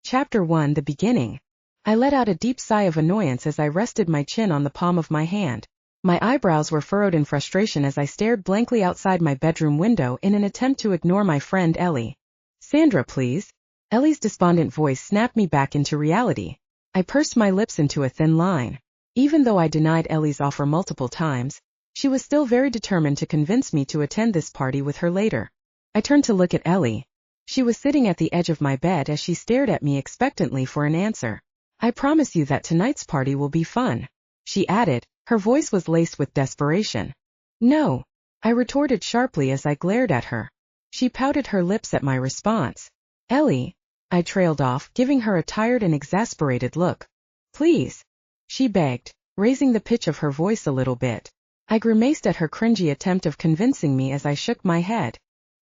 Chapter 1: The Beginning. I let out a deep sigh of annoyance as I rested my chin on the palm of my hand. My eyebrows were furrowed in frustration as I stared blankly outside my bedroom window in an attempt to ignore my friend Ellie. "Sandra, please." Ellie's despondent voice snapped me back into reality. I pursed my lips into a thin line. Even though I denied Ellie's offer multiple times, she was still very determined to convince me to attend this party with her later. I turned to look at Ellie. She was sitting at the edge of my bed as she stared at me expectantly for an answer. "I promise you that tonight's party will be fun," she added. Her voice was laced with desperation. "No," I retorted sharply as I glared at her. She pouted her lips at my response. "Ellie," I trailed off, giving her a tired and exasperated look. "Please," she begged, raising the pitch of her voice a little bit. I grimaced at her cringy attempt of convincing me as I shook my head.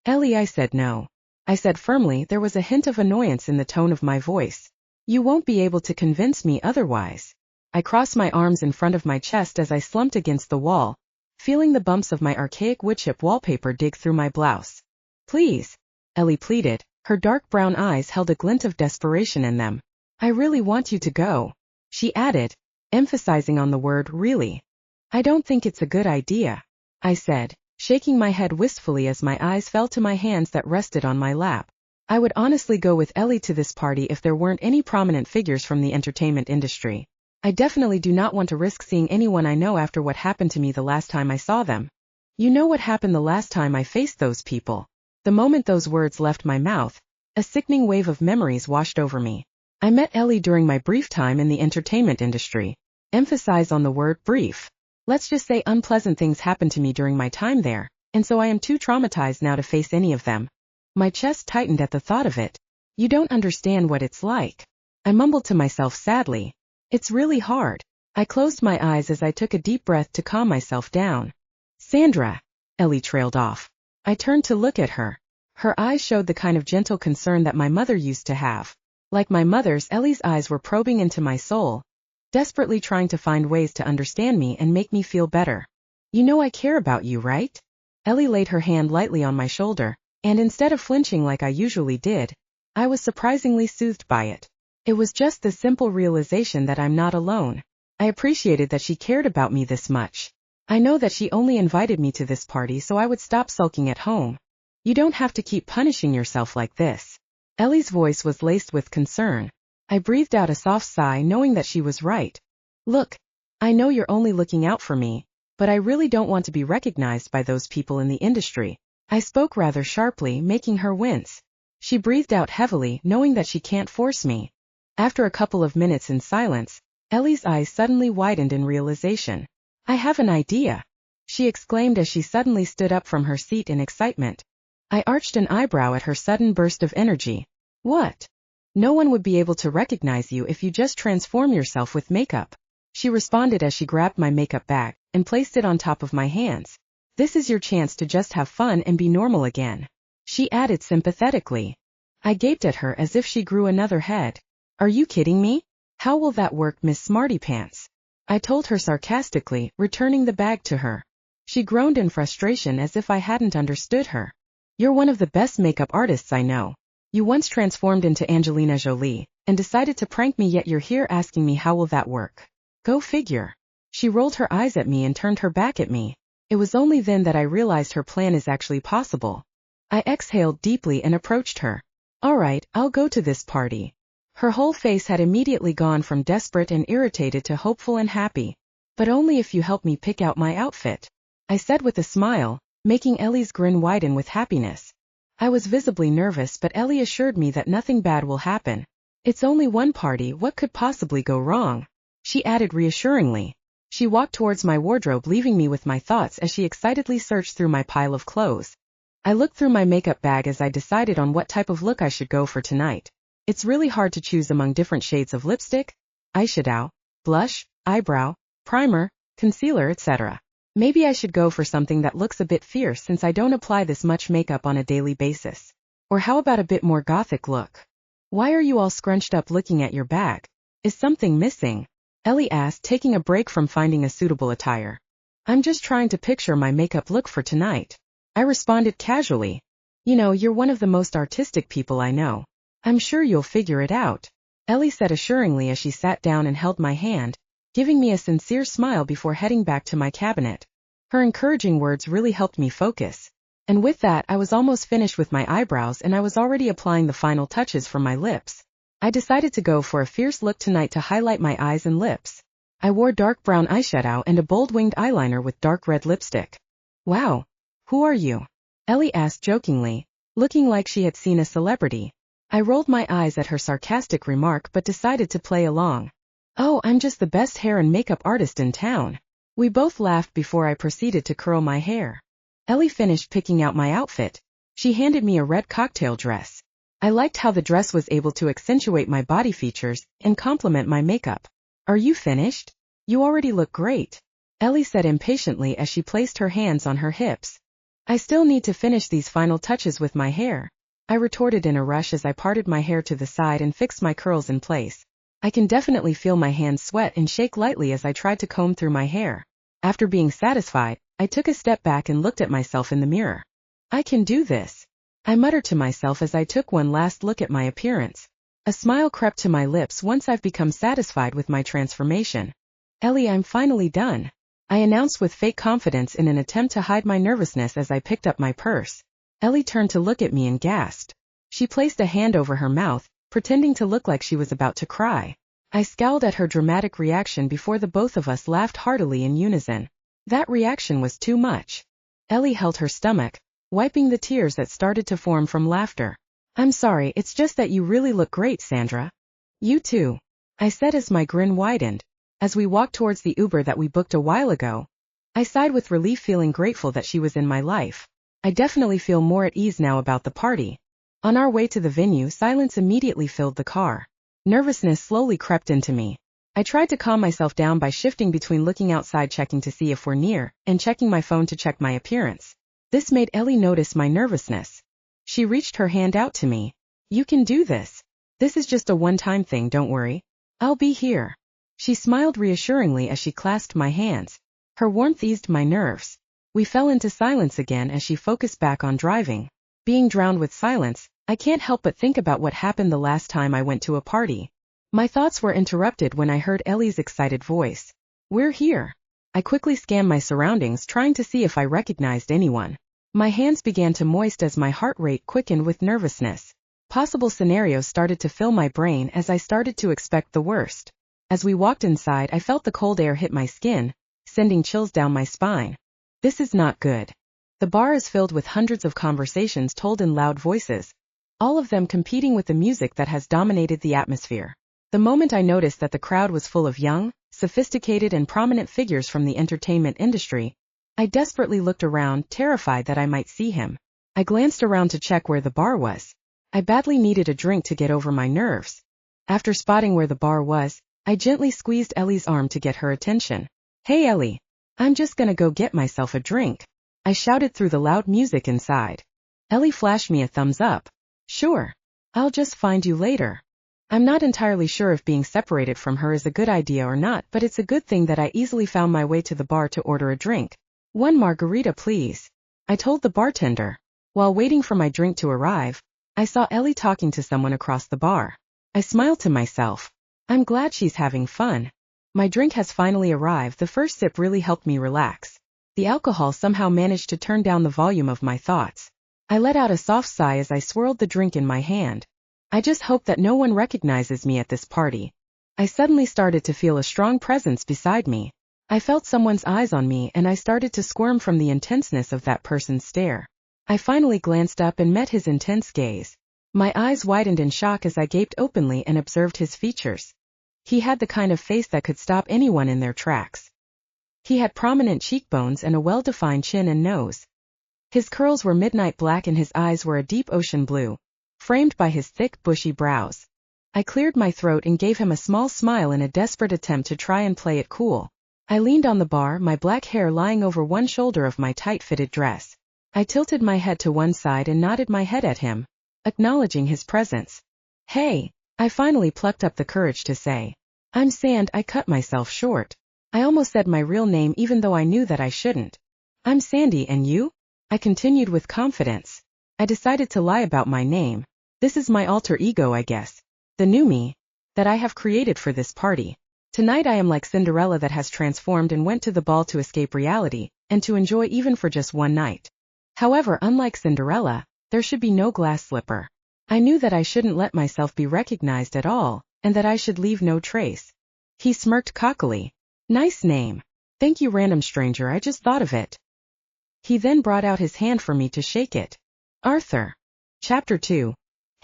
"Ellie," I said no. I said firmly, there was a hint of annoyance in the tone of my voice. "You won't be able to convince me otherwise." I crossed my arms in front of my chest as I slumped against the wall, feeling the bumps of my archaic woodchip wallpaper dig through my blouse. "Please," Ellie pleaded. Her dark brown eyes held a glint of desperation in them. "I really want you to go," she added, emphasizing on the word really. "I don't think it's a good idea," I said, shaking my head wistfully as my eyes fell to my hands that rested on my lap. I would honestly go with Ellie to this party if there weren't any prominent figures from the entertainment industry. I definitely do not want to risk seeing anyone I know after what happened to me the last time I saw them. You know what happened the last time I faced those people. The moment those words left my mouth, a sickening wave of memories washed over me. I met Ellie during my brief time in the entertainment industry. Emphasize on the word brief. Let's just say unpleasant things happened to me during my time there, and so I am too traumatized now to face any of them. My chest tightened at the thought of it. "You don't understand what it's like," I mumbled to myself sadly. "It's really hard." I closed my eyes as I took a deep breath to calm myself down. "Sandra," Ellie trailed off. I turned to look at her. Her eyes showed the kind of gentle concern that my mother used to have. Like my mother's, Ellie's eyes were probing into my soul, desperately trying to find ways to understand me and make me feel better. "You know I care about you, right?" Ellie laid her hand lightly on my shoulder, and instead of flinching like I usually did, I was surprisingly soothed by it. It was just the simple realization that I'm not alone. I appreciated that she cared about me this much. I know that she only invited me to this party so I would stop sulking at home. "You don't have to keep punishing yourself like this." Ellie's voice was laced with concern. I breathed out a soft sigh knowing that she was right. "Look, I know you're only looking out for me, but I really don't want to be recognized by those people in the industry." I spoke rather sharply, making her wince. She breathed out heavily, knowing that she can't force me. After a couple of minutes in silence, Ellie's eyes suddenly widened in realization. "I have an idea," she exclaimed as she suddenly stood up from her seat in excitement. I arched an eyebrow at her sudden burst of energy. "What?" "No one would be able to recognize you if you just transform yourself with makeup," she responded as she grabbed my makeup bag and placed it on top of my hands. "This is your chance to just have fun and be normal again," she added sympathetically. I gaped at her as if she grew another head. "Are you kidding me? How will that work, Miss Smarty Pants?" I told her sarcastically, returning the bag to her. She groaned in frustration as if I hadn't understood her. "You're one of the best makeup artists I know. You once transformed into Angelina Jolie and decided to prank me, yet you're here asking me how will that work. Go figure." She rolled her eyes at me and turned her back at me. It was only then that I realized her plan is actually possible. I exhaled deeply and approached her. "All right, I'll go to this party." Her whole face had immediately gone from desperate and irritated to hopeful and happy. "But only if you help me pick out my outfit," I said with a smile, making Ellie's grin widen with happiness. I was visibly nervous, but Ellie assured me that nothing bad will happen. "It's only one party, what could possibly go wrong?" she added reassuringly. She walked towards my wardrobe, leaving me with my thoughts as she excitedly searched through my pile of clothes. I looked through my makeup bag as I decided on what type of look I should go for tonight. It's really hard to choose among different shades of lipstick, eyeshadow, blush, eyebrow, primer, concealer, etc. Maybe I should go for something that looks a bit fierce since I don't apply this much makeup on a daily basis. Or how about a bit more gothic look? "Why are you all scrunched up looking at your bag? Is something missing?" Ellie asked, taking a break from finding a suitable attire. "I'm just trying to picture my makeup look for tonight," I responded casually. "You know, you're one of the most artistic people I know. I'm sure you'll figure it out, Ellie said assuringly as she sat down and held my hand, giving me a sincere smile before heading back to my cabinet. Her encouraging words really helped me focus. And with that, I was almost finished with my eyebrows and I was already applying the final touches for my lips. I decided to go for a fierce look tonight to highlight my eyes and lips. I wore dark brown eyeshadow and a bold winged eyeliner with dark red lipstick. Wow. Who are you? Ellie asked jokingly, looking like she had seen a celebrity. I rolled my eyes at her sarcastic remark but decided to play along. Oh, I'm just the best hair and makeup artist in town. We both laughed before I proceeded to curl my hair. Ellie finished picking out my outfit. She handed me a red cocktail dress. I liked how the dress was able to accentuate my body features and complement my makeup. Are you finished? You already look great, Ellie said impatiently as she placed her hands on her hips. I still need to finish these final touches with my hair, I retorted in a rush as I parted my hair to the side and fixed my curls in place. I can definitely feel my hands sweat and shake lightly as I tried to comb through my hair. After being satisfied, I took a step back and looked at myself in the mirror. I can do this, I muttered to myself as I took one last look at my appearance. A smile crept to my lips once I've become satisfied with my transformation. Ellie, I'm finally done, I announced with fake confidence in an attempt to hide my nervousness as I picked up my purse. Ellie turned to look at me and gasped. She placed a hand over her mouth, pretending to look like she was about to cry. I scowled at her dramatic reaction before the both of us laughed heartily in unison. That reaction was too much. Ellie held her stomach, wiping the tears that started to form from laughter. I'm sorry, it's just that you really look great, Sandra. You too, I said as my grin widened. As we walked towards the Uber that we booked a while ago, I sighed with relief, feeling grateful that she was in my life. I definitely feel more at ease now about the party. On our way to the venue, silence immediately filled the car. Nervousness slowly crept into me. I tried to calm myself down by shifting between looking outside checking to see if we're near, and checking my phone to check my appearance. This made Ellie notice my nervousness. She reached her hand out to me. You can do this. This is just a one-time thing, don't worry. I'll be here. She smiled reassuringly as she clasped my hands. Her warmth eased my nerves. We fell into silence again as she focused back on driving. Being drowned with silence, I can't help but think about what happened the last time I went to a party. My thoughts were interrupted when I heard Ellie's excited voice. We're here. I quickly scanned my surroundings, trying to see if I recognized anyone. My hands began to moist as my heart rate quickened with nervousness. Possible scenarios started to fill my brain as I started to expect the worst. As we walked inside, I felt the cold air hit my skin, sending chills down my spine. This is not good. The bar is filled with hundreds of conversations told in loud voices, all of them competing with the music that has dominated the atmosphere. The moment I noticed that the crowd was full of young, sophisticated and prominent figures from the entertainment industry, I desperately looked around, terrified that I might see him. I glanced around to check where the bar was. I badly needed a drink to get over my nerves. After spotting where the bar was, I gently squeezed Ellie's arm to get her attention. Hey Ellie, I'm just gonna go get myself a drink, I shouted through the loud music inside. Ellie flashed me a thumbs up. Sure. I'll just find you later. I'm not entirely sure if being separated from her is a good idea or not, but it's a good thing that I easily found my way to the bar to order a drink. One margarita please, I told the bartender. While waiting for my drink to arrive, I saw Ellie talking to someone across the bar. I smiled to myself. I'm glad she's having fun. My drink has finally arrived. The first sip really helped me relax. The alcohol somehow managed to turn down the volume of my thoughts. I let out a soft sigh as I swirled the drink in my hand. I just hope that no one recognizes me at this party. I suddenly started to feel a strong presence beside me. I felt someone's eyes on me and I started to squirm from the intenseness of that person's stare. I finally glanced up and met his intense gaze. My eyes widened in shock as I gaped openly and observed his features. He had the kind of face that could stop anyone in their tracks. He had prominent cheekbones and a well-defined chin and nose. His curls were midnight black and his eyes were a deep ocean blue, framed by his thick, bushy brows. I cleared my throat and gave him a small smile in a desperate attempt to try and play it cool. I leaned on the bar, my black hair lying over one shoulder of my tight-fitted dress. I tilted my head to one side and nodded my head at him, acknowledging his presence. Hey, I finally plucked up the courage to say. I'm Sand. I cut myself short. I almost said my real name even though I knew that I shouldn't. I'm Sandy, and you? I continued with confidence. I decided to lie about my name. This is my alter ego, I guess. The new me that I have created for this party. Tonight I am like Cinderella that has transformed and went to the ball to escape reality, and to enjoy even for just one night. However, unlike Cinderella, there should be no glass slipper. I knew that I shouldn't let myself be recognized at all, and that I should leave no trace. He smirked cockily. Nice name. Thank you, random stranger, I just thought of it. He then brought out his hand for me to shake it. Arthur. Chapter 2.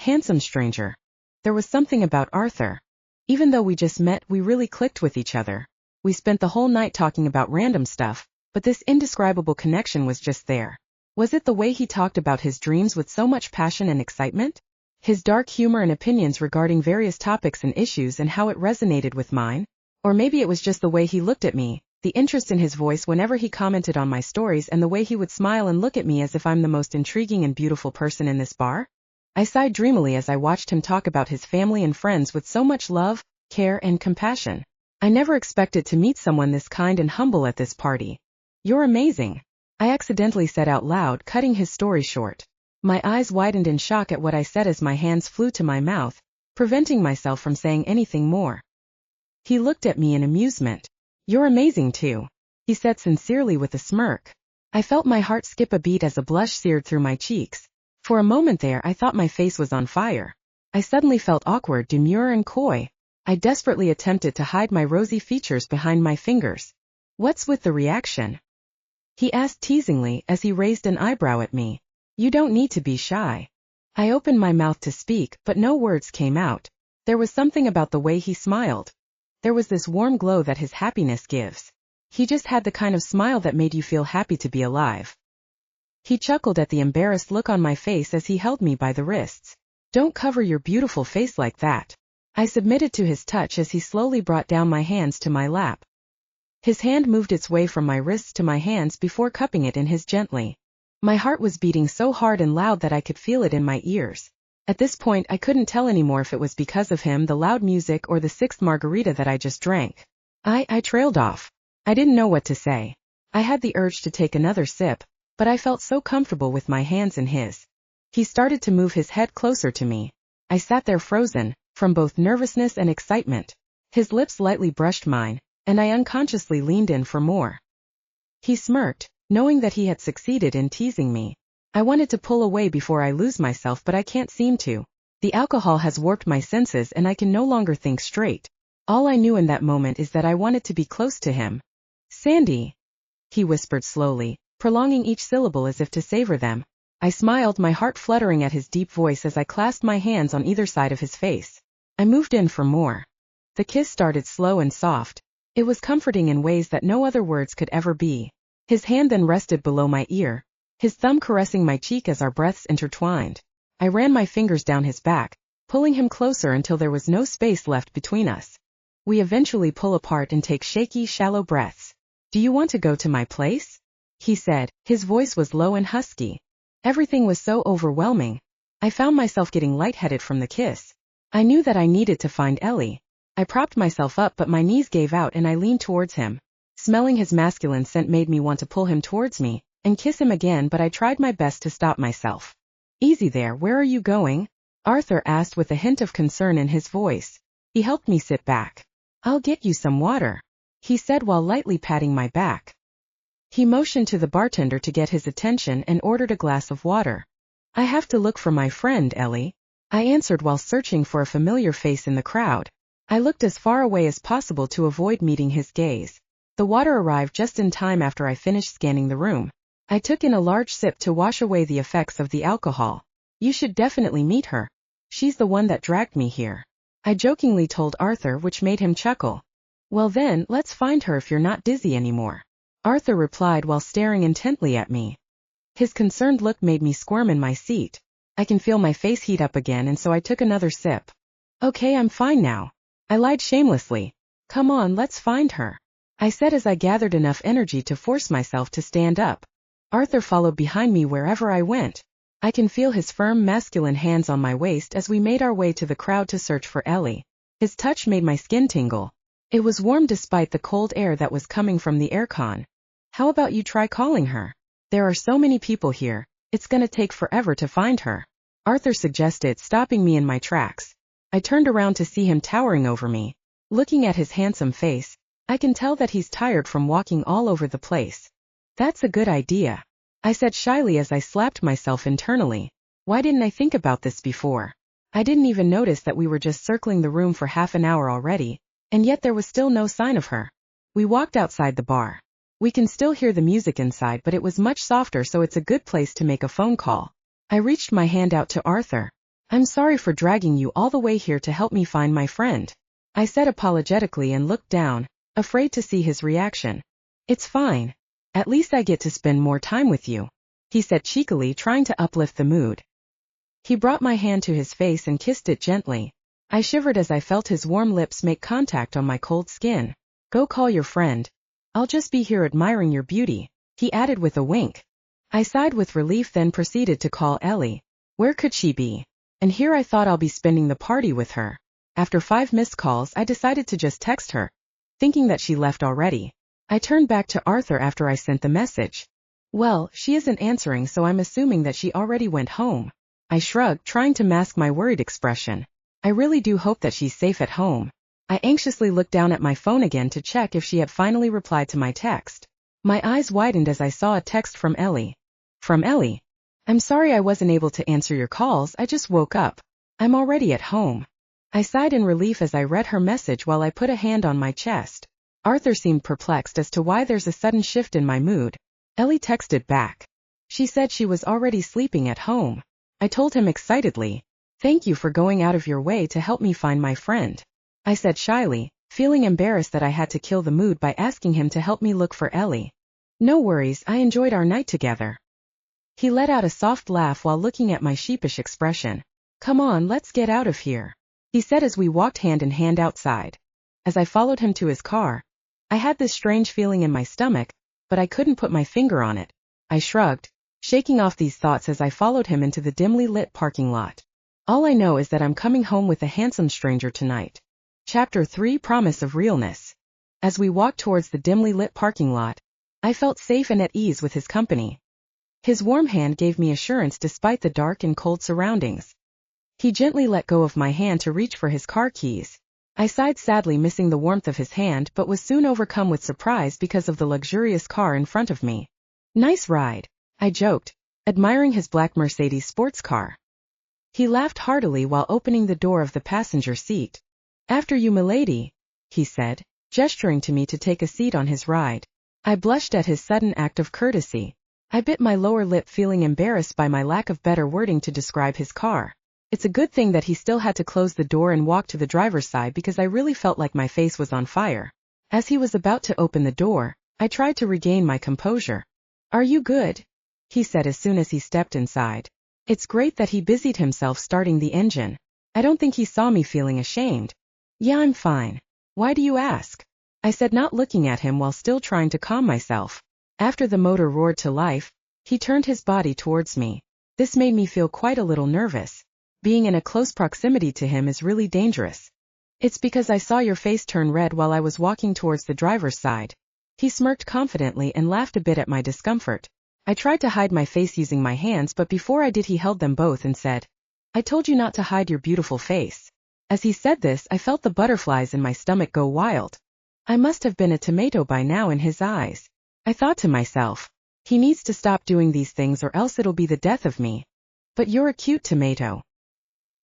Handsome stranger. There was something about Arthur. Even though we just met, we really clicked with each other. We spent the whole night talking about random stuff, but this indescribable connection was just there. Was it the way he talked about his dreams with so much passion and excitement? His dark humor and opinions regarding various topics and issues and how it resonated with mine? Or maybe it was just the way he looked at me, the interest in his voice whenever he commented on my stories, and the way he would smile and look at me as if I'm the most intriguing and beautiful person in this bar? I sighed dreamily as I watched him talk about his family and friends with so much love, care, and compassion. I never expected to meet someone this kind and humble at this party. You're amazing, I accidentally said out loud, cutting his story short. My eyes widened in shock at what I said as my hands flew to my mouth, preventing myself from saying anything more. He looked at me in amusement. You're amazing too, he said sincerely with a smirk. I felt my heart skip a beat as a blush seared through my cheeks. For a moment there I thought my face was on fire. I suddenly felt awkward, demure, and coy. I desperately attempted to hide my rosy features behind my fingers. What's with the reaction? He asked teasingly as he raised an eyebrow at me. You don't need to be shy. I opened my mouth to speak, but no words came out. There was something about the way he smiled. There was this warm glow that his happiness gives. He just had the kind of smile that made you feel happy to be alive. He chuckled at the embarrassed look on my face as he held me by the wrists. Don't cover your beautiful face like that. I submitted to his touch as he slowly brought down my hands to my lap. His hand moved its way from my wrists to my hands before cupping it in his gently. My heart was beating so hard and loud that I could feel it in my ears. At this point I couldn't tell anymore if it was because of him, the loud music, or the sixth margarita that I just drank. I trailed off. I didn't know what to say. I had the urge to take another sip, but I felt so comfortable with my hands in his. He started to move his head closer to me. I sat there frozen, from both nervousness and excitement. His lips lightly brushed mine, and I unconsciously leaned in for more. He smirked, knowing that he had succeeded in teasing me. I wanted to pull away before I lose myself, but I can't seem to. The alcohol has warped my senses and I can no longer think straight. All I knew in that moment is that I wanted to be close to him. Sandy, he whispered slowly, prolonging each syllable as if to savor them. I smiled, my heart fluttering at his deep voice as I clasped my hands on either side of his face. I moved in for more. The kiss started slow and soft. It was comforting in ways that no other words could ever be. His hand then rested below my ear, his thumb caressing my cheek as our breaths intertwined. I ran my fingers down his back, pulling him closer until there was no space left between us. We eventually pull apart and take shaky, shallow breaths. Do you want to go to my place? He said, his voice was low and husky. Everything was so overwhelming. I found myself getting lightheaded from the kiss. I knew that I needed to find Ellie. I propped myself up, but my knees gave out and I leaned towards him. Smelling his masculine scent made me want to pull him towards me and kiss him again, but I tried my best to stop myself. Easy there, where are you going? Arthur asked with a hint of concern in his voice. He helped me sit back. I'll get you some water, he said while lightly patting my back. He motioned to the bartender to get his attention and ordered a glass of water. I have to look for my friend Ellie, I answered while searching for a familiar face in the crowd. I looked as far away as possible to avoid meeting his gaze. The water arrived just in time after I finished scanning the room. I took in a large sip to wash away the effects of the alcohol. You should definitely meet her. She's the one that dragged me here, I jokingly told Arthur, which made him chuckle. Well then, let's find her if you're not dizzy anymore, Arthur replied while staring intently at me. His concerned look made me squirm in my seat. I can feel my face heat up again, and so I took another sip. Okay, I'm fine now, I lied shamelessly. Come on, let's find her, I said as I gathered enough energy to force myself to stand up. Arthur followed behind me wherever I went. I can feel his firm masculine hands on my waist as we made our way to the crowd to search for Ellie. His touch made my skin tingle. It was warm despite the cold air that was coming from the aircon. How about you try calling her? There are so many people here, it's gonna take forever to find her, Arthur suggested, stopping me in my tracks. I turned around to see him towering over me. Looking at his handsome face, I can tell that he's tired from walking all over the place. That's a good idea, I said shyly as I slapped myself internally. Why didn't I think about this before? I didn't even notice that we were just circling the room for half an hour already, and yet there was still no sign of her. We walked outside the bar. We can still hear the music inside, but it was much softer, so it's a good place to make a phone call. I reached my hand out to Arthur. I'm sorry for dragging you all the way here to help me find my friend, I said apologetically and looked down, afraid to see his reaction. It's fine. At least I get to spend more time with you, he said cheekily, trying to uplift the mood. He brought my hand to his face and kissed it gently. I shivered as I felt his warm lips make contact on my cold skin. Go call your friend. I'll just be here admiring your beauty, he added with a wink. I sighed with relief, then proceeded to call Ellie. Where could she be? And here I thought I'll be spending the party with her. After 5 missed calls, I decided to just text her, thinking that she left already. I turned back to Arthur after I sent the message. Well, she isn't answering, so I'm assuming that she already went home. I shrugged, trying to mask my worried expression. I really do hope that she's safe at home. I anxiously looked down at my phone again to check if she had finally replied to my text. My eyes widened as I saw a text from Ellie. From Ellie. I'm sorry I wasn't able to answer your calls, I just woke up. I'm already at home. I sighed in relief as I read her message while I put a hand on my chest. Arthur seemed perplexed as to why there's a sudden shift in my mood. Ellie texted back. She said she was already sleeping at home. I told him excitedly. Thank you for going out of your way to help me find my friend, I said shyly, feeling embarrassed that I had to kill the mood by asking him to help me look for Ellie. No worries, I enjoyed our night together. He let out a soft laugh while looking at my sheepish expression. Come on, let's get out of here, he said as we walked hand in hand outside. As I followed him to his car, I had this strange feeling in my stomach, but I couldn't put my finger on it. I shrugged, shaking off these thoughts as I followed him into the dimly lit parking lot. All I know is that I'm coming home with a handsome stranger tonight. Chapter 3: Promise of Realness. As we walked towards the dimly lit parking lot, I felt safe and at ease with his company. His warm hand gave me assurance despite the dark and cold surroundings. He gently let go of my hand to reach for his car keys. I sighed sadly, missing the warmth of his hand, but was soon overcome with surprise because of the luxurious car in front of me. Nice ride, I joked, admiring his black Mercedes sports car. He laughed heartily while opening the door of the passenger seat. After you, milady, he said, gesturing to me to take a seat on his ride. I blushed at his sudden act of courtesy. I bit my lower lip, feeling embarrassed by my lack of better wording to describe his car. It's a good thing that he still had to close the door and walk to the driver's side, because I really felt like my face was on fire. As he was about to open the door, I tried to regain my composure. Are you good? He said as soon as he stepped inside. It's great that he busied himself starting the engine. I don't think he saw me feeling ashamed. Yeah, I'm fine. Why do you ask? I said, not looking at him while still trying to calm myself. After the motor roared to life, he turned his body towards me. This made me feel quite a little nervous. Being in a close proximity to him is really dangerous. It's because I saw your face turn red while I was walking towards the driver's side. He smirked confidently and laughed a bit at my discomfort. I tried to hide my face using my hands, but before I did he held them both and said, I told you not to hide your beautiful face. As he said this, I felt the butterflies in my stomach go wild. I must have been a tomato by now in his eyes. I thought to myself, he needs to stop doing these things or else it'll be the death of me. But you're a cute tomato,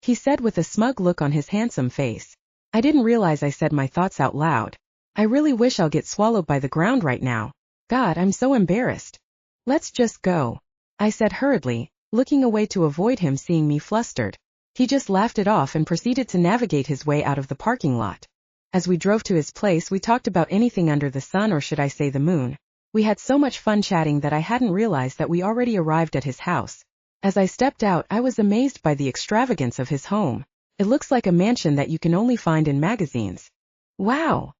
he said with a smug look on his handsome face. I didn't realize I said my thoughts out loud. I really wish I'll get swallowed by the ground right now. God, I'm so embarrassed. Let's just go, I said hurriedly, looking away to avoid him seeing me flustered. He just laughed it off and proceeded to navigate his way out of the parking lot. As we drove to his place, we talked about anything under the sun, or should I say the moon. We had so much fun chatting that I hadn't realized that we already arrived at his house. As I stepped out, I was amazed by the extravagance of his home. It looks like a mansion that you can only find in magazines. Wow!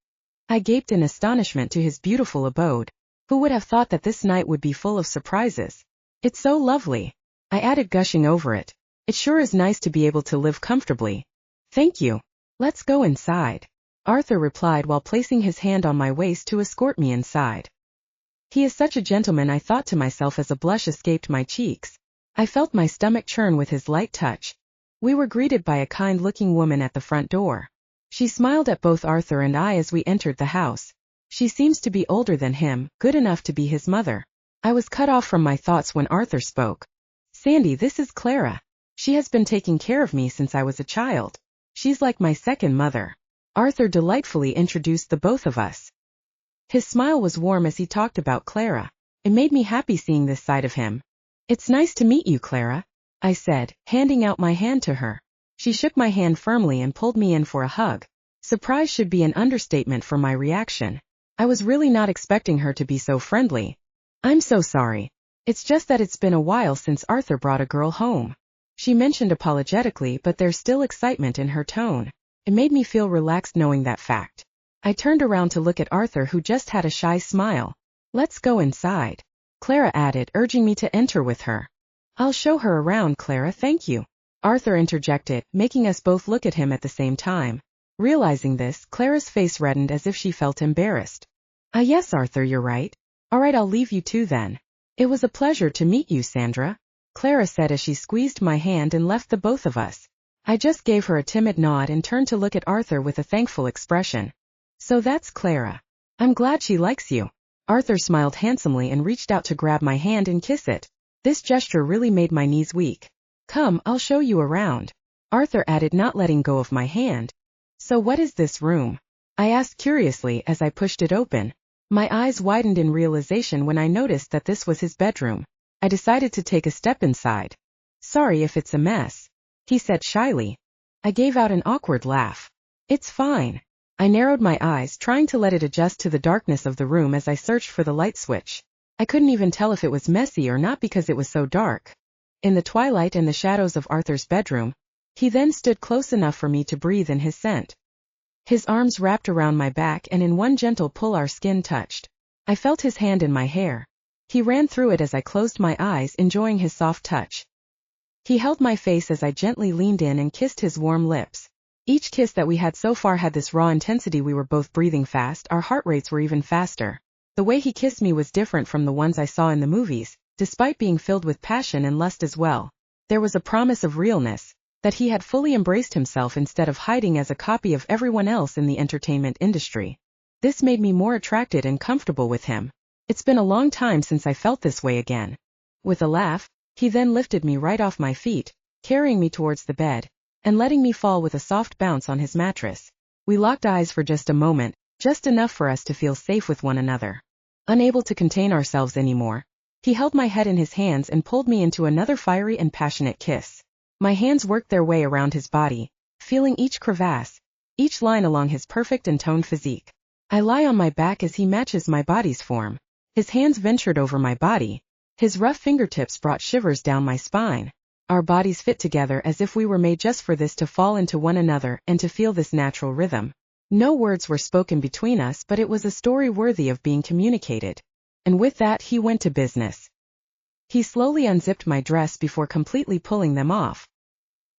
I gaped in astonishment to his beautiful abode. Who would have thought that this night would be full of surprises? It's so lovely, I added, gushing over it. It sure is nice to be able to live comfortably. Thank you. Let's go inside, Arthur replied while placing his hand on my waist to escort me inside. He is such a gentleman, I thought to myself as a blush escaped my cheeks. I felt my stomach churn with his light touch. We were greeted by a kind-looking woman at the front door. She smiled at both Arthur and I as we entered the house. She seems to be older than him, good enough to be his mother. I was cut off from my thoughts when Arthur spoke. Sandy, this is Clara. She has been taking care of me since I was a child. She's like my second mother. Arthur delightfully introduced the both of us. His smile was warm as he talked about Clara. It made me happy seeing this side of him. It's nice to meet you, Clara, I said, handing out my hand to her. She shook my hand firmly and pulled me in for a hug. Surprise should be an understatement for my reaction. I was really not expecting her to be so friendly. I'm so sorry. It's just that it's been a while since Arthur brought a girl home. She mentioned apologetically, but there's still excitement in her tone. It made me feel relaxed knowing that fact. I turned around to look at Arthur, who just had a shy smile. Let's go inside, Clara added, urging me to enter with her. I'll show her around, Clara, thank you, Arthur interjected, making us both look at him at the same time. Realizing this, Clara's face reddened as if she felt embarrassed. Yes, Arthur, you're right. All right, I'll leave you two then. It was a pleasure to meet you, Sandra, Clara said as she squeezed my hand and left the both of us. I just gave her a timid nod and turned to look at Arthur with a thankful expression. So that's Clara. I'm glad she likes you. Arthur smiled handsomely and reached out to grab my hand and kiss it. This gesture really made my knees weak. Come, I'll show you around, Arthur added, not letting go of my hand. So what is this room? I asked curiously as I pushed it open. My eyes widened in realization when I noticed that this was his bedroom. I decided to take a step inside. Sorry if it's a mess, he said shyly. I gave out an awkward laugh. It's fine. I narrowed my eyes, trying to let it adjust to the darkness of the room as I searched for the light switch. I couldn't even tell if it was messy or not because it was so dark. In the twilight and the shadows of Arthur's bedroom, he then stood close enough for me to breathe in his scent. His arms wrapped around my back and in one gentle pull our skin touched. I felt his hand in my hair. He ran through it as I closed my eyes, enjoying his soft touch. He held my face as I gently leaned in and kissed his warm lips. Each kiss that we had so far had this raw intensity. We were both breathing fast, our heart rates were even faster. The way he kissed me was different from the ones I saw in the movies, despite being filled with passion and lust as well. There was a promise of realness, that he had fully embraced himself instead of hiding as a copy of everyone else in the entertainment industry. This made me more attracted and comfortable with him. It's been a long time since I felt this way again. With a laugh, he then lifted me right off my feet, carrying me towards the bed, and letting me fall with a soft bounce on his mattress. We locked eyes for just a moment, just enough for us to feel safe with one another. Unable to contain ourselves anymore, he held my head in his hands and pulled me into another fiery and passionate kiss. My hands worked their way around his body, feeling each crevasse, each line along his perfect and toned physique. I lie on my back as he matches my body's form. His hands ventured over my body. His rough fingertips brought shivers down my spine. Our bodies fit together as if we were made just for this, to fall into one another and to feel this natural rhythm. No words were spoken between us, but it was a story worthy of being communicated. And with that, he went to business. He slowly unzipped my dress before completely pulling them off.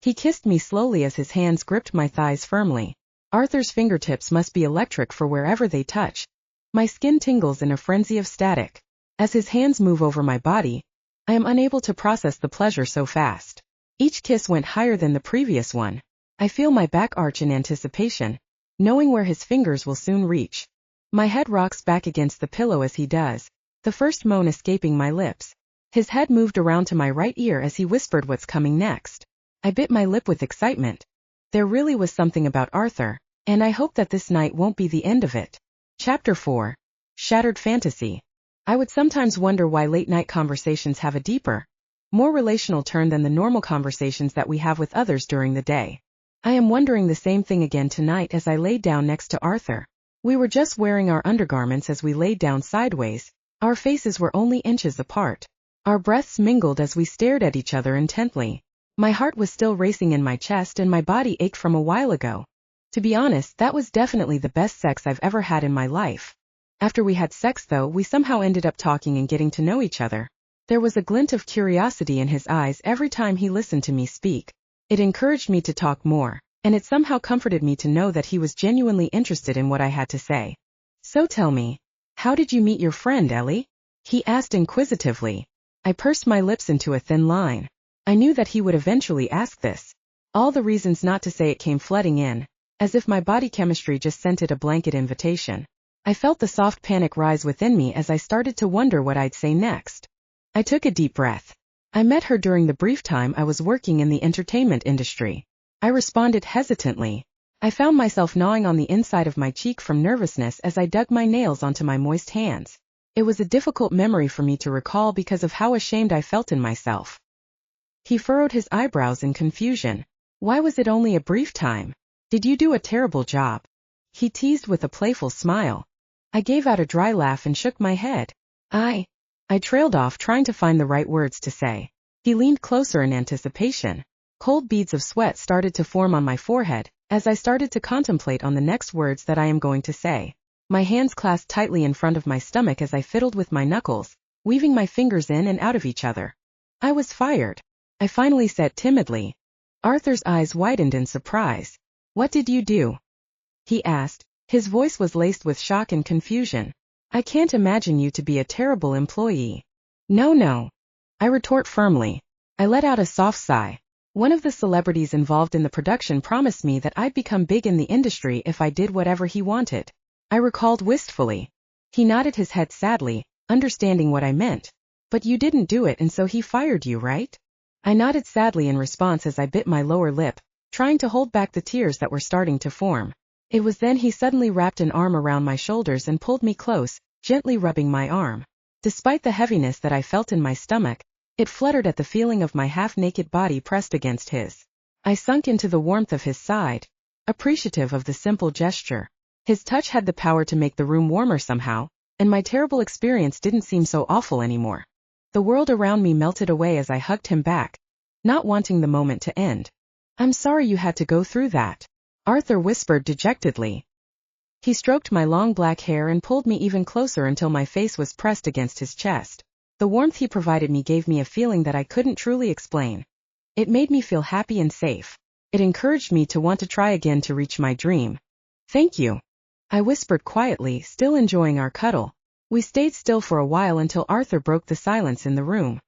He kissed me slowly as his hands gripped my thighs firmly. Arthur's fingertips must be electric, for wherever they touch, my skin tingles in a frenzy of static. As his hands move over my body, I am unable to process the pleasure so fast. Each kiss went higher than the previous one. I feel my back arch in anticipation, knowing where his fingers will soon reach. My head rocks back against the pillow as he does, the first moan escaping my lips. His head moved around to my right ear as he whispered what's coming next. I bit my lip with excitement. There really was something about Arthur, and I hope that this night won't be the end of it. Chapter 4. Shattered Fantasy. I would sometimes wonder why late-night conversations have a deeper, more relational turn than the normal conversations that we have with others during the day. I am wondering the same thing again tonight as I laid down next to Arthur. We were just wearing our undergarments as we laid down sideways. Our faces were only inches apart. Our breaths mingled as we stared at each other intently. My heart was still racing in my chest and my body ached from a while ago. To be honest, that was definitely the best sex I've ever had in my life. After we had sex though, we somehow ended up talking and getting to know each other. There was a glint of curiosity in his eyes every time he listened to me speak. It encouraged me to talk more, and it somehow comforted me to know that he was genuinely interested in what I had to say. So tell me, how did you meet your friend, Ellie? He asked inquisitively. I pursed my lips into a thin line. I knew that he would eventually ask this. All the reasons not to say it came flooding in, as if my body chemistry just sent it a blanket invitation. I felt the soft panic rise within me as I started to wonder what I'd say next. I took a deep breath. I met her during the brief time I was working in the entertainment industry. I responded hesitantly. I found myself gnawing on the inside of my cheek from nervousness as I dug my nails onto my moist hands. It was a difficult memory for me to recall because of how ashamed I felt in myself. He furrowed his eyebrows in confusion. Why was it only a brief time? Did you do a terrible job? He teased with a playful smile. I gave out a dry laugh and shook my head. I trailed off, trying to find the right words to say. He leaned closer in anticipation. Cold beads of sweat started to form on my forehead as I started to contemplate on the next words that I am going to say. My hands clasped tightly in front of my stomach as I fiddled with my knuckles, weaving my fingers in and out of each other. I was fired. I finally said timidly. Arthur's eyes widened in surprise. What did you do? He asked. His voice was laced with shock and confusion. I can't imagine you to be a terrible employee. No. I retort firmly. I let out a soft sigh. One of the celebrities involved in the production promised me that I'd become big in the industry if I did whatever he wanted. I recalled wistfully. He nodded his head sadly, understanding what I meant. But you didn't do it, and so he fired you, right? I nodded sadly in response as I bit my lower lip, trying to hold back the tears that were starting to form. It was then he suddenly wrapped an arm around my shoulders and pulled me close, gently rubbing my arm. Despite the heaviness that I felt in my stomach, it fluttered at the feeling of my half-naked body pressed against his. I sunk into the warmth of his side, appreciative of the simple gesture. His touch had the power to make the room warmer somehow, and my terrible experience didn't seem so awful anymore. The world around me melted away as I hugged him back, not wanting the moment to end. I'm sorry you had to go through that, Arthur whispered dejectedly. He stroked my long black hair and pulled me even closer until my face was pressed against his chest. The warmth he provided me gave me a feeling that I couldn't truly explain. It made me feel happy and safe. It encouraged me to want to try again to reach my dream. Thank you, I whispered quietly, still enjoying our cuddle. We stayed still for a while until Arthur broke the silence in the room.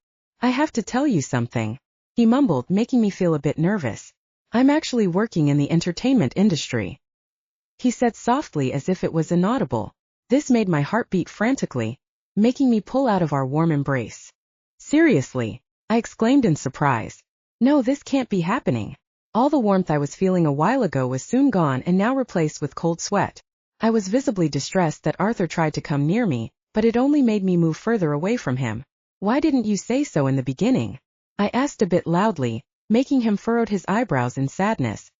I have to tell you something, he mumbled, making me feel a bit nervous. I'm actually working in the entertainment industry, he said softly as if it was inaudible. This made my heart beat frantically, making me pull out of our warm embrace. Seriously, I exclaimed in surprise. No, this can't be happening. All the warmth I was feeling a while ago was soon gone and now replaced with cold sweat. I was visibly distressed that Arthur tried to come near me, but it only made me move further away from him. Why didn't you say so in the beginning? I asked a bit loudly, making him furrow his eyebrows in sadness.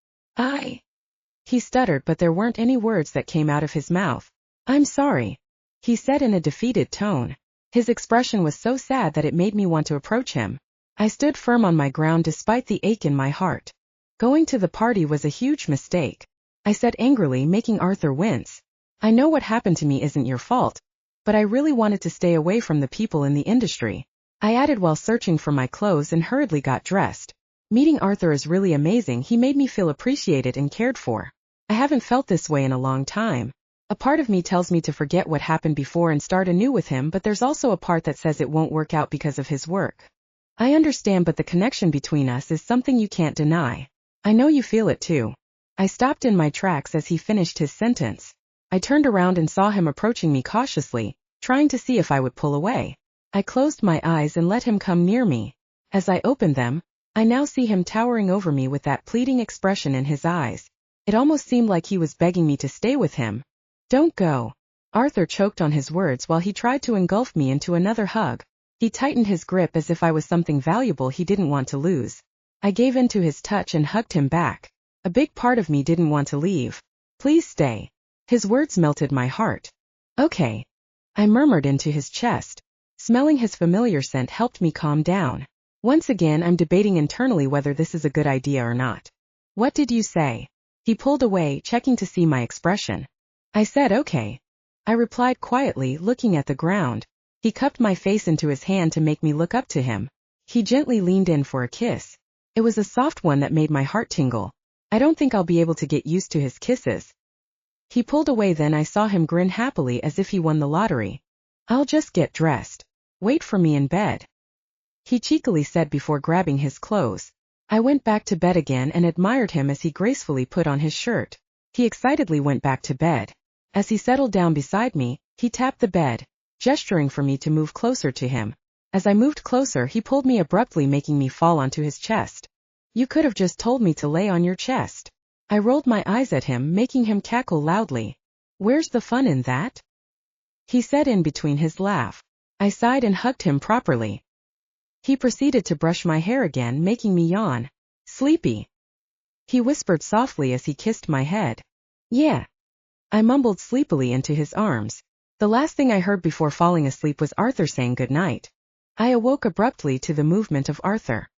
He stuttered, but there weren't any words that came out of his mouth. I'm sorry, he said in a defeated tone. His expression was so sad that it made me want to approach him. I stood firm on my ground despite the ache in my heart. Going to the party was a huge mistake, I said angrily, making Arthur wince. I know what happened to me isn't your fault, but I really wanted to stay away from the people in the industry, I added while searching for my clothes and hurriedly got dressed. Meeting Arthur is really amazing. He made me feel appreciated and cared for. I haven't felt this way in a long time. A part of me tells me to forget what happened before and start anew with him, but there's also a part that says it won't work out because of his work. I understand, but the connection between us is something you can't deny. I know you feel it too. I stopped in my tracks as he finished his sentence. I turned around and saw him approaching me cautiously, trying to see if I would pull away. I closed my eyes and let him come near me. As I opened them, I now see him towering over me with that pleading expression in his eyes. It almost seemed like he was begging me to stay with him. Don't go. Arthur choked on his words while he tried to engulf me into another hug. He tightened his grip as if I was something valuable he didn't want to lose. I gave in to his touch and hugged him back. A big part of me didn't want to leave. Please stay. His words melted my heart. Okay, I murmured into his chest. Smelling his familiar scent helped me calm down. Once again, I'm debating internally whether this is a good idea or not. What did you say? He pulled away, checking to see my expression. I said okay, I replied quietly, looking at the ground. He cupped my face into his hand to make me look up to him. He gently leaned in for a kiss. It was a soft one that made my heart tingle. I don't think I'll be able to get used to his kisses. He pulled away, then I saw him grin happily as if he won the lottery. I'll just get dressed. Wait for me in bed. he cheekily said before grabbing his clothes. I went back to bed again and admired him as he gracefully put on his shirt. He excitedly went back to bed. As he settled down beside me, he tapped the bed, gesturing for me to move closer to him. As I moved closer, he pulled me abruptly, making me fall onto his chest. You could have just told me to lay on your chest. I rolled my eyes at him, making him cackle loudly. Where's the fun in that? He said in between his laugh. I sighed and hugged him properly. He proceeded to brush my hair again, making me yawn. Sleepy? He whispered softly as he kissed my head. Yeah. I mumbled sleepily into his arms. The last thing I heard before falling asleep was Arthur saying goodnight. I awoke abruptly to the movement of Arthur.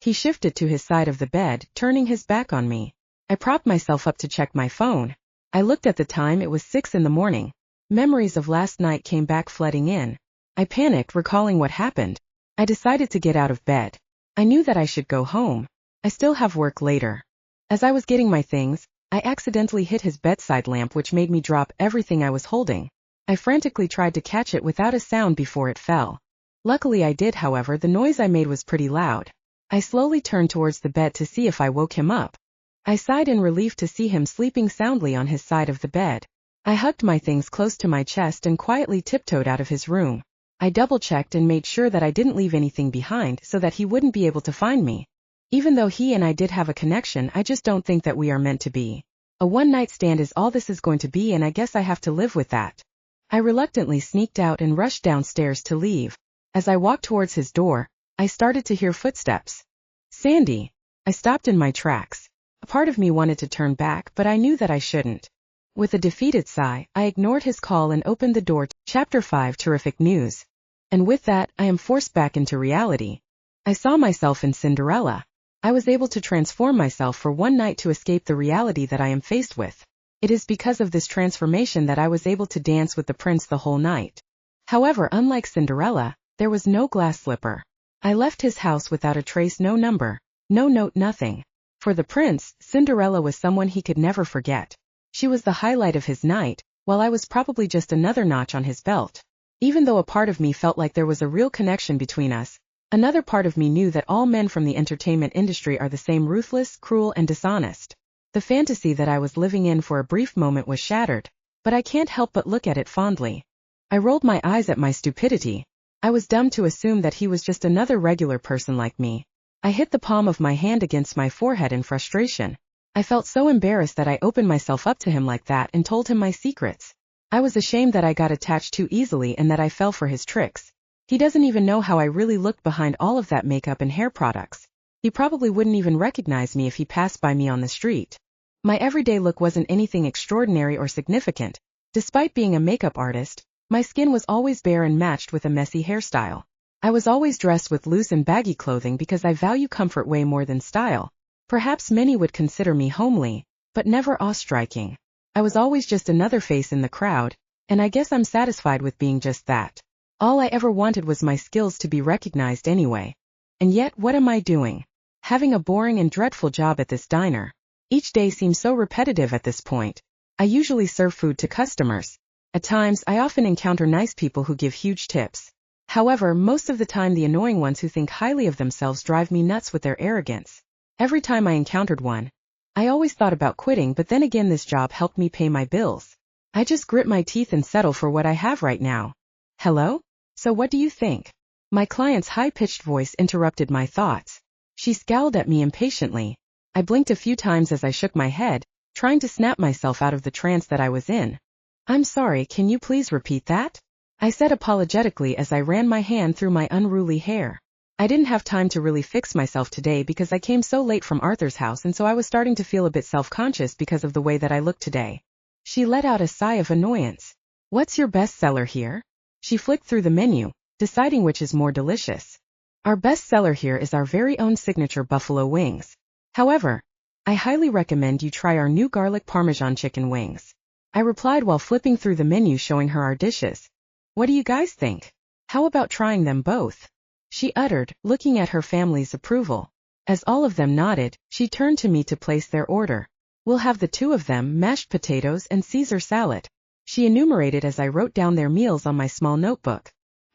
He shifted to his side of the bed, turning his back on me. I propped myself up to check my phone. I looked at the time. It was 6 in the morning. Memories of last night came back flooding in. I panicked, recalling what happened. I decided to get out of bed. I knew that I should go home. I still have work later. As I was getting my things, I accidentally hit his bedside lamp, which made me drop everything I was holding. I frantically tried to catch it without a sound before it fell. Luckily I did, however. The noise I made was pretty loud. I slowly turned towards the bed to see if I woke him up. I sighed in relief to see him sleeping soundly on his side of the bed. I hugged my things close to my chest and quietly tiptoed out of his room. I double-checked and made sure that I didn't leave anything behind so that he wouldn't be able to find me. Even though he and I did have a connection, I just don't think that we are meant to be. A one-night stand is all this is going to be, and I guess I have to live with that. I reluctantly sneaked out and rushed downstairs to leave. As I walked towards his door, I started to hear footsteps. Sandy! I stopped in my tracks. A part of me wanted to turn back, but I knew that I shouldn't. With a defeated sigh, I ignored his call and opened the door. Chapter 5: Terrific News. And with that, I am forced back into reality. I saw myself in Cinderella. I was able to transform myself for one night to escape the reality that I am faced with. It is because of this transformation that I was able to dance with the prince the whole night. However, unlike Cinderella, there was no glass slipper. I left his house without a trace, no number, no note, nothing. For the prince, Cinderella was someone he could never forget. She was the highlight of his night, while I was probably just another notch on his belt. Even though a part of me felt like there was a real connection between us, another part of me knew that all men from the entertainment industry are the same: ruthless, cruel, and dishonest. The fantasy that I was living in for a brief moment was shattered, but I can't help but look at it fondly. I rolled my eyes at my stupidity. I was dumb to assume that he was just another regular person like me. I hit the palm of my hand against my forehead in frustration. I felt so embarrassed that I opened myself up to him like that and told him my secrets. I was ashamed that I got attached too easily and that I fell for his tricks. He doesn't even know how I really looked behind all of that makeup and hair products. He probably wouldn't even recognize me if he passed by me on the street. My everyday look wasn't anything extraordinary or significant. Despite being a makeup artist, my skin was always bare and matched with a messy hairstyle. I was always dressed with loose and baggy clothing because I value comfort way more than style. Perhaps many would consider me homely, but never awe-striking. I was always just another face in the crowd, and I guess I'm satisfied with being just that. All I ever wanted was my skills to be recognized anyway. And yet, what am I doing? Having a boring and dreadful job at this diner. Each day seems so repetitive at this point. I usually serve food to customers. At times, I often encounter nice people who give huge tips. However, most of the time the annoying ones who think highly of themselves drive me nuts with their arrogance. Every time I encountered one, I always thought about quitting, but then again this job helped me pay my bills. I just grit my teeth and settle for what I have right now. Hello? So what do you think? My client's high-pitched voice interrupted my thoughts. She scowled at me impatiently. I blinked a few times as I shook my head, trying to snap myself out of the trance that I was in. I'm sorry, can you please repeat that? I said apologetically as I ran my hand through my unruly hair. I didn't have time to really fix myself today because I came so late from Arthur's house, and so I was starting to feel a bit self-conscious because of the way that I looked today. She let out a sigh of annoyance. What's your bestseller here? She flicked through the menu, deciding which is more delicious. Our bestseller here is our very own signature buffalo wings. However, I highly recommend you try our new garlic parmesan chicken wings. I replied while flipping through the menu showing her our dishes. What do you guys think? How about trying them both? She uttered, looking at her family's approval. As all of them nodded, she turned to me to place their order. We'll have the two of them, mashed potatoes and Caesar salad. She enumerated as I wrote down their meals on my small notebook.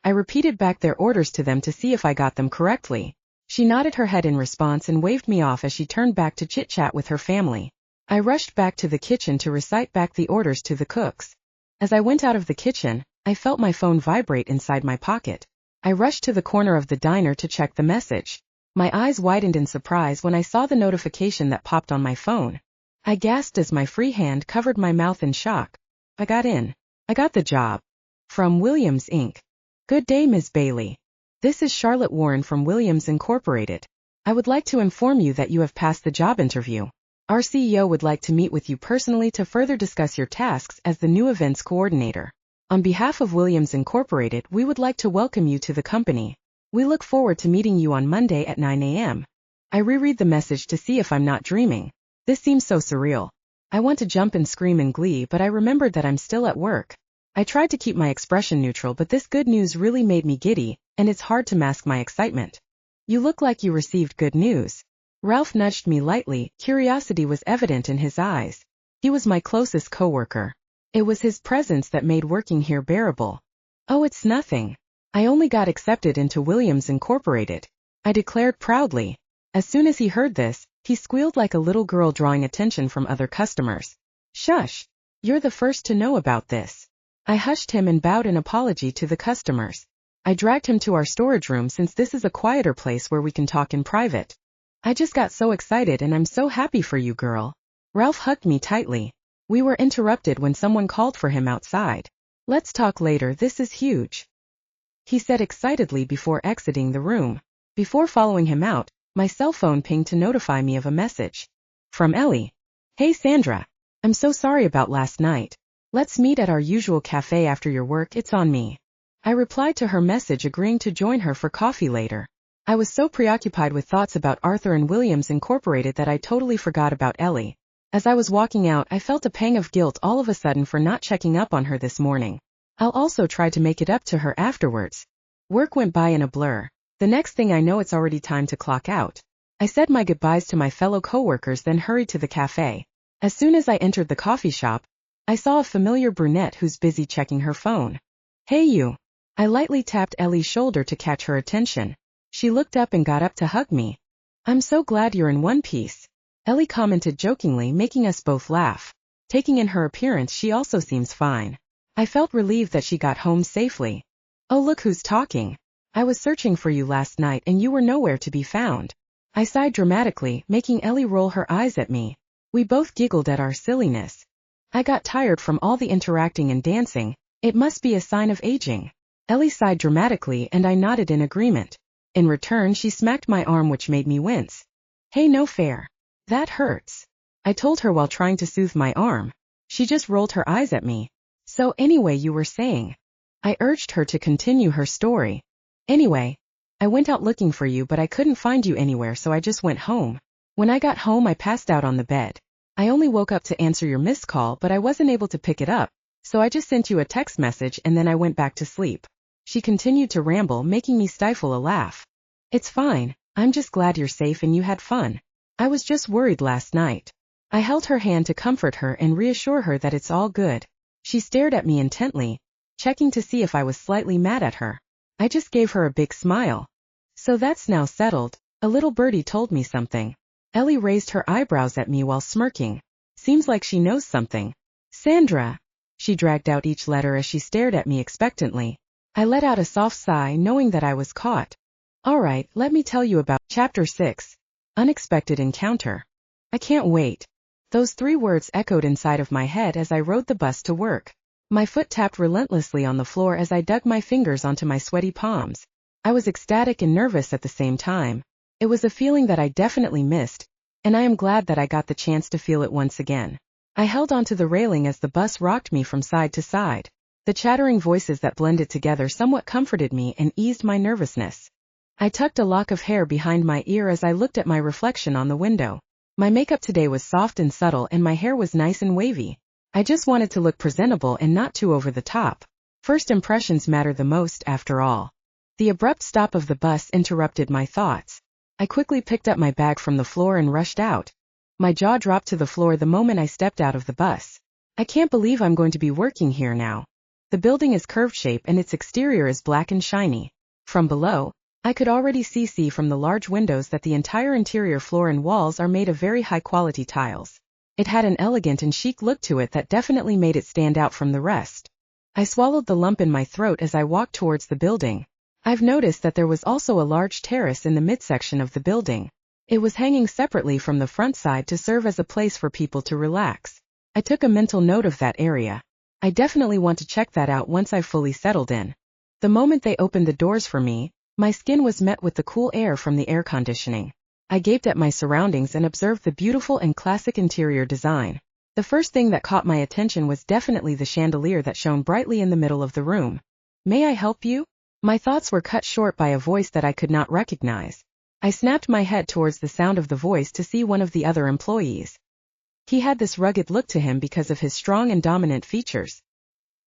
I repeated back their orders to them to see if I got them correctly. She nodded her head in response and waved me off as she turned back to chit-chat with her family. I rushed back to the kitchen to recite back the orders to the cooks. As I went out of the kitchen, I felt my phone vibrate inside my pocket. I rushed to the corner of the diner to check the message. My eyes widened in surprise when I saw the notification that popped on my phone. I gasped as my free hand covered my mouth in shock. I got in. I got the job. From Williams Inc. Good day, Ms. Bailey. This is Charlotte Warren from Williams Incorporated. I would like to inform you that you have passed the job interview. Our CEO would like to meet with you personally to further discuss your tasks as the new events coordinator. On behalf of Williams Incorporated, we would like to welcome you to the company. We look forward to meeting you on Monday at 9 a.m. I reread the message to see if I'm not dreaming. This seems so surreal. I want to jump and scream in glee, but I remembered that I'm still at work. I tried to keep my expression neutral, but this good news really made me giddy, and it's hard to mask my excitement. You look like you received good news. Ralph nudged me lightly. Curiosity was evident in his eyes. He was my closest coworker. It was his presence that made working here bearable. Oh, it's nothing. I only got accepted into Williams Incorporated, I declared proudly. As soon as he heard this, he squealed like a little girl drawing attention from other customers. Shush! You're the first to know about this. I hushed him and bowed in apology to the customers. I dragged him to our storage room since this is a quieter place where we can talk in private. I just got so excited and I'm so happy for you, girl. Ralph hugged me tightly. We were interrupted when someone called for him outside. Let's talk later, this is huge, he said excitedly before exiting the room. Before following him out, my cell phone pinged to notify me of a message. From Ellie. Hey Sandra. I'm so sorry about last night. Let's meet at our usual cafe after your work, it's on me. I replied to her message agreeing to join her for coffee later. I was so preoccupied with thoughts about Arthur and Williams Incorporated that I totally forgot about Ellie. As I was walking out, I felt a pang of guilt all of a sudden for not checking up on her this morning. I'll also try to make it up to her afterwards. Work went by in a blur. The next thing I know, it's already time to clock out. I said my goodbyes to my fellow coworkers, then hurried to the cafe. As soon as I entered the coffee shop, I saw a familiar brunette who's busy checking her phone. Hey you. I lightly tapped Ellie's shoulder to catch her attention. She looked up and got up to hug me. I'm so glad you're in one piece, Ellie commented jokingly, making us both laugh. Taking in her appearance, she also seems fine. I felt relieved that she got home safely. Oh, look who's talking. I was searching for you last night and you were nowhere to be found. I sighed dramatically, making Ellie roll her eyes at me. We both giggled at our silliness. I got tired from all the interacting and dancing. It must be a sign of aging. Ellie sighed dramatically and I nodded in agreement. In return, she smacked my arm, which made me wince. Hey, no fair. That hurts, I told her while trying to soothe my arm. She just rolled her eyes at me. So anyway, you were saying. I urged her to continue her story. Anyway, I went out looking for you, but I couldn't find you anywhere, so I just went home. When I got home, I passed out on the bed. I only woke up to answer your missed call, but I wasn't able to pick it up, so I just sent you a text message and then I went back to sleep. She continued to ramble, making me stifle a laugh. It's fine, I'm just glad you're safe and you had fun. I was just worried last night. I held her hand to comfort her and reassure her that it's all good. She stared at me intently, checking to see if I was slightly mad at her. I just gave her a big smile. So that's now settled. A little birdie told me something. Ellie raised her eyebrows at me while smirking. Seems like she knows something. Sandra. She dragged out each letter as she stared at me expectantly. I let out a soft sigh, knowing that I was caught. All right, let me tell you about Chapter 6. Unexpected Encounter. I can't wait. Those 3 words echoed inside of my head as I rode the bus to work. My foot tapped relentlessly on the floor as I dug my fingers onto my sweaty palms. I was ecstatic and nervous at the same time. It was a feeling that I definitely missed, and I am glad that I got the chance to feel it once again. I held onto the railing as the bus rocked me from side to side. The chattering voices that blended together somewhat comforted me and eased my nervousness. I tucked a lock of hair behind my ear as I looked at my reflection on the window. My makeup today was soft and subtle and my hair was nice and wavy. I just wanted to look presentable and not too over the top. First impressions matter the most, after all. The abrupt stop of the bus interrupted my thoughts. I quickly picked up my bag from the floor and rushed out. My jaw dropped to the floor the moment I stepped out of the bus. I can't believe I'm going to be working here now. The building is curved-shaped and its exterior is black and shiny. From below, I could already see from the large windows that the entire interior floor and walls are made of very high-quality tiles. It had an elegant and chic look to it that definitely made it stand out from the rest. I swallowed the lump in my throat as I walked towards the building. I've noticed that there was also a large terrace in the midsection of the building. It was hanging separately from the front side to serve as a place for people to relax. I took a mental note of that area. I definitely want to check that out once I've fully settled in. The moment they opened the doors for me, my skin was met with the cool air from the air conditioning. I gaped at my surroundings and observed the beautiful and classic interior design. The first thing that caught my attention was definitely the chandelier that shone brightly in the middle of the room. "May I help you?" My thoughts were cut short by a voice that I could not recognize. I snapped my head towards the sound of the voice to see one of the other employees. He had this rugged look to him because of his strong and dominant features.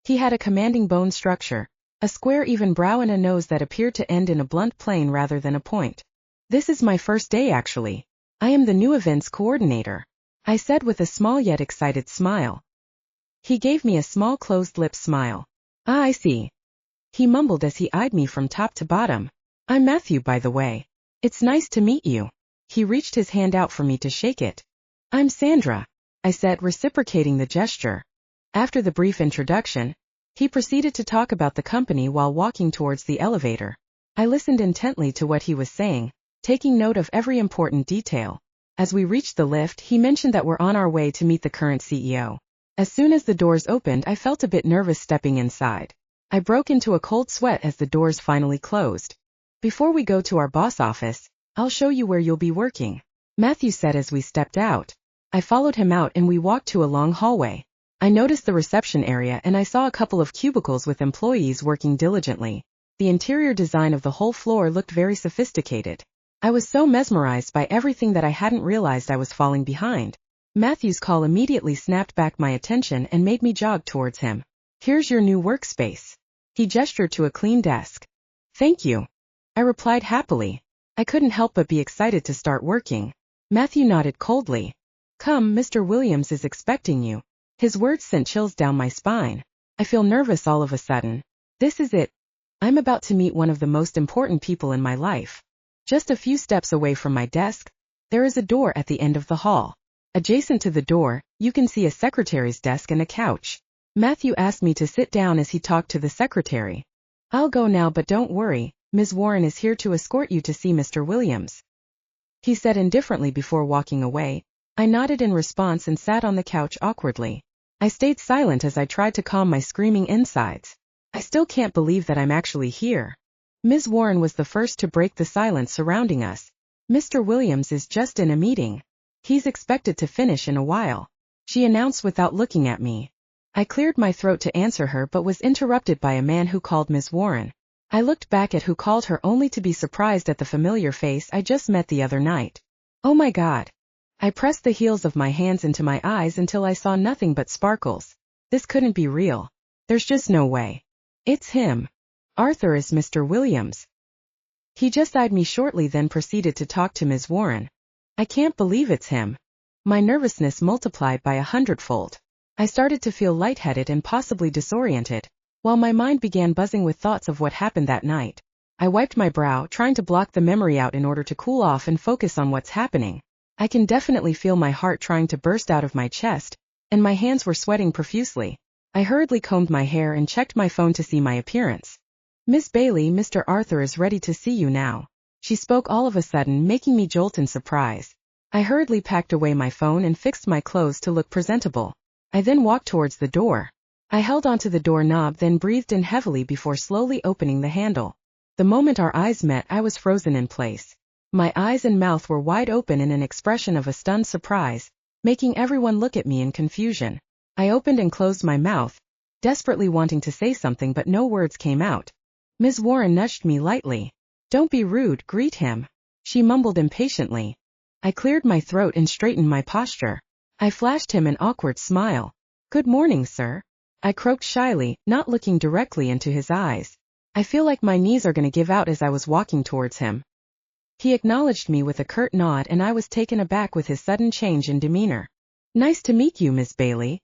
He had a commanding bone structure, a square even brow and a nose that appeared to end in a blunt plane rather than a point. "This is my first day actually. I am the new events coordinator," I said with a small yet excited smile. He gave me a small closed-lipped smile. "Ah, I see," he mumbled as he eyed me from top to bottom. "I'm Matthew, by the way. It's nice to meet you." He reached his hand out for me to shake it. "I'm Sandra," I said, reciprocating the gesture. After the brief introduction, he proceeded to talk about the company while walking towards the elevator. I listened intently to what he was saying, taking note of every important detail. As we reached the lift, he mentioned that we're on our way to meet the current CEO. As soon as the doors opened, I felt a bit nervous stepping inside. I broke into a cold sweat as the doors finally closed. "Before we go to our boss office, I'll show you where you'll be working," Matthew said as we stepped out. I followed him out and we walked to a long hallway. I noticed the reception area and I saw a couple of cubicles with employees working diligently. The interior design of the whole floor looked very sophisticated. I was so mesmerized by everything that I hadn't realized I was falling behind. Matthew's call immediately snapped back my attention and made me jog towards him. "Here's your new workspace." He gestured to a clean desk. "Thank you," I replied happily. I couldn't help but be excited to start working. Matthew nodded coldly. "Come, Mr. Williams is expecting you." His words sent chills down my spine. I feel nervous all of a sudden. This is it. I'm about to meet one of the most important people in my life. Just a few steps away from my desk, there is a door at the end of the hall. Adjacent to the door, you can see a secretary's desk and a couch. Matthew asked me to sit down as he talked to the secretary. "I'll go now, but don't worry, Ms. Warren is here to escort you to see Mr. Williams," he said indifferently before walking away. I nodded in response and sat on the couch awkwardly. I stayed silent as I tried to calm my screaming insides. I still can't believe that I'm actually here. Ms. Warren was the first to break the silence surrounding us. "Mr. Williams is just in a meeting. He's expected to finish in a while," she announced without looking at me. I cleared my throat to answer her but was interrupted by a man who called Ms. Warren. I looked back at who called her only to be surprised at the familiar face I just met the other night. Oh my God. I pressed the heels of my hands into my eyes until I saw nothing but sparkles. This couldn't be real. There's just no way. It's him. Arthur is Mr. Williams. He just eyed me shortly, then proceeded to talk to Ms. Warren. I can't believe it's him. My nervousness multiplied by 100-fold. I started to feel lightheaded and possibly disoriented, while my mind began buzzing with thoughts of what happened that night. I wiped my brow, trying to block the memory out in order to cool off and focus on what's happening. I can definitely feel my heart trying to burst out of my chest, and my hands were sweating profusely. I hurriedly combed my hair and checked my phone to see my appearance. "Miss Bailey, Mr. Arthur is ready to see you now," she spoke all of a sudden, making me jolt in surprise. I hurriedly packed away my phone and fixed my clothes to look presentable. I then walked towards the door. I held onto the doorknob, then breathed in heavily before slowly opening the handle. The moment our eyes met, I was frozen in place. My eyes and mouth were wide open in an expression of a stunned surprise, making everyone look at me in confusion. I opened and closed my mouth, desperately wanting to say something but no words came out. Ms. Warren nudged me lightly. "Don't be rude, greet him," she mumbled impatiently. I cleared my throat and straightened my posture. I flashed him an awkward smile. "Good morning, sir," I croaked shyly, not looking directly into his eyes. I feel like my knees are going to give out as I was walking towards him. He acknowledged me with a curt nod and I was taken aback with his sudden change in demeanor. "Nice to meet you, Miss Bailey."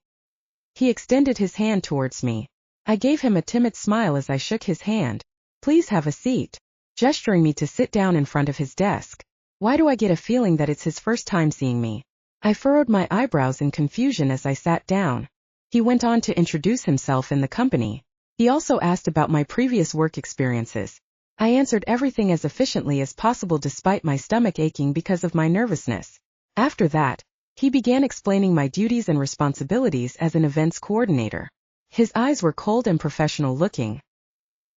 He extended his hand towards me. I gave him a timid smile as I shook his hand. Please have a seat, gesturing me to sit down in front of his desk. Why do I get a feeling that it's his first time seeing me? I furrowed my eyebrows in confusion as I sat down. He went on to introduce himself and the company. He also asked about my previous work experiences. I answered everything as efficiently as possible despite my stomach aching because of my nervousness. After that, he began explaining my duties and responsibilities as an events coordinator. His eyes were cold and professional looking.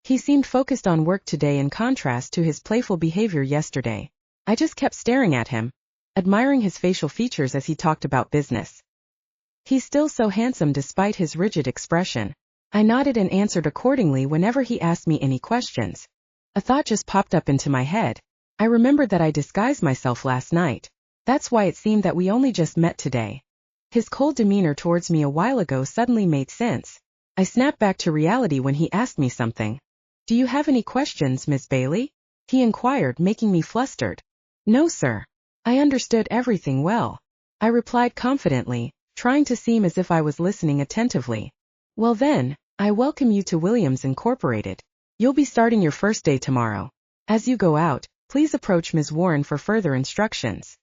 He seemed focused on work today in contrast to his playful behavior yesterday. I just kept staring at him, admiring his facial features as he talked about business. He's still so handsome despite his rigid expression. I nodded and answered accordingly whenever he asked me any questions. A thought just popped up into my head. I remembered that I disguised myself last night. That's why it seemed that we only just met today. His cold demeanor towards me a while ago suddenly made sense. I snapped back to reality when he asked me something. Do you have any questions, Miss Bailey? He inquired, making me flustered. No, sir. I understood everything well. I replied confidently, trying to seem as if I was listening attentively. Well then, I welcome you to Williams Incorporated. You'll be starting your first day tomorrow. As you go out, please approach Ms. Warren for further instructions.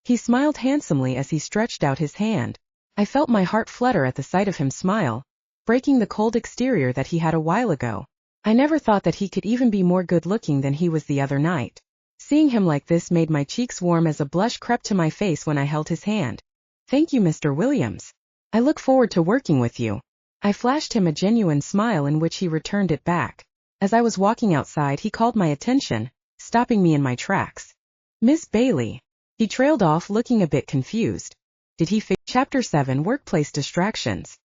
He smiled handsomely as he stretched out his hand. I felt my heart flutter at the sight of him smile, breaking the cold exterior that he had a while ago. I never thought that he could even be more good-looking than he was the other night. Seeing him like this made my cheeks warm as a blush crept to my face when I held his hand. Thank you, Mr. Williams. I look forward to working with you. I flashed him a genuine smile in which he returned it back. As I was walking outside, he called my attention, stopping me in my tracks. Miss Bailey. He trailed off looking a bit confused. Did he Chapter 7 Workplace Distractions.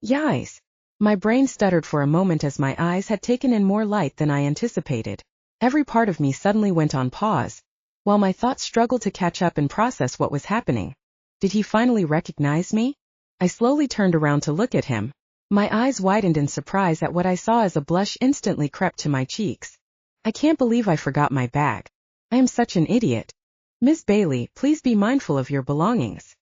Yikes. My brain stuttered for a moment as my eyes had taken in more light than I anticipated. Every part of me suddenly went on pause, while my thoughts struggled to catch up and process what was happening. Did he finally recognize me? I slowly turned around to look at him. My eyes widened in surprise at what I saw as a blush instantly crept to my cheeks. I can't believe I forgot my bag. I am such an idiot. Miss Bailey, please be mindful of your belongings.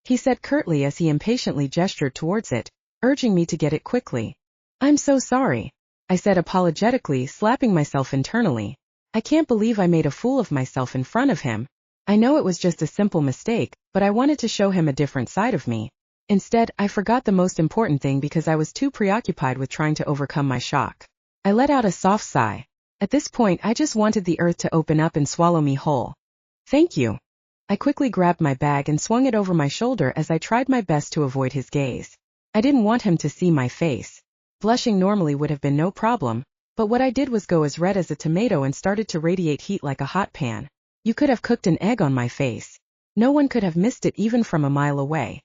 He said curtly as he impatiently gestured towards it, urging me to get it quickly. I'm so sorry, I said apologetically, slapping myself internally. I can't believe I made a fool of myself in front of him. I know it was just a simple mistake, but I wanted to show him a different side of me. Instead, I forgot the most important thing because I was too preoccupied with trying to overcome my shock. I let out a soft sigh. At this point, I just wanted the earth to open up and swallow me whole. Thank you. I quickly grabbed my bag and swung it over my shoulder as I tried my best to avoid his gaze. I didn't want him to see my face. Blushing normally would have been no problem, but what I did was go as red as a tomato and started to radiate heat like a hot pan. You could have cooked an egg on my face. No one could have missed it even from a mile away.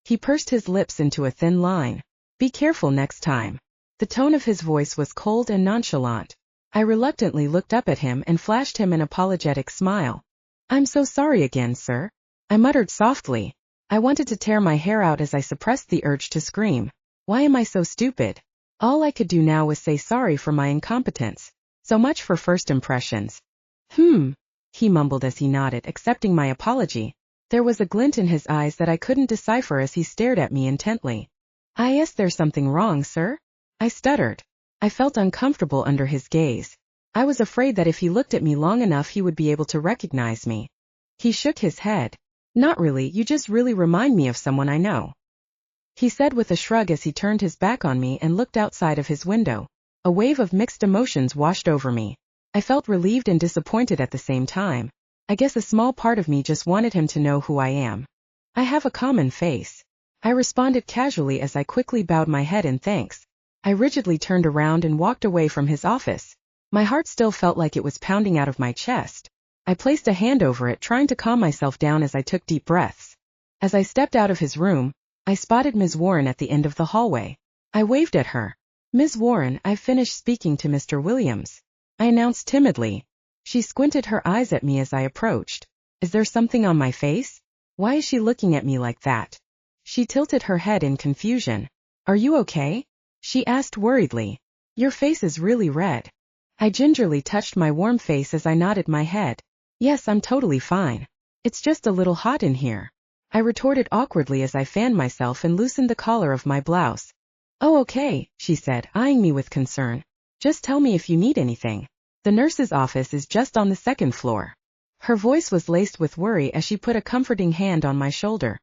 He pursed his lips into a thin line. Be careful next time. The tone of his voice was cold and nonchalant. I reluctantly looked up at him and flashed him an apologetic smile. I'm so sorry again, sir. I muttered softly. I wanted to tear my hair out as I suppressed the urge to scream. Why am I so stupid? All I could do now was say sorry for my incompetence. So much for first impressions. He mumbled as he nodded, accepting my apology. There was a glint in his eyes that I couldn't decipher as he stared at me intently. Is there something wrong, sir? I stuttered. I felt uncomfortable under his gaze. I was afraid that if he looked at me long enough he would be able to recognize me. He shook his head. Not really, you just really remind me of someone I know. He said with a shrug as he turned his back on me and looked outside of his window. A wave of mixed emotions washed over me. I felt relieved and disappointed at the same time. I guess a small part of me just wanted him to know who I am. I have a common face. I responded casually as I quickly bowed my head in thanks. I rigidly turned around and walked away from his office. My heart still felt like it was pounding out of my chest. I placed a hand over it, trying to calm myself down as I took deep breaths. As I stepped out of his room, I spotted Ms. Warren at the end of the hallway. I waved at her. Ms. Warren, I've finished speaking to Mr. Williams, I announced timidly. She squinted her eyes at me as I approached. Is there something on my face? Why is she looking at me like that? She tilted her head in confusion. Are you okay? She asked worriedly. Your face is really red. I gingerly touched my warm face as I nodded my head. Yes, I'm totally fine. It's just a little hot in here, I retorted awkwardly as I fanned myself and loosened the collar of my blouse. Oh, okay, she said, eyeing me with concern. Just tell me if you need anything. The nurse's office is just on the second floor. Her voice was laced with worry as she put a comforting hand on my shoulder.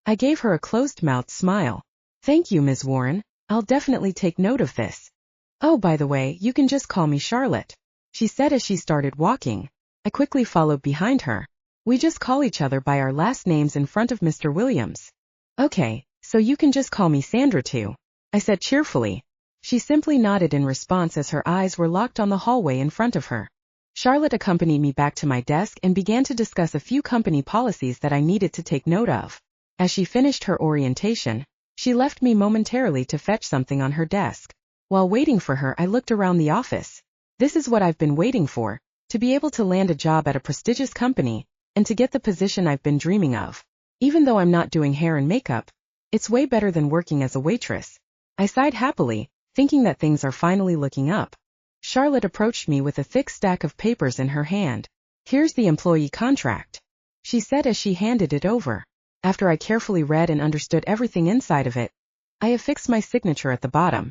I gave her a closed-mouthed smile. Thank you, Ms. Warren. I'll definitely take note of this. Oh, by the way, you can just call me Charlotte, she said as she started walking. I quickly followed behind her. We just call each other by our last names in front of Mr. Williams. Okay, so you can just call me Sandra too, I said cheerfully. She simply nodded in response as her eyes were locked on the hallway in front of her. Charlotte accompanied me back to my desk and began to discuss a few company policies that I needed to take note of. As she finished her orientation, she left me momentarily to fetch something on her desk. While waiting for her, I looked around the office. This is what I've been waiting for, to be able to land a job at a prestigious company, and to get the position I've been dreaming of. Even though I'm not doing hair and makeup, it's way better than working as a waitress. I sighed happily, thinking that things are finally looking up. Charlotte approached me with a thick stack of papers in her hand. Here's the employee contract, she said as she handed it over. After I carefully read and understood everything inside of it, I affixed my signature at the bottom.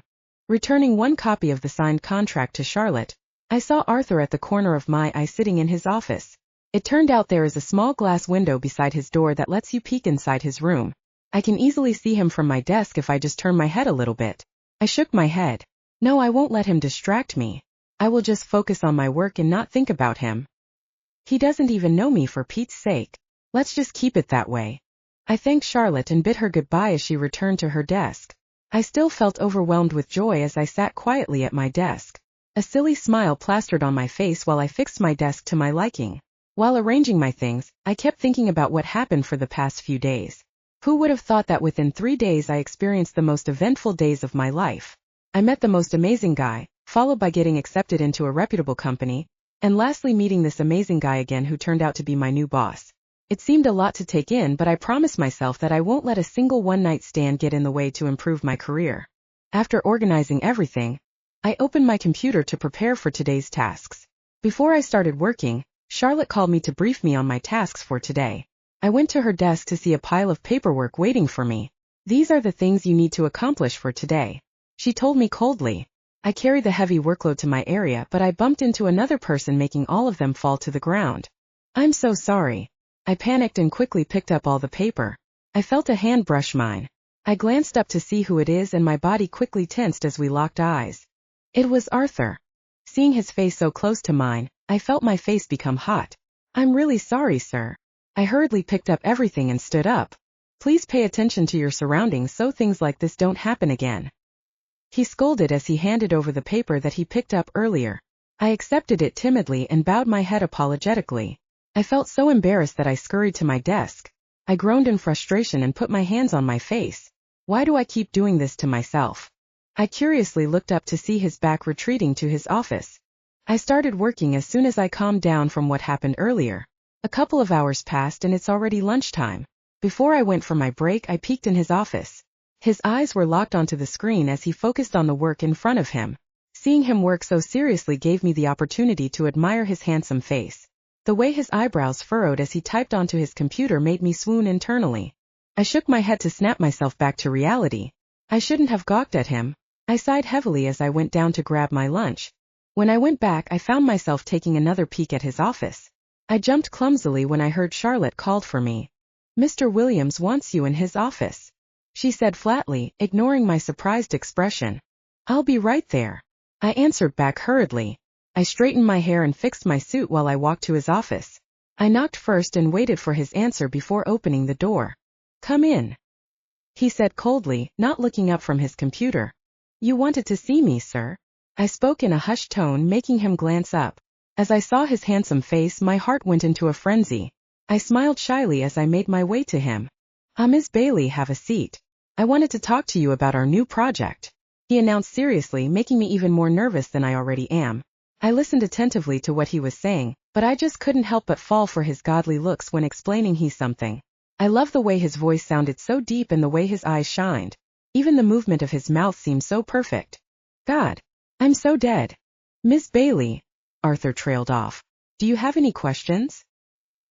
Returning one copy of the signed contract to Charlotte, I saw Arthur at the corner of my eye sitting in his office. It turned out there is a small glass window beside his door that lets you peek inside his room. I can easily see him from my desk if I just turn my head a little bit. I shook my head. No, I won't let him distract me. I will just focus on my work and not think about him. He doesn't even know me, for Pete's sake. Let's just keep it that way. I thanked Charlotte and bid her goodbye as she returned to her desk. I still felt overwhelmed with joy as I sat quietly at my desk. A silly smile plastered on my face while I fixed my desk to my liking. While arranging my things, I kept thinking about what happened for the past few days. Who would have thought that within 3 days I experienced the most eventful days of my life? I met the most amazing guy, followed by getting accepted into a reputable company, and lastly meeting this amazing guy again who turned out to be my new boss. It seemed a lot to take in, but I promised myself that I won't let a single one-night stand get in the way to improve my career. After organizing everything, I opened my computer to prepare for today's tasks. Before I started working, Charlotte called me to brief me on my tasks for today. I went to her desk to see a pile of paperwork waiting for me. These are the things you need to accomplish for today, she told me coldly. I carry the heavy workload to my area, but I bumped into another person, making all of them fall to the ground. I'm so sorry. I panicked and quickly picked up all the paper. I felt a hand brush mine. I glanced up to see who it is and my body quickly tensed as we locked eyes. It was Arthur. Seeing his face so close to mine, I felt my face become hot. I'm really sorry, sir. I hurriedly picked up everything and stood up. Please pay attention to your surroundings so things like this don't happen again, he scolded as he handed over the paper that he picked up earlier. I accepted it timidly and bowed my head apologetically. I felt so embarrassed that I scurried to my desk. I groaned in frustration and put my hands on my face. Why do I keep doing this to myself? I curiously looked up to see his back retreating to his office. I started working as soon as I calmed down from what happened earlier. A couple of hours passed and it's already lunchtime. Before I went for my break, I peeked in his office. His eyes were locked onto the screen as he focused on the work in front of him. Seeing him work so seriously gave me the opportunity to admire his handsome face. The way his eyebrows furrowed as he typed onto his computer made me swoon internally. I shook my head to snap myself back to reality. I shouldn't have gawked at him. I sighed heavily as I went down to grab my lunch. When I went back, I found myself taking another peek at his office. I jumped clumsily when I heard Charlotte called for me. Mr. Williams wants you in his office, she said flatly, ignoring my surprised expression. I'll be right there, I answered back hurriedly. I straightened my hair and fixed my suit while I walked to his office. I knocked first and waited for his answer before opening the door. Come in, he said coldly, not looking up from his computer. You wanted to see me, sir? I spoke in a hushed tone, making him glance up. As I saw his handsome face, my heart went into a frenzy. I smiled shyly as I made my way to him. Ms. Bailey, have a seat. I wanted to talk to you about our new project, he announced seriously, making me even more nervous than I already am. I listened attentively to what he was saying, but I just couldn't help but fall for his godly looks when explaining he's something. I loved the way his voice sounded so deep and the way his eyes shined. Even the movement of his mouth seemed so perfect. God, I'm so dead. Miss Bailey, Arthur trailed off. Do you have any questions?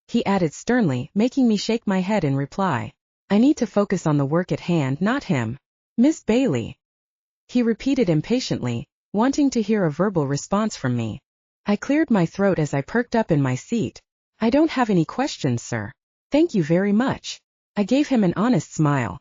He added sternly, making me shake my head in reply. I need to focus on the work at hand, not him. Miss Bailey, he repeated impatiently, wanting to hear a verbal response from me. I cleared my throat as I perked up in my seat. I don't have any questions, sir. Thank you very much. I gave him an honest smile.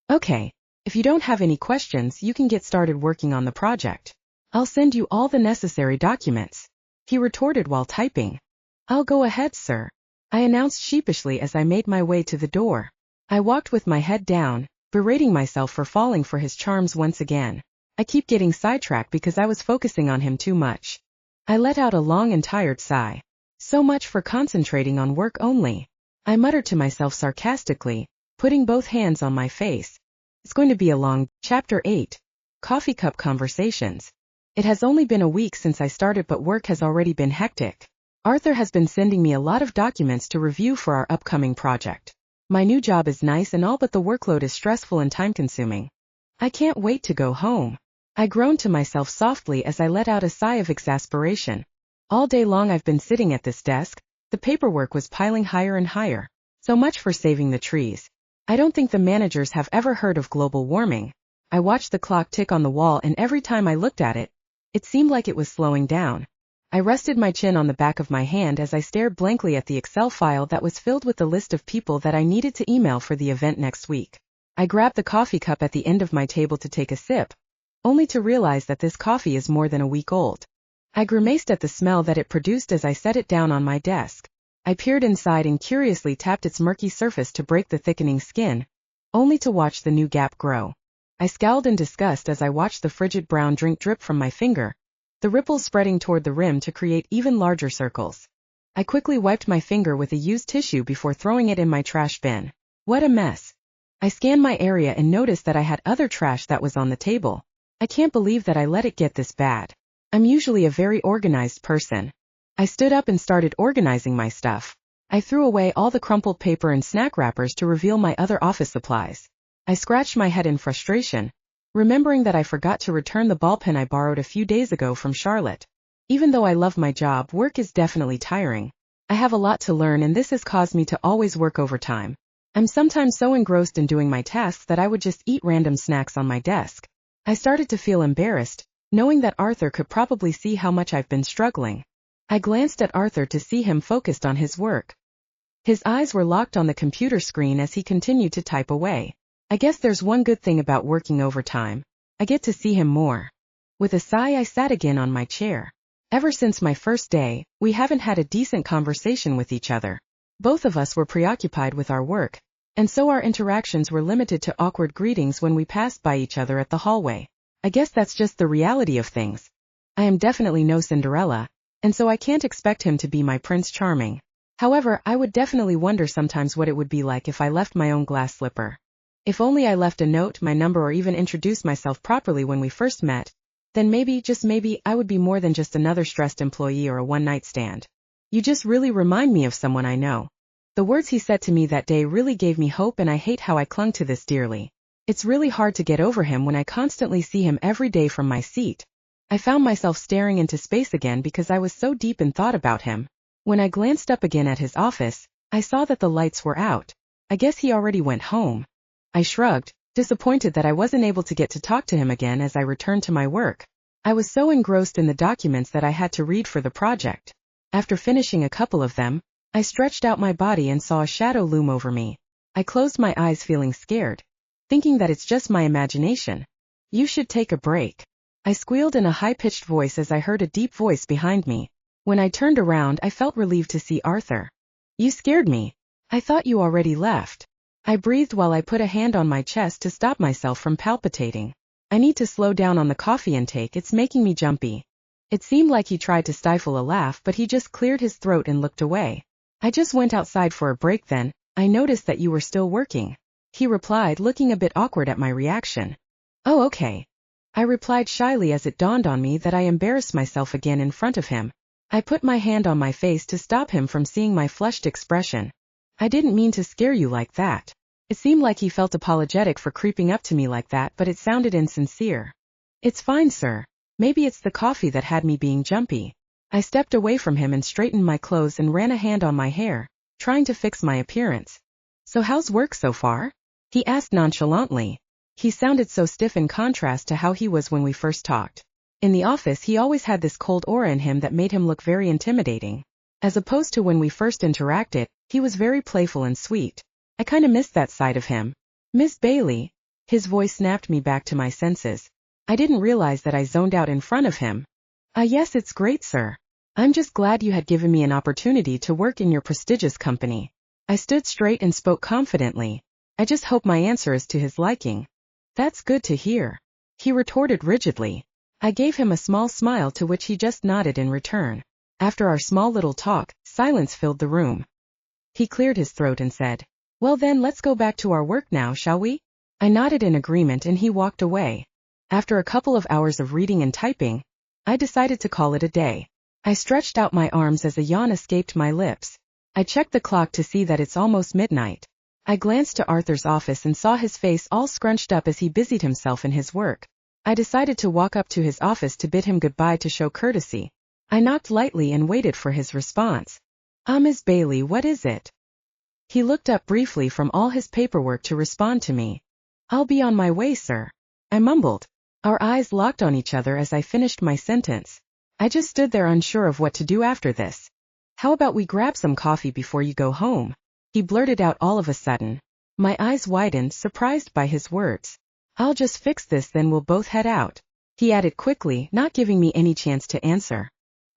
Okay, if you don't have any questions, you can get started working on the project. I'll send you all the necessary documents, he retorted while typing. I'll go ahead, sir, I announced sheepishly as I made my way to the door. I walked with my head down, berating myself for falling for his charms once again. I keep getting sidetracked because I was focusing on him too much. I let out a long and tired sigh. So much for concentrating on work only. I muttered to myself sarcastically, putting both hands on my face. It's going to be a long. Chapter 8. Coffee Cup Conversations. It has only been a week since I started, but work has already been hectic. Arthur has been sending me a lot of documents to review for our upcoming project. My new job is nice and all, but the workload is stressful and time-consuming. I can't wait to go home. I groaned to myself softly as I let out a sigh of exasperation. All day long I've been sitting at this desk. The paperwork was piling higher and higher. So much for saving the trees. I don't think the managers have ever heard of global warming. I watched the clock tick on the wall, and every time I looked at it, it seemed like it was slowing down. I rested my chin on the back of my hand as I stared blankly at the Excel file that was filled with the list of people that I needed to email for the event next week. I grabbed the coffee cup at the end of my table to take a sip, only to realize that this coffee is more than a week old. I grimaced at the smell that it produced as I set it down on my desk. I peered inside and curiously tapped its murky surface to break the thickening skin, only to watch the new gap grow. I scowled in disgust as I watched the frigid brown drink drip from my finger, the ripples spreading toward the rim to create even larger circles. I quickly wiped my finger with a used tissue before throwing it in my trash bin. What a mess. I scanned my area and noticed that I had other trash that was on the table. I can't believe that I let it get this bad. I'm usually a very organized person. I stood up and started organizing my stuff. I threw away all the crumpled paper and snack wrappers to reveal my other office supplies. I scratched my head in frustration, remembering that I forgot to return the ball pen I borrowed a few days ago from Charlotte. Even though I love my job, work is definitely tiring. I have a lot to learn, and this has caused me to always work overtime. I'm sometimes so engrossed in doing my tasks that I would just eat random snacks on my desk. I started to feel embarrassed, knowing that Arthur could probably see how much I've been struggling. I glanced at Arthur to see him focused on his work. His eyes were locked on the computer screen as he continued to type away. I guess there's one good thing about working overtime. I get to see him more. With a sigh, I sat again on my chair. Ever since my first day, we haven't had a decent conversation with each other. Both of us were preoccupied with our work, and so our interactions were limited to awkward greetings when we passed by each other at the hallway. I guess that's just the reality of things. I am definitely no Cinderella, and so I can't expect him to be my Prince Charming. However, I would definitely wonder sometimes what it would be like if I left my own glass slipper. If only I left a note, my number, or even introduced myself properly when we first met, then maybe, just maybe, I would be more than just another stressed employee or a one-night stand. You just really remind me of someone I know. The words he said to me that day really gave me hope, and I hate how I clung to this dearly. It's really hard to get over him when I constantly see him every day from my seat. I found myself staring into space again because I was so deep in thought about him. When I glanced up again at his office, I saw that the lights were out. I guess he already went home. I shrugged, disappointed that I wasn't able to get to talk to him again as I returned to my work. I was so engrossed in the documents that I had to read for the project. After finishing a couple of them, I stretched out my body and saw a shadow loom over me. I closed my eyes feeling scared, thinking that it's just my imagination. You should take a break. I squealed in a high-pitched voice as I heard a deep voice behind me. When I turned around, I felt relieved to see Arthur. You scared me. I thought you already left. I breathed while I put a hand on my chest to stop myself from palpitating. I need to slow down on the coffee intake, it's making me jumpy. It seemed like he tried to stifle a laugh, but he just cleared his throat and looked away. I just went outside for a break then. I noticed that you were still working, he replied, looking a bit awkward at my reaction. Oh, okay. I replied shyly as it dawned on me that I embarrassed myself again in front of him. I put my hand on my face to stop him from seeing my flushed expression. I didn't mean to scare you like that. It seemed like he felt apologetic for creeping up to me like that, but it sounded insincere. It's fine, sir. Maybe it's the coffee that had me being jumpy. I stepped away from him and straightened my clothes and ran a hand on my hair, trying to fix my appearance. So how's work so far? He asked nonchalantly. He sounded so stiff in contrast to how he was when we first talked. In the office he always had this cold aura in him that made him look very intimidating. As opposed to when we first interacted, he was very playful and sweet. I kinda missed that side of him. Miss Bailey. His voice snapped me back to my senses. I didn't realize that I zoned out in front of him. Yes, it's great, sir. I'm just glad you had given me an opportunity to work in your prestigious company. I stood straight and spoke confidently. I just hope my answer is to his liking. That's good to hear. He retorted rigidly. I gave him a small smile to which he just nodded in return. After our small little talk, silence filled the room. He cleared his throat and said, "Well then, let's go back to our work now, shall we?" I nodded in agreement and he walked away. After a couple of hours of reading and typing, I decided to call it a day. I stretched out my arms as a yawn escaped my lips. I checked the clock to see that it's almost midnight. I glanced to Arthur's office and saw his face all scrunched up as he busied himself in his work. I decided to walk up to his office to bid him goodbye to show courtesy. I knocked lightly and waited for his response. Miss Bailey, what is it?" He looked up briefly from all his paperwork to respond to me. "I'll be on my way, sir," I mumbled. Our eyes locked on each other as I finished my sentence. I just stood there unsure of what to do after this. "How about we grab some coffee before you go home?" He blurted out all of a sudden. My eyes widened, surprised by his words. "I'll just fix this, then we'll both head out," he added quickly, not giving me any chance to answer.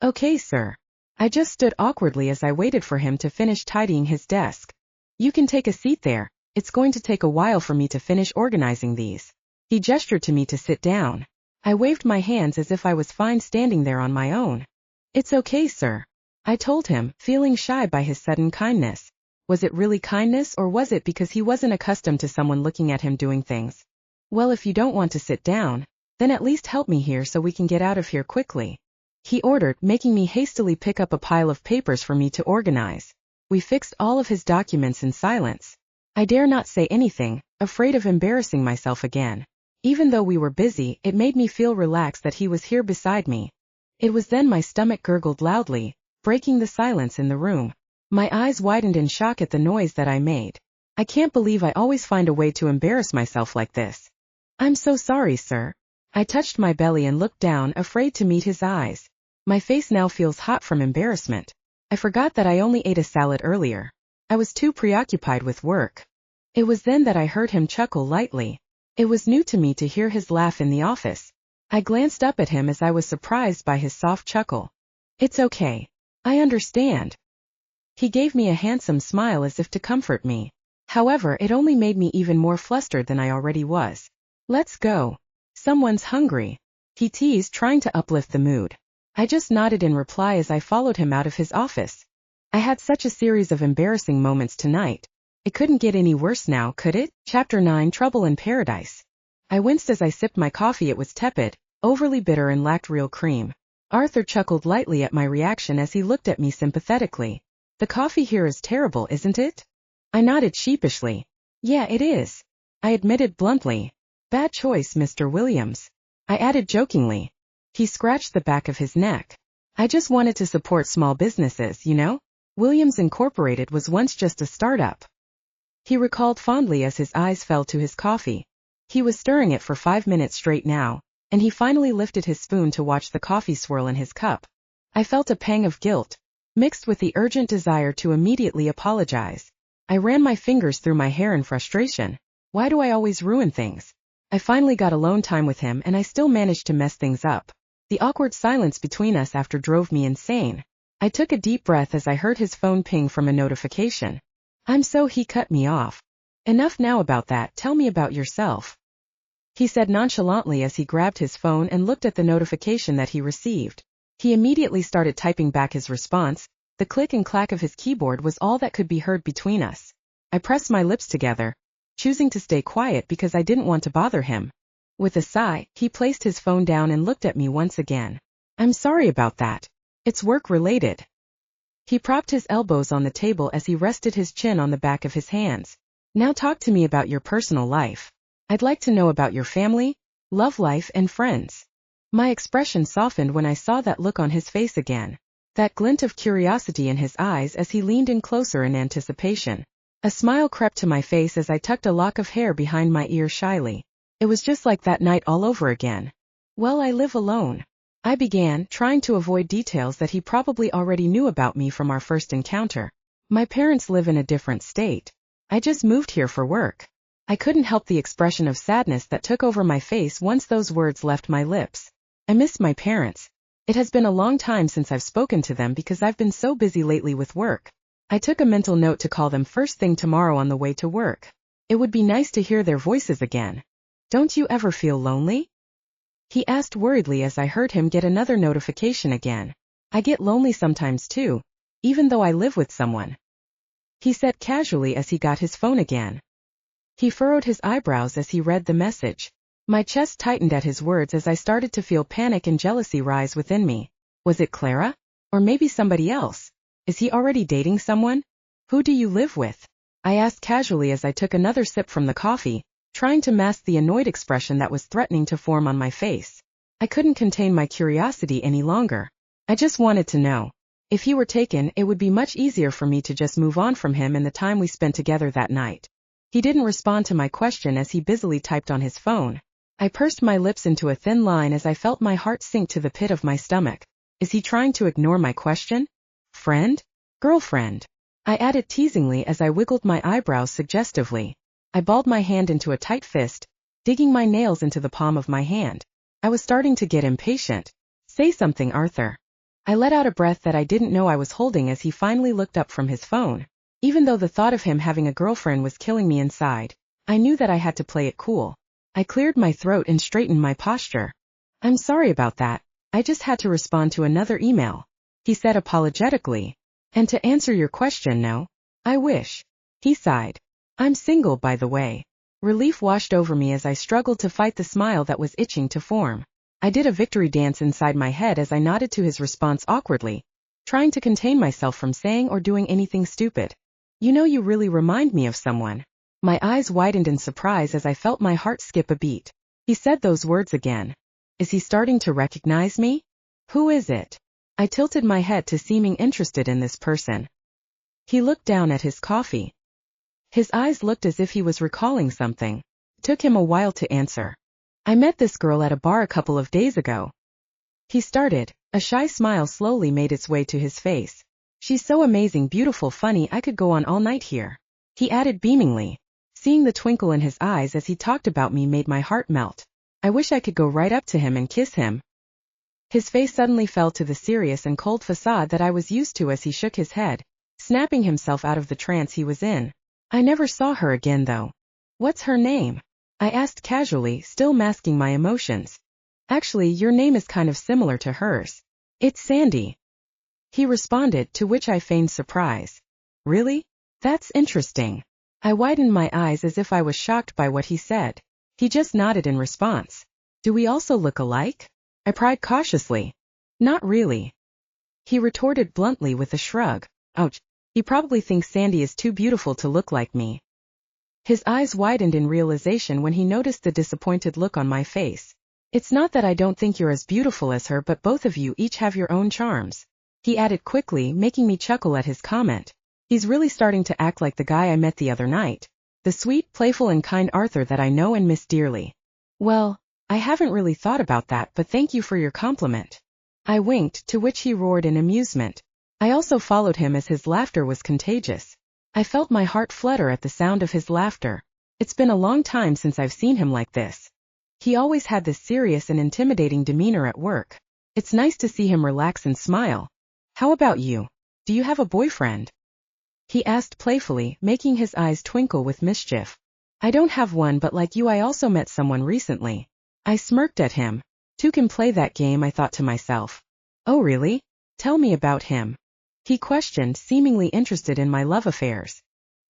"Okay, sir." I just stood awkwardly as I waited for him to finish tidying his desk. "You can take a seat there. It's going to take a while for me to finish organizing these." He gestured to me to sit down. I waved my hands as if I was fine standing there on my own. "It's okay, sir," I told him, feeling shy by his sudden kindness. Was it really kindness, or was it because he wasn't accustomed to someone looking at him doing things? "Well, if you don't want to sit down, then at least help me here so we can get out of here quickly," he ordered, making me hastily pick up a pile of papers for me to organize. We fixed all of his documents in silence. I dare not say anything, afraid of embarrassing myself again. Even though we were busy, it made me feel relaxed that he was here beside me. It was then my stomach gurgled loudly, breaking the silence in the room. My eyes widened in shock at the noise that I made. I can't believe I always find a way to embarrass myself like this. "I'm so sorry, sir." I touched my belly and looked down, afraid to meet his eyes. My face now feels hot from embarrassment. I forgot that I only ate a salad earlier. I was too preoccupied with work. It was then that I heard him chuckle lightly. It was new to me to hear his laugh in the office. I glanced up at him as I was surprised by his soft chuckle. "It's okay. I understand." He gave me a handsome smile as if to comfort me. However, it only made me even more flustered than I already was. "Let's go. Someone's hungry," he teased, trying to uplift the mood. I just nodded in reply as I followed him out of his office. I had such a series of embarrassing moments tonight. It couldn't get any worse now, could it? Chapter 9, Trouble in Paradise. I winced as I sipped my coffee. It was tepid, overly bitter, and lacked real cream. Arthur chuckled lightly at my reaction as he looked at me sympathetically. "The coffee here is terrible, isn't it?" I nodded sheepishly. "Yeah, it is," I admitted bluntly. "Bad choice, Mr. Williams," I added jokingly. He scratched the back of his neck. "I just wanted to support small businesses, you know? Williams Incorporated was once just a startup," he recalled fondly as his eyes fell to his coffee. He was stirring it for 5 minutes straight now, and he finally lifted his spoon to watch the coffee swirl in his cup. I felt a pang of guilt, mixed with the urgent desire to immediately apologize. I ran my fingers through my hair in frustration. Why do I always ruin things? I finally got alone time with him, and I still managed to mess things up. The awkward silence between us after drove me insane. I took a deep breath as I heard his phone ping from a notification. He cut me off. "Enough now about that, tell me about yourself," he said nonchalantly as he grabbed his phone and looked at the notification that he received. He immediately started typing back his response. The click and clack of his keyboard was all that could be heard between us. I pressed my lips together, choosing to stay quiet because I didn't want to bother him. With a sigh, he placed his phone down and looked at me once again. "I'm sorry about that. It's work-related." He propped his elbows on the table as he rested his chin on the back of his hands. "Now talk to me about your personal life. I'd like to know about your family, love life, and friends." My expression softened when I saw that look on his face again. That glint of curiosity in his eyes as he leaned in closer in anticipation. A smile crept to my face as I tucked a lock of hair behind my ear shyly. It was just like that night all over again. Well, I live alone. I began, trying to avoid details that he probably already knew about me from our first encounter. My parents live in a different state. I just moved here for work. I couldn't help the expression of sadness that took over my face once those words left my lips. I miss my parents. It has been a long time since I've spoken to them because I've been so busy lately with work. I took a mental note to call them first thing tomorrow on the way to work. It would be nice to hear their voices again. Don't you ever feel lonely? He asked worriedly as I heard him get another notification again. I get lonely sometimes too, even though I live with someone. He said casually as he got his phone again. He furrowed his eyebrows as he read the message. My chest tightened at his words as I started to feel panic and jealousy rise within me. Was it Clara? Or maybe somebody else? Is he already dating someone? Who do you live with? I asked casually as I took another sip from the coffee, trying to mask the annoyed expression that was threatening to form on my face. I couldn't contain my curiosity any longer. I just wanted to know. If he were taken, it would be much easier for me to just move on from him and the time we spent together that night. He didn't respond to my question as he busily typed on his phone. I pursed my lips into a thin line as I felt my heart sink to the pit of my stomach. Is he trying to ignore my question? Friend? Girlfriend? I added teasingly as I wiggled my eyebrows suggestively. I balled my hand into a tight fist, digging my nails into the palm of my hand. I was starting to get impatient. Say something, Arthur. I let out a breath that I didn't know I was holding as he finally looked up from his phone. Even though the thought of him having a girlfriend was killing me inside, I knew that I had to play it cool. I cleared my throat and straightened my posture. I'm sorry about that. I just had to respond to another email. He said apologetically. And to answer your question, no. I wish. He sighed. I'm single, by the way. Relief washed over me as I struggled to fight the smile that was itching to form. I did a victory dance inside my head as I nodded to his response awkwardly, trying to contain myself from saying or doing anything stupid. You know, you really remind me of someone. My eyes widened in surprise as I felt my heart skip a beat. He said those words again. Is he starting to recognize me? Who is it? I tilted my head to seeming interested in this person. He looked down at his coffee. His eyes looked as if he was recalling something. It took him a while to answer. I met this girl at a bar a couple of days ago. He started. A shy smile slowly made its way to his face. She's so amazing, beautiful, funny, I could go on all night here. He added beamingly. Seeing the twinkle in his eyes as he talked about me made my heart melt. I wish I could go right up to him and kiss him. His face suddenly fell to the serious and cold facade that I was used to as he shook his head, snapping himself out of the trance he was in. I never saw her again though. What's her name? I asked casually, still masking my emotions. Actually, your name is kind of similar to hers. It's Sandy. He responded, to which I feigned surprise. Really? That's interesting. I widened my eyes as if I was shocked by what he said. He just nodded in response. Do we also look alike? I pried cautiously. Not really. He retorted bluntly with a shrug. Ouch. He probably thinks Sandy is too beautiful to look like me. His eyes widened in realization when he noticed the disappointed look on my face. It's not that I don't think you're as beautiful as her, but both of you each have your own charms. He added quickly, making me chuckle at his comment. He's really starting to act like the guy I met the other night. The sweet, playful and kind Arthur that I know and miss dearly. Well, I haven't really thought about that, but thank you for your compliment. I winked, to which he roared in amusement. I also followed him as his laughter was contagious. I felt my heart flutter at the sound of his laughter. It's been a long time since I've seen him like this. He always had this serious and intimidating demeanor at work. It's nice to see him relax and smile. How about you? Do you have a boyfriend? He asked playfully, making his eyes twinkle with mischief. I don't have one, but like you, I also met someone recently. I smirked at him. Two can play that game, I thought to myself. Oh really? Tell me about him. He questioned, seemingly interested in my love affairs.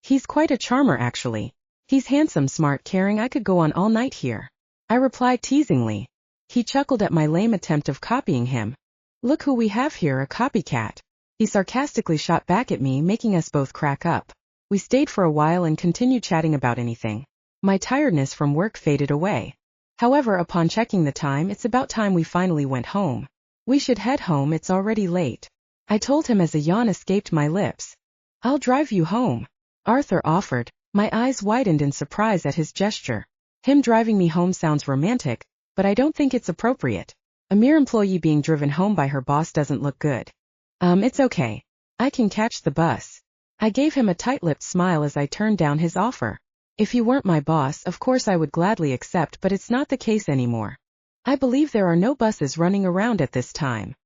He's quite a charmer actually. He's handsome, smart, caring, I could go on all night here. I replied teasingly. He chuckled at my lame attempt of copying him. Look who we have here, a copycat. He sarcastically shot back at me, making us both crack up. We stayed for a while and continued chatting about anything. My tiredness from work faded away. However, upon checking the time, it's about time we finally went home. We should head home, it's already late. I told him as a yawn escaped my lips. I'll drive you home. Arthur offered. My eyes widened in surprise at his gesture. Him driving me home sounds romantic, but I don't think it's appropriate. A mere employee being driven home by her boss doesn't look good. It's okay. I can catch the bus. I gave him a tight-lipped smile as I turned down his offer. If you weren't my boss, of course I would gladly accept, but it's not the case anymore. I believe there are no buses running around at this time.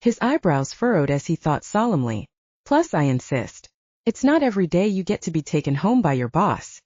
His eyebrows furrowed as he thought solemnly. Plus, I insist. It's not every day you get to be taken home by your boss.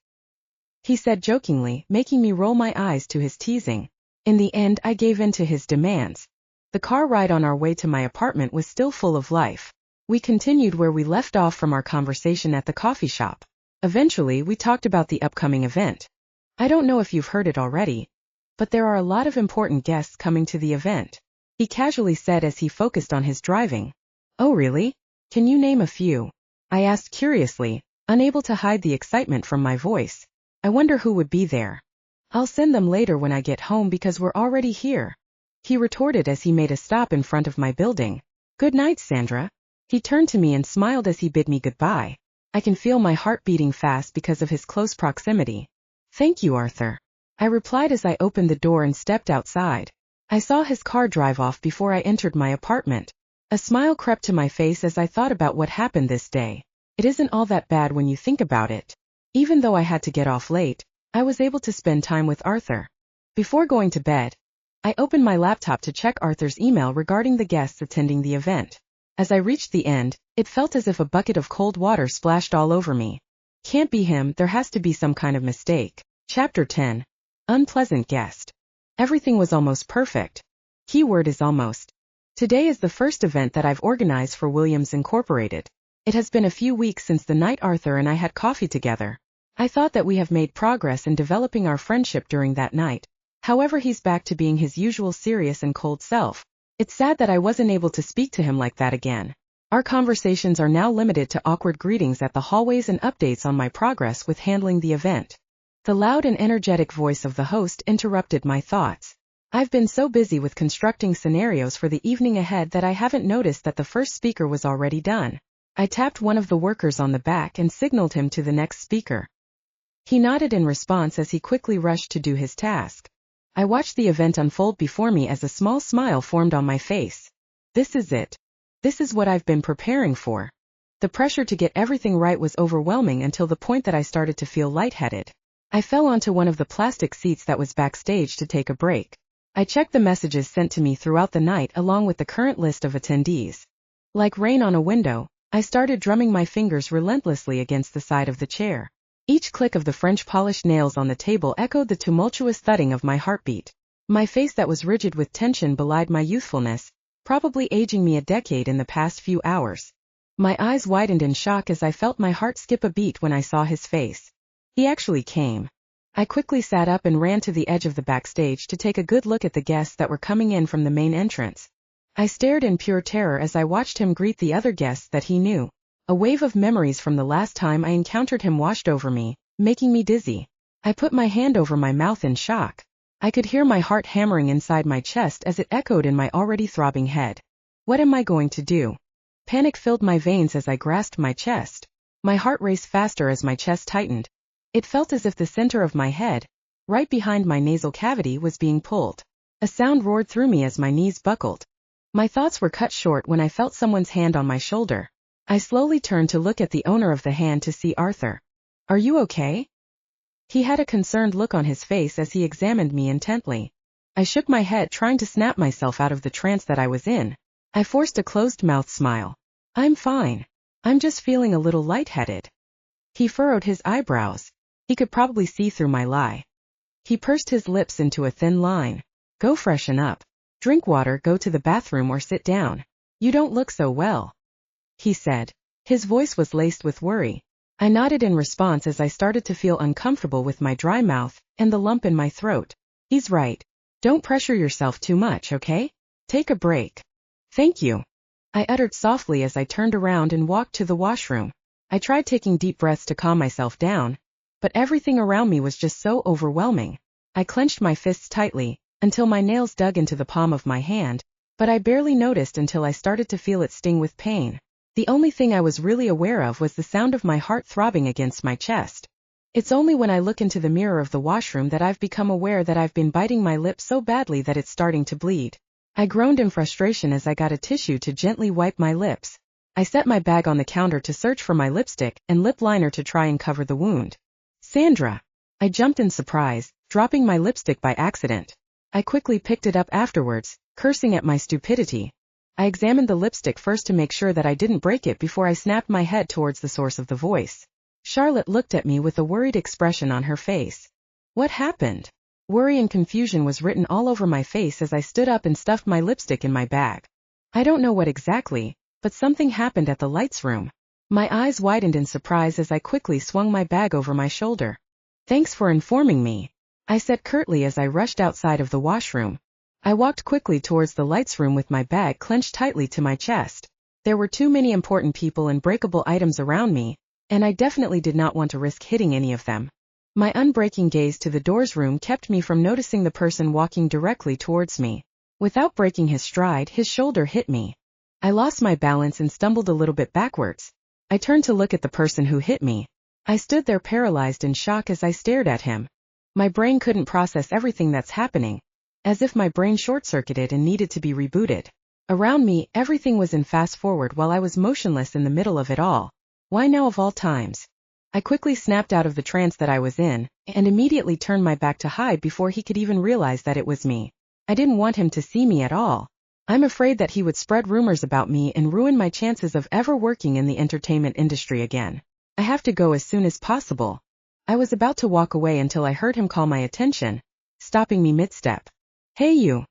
He said jokingly, making me roll my eyes to his teasing. In the end, I gave in to his demands. The car ride on our way to my apartment was still full of life. We continued where we left off from our conversation at the coffee shop. Eventually, we talked about the upcoming event. I don't know if you've heard it already, but there are a lot of important guests coming to the event. He casually said as he focused on his driving. Oh really? Can you name a few? I asked curiously, unable to hide the excitement from my voice. I wonder who would be there. I'll send them later when I get home because we're already here. He retorted as he made a stop in front of my building. Good night, Sandra. He turned to me and smiled as he bid me goodbye. I can feel my heart beating fast because of his close proximity. Thank you, Arthur. I replied as I opened the door and stepped outside. I saw his car drive off before I entered my apartment. A smile crept to my face as I thought about what happened this day. It isn't all that bad when you think about it. Even though I had to get off late, I was able to spend time with Arthur. Before going to bed, I opened my laptop to check Arthur's email regarding the guests attending the event. As I reached the end, it felt as if a bucket of cold water splashed all over me. Can't be him, there has to be some kind of mistake. Chapter 10. Unpleasant guest. Everything was almost perfect. Keyword is almost. Today is the first event that I've organized for Williams Incorporated. It has been a few weeks since the night Arthur and I had coffee together. I thought that we have made progress in developing our friendship during that night. However, he's back to being his usual serious and cold self. It's sad that I wasn't able to speak to him like that again. Our conversations are now limited to awkward greetings at the hallways and updates on my progress with handling the event. The loud and energetic voice of the host interrupted my thoughts. I've been so busy with constructing scenarios for the evening ahead that I haven't noticed that the first speaker was already done. I tapped one of the workers on the back and signaled him to the next speaker. He nodded in response as he quickly rushed to do his task. I watched the event unfold before me as a small smile formed on my face. This is it. This is what I've been preparing for. The pressure to get everything right was overwhelming until the point that I started to feel lightheaded. I fell onto one of the plastic seats that was backstage to take a break. I checked the messages sent to me throughout the night along with the current list of attendees. Like rain on a window, I started drumming my fingers relentlessly against the side of the chair. Each click of the French polished nails on the table echoed the tumultuous thudding of my heartbeat. My face that was rigid with tension belied my youthfulness, probably aging me a decade in the past few hours. My eyes widened in shock as I felt my heart skip a beat when I saw his face. He actually came. I quickly sat up and ran to the edge of the backstage to take a good look at the guests that were coming in from the main entrance. I stared in pure terror as I watched him greet the other guests that he knew. A wave of memories from the last time I encountered him washed over me, making me dizzy. I put my hand over my mouth in shock. I could hear my heart hammering inside my chest as it echoed in my already throbbing head. What am I going to do? Panic filled my veins as I grasped my chest. My heart raced faster as my chest tightened. It felt as if the center of my head, right behind my nasal cavity, was being pulled. A sound roared through me as my knees buckled. My thoughts were cut short when I felt someone's hand on my shoulder. I slowly turned to look at the owner of the hand to see Arthur. Are you okay? He had a concerned look on his face as he examined me intently. I shook my head, trying to snap myself out of the trance that I was in. I forced a closed-mouthed smile. I'm fine. I'm just feeling a little lightheaded. He furrowed his eyebrows. He could probably see through my lie. He pursed his lips into a thin line. Go freshen up. Drink water, go to the bathroom or sit down. You don't look so well, he said. His voice was laced with worry. I nodded in response as I started to feel uncomfortable with my dry mouth and the lump in my throat. He's right. Don't pressure yourself too much, okay? Take a break. Thank you, I uttered softly as I turned around and walked to the washroom. I tried taking deep breaths to calm myself down, but everything around me was just so overwhelming. I clenched my fists tightly until my nails dug into the palm of my hand, but I barely noticed until I started to feel it sting with pain. The only thing I was really aware of was the sound of my heart throbbing against my chest. It's only when I look into the mirror of the washroom that I've become aware that I've been biting my lip so badly that it's starting to bleed. I groaned in frustration as I got a tissue to gently wipe my lips. I set my bag on the counter to search for my lipstick and lip liner to try and cover the wound. Sandra! I jumped in surprise, dropping my lipstick by accident. I quickly picked it up afterwards, cursing at my stupidity. I examined the lipstick first to make sure that I didn't break it before I snapped my head towards the source of the voice. Charlotte looked at me with a worried expression on her face. What happened? Worry and confusion was written all over my face as I stood up and stuffed my lipstick in my bag. I don't know what exactly, but something happened at the lights room. My eyes widened in surprise as I quickly swung my bag over my shoulder. Thanks for informing me, I said curtly as I rushed outside of the washroom. I walked quickly towards the lights room with my bag clenched tightly to my chest. There were too many important people and breakable items around me, and I definitely did not want to risk hitting any of them. My unbreaking gaze to the doors room kept me from noticing the person walking directly towards me. Without breaking his stride, his shoulder hit me. I lost my balance and stumbled a little bit backwards. I turned to look at the person who hit me. I stood there paralyzed in shock as I stared at him. My brain couldn't process everything that's happening, as if my brain short-circuited and needed to be rebooted. Around me, everything was in fast forward while I was motionless in the middle of it all. Why now of all times? I quickly snapped out of the trance that I was in, and immediately turned my back to hide before he could even realize that it was me. I didn't want him to see me at all. I'm afraid that he would spread rumors about me and ruin my chances of ever working in the entertainment industry again. I have to go as soon as possible. I was about to walk away until I heard him call my attention, stopping me mid-step. Hey you!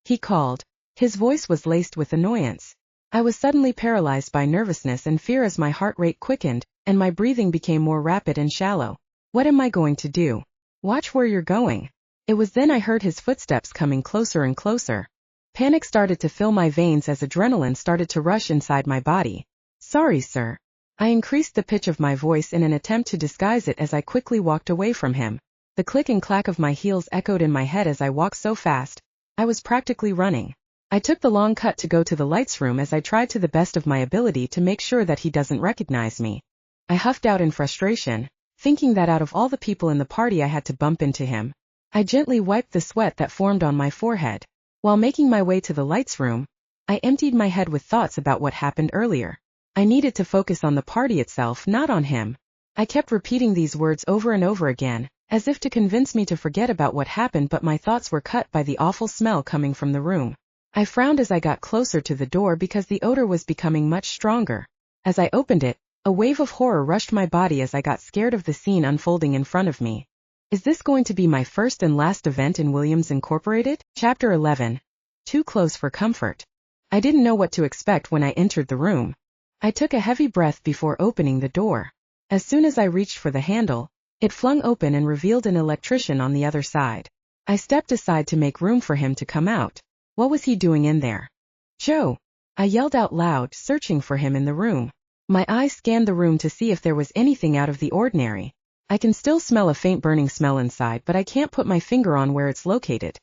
He called. His voice was laced with annoyance. I was suddenly paralyzed by nervousness and fear as my heart rate quickened, and my breathing became more rapid and shallow. What am I going to do? Watch where you're going. It was then I heard his footsteps coming closer and closer. Panic started to fill my veins as adrenaline started to rush inside my body. Sorry, sir. I increased the pitch of my voice in an attempt to disguise it as I quickly walked away from him. The click and clack of my heels echoed in my head as I walked so fast, I was practically running. I took the long cut to go to the lights room as I tried to the best of my ability to make sure that he doesn't recognize me. I huffed out in frustration, thinking that out of all the people in the party I had to bump into him. I gently wiped the sweat that formed on my forehead. While making my way to the lights room, I emptied my head with thoughts about what happened earlier. I needed to focus on the party itself, not on him. I kept repeating these words over and over again, as if to convince me to forget about what happened, but my thoughts were cut by the awful smell coming from the room. I frowned as I got closer to the door because the odor was becoming much stronger. As I opened it, a wave of horror rushed my body as I got scared of the scene unfolding in front of me. Is this going to be my first and last event in Williams Incorporated? Chapter 11. Too close for comfort. I didn't know what to expect when I entered the room. I took a heavy breath before opening the door. As soon as I reached for the handle, it flung open and revealed an electrician on the other side. I stepped aside to make room for him to come out. What was he doing in there? Joe! I yelled out loud, searching for him in the room. My eyes scanned the room to see if there was anything out of the ordinary. I can still smell a faint burning smell inside, but I can't put my finger on where it's located.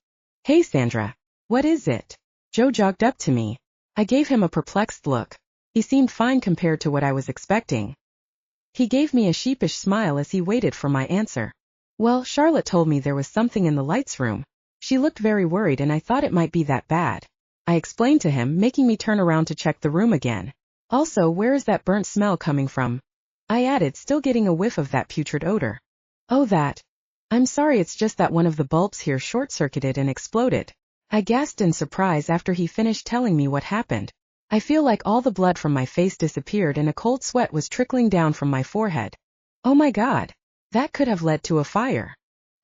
Hey Sandra! What is it? Joe jogged up to me. I gave him a perplexed look. He seemed fine compared to what I was expecting. He gave me a sheepish smile as he waited for my answer. Well, Charlotte told me there was something in the lights room. She looked very worried and I thought it might be that bad. I explained to him, making me turn around to check the room again. Also, where is that burnt smell coming from? I added, still getting a whiff of that putrid odor. Oh that. I'm sorry, it's just that one of the bulbs here short-circuited and exploded. I gasped in surprise after he finished telling me what happened. I feel like all the blood from my face disappeared and a cold sweat was trickling down from my forehead. Oh my God. That could have led to a fire.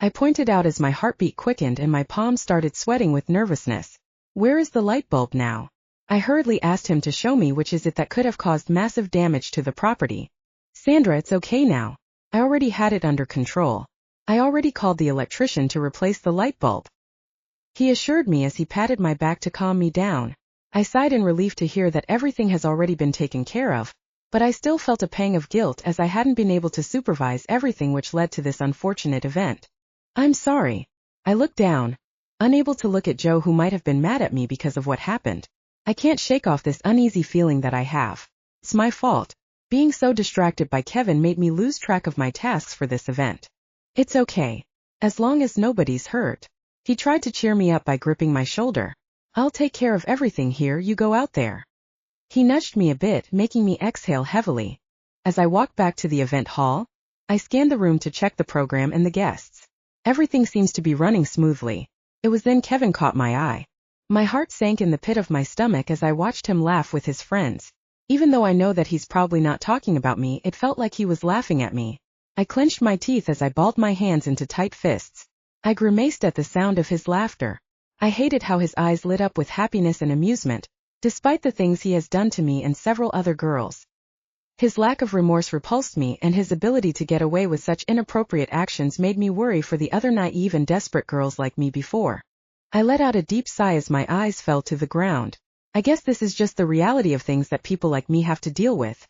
I pointed out as my heartbeat quickened and my palms started sweating with nervousness. Where is the light bulb now? I hurriedly asked him to show me which is it that could have caused massive damage to the property. Sandra, it's okay now. I already had it under control. I already called the electrician to replace the light bulb. He assured me as he patted my back to calm me down. I sighed in relief to hear that everything has already been taken care of, but I still felt a pang of guilt as I hadn't been able to supervise everything which led to this unfortunate event. I'm sorry. I looked down, unable to look at Joe, who might have been mad at me because of what happened. I can't shake off this uneasy feeling that I have. It's my fault. Being so distracted by Kevin made me lose track of my tasks for this event. It's okay. As long as nobody's hurt. He tried to cheer me up by gripping my shoulder. I'll take care of everything here, you go out there. He nudged me a bit, making me exhale heavily. As I walked back to the event hall, I scanned the room to check the program and the guests. Everything seems to be running smoothly. It was then Kevin caught my eye. My heart sank in the pit of my stomach as I watched him laugh with his friends. Even though I know that he's probably not talking about me, it felt like he was laughing at me. I clenched my teeth as I balled my hands into tight fists. I grimaced at the sound of his laughter. I hated how his eyes lit up with happiness and amusement, despite the things he has done to me and several other girls. His lack of remorse repulsed me, and his ability to get away with such inappropriate actions made me worry for the other naive and desperate girls like me before. I let out a deep sigh as my eyes fell to the ground. I guess this is just the reality of things that people like me have to deal with.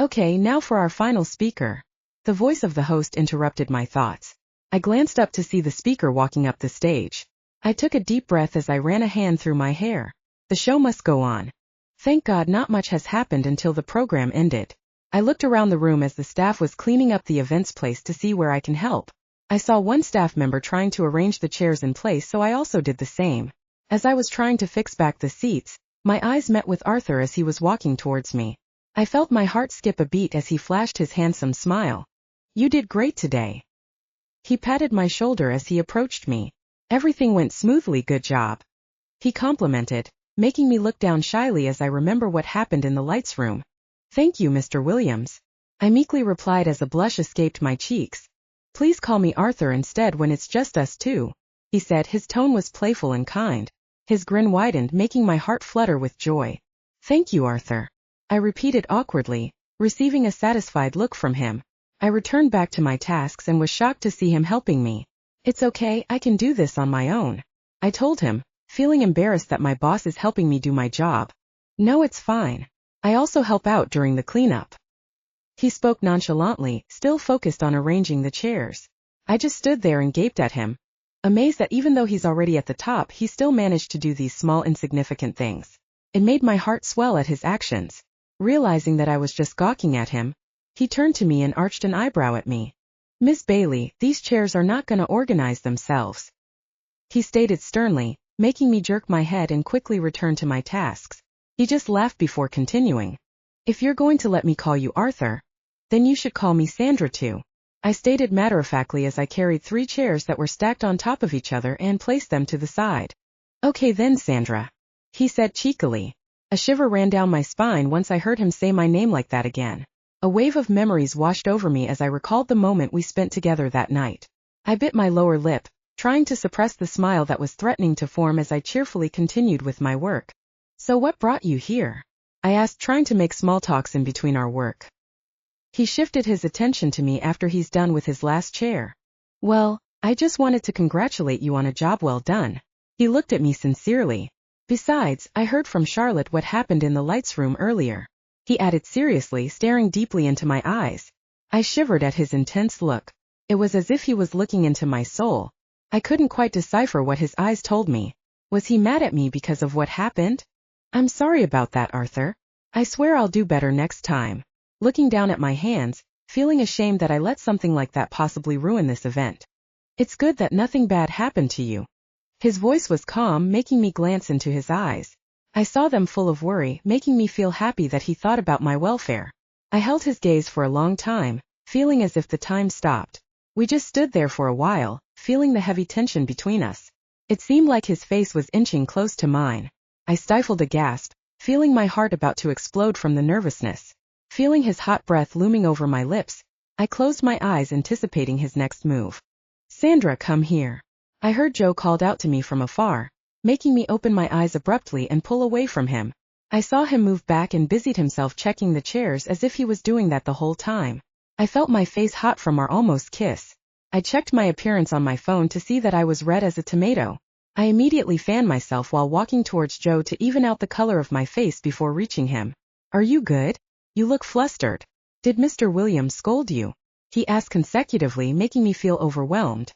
Okay, now for our final speaker. The voice of the host interrupted my thoughts. I glanced up to see the speaker walking up the stage. I took a deep breath as I ran a hand through my hair. The show must go on. Thank God not much has happened until the program ended. I looked around the room as the staff was cleaning up the events place to see where I can help. I saw one staff member trying to arrange the chairs in place, so I also did the same. As I was trying to fix back the seats, my eyes met with Arthur as he was walking towards me. I felt my heart skip a beat as he flashed his handsome smile. You did great today. He patted my shoulder as he approached me. Everything went smoothly, good job. He complimented, making me look down shyly as I remember what happened in the lights room. Thank you, Mr. Williams. I meekly replied as a blush escaped my cheeks. Please call me Arthur instead when it's just us two, he said. His tone was playful and kind. His grin widened, making my heart flutter with joy. Thank you, Arthur. I repeated awkwardly, receiving a satisfied look from him. I returned back to my tasks and was shocked to see him helping me. It's okay, I can do this on my own, I told him, feeling embarrassed that my boss is helping me do my job. No, it's fine. I also help out during the cleanup. He spoke nonchalantly, still focused on arranging the chairs. I just stood there and gaped at him, amazed that even though he's already at the top, he still managed to do these small insignificant things. It made my heart swell at his actions. Realizing that I was just gawking at him, he turned to me and arched an eyebrow at me. Miss Bailey, these chairs are not gonna organize themselves, he stated sternly, making me jerk my head and quickly return to my tasks. He just laughed before continuing. If you're going to let me call you Arthur, then you should call me Sandra too, I stated matter-of-factly as I carried 3 chairs that were stacked on top of each other and placed them to the side. Okay then, Sandra, he said cheekily. A shiver ran down my spine once I heard him say my name like that again. A wave of memories washed over me as I recalled the moment we spent together that night. I bit my lower lip, trying to suppress the smile that was threatening to form as I cheerfully continued with my work. So what brought you here? I asked, trying to make small talks in between our work. He shifted his attention to me after he's done with his last chair. Well, I just wanted to congratulate you on a job well done. He looked at me sincerely. Besides, I heard from Charlotte what happened in the lights room earlier, he added seriously, staring deeply into my eyes. I shivered at his intense look. It was as if he was looking into my soul. I couldn't quite decipher what his eyes told me. Was he mad at me because of what happened? I'm sorry about that, Arthur. I swear I'll do better next time. Looking down at my hands, feeling ashamed that I let something like that possibly ruin this event. It's good that nothing bad happened to you. His voice was calm, making me glance into his eyes. I saw them full of worry, making me feel happy that he thought about my welfare. I held his gaze for a long time, feeling as if the time stopped. We just stood there for a while, feeling the heavy tension between us. It seemed like his face was inching close to mine. I stifled a gasp, feeling my heart about to explode from the nervousness. Feeling his hot breath looming over my lips, I closed my eyes anticipating his next move. Sandra, come here. I heard Joe called out to me from afar, making me open my eyes abruptly and pull away from him. I saw him move back and busied himself checking the chairs as if he was doing that the whole time. I felt my face hot from our almost kiss. I checked my appearance on my phone to see that I was red as a tomato. I immediately fanned myself while walking towards Joe to even out the color of my face before reaching him. Are you good? You look flustered. Did Mr. Williams scold you? He asked consecutively, making me feel overwhelmed.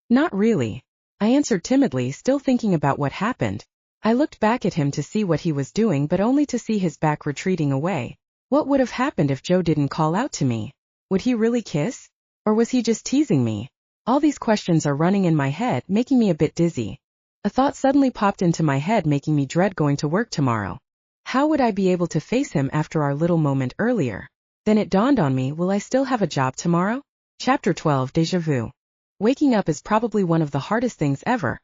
Not really, I answered timidly, still thinking about what happened. I looked back at him to see what he was doing, but only to see his back retreating away. What would have happened if Joe didn't call out to me? Would he really kiss? Or was he just teasing me? All these questions are running in my head, making me a bit dizzy. A thought suddenly popped into my head, making me dread going to work tomorrow. How would I be able to face him after our little moment earlier? Then it dawned on me, will I still have a job tomorrow? Chapter 12, Déjà Vu. Waking up is probably one of the hardest things ever,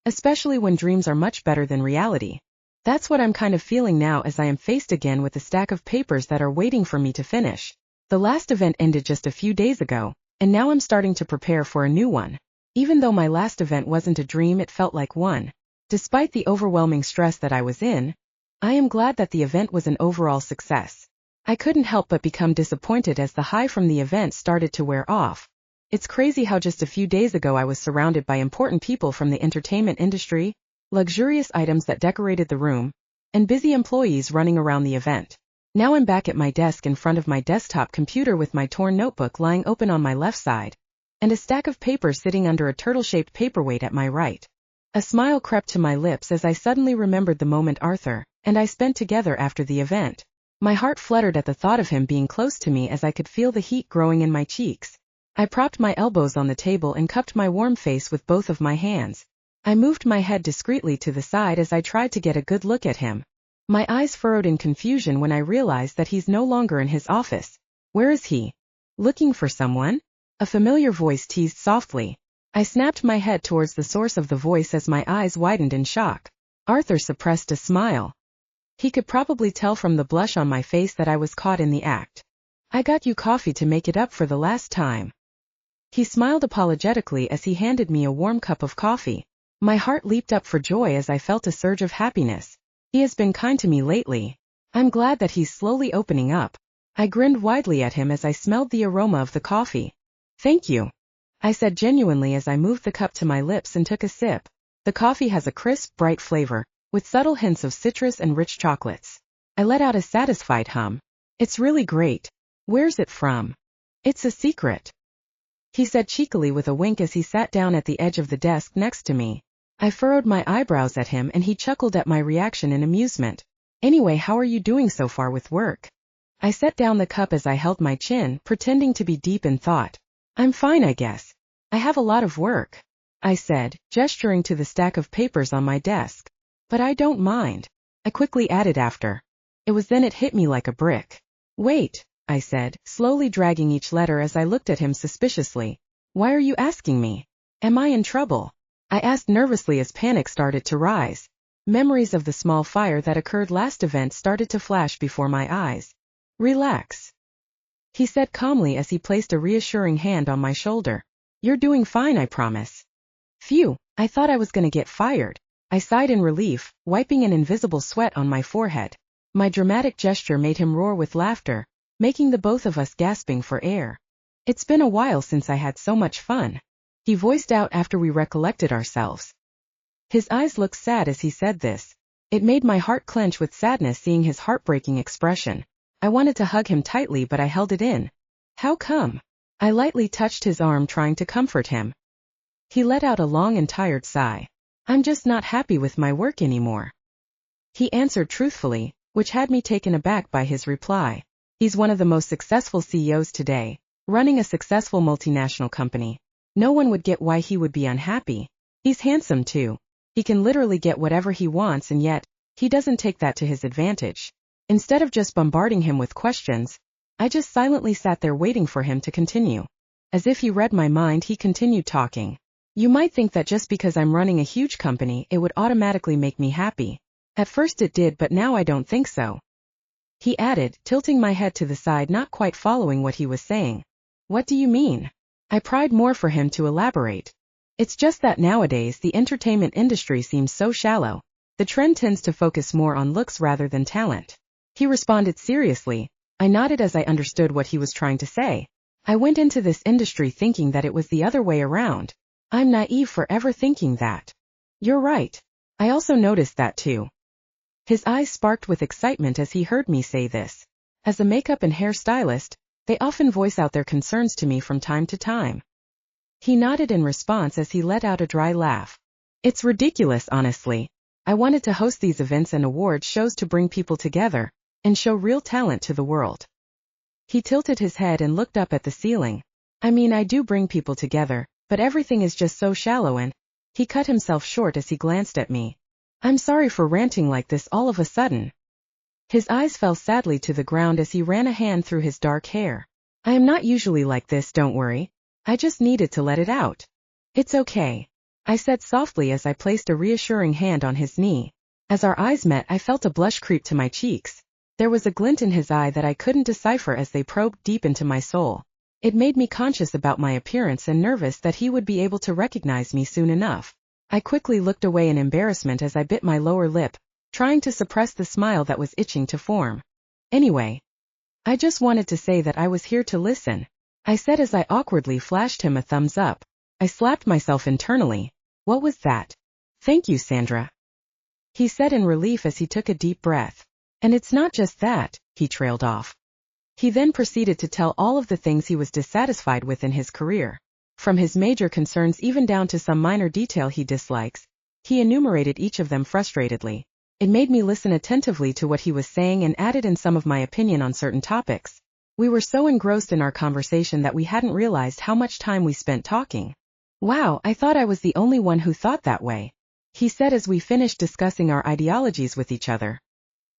especially when dreams are much better than reality. That's what I'm kind of feeling now as I am faced again with a stack of papers that are waiting for me to finish. The last event ended just a few days ago, and now I'm starting to prepare for a new one. Even though my last event wasn't a dream, it felt like one. Despite the overwhelming stress that I was in, I am glad that the event was an overall success. I couldn't help but become disappointed as the high from the event started to wear off. It's crazy how just a few days ago I was surrounded by important people from the entertainment industry, luxurious items that decorated the room, and busy employees running around the event. Now I'm back at my desk in front of my desktop computer with my torn notebook lying open on my left side, and a stack of papers sitting under a turtle-shaped paperweight at my right. A smile crept to my lips as I suddenly remembered the moment Arthur and I spent together after the event. My heart fluttered at the thought of him being close to me as I could feel the heat growing in my cheeks. I propped my elbows on the table and cupped my warm face with both of my hands. I moved my head discreetly to the side as I tried to get a good look at him. My eyes furrowed in confusion when I realized that he's no longer in his office. Where is he? Looking for someone? A familiar voice teased softly. I snapped my head towards the source of the voice as my eyes widened in shock. Arthur suppressed a smile. He could probably tell from the blush on my face that I was caught in the act. I got you coffee to make it up for the last time. He smiled apologetically as he handed me a warm cup of coffee. My heart leaped up for joy as I felt a surge of happiness. He has been kind to me lately. I'm glad that he's slowly opening up. I grinned widely at him as I smelled the aroma of the coffee. Thank you, I said genuinely as I moved the cup to my lips and took a sip. The coffee has a crisp, bright flavor, with subtle hints of citrus and rich chocolates. I let out a satisfied hum. It's really great. Where's it from? It's a secret, he said cheekily with a wink as he sat down at the edge of the desk next to me. I furrowed my eyebrows at him and he chuckled at my reaction in amusement. Anyway, how are you doing so far with work? I set down the cup as I held my chin, pretending to be deep in thought. I'm fine, I guess. I have a lot of work, I said, gesturing to the stack of papers on my desk. But I don't mind, I quickly added after. It was then it hit me like a brick. Wait, I said, slowly dragging each letter as I looked at him suspiciously. Why are you asking me? Am I in trouble? I asked nervously as panic started to rise. Memories of the small fire that occurred last event started to flash before my eyes. Relax, he said calmly as he placed a reassuring hand on my shoulder. You're doing fine, I promise. Phew, I thought I was gonna get fired. I sighed in relief, wiping an invisible sweat on my forehead. My dramatic gesture made him roar with laughter, making the both of us gasping for air. It's been a while since I had so much fun, he voiced out after we recollected ourselves. His eyes looked sad as he said this. It made my heart clench with sadness seeing his heartbreaking expression. I wanted to hug him tightly but I held it in. How come? I lightly touched his arm trying to comfort him. He let out a long and tired sigh. I'm just not happy with my work anymore, he answered truthfully, which had me taken aback by his reply. He's one of the most successful CEOs today, running a successful multinational company. No one would get why he would be unhappy. He's handsome too. He can literally get whatever he wants, and yet, he doesn't take that to his advantage. Instead of just bombarding him with questions, I just silently sat there waiting for him to continue. As if he read my mind, he continued talking. You might think that just because I'm running a huge company, it would automatically make me happy. At first it did, but now I don't think so, he added, tilting my head to the side, not quite following what he was saying. What do you mean? I pried more for him to elaborate. It's just that nowadays the entertainment industry seems so shallow. The trend tends to focus more on looks rather than talent. He responded seriously. I nodded as I understood what he was trying to say. I went into this industry thinking that it was the other way around. I'm naive for ever thinking that. You're right. I also noticed that too. His eyes sparked with excitement as he heard me say this. As a makeup and hair stylist, they often voice out their concerns to me from time to time. He nodded in response as he let out a dry laugh. It's ridiculous, honestly. I wanted to host these events and award shows to bring people together, and show real talent to the world. He tilted his head and looked up at the ceiling. I mean, I do bring people together, but everything is just so shallow and... He cut himself short as he glanced at me. I'm sorry for ranting like this all of a sudden. His eyes fell sadly to the ground as he ran a hand through his dark hair. I am not usually like this, don't worry. I just needed to let it out. It's okay, I said softly as I placed a reassuring hand on his knee. As our eyes met, I felt a blush creep to my cheeks. There was a glint in his eye that I couldn't decipher as they probed deep into my soul. It made me conscious about my appearance and nervous that he would be able to recognize me soon enough. I quickly looked away in embarrassment as I bit my lower lip, trying to suppress the smile that was itching to form. Anyway, I just wanted to say that I was here to listen, I said as I awkwardly flashed him a thumbs up. I slapped myself internally. What was that? Thank you, Sandra, he said in relief as he took a deep breath. And it's not just that, he trailed off. He then proceeded to tell all of the things he was dissatisfied with in his career. From his major concerns even down to some minor detail he dislikes, he enumerated each of them frustratedly. It made me listen attentively to what he was saying and added in some of my opinion on certain topics. We were so engrossed in our conversation that we hadn't realized how much time we spent talking. Wow, I thought I was the only one who thought that way, he said as we finished discussing our ideologies with each other.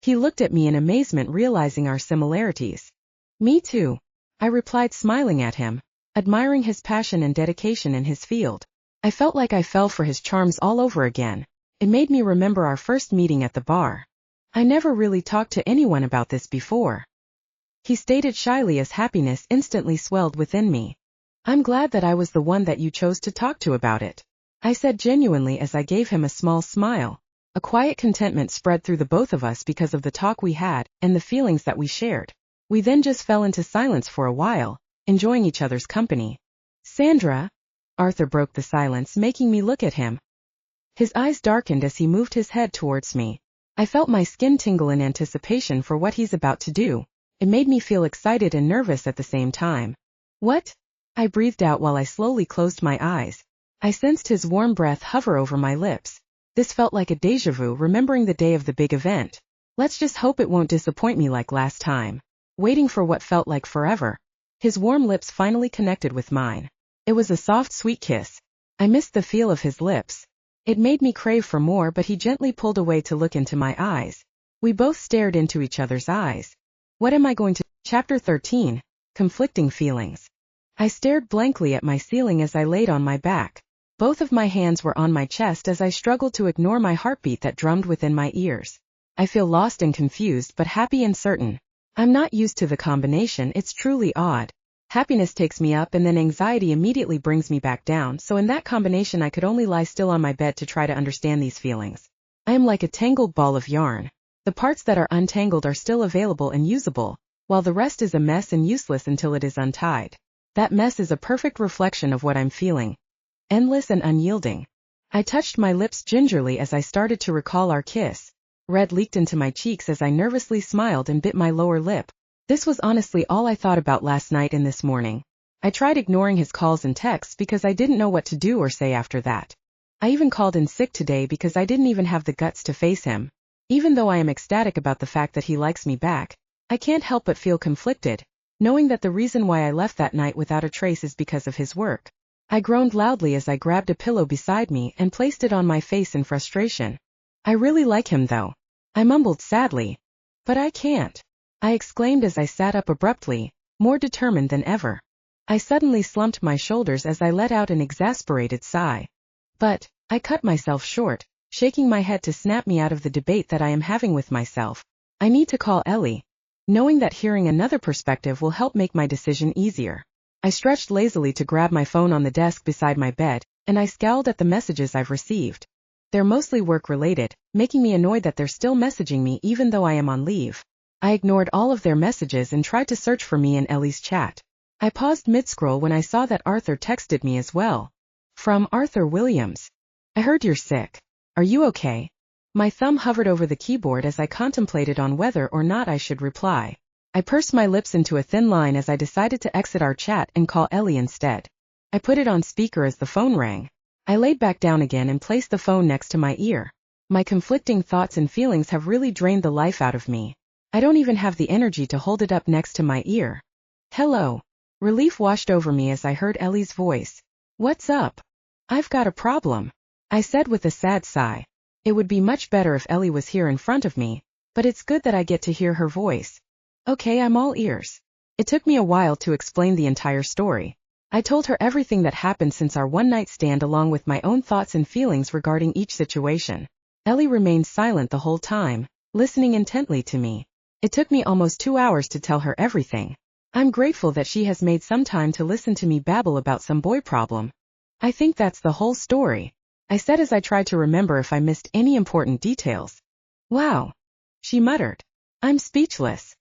He looked at me in amazement, realizing our similarities. Me too, I replied, smiling at him, admiring his passion and dedication in his field. I felt like I fell for his charms all over again. It made me remember our first meeting at the bar. I never really talked to anyone about this before, he stated shyly as happiness instantly swelled within me. I'm glad that I was the one that you chose to talk to about it, I said genuinely as I gave him a small smile. A quiet contentment spread through the both of us because of the talk we had and the feelings that we shared. We then just fell into silence for a while, enjoying each other's company. Sandra? Arthur broke the silence, making me look at him. His eyes darkened as he moved his head towards me. I felt my skin tingle in anticipation for what he's about to do. It made me feel excited and nervous at the same time. What? I breathed out while I slowly closed my eyes. I sensed his warm breath hover over my lips. This felt like a déjà vu, remembering the day of the big event. Let's just hope it won't disappoint me like last time. Waiting for what felt like forever. His warm lips finally connected with mine. It was a soft, sweet kiss. I missed the feel of his lips. It made me crave for more, but he gently pulled away to look into my eyes. We both stared into each other's eyes. What am I going to... Chapter 13. Conflicting Feelings. I stared blankly at my ceiling as I laid on my back. Both of my hands were on my chest as I struggled to ignore my heartbeat that drummed within my ears. I feel lost and confused but happy and certain. I'm not used to the combination, it's truly odd. Happiness takes me up and then anxiety immediately brings me back down, so in that combination I could only lie still on my bed to try to understand these feelings. I am like a tangled ball of yarn. The parts that are untangled are still available and usable, while the rest is a mess and useless until it is untied. That mess is a perfect reflection of what I'm feeling. Endless and unyielding. I touched my lips gingerly as I started to recall our kiss. Red leaked into my cheeks as I nervously smiled and bit my lower lip. This was honestly all I thought about last night and this morning. I tried ignoring his calls and texts because I didn't know what to do or say after that. I even called in sick today because I didn't even have the guts to face him. Even though I am ecstatic about the fact that he likes me back, I can't help but feel conflicted, knowing that the reason why I left that night without a trace is because of his work. I groaned loudly as I grabbed a pillow beside me and placed it on my face in frustration. I really like him though, I mumbled sadly. But I can't, I exclaimed as I sat up abruptly, more determined than ever. I suddenly slumped my shoulders as I let out an exasperated sigh. But, I cut myself short, shaking my head to snap me out of the debate that I am having with myself. I need to call Ellie, knowing that hearing another perspective will help make my decision easier. I stretched lazily to grab my phone on the desk beside my bed, and I scowled at the messages I've received. They're mostly work-related, making me annoyed that they're still messaging me even though I am on leave. I ignored all of their messages and tried to search for me in Ellie's chat. I paused mid-scroll when I saw that Arthur texted me as well. From Arthur Williams. I heard you're sick. Are you okay? My thumb hovered over the keyboard as I contemplated on whether or not I should reply. I pursed my lips into a thin line as I decided to exit our chat and call Ellie instead. I put it on speaker as the phone rang. I laid back down again and placed the phone next to my ear. My conflicting thoughts and feelings have really drained the life out of me. I don't even have the energy to hold it up next to my ear. Hello. Relief washed over me as I heard Ellie's voice. What's up? I've got a problem, I said with a sad sigh. It would be much better if Ellie was here in front of me, but it's good that I get to hear her voice. Okay, I'm all ears. It took me a while to explain the entire story. I told her everything that happened since our one-night stand along with my own thoughts and feelings regarding each situation. Ellie remained silent the whole time, listening intently to me. It took me almost 2 hours to tell her everything. I'm grateful that she has made some time to listen to me babble about some boy problem. I think that's the whole story, I said as I tried to remember if I missed any important details. Wow, she muttered. I'm speechless.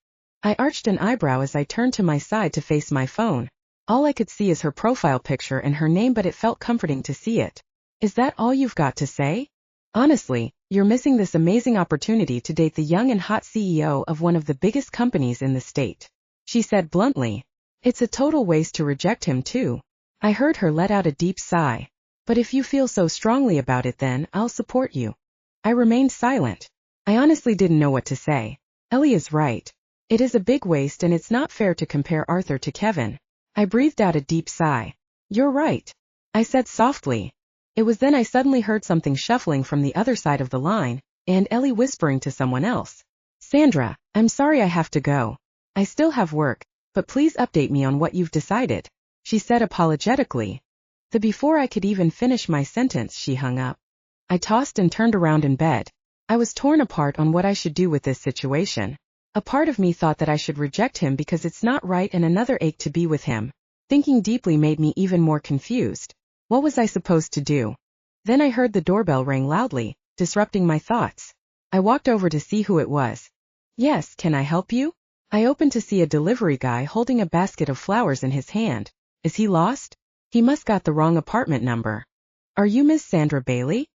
I arched an eyebrow as I turned to my side to face my phone. All I could see is her profile picture and her name, but it felt comforting to see it. Is that all you've got to say? Honestly, you're missing this amazing opportunity to date the young and hot CEO of one of the biggest companies in the state, she said bluntly. It's a total waste to reject him too. I heard her let out a deep sigh. But if you feel so strongly about it, then I'll support you. I remained silent. I honestly didn't know what to say. Ellie is right. It is a big waste, and it's not fair to compare Arthur to Kevin. I breathed out a deep sigh. You're right, I said softly. It was then I suddenly heard something shuffling from the other side of the line, and Ellie whispering to someone else. Sandra, I'm sorry I have to go. I still have work, but please update me on what you've decided, she said apologetically. Before I could even finish my sentence, she hung up. I tossed and turned around in bed. I was torn apart on what I should do with this situation. A part of me thought that I should reject him because it's not right, and another ached to be with him. Thinking deeply made me even more confused. What was I supposed to do? Then I heard the doorbell ring loudly, disrupting my thoughts. I walked over to see who it was. Yes, can I help you? I opened to see a delivery guy holding a basket of flowers in his hand. Is he lost? He must got the wrong apartment number. Are you Miss Sandra Bailey?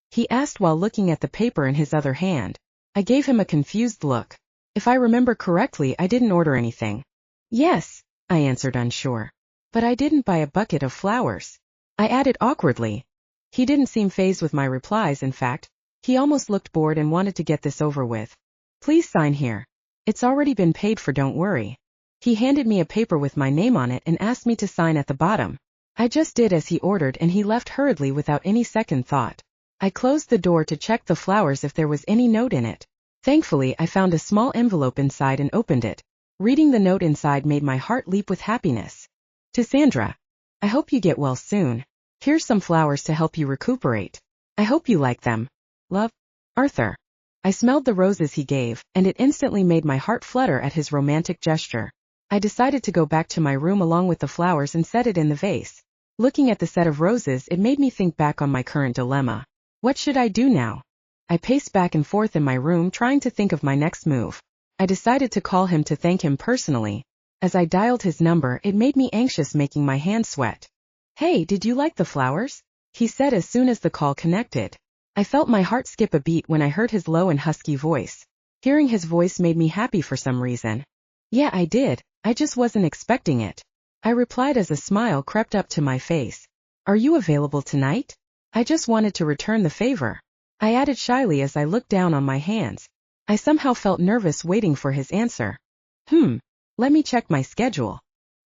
He asked while looking at the paper in his other hand. I gave him a confused look. If I remember correctly, I didn't order anything. Yes, I answered unsure. But I didn't buy a bucket of flowers, I added awkwardly. He didn't seem fazed with my replies. In fact, he almost looked bored and wanted to get this over with. Please sign here. It's already been paid for, don't worry. He handed me a paper with my name on it and asked me to sign at the bottom. I just did as he ordered, and he left hurriedly without any second thought. I closed the door to check the flowers if there was any note in it. Thankfully, I found a small envelope inside and opened it. Reading the note inside made my heart leap with happiness. To Sandra. I hope you get well soon. Here's some flowers to help you recuperate. I hope you like them. Love, Arthur. I smelled the roses he gave, and it instantly made my heart flutter at his romantic gesture. I decided to go back to my room along with the flowers and set it in the vase. Looking at the set of roses, it made me think back on my current dilemma. What should I do now? I paced back and forth in my room trying to think of my next move. I decided to call him to thank him personally. As I dialed his number, it made me anxious, making my hands sweat. Hey, did you like the flowers? He said as soon as the call connected. I felt my heart skip a beat when I heard his low and husky voice. Hearing his voice made me happy for some reason. Yeah, I did. I just wasn't expecting it, I replied as a smile crept up to my face. Are you available tonight? I just wanted to return the favor, I added shyly as I looked down on my hands. I somehow felt nervous waiting for his answer. Let me check my schedule.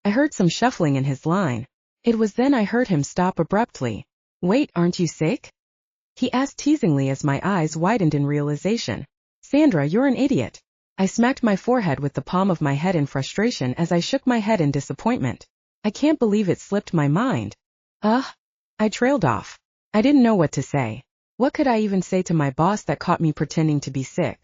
I heard some shuffling in his line. It was then I heard him stop abruptly. Wait, aren't you sick? He asked teasingly as my eyes widened in realization. Sandra, you're an idiot. I smacked my forehead with the palm of my head in frustration as I shook my head in disappointment. I can't believe it slipped my mind. I trailed off. I didn't know what to say. What could I even say to my boss that caught me pretending to be sick?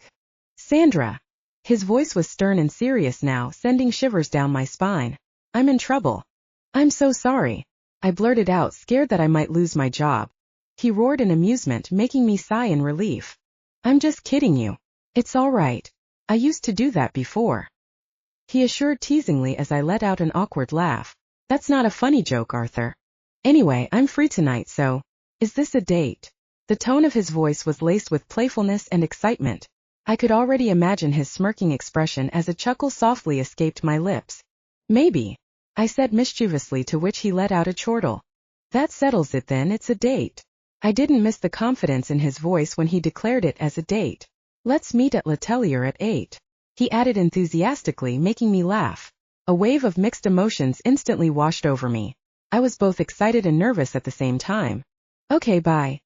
Sandra. His voice was stern and serious now, sending shivers down my spine. I'm in trouble. I'm so sorry, I blurted out, scared that I might lose my job. He roared in amusement, making me sigh in relief. I'm just kidding you. It's all right. I used to do that before, he assured teasingly as I let out an awkward laugh. That's not a funny joke, Arthur. Anyway, I'm free tonight, so, is this a date? The tone of his voice was laced with playfulness and excitement. I could already imagine his smirking expression as a chuckle softly escaped my lips. Maybe, I said mischievously, to which he let out a chortle. That settles it then, it's a date. I didn't miss the confidence in his voice when he declared it as a date. Let's meet at L'Atelier at 8. he added enthusiastically, making me laugh. A wave of mixed emotions instantly washed over me. I was both excited and nervous at the same time. Okay, bye.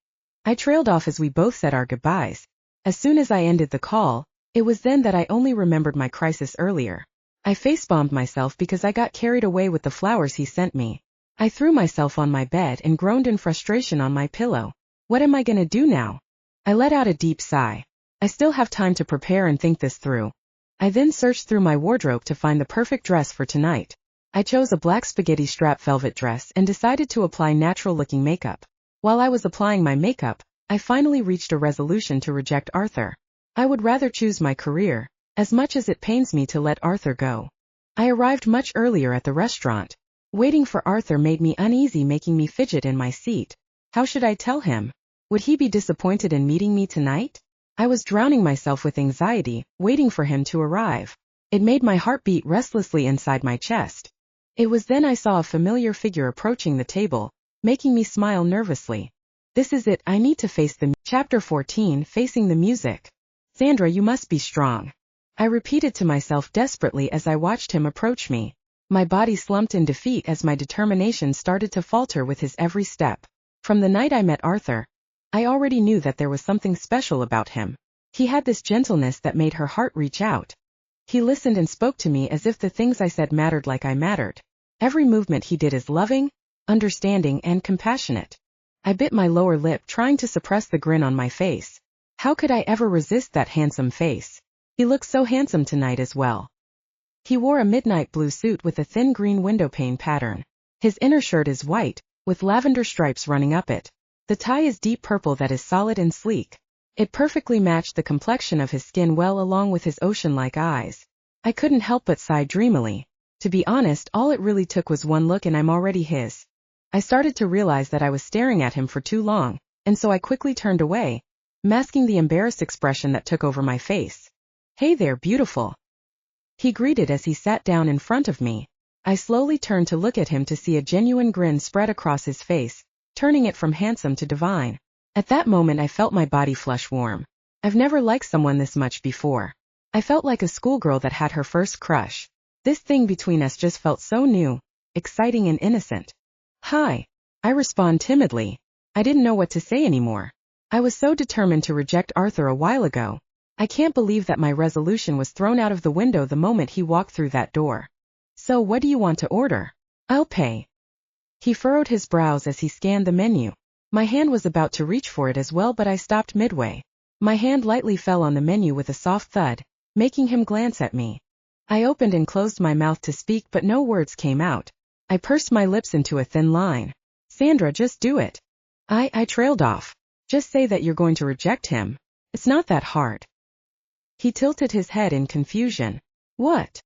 I trailed off as we both said our goodbyes. As soon as I ended the call, it was then that I only remembered my crisis earlier. I face-bombed myself because I got carried away with the flowers he sent me. I threw myself on my bed and groaned in frustration on my pillow. What am I gonna do now? I let out a deep sigh. I still have time to prepare and think this through. I then searched through my wardrobe to find the perfect dress for tonight. I chose a black spaghetti strap velvet dress and decided to apply natural-looking makeup. While I was applying my makeup, I finally reached a resolution to reject Arthur. I would rather choose my career, as much as it pains me to let Arthur go. I arrived much earlier at the restaurant. Waiting for Arthur made me uneasy, making me fidget in my seat. How should I tell him? Would he be disappointed in meeting me tonight? I was drowning myself with anxiety, waiting for him to arrive. It made my heart beat restlessly inside my chest. It was then I saw a familiar figure approaching the table, making me smile nervously. This is it, I need to face the Chapter 14, Facing the Music. Sandra, you must be strong. I repeated to myself desperately as I watched him approach me. My body slumped in defeat as my determination started to falter with his every step. From the night I met Arthur, I already knew that there was something special about him. He had this gentleness that made her heart reach out. He listened and spoke to me as if the things I said mattered like I mattered. Every movement he did is loving, understanding, and compassionate. I bit my lower lip, trying to suppress the grin on my face. How could I ever resist that handsome face? He looked so handsome tonight as well. He wore a midnight blue suit with a thin green windowpane pattern. His inner shirt is white, with lavender stripes running up it. The tie is deep purple that is solid and sleek. It perfectly matched the complexion of his skin well, along with his ocean-like eyes. I couldn't help but sigh dreamily. To be honest, all it really took was one look and I'm already his. I started to realize that I was staring at him for too long, and so I quickly turned away, masking the embarrassed expression that took over my face. Hey there, beautiful. He greeted as he sat down in front of me. I slowly turned to look at him to see a genuine grin spread across his face, turning it from handsome to divine. At that moment I felt my body flush warm. I've never liked someone this much before. I felt like a schoolgirl that had her first crush. This thing between us just felt so new, exciting and innocent. Hi. I respond timidly. I didn't know what to say anymore. I was so determined to reject Arthur a while ago. I can't believe that my resolution was thrown out of the window the moment he walked through that door. So what do you want to order? I'll pay. He furrowed his brows as he scanned the menu. My hand was about to reach for it as well, but I stopped midway. My hand lightly fell on the menu with a soft thud, making him glance at me. I opened and closed my mouth to speak, but no words came out. I pursed my lips into a thin line. Sandra, just do it. I trailed off. Just say that you're going to reject him. It's not that hard. He tilted his head in confusion. What?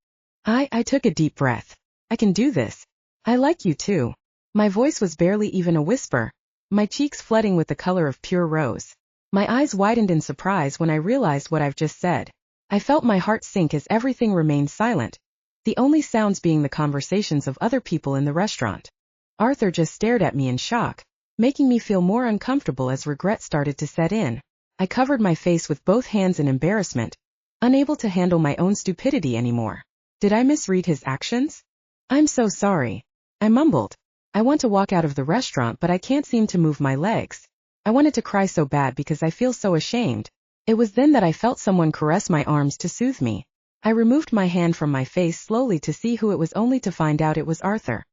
I took a deep breath. I can do this. I like you too. My voice was barely even a whisper, my cheeks flooding with the color of pure rose. My eyes widened in surprise when I realized what I've just said. I felt my heart sink as everything remained silent, the only sounds being the conversations of other people in the restaurant. Arthur just stared at me in shock, making me feel more uncomfortable as regret started to set in. I covered my face with both hands in embarrassment, unable to handle my own stupidity anymore. Did I misread his actions? I'm so sorry. I mumbled. I want to walk out of the restaurant, but I can't seem to move my legs. I wanted to cry so bad because I feel so ashamed. It was then that I felt someone caress my arms to soothe me. I removed my hand from my face slowly to see who it was, only to find out it was Arthur.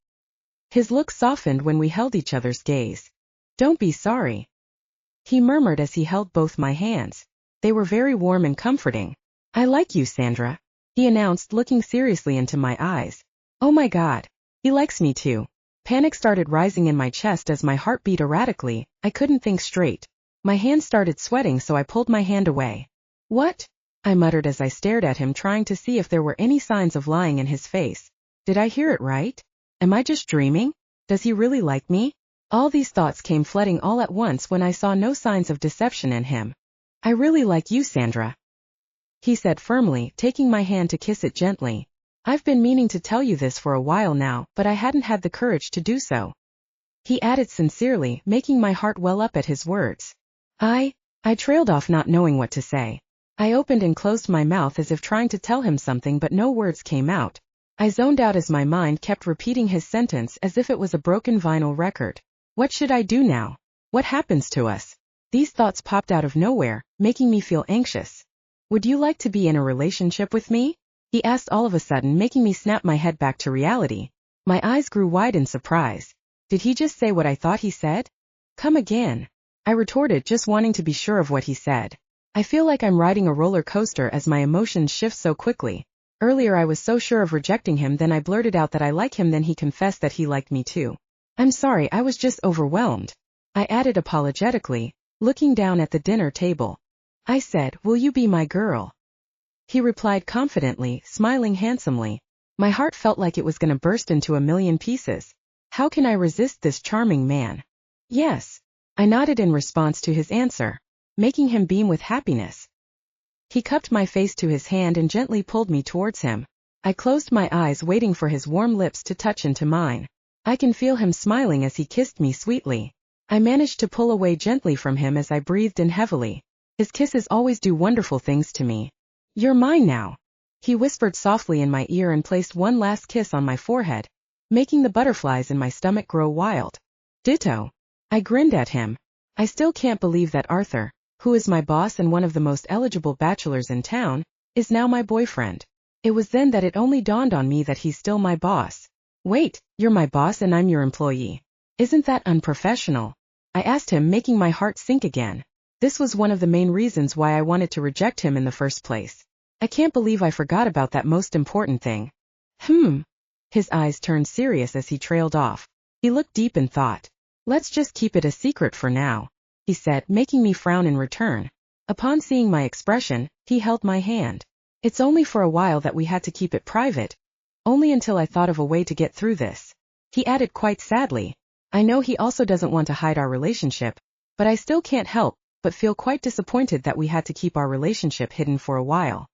His look softened when we held each other's gaze. Don't be sorry, he murmured as he held both my hands. They were very warm and comforting. I like you, Sandra, he announced, looking seriously into my eyes. Oh my God, he likes me too. Panic started rising in my chest as my heart beat erratically. I couldn't think straight. My hands started sweating, so I pulled my hand away. What? I muttered as I stared at him, trying to see if there were any signs of lying in his face. Did I hear it right? Am I just dreaming? Does he really like me? All these thoughts came flooding all at once when I saw no signs of deception in him. I really like you, Sandra, he said firmly, taking my hand to kiss it gently. I've been meaning to tell you this for a while now, but I hadn't had the courage to do so, he added sincerely, making my heart well up at his words. I trailed off, not knowing what to say. I opened and closed my mouth as if trying to tell him something, but no words came out. I zoned out as my mind kept repeating his sentence as if it was a broken vinyl record. What should I do now? What happens to us? These thoughts popped out of nowhere, making me feel anxious. Would you like to be in a relationship with me? He asked all of a sudden, making me snap my head back to reality. My eyes grew wide in surprise. Did he just say what I thought he said? Come again. I retorted, just wanting to be sure of what he said. I feel like I'm riding a roller coaster as my emotions shift so quickly. Earlier I was so sure of rejecting him, then I blurted out that I like him, then he confessed that he liked me too. I'm sorry, I was just overwhelmed. I added apologetically, looking down at the dinner table. I said, will you be my girl? He replied confidently, smiling handsomely. My heart felt like it was gonna burst into a million pieces. How can I resist this charming man? Yes. I nodded in response to his answer, making him beam with happiness. He cupped my face to his hand and gently pulled me towards him. I closed my eyes, waiting for his warm lips to touch into mine. I can feel him smiling as he kissed me sweetly. I managed to pull away gently from him as I breathed in heavily. His kisses always do wonderful things to me. You're mine now. He whispered softly in my ear and placed one last kiss on my forehead, making the butterflies in my stomach grow wild. Ditto. I grinned at him. I still can't believe that Arthur, who is my boss and one of the most eligible bachelors in town, is now my boyfriend. It was then that it only dawned on me that he's still my boss. Wait, you're my boss and I'm your employee. Isn't that unprofessional? I asked him, making my heart sink again. This was one of the main reasons why I wanted to reject him in the first place. I can't believe I forgot about that most important thing. His eyes turned serious as he trailed off. He looked deep in thought. Let's just keep it a secret for now, he said, making me frown in return. Upon seeing my expression, he held my hand. It's only for a while that we had to keep it private. Only until I thought of a way to get through this. He added quite sadly. I know he also doesn't want to hide our relationship, but I still can't help but feel quite disappointed that we had to keep our relationship hidden for a while.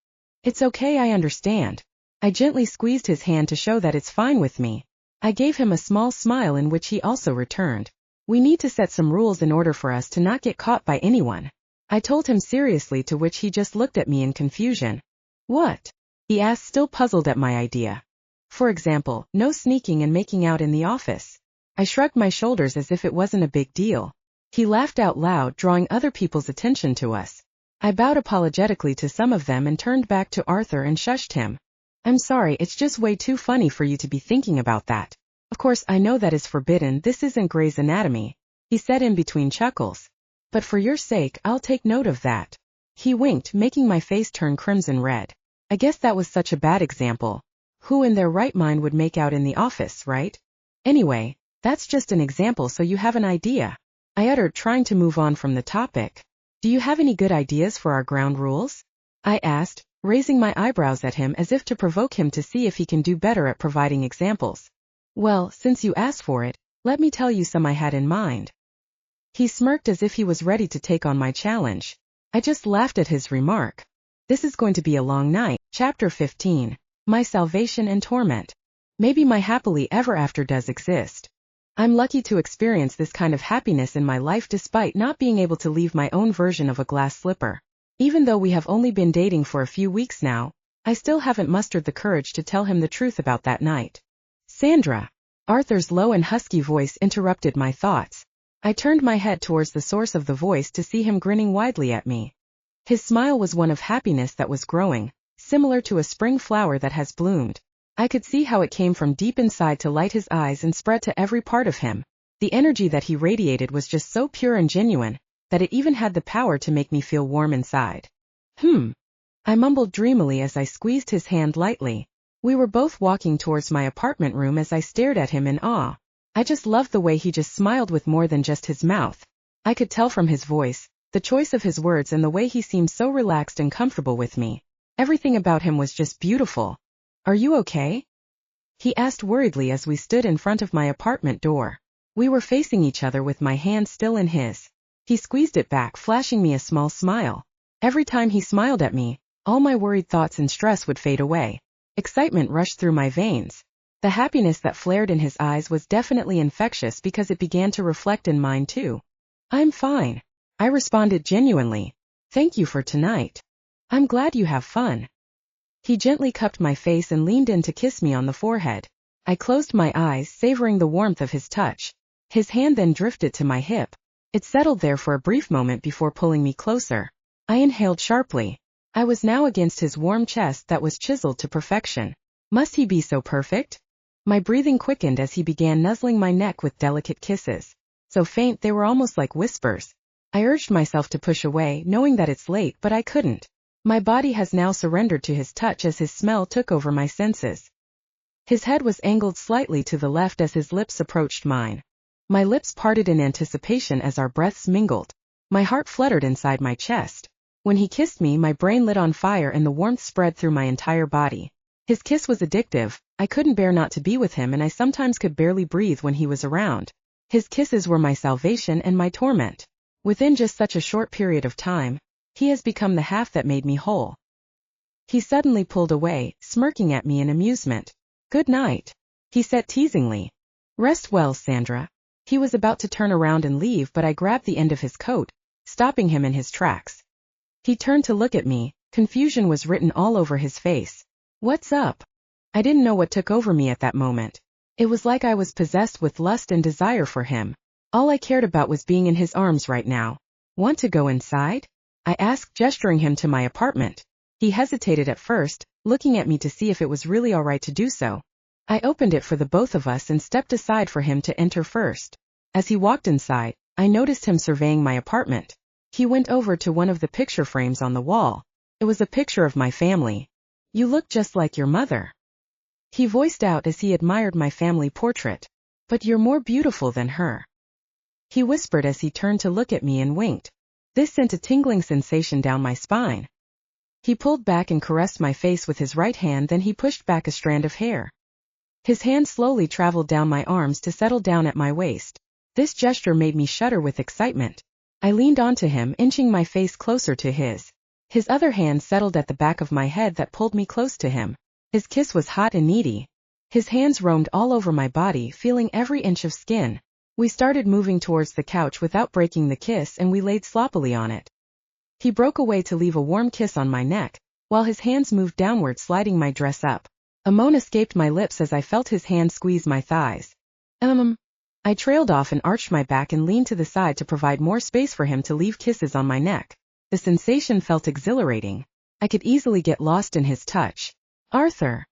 It's okay, I understand. I gently squeezed his hand to show that it's fine with me. I gave him a small smile in which he also returned. We need to set some rules in order for us to not get caught by anyone. I told him seriously, to which he just looked at me in confusion. What? He asked, still puzzled at my idea. For example, no sneaking and making out in the office. I shrugged my shoulders as if it wasn't a big deal. He laughed out loud, drawing other people's attention to us. I bowed apologetically to some of them and turned back to Arthur and shushed him. I'm sorry, it's just way too funny for you to be thinking about that. Of course, I know that is forbidden, this isn't Grey's Anatomy, he said in between chuckles. But for your sake, I'll take note of that. He winked, making my face turn crimson red. I guess that was such a bad example. Who in their right mind would make out in the office, right? Anyway, that's just an example so you have an idea. I uttered, trying to move on from the topic. Do you have any good ideas for our ground rules? I asked, raising my eyebrows at him as if to provoke him to see if he can do better at providing examples. Well, since you asked for it, let me tell you some I had in mind. He smirked as if he was ready to take on my challenge. I just laughed at his remark. This is going to be a long night. Chapter 15. My salvation and torment. Maybe my happily ever after does exist. I'm lucky to experience this kind of happiness in my life despite not being able to leave my own version of a glass slipper. Even though we have only been dating for a few weeks now, I still haven't mustered the courage to tell him the truth about that night. Sandra. Arthur's low and husky voice interrupted my thoughts. I turned my head towards the source of the voice to see him grinning widely at me. His smile was one of happiness that was growing, similar to a spring flower that has bloomed. I could see how it came from deep inside to light his eyes and spread to every part of him. The energy that he radiated was just so pure and genuine, that it even had the power to make me feel warm inside. I mumbled dreamily as I squeezed his hand lightly. We were both walking towards my apartment room as I stared at him in awe. I just loved the way he just smiled with more than just his mouth. I could tell from his voice, the choice of his words, and the way he seemed so relaxed and comfortable with me. Everything about him was just beautiful. Are you okay? He asked worriedly as we stood in front of my apartment door. We were facing each other with my hand still in his. He squeezed it back, flashing me a small smile. Every time he smiled at me, all my worried thoughts and stress would fade away. Excitement rushed through my veins. The happiness that flared in his eyes was definitely infectious because it began to reflect in mine too. I'm fine. I responded genuinely. Thank you for tonight. I'm glad you have fun. He gently cupped my face and leaned in to kiss me on the forehead. I closed my eyes, savoring the warmth of his touch. His hand then drifted to my hip. It settled there for a brief moment before pulling me closer. I inhaled sharply. I was now against his warm chest that was chiseled to perfection. Must he be so perfect? My breathing quickened as he began nuzzling my neck with delicate kisses. So faint they were almost like whispers. I urged myself to push away, knowing that it's late, but I couldn't. My body has now surrendered to his touch as his smell took over my senses. His head was angled slightly to the left as his lips approached mine. My lips parted in anticipation as our breaths mingled. My heart fluttered inside my chest. When he kissed me, my brain lit on fire and the warmth spread through my entire body. His kiss was addictive. I couldn't bear not to be with him, and I sometimes could barely breathe when he was around. His kisses were my salvation and my torment. Within just such a short period of time, he has become the half that made me whole. He suddenly pulled away, smirking at me in amusement. Good night, he said teasingly. Rest well, Sandra. He was about to turn around and leave, but I grabbed the end of his coat, stopping him in his tracks. He turned to look at me. Confusion was written all over his face. What's up? I didn't know what took over me at that moment. It was like I was possessed with lust and desire for him. All I cared about was being in his arms right now. Want to go inside? I asked, gesturing him to my apartment. He hesitated at first, looking at me to see if it was really all right to do so. I opened it for the both of us and stepped aside for him to enter first. As he walked inside, I noticed him surveying my apartment. He went over to one of the picture frames on the wall. It was a picture of my family. You look just like your mother, he voiced out as he admired my family portrait. But you're more beautiful than her, he whispered as he turned to look at me and winked. This sent a tingling sensation down my spine. He pulled back and caressed my face with his right hand, then he pushed back a strand of hair. His hand slowly traveled down my arms to settle down at my waist. This gesture made me shudder with excitement. I leaned onto him, inching my face closer to his. His other hand settled at the back of my head that pulled me close to him. His kiss was hot and needy. His hands roamed all over my body, feeling every inch of skin. We started moving towards the couch without breaking the kiss, and we laid sloppily on it. He broke away to leave a warm kiss on my neck, while his hands moved downward, sliding my dress up. A moan escaped my lips as I felt his hand squeeze my thighs. I trailed off and arched my back and leaned to the side to provide more space for him to leave kisses on my neck. The sensation felt exhilarating. I could easily get lost in his touch. Arthur.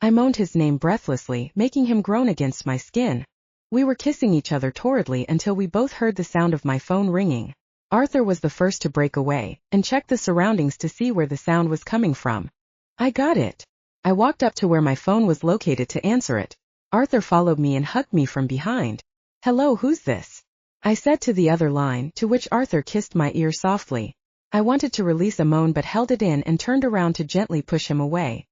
I moaned his name breathlessly, making him groan against my skin. We were kissing each other torridly until we both heard the sound of my phone ringing. Arthur was the first to break away, and checked the surroundings to see where the sound was coming from. I got it. I walked up to where my phone was located to answer it. Arthur followed me and hugged me from behind. Hello, who's this? I said to the other line, to which Arthur kissed my ear softly. I wanted to release a moan but held it in and turned around to gently push him away.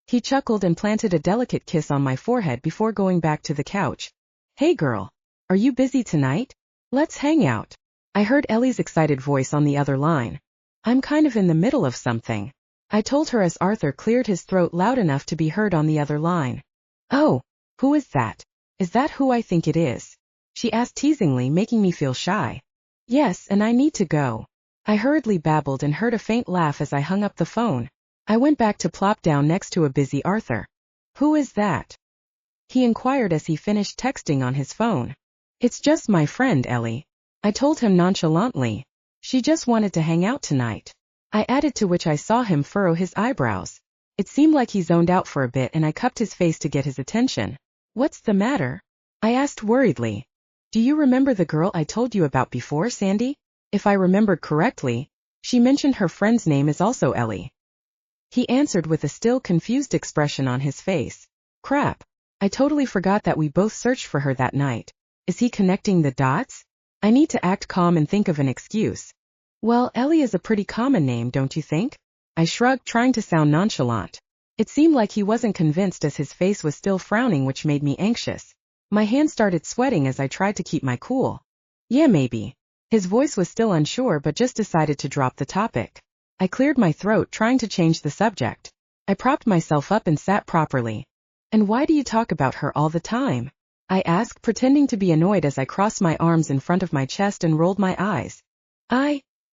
He chuckled and planted a delicate kiss on my forehead before going back to the couch. Hey girl, are you busy tonight? Let's hang out. I heard Ellie's excited voice on the other line. I'm kind of in the middle of something, I told her as Arthur cleared his throat loud enough to be heard on the other line. Oh, who is that? Is that who I think it is? She asked teasingly, making me feel shy. Yes, and I need to go, I hurriedly babbled and heard a faint laugh as I hung up the phone. I went back to plop down next to a busy Arthur. Who is that? He inquired as he finished texting on his phone. It's just my friend Ellie, I told him nonchalantly. She just wanted to hang out tonight, I added, to which I saw him furrow his eyebrows. It seemed like he zoned out for a bit and I cupped his face to get his attention. What's the matter? I asked worriedly. Do you remember the girl I told you about before, Sandy? If I remembered correctly, she mentioned her friend's name is also Ellie. He answered with a still confused expression on his face. Crap, I totally forgot that we both searched for her that night. Is he connecting the dots? I need to act calm and think of an excuse. Well, Ellie is a pretty common name, don't you think? I shrugged, trying to sound nonchalant. It seemed like he wasn't convinced as his face was still frowning, which made me anxious. My hands started sweating as I tried to keep my cool. Yeah, maybe. His voice was still unsure but just decided to drop the topic. I cleared my throat, trying to change the subject. I propped myself up and sat properly. And why do you talk about her all the time? I asked, pretending to be annoyed as I crossed my arms in front of my chest and rolled my eyes.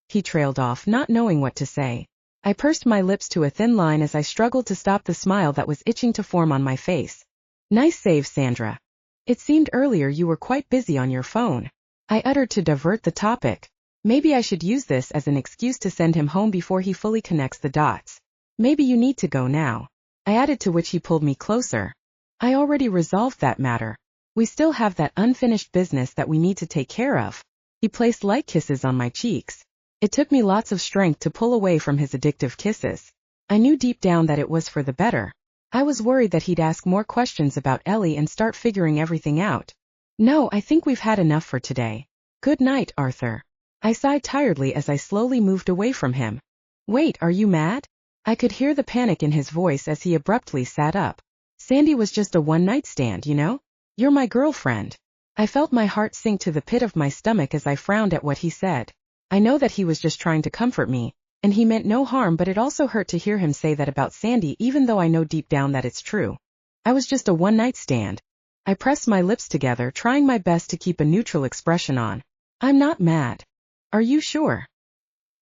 He trailed off, not knowing what to say. I pursed my lips to a thin line as I struggled to stop the smile that was itching to form on my face. Nice save, Sandra. It seemed earlier you were quite busy on your phone. I uttered to divert the topic. Maybe I should use this as an excuse to send him home before he fully connects the dots. Maybe you need to go now. I added, to which he pulled me closer. I already resolved that matter. We still have that unfinished business that we need to take care of. He placed light kisses on my cheeks. It took me lots of strength to pull away from his addictive kisses. I knew deep down that it was for the better. I was worried that he'd ask more questions about Ellie and start figuring everything out. No, I think we've had enough for today. Good night, Arthur. I sighed tiredly as I slowly moved away from him. Wait, are you mad? I could hear the panic in his voice as he abruptly sat up. Sandy was just a one-night stand, you know? You're my girlfriend. I felt my heart sink to the pit of my stomach as I frowned at what he said. I know that he was just trying to comfort me, and he meant no harm, but it also hurt to hear him say that about Sandy, even though I know deep down that it's true. I was just a one-night stand. I pressed my lips together, trying my best to keep a neutral expression on. I'm not mad. Are you sure?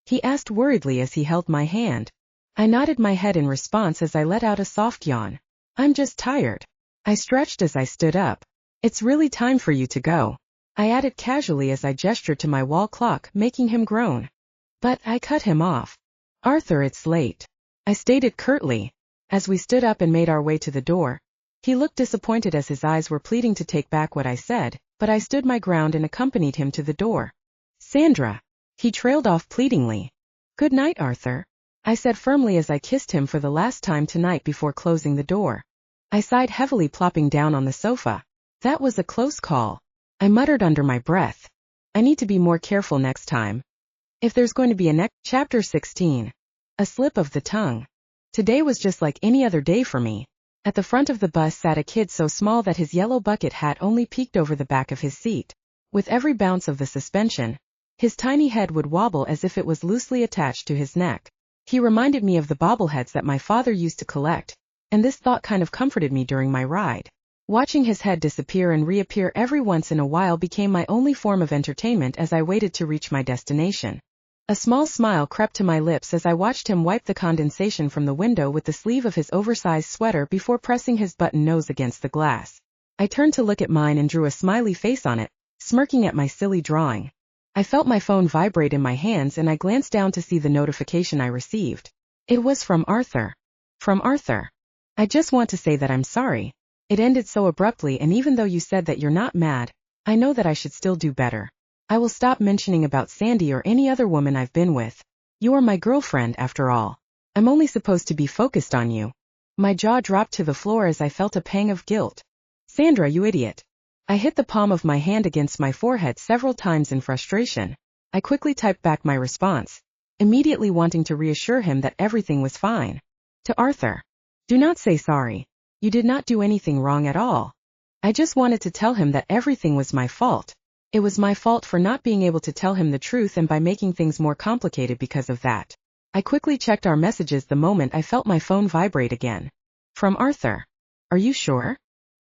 He asked worriedly as he held my hand. I nodded my head in response as I let out a soft yawn. I'm just tired. I stretched as I stood up. It's really time for you to go. I added casually as I gestured to my wall clock, making him groan. But I cut him off. Arthur, it's late. I stated curtly. As we stood up and made our way to the door, he looked disappointed as his eyes were pleading to take back what I said, but I stood my ground and accompanied him to the door. Sandra. He trailed off pleadingly. Good night, Arthur. I said firmly as I kissed him for the last time tonight before closing the door. I sighed heavily, plopping down on the sofa. That was a close call. I muttered under my breath. I need to be more careful next time. If there's going to be a next. Chapter 16. A slip of the tongue. Today was just like any other day for me. At the front of the bus sat a kid so small that his yellow bucket hat only peeked over the back of his seat. With every bounce of the suspension, his tiny head would wobble as if it was loosely attached to his neck. He reminded me of the bobbleheads that my father used to collect, and this thought kind of comforted me during my ride. Watching his head disappear and reappear every once in a while became my only form of entertainment as I waited to reach my destination. A small smile crept to my lips as I watched him wipe the condensation from the window with the sleeve of his oversized sweater before pressing his button nose against the glass. I turned to look at mine and drew a smiley face on it, smirking at my silly drawing. I felt my phone vibrate in my hands and I glanced down to see the notification I received. It was from Arthur. From Arthur. I just want to say that I'm sorry. It ended so abruptly, and even though you said that you're not mad, I know that I should still do better. I will stop mentioning about Sandy or any other woman I've been with. You are my girlfriend, after all. I'm only supposed to be focused on you. My jaw dropped to the floor as I felt a pang of guilt. Sandra, you idiot. I hit the palm of my hand against my forehead several times in frustration. I quickly typed back my response, immediately wanting to reassure him that everything was fine. To Arthur. Do not say sorry. You did not do anything wrong at all. I just wanted to tell him that everything was my fault. It was my fault for not being able to tell him the truth and by making things more complicated because of that. I quickly checked our messages the moment I felt my phone vibrate again. From Arthur. Are you sure?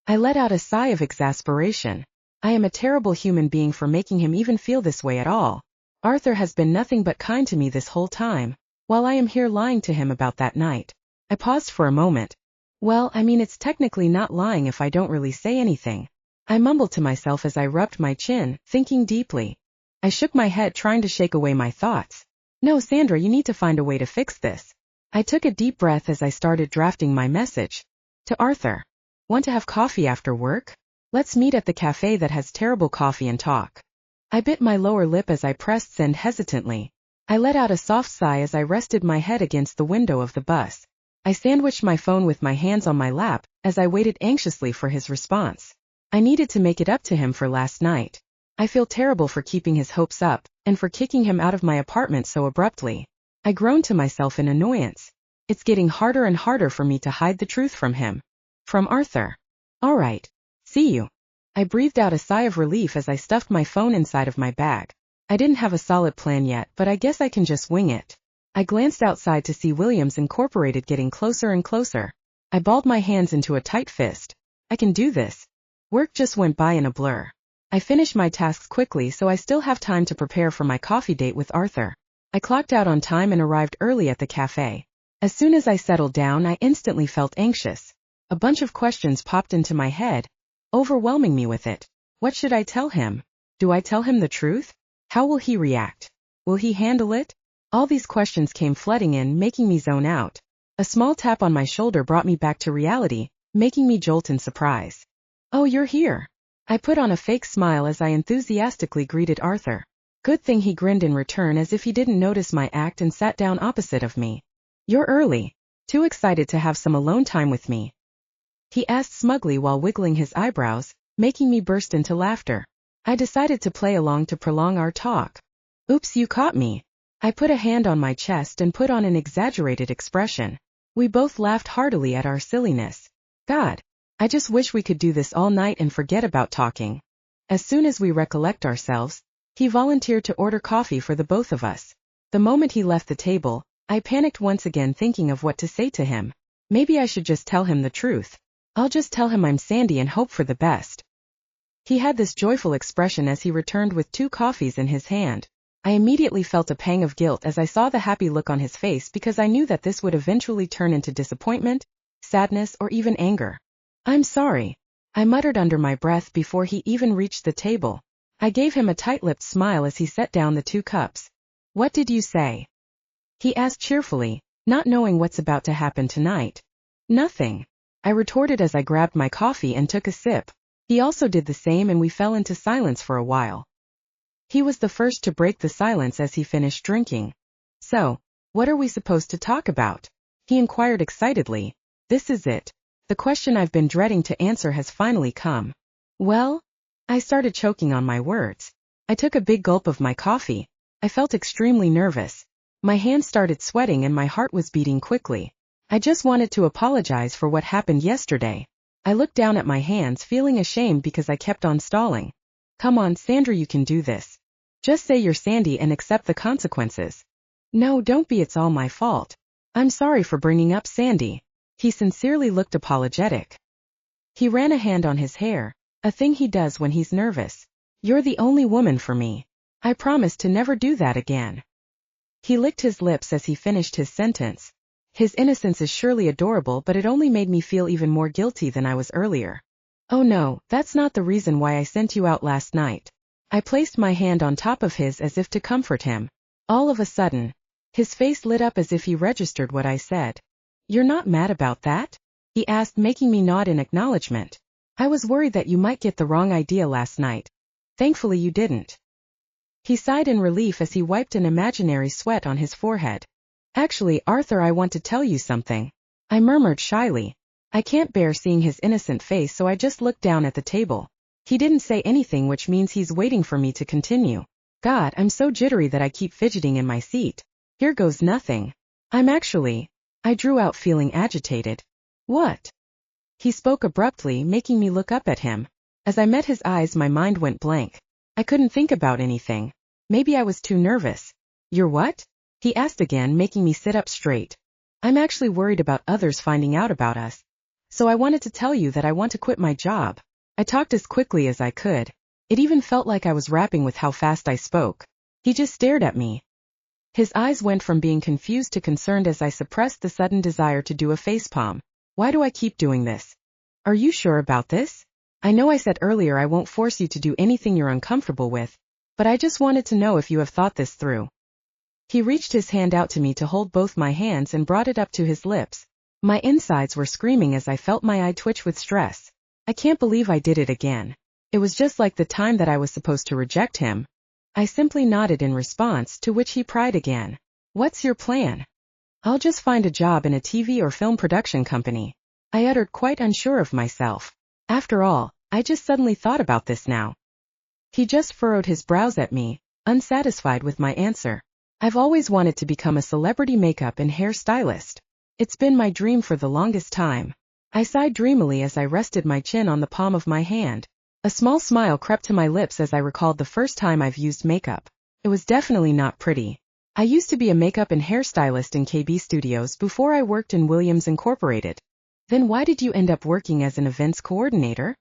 I let out a sigh of exasperation. I am a terrible human being for making him even feel this way at all. Arthur has been nothing but kind to me this whole time, while I am here lying to him about that night. I paused for a moment. Well, I mean, it's technically not lying if I don't really say anything. I mumbled to myself as I rubbed my chin, thinking deeply. I shook my head, trying to shake away my thoughts. No, Sandra, you need to find a way to fix this. I took a deep breath as I started drafting my message. To Arthur. Want to have coffee after work? Let's meet at the cafe that has terrible coffee and talk. I bit my lower lip as I pressed send hesitantly. I let out a soft sigh as I rested my head against the window of the bus. I sandwiched my phone with my hands on my lap as I waited anxiously for his response. I needed to make it up to him for last night. I feel terrible for keeping his hopes up and for kicking him out of my apartment so abruptly. I groaned to myself in annoyance. It's getting harder and harder for me to hide the truth from him. From Arthur. All right. See you. I breathed out a sigh of relief as I stuffed my phone inside of my bag. I didn't have a solid plan yet, but I guess I can just wing it. I glanced outside to see Williams Incorporated getting closer and closer. I balled my hands into a tight fist. I can do this. Work just went by in a blur. I finished my tasks quickly so I still have time to prepare for my coffee date with Arthur. I clocked out on time and arrived early at the cafe. As soon as I settled down, I instantly felt anxious. A bunch of questions popped into my head, overwhelming me with it. What should I tell him? Do I tell him the truth? How will he react? Will he handle it? All these questions came flooding in, making me zone out. A small tap on my shoulder brought me back to reality, making me jolt in surprise. Oh, you're here. I put on a fake smile as I enthusiastically greeted Arthur. Good thing he grinned in return as if he didn't notice my act and sat down opposite of me. You're early. Too excited to have some alone time with me? He asked smugly while wiggling his eyebrows, making me burst into laughter. I decided to play along to prolong our talk. Oops, you caught me. I put a hand on my chest and put on an exaggerated expression. We both laughed heartily at our silliness. God, I just wish we could do this all night and forget about talking. As soon as we recollect ourselves, he volunteered to order coffee for the both of us. The moment he left the table, I panicked once again, thinking of what to say to him. Maybe I should just tell him the truth. I'll just tell him I'm Sandy and hope for the best. He had this joyful expression as he returned with 2 coffees in his hand. I immediately felt a pang of guilt as I saw the happy look on his face, because I knew that this would eventually turn into disappointment, sadness, or even anger. I'm sorry, I muttered under my breath before he even reached the table. I gave him a tight-lipped smile as he set down the 2 cups. What did you say? He asked cheerfully, not knowing what's about to happen tonight. Nothing, I retorted as I grabbed my coffee and took a sip. He also did the same and we fell into silence for a while. He was the first to break the silence as he finished drinking. So, what are we supposed to talk about? He inquired excitedly. This is it. The question I've been dreading to answer has finally come. Well? I started choking on my words. I took a big gulp of my coffee. I felt extremely nervous. My hands started sweating and my heart was beating quickly. I just wanted to apologize for what happened yesterday. I looked down at my hands, feeling ashamed because I kept on stalling. Come on, Sandra, you can do this. Just say you're Sandy and accept the consequences. No, don't be, it's all my fault. I'm sorry for bringing up Sandy. He sincerely looked apologetic. He ran a hand on his hair, a thing he does when he's nervous. You're the only woman for me. I promise to never do that again. He licked his lips as he finished his sentence. His innocence is surely adorable, but it only made me feel even more guilty than I was earlier. Oh no, that's not the reason why I sent you out last night. I placed my hand on top of his as if to comfort him. All of a sudden, his face lit up as if he registered what I said. You're not mad about that? He asked, making me nod in acknowledgement. I was worried that you might get the wrong idea last night. Thankfully you didn't. He sighed in relief as he wiped an imaginary sweat on his forehead. Actually, Arthur, I want to tell you something. I murmured shyly. I can't bear seeing his innocent face, so I just looked down at the table. He didn't say anything, which means he's waiting for me to continue. God, I'm so jittery that I keep fidgeting in my seat. Here goes nothing. I drew out, feeling agitated. What? He spoke abruptly, making me look up at him. As I met his eyes, my mind went blank. I couldn't think about anything. Maybe I was too nervous. You're what? He asked again, making me sit up straight. I'm actually worried about others finding out about us. So I wanted to tell you that I want to quit my job. I talked as quickly as I could. It even felt like I was rapping with how fast I spoke. He just stared at me. His eyes went from being confused to concerned as I suppressed the sudden desire to do a facepalm. Why do I keep doing this? Are you sure about this? I know I said earlier I won't force you to do anything you're uncomfortable with, but I just wanted to know if you have thought this through. He reached his hand out to me to hold both my hands and brought it up to his lips. My insides were screaming as I felt my eye twitch with stress. I can't believe I did it again. It was just like the time that I was supposed to reject him. I simply nodded in response, to which he pried again. What's your plan? I'll just find a job in a TV or film production company. I uttered, quite unsure of myself. After all, I just suddenly thought about this now. He just furrowed his brows at me, unsatisfied with my answer. I've always wanted to become a celebrity makeup and hair stylist. It's been my dream for the longest time. I sighed dreamily as I rested my chin on the palm of my hand. A small smile crept to my lips as I recalled the first time I've used makeup. It was definitely not pretty. I used to be a makeup and hairstylist in KB Studios before I worked in Williams Incorporated. Then why did you end up working as an events coordinator?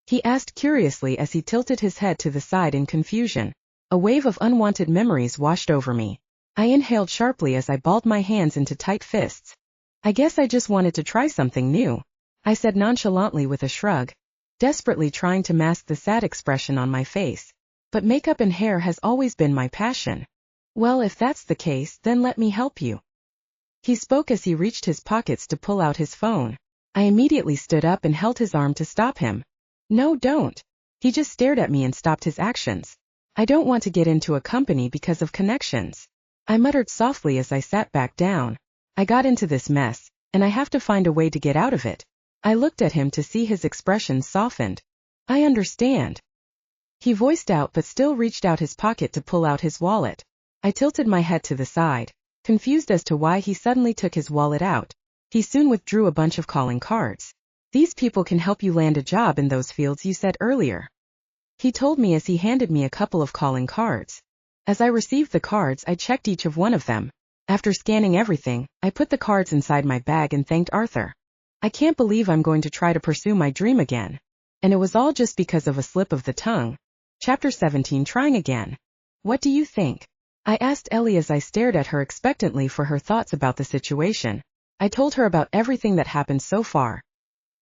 He asked curiously as he tilted his head to the side in confusion. A wave of unwanted memories washed over me. I inhaled sharply as I balled my hands into tight fists. I guess I just wanted to try something new, I said nonchalantly with a shrug, desperately trying to mask the sad expression on my face. But makeup and hair has always been my passion. Well, if that's the case, then let me help you. He spoke as he reached his pockets to pull out his phone. I immediately stood up and held his arm to stop him. No, don't. He just stared at me and stopped his actions. I don't want to get into a company because of connections, I muttered softly as I sat back down. I got into this mess, and I have to find a way to get out of it. I looked at him to see his expression softened. I understand, he voiced out, but still reached out his pocket to pull out his wallet. I tilted my head to the side, confused as to why he suddenly took his wallet out. He soon withdrew a bunch of calling cards. These people can help you land a job in those fields you said earlier, he told me as he handed me a couple of calling cards. As I received the cards, I checked each of one of them. After scanning everything, I put the cards inside my bag and thanked Arthur. I can't believe I'm going to try to pursue my dream again. And it was all just because of a slip of the tongue. Chapter 17, Trying Again. What do you think? I asked Ellie as I stared at her expectantly for her thoughts about the situation. I told her about everything that happened so far.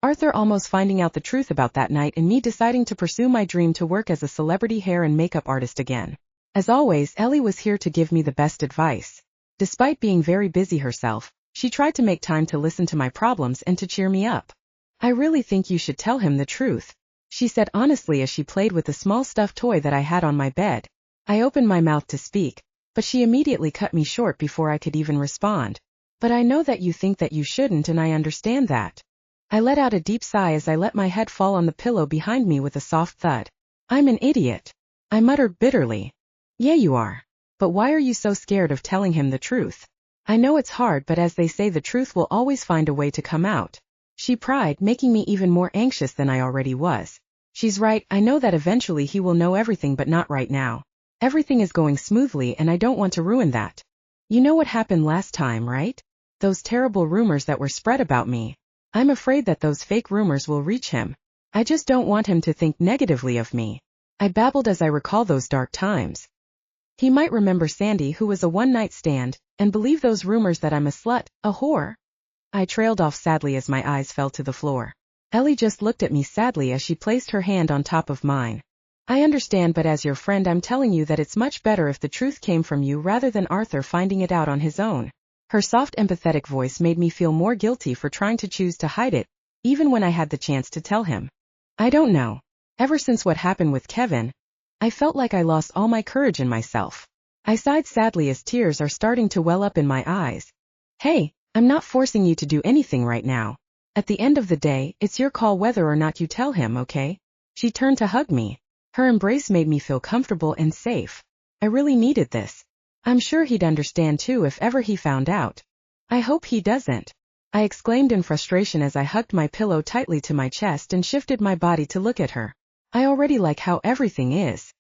Arthur almost finding out the truth about that night and me deciding to pursue my dream to work as a celebrity hair and makeup artist again. As always, Ellie was here to give me the best advice. Despite being very busy herself, she tried to make time to listen to my problems and to cheer me up. I really think you should tell him the truth, she said honestly as she played with the small stuffed toy that I had on my bed. I opened my mouth to speak, but she immediately cut me short before I could even respond. But I know that you think that you shouldn't, and I understand that. I let out a deep sigh as I let my head fall on the pillow behind me with a soft thud. I'm an idiot, I muttered bitterly. Yeah, you are. But why are you so scared of telling him the truth? I know it's hard, but as they say, the truth will always find a way to come out, she cried, making me even more anxious than I already was. She's right, I know that eventually he will know everything, but not right now. Everything is going smoothly and I don't want to ruin that. You know what happened last time, right? Those terrible rumors that were spread about me. I'm afraid that those fake rumors will reach him. I just don't want him to think negatively of me, I babbled as I recall those dark times. He might remember Sandy, who was a one-night stand, and believe those rumors that I'm a slut, a whore. I trailed off sadly as my eyes fell to the floor. Ellie just looked at me sadly as she placed her hand on top of mine. I understand, but as your friend I'm telling you that it's much better if the truth came from you rather than Arthur finding it out on his own. Her soft, empathetic voice made me feel more guilty for trying to choose to hide it, even when I had the chance to tell him. I don't know. Ever since what happened with Kevin, I felt like I lost all my courage in myself. I sighed sadly as tears are starting to well up in my eyes. Hey, I'm not forcing you to do anything right now. At the end of the day, it's your call whether or not you tell him, okay? She turned to hug me. Her embrace made me feel comfortable and safe. I really needed this. I'm sure he'd understand too if ever he found out. I hope he doesn't, I exclaimed in frustration as I hugged my pillow tightly to my chest and shifted my body to look at her. I already like how everything is.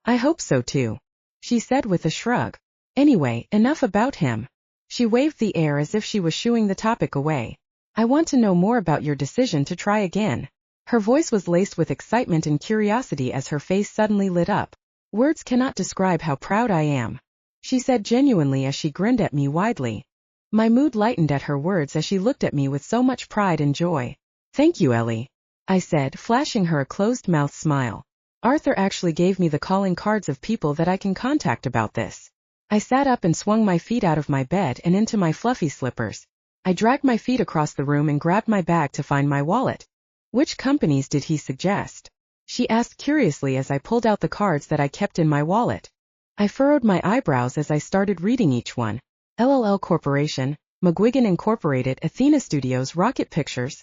I hope so too, she said with a shrug. Anyway, enough about him. She waved the air as if she was shooing the topic away. I want to know more about your decision to try again. Her voice was laced with excitement and curiosity as her face suddenly lit up. Words cannot describe how proud I am, she said genuinely as she grinned at me widely. My mood lightened at her words as she looked at me with so much pride and joy. Thank you, Ellie, I said, flashing her a closed-mouthed smile. Arthur actually gave me the calling cards of people that I can contact about this. I sat up and swung my feet out of my bed and into my fluffy slippers. I dragged my feet across the room and grabbed my bag to find my wallet. Which companies did he suggest? She asked curiously as I pulled out the cards that I kept in my wallet. I furrowed my eyebrows as I started reading each one. LLL Corporation, McGuigan Incorporated, Athena Studios, Rocket Pictures.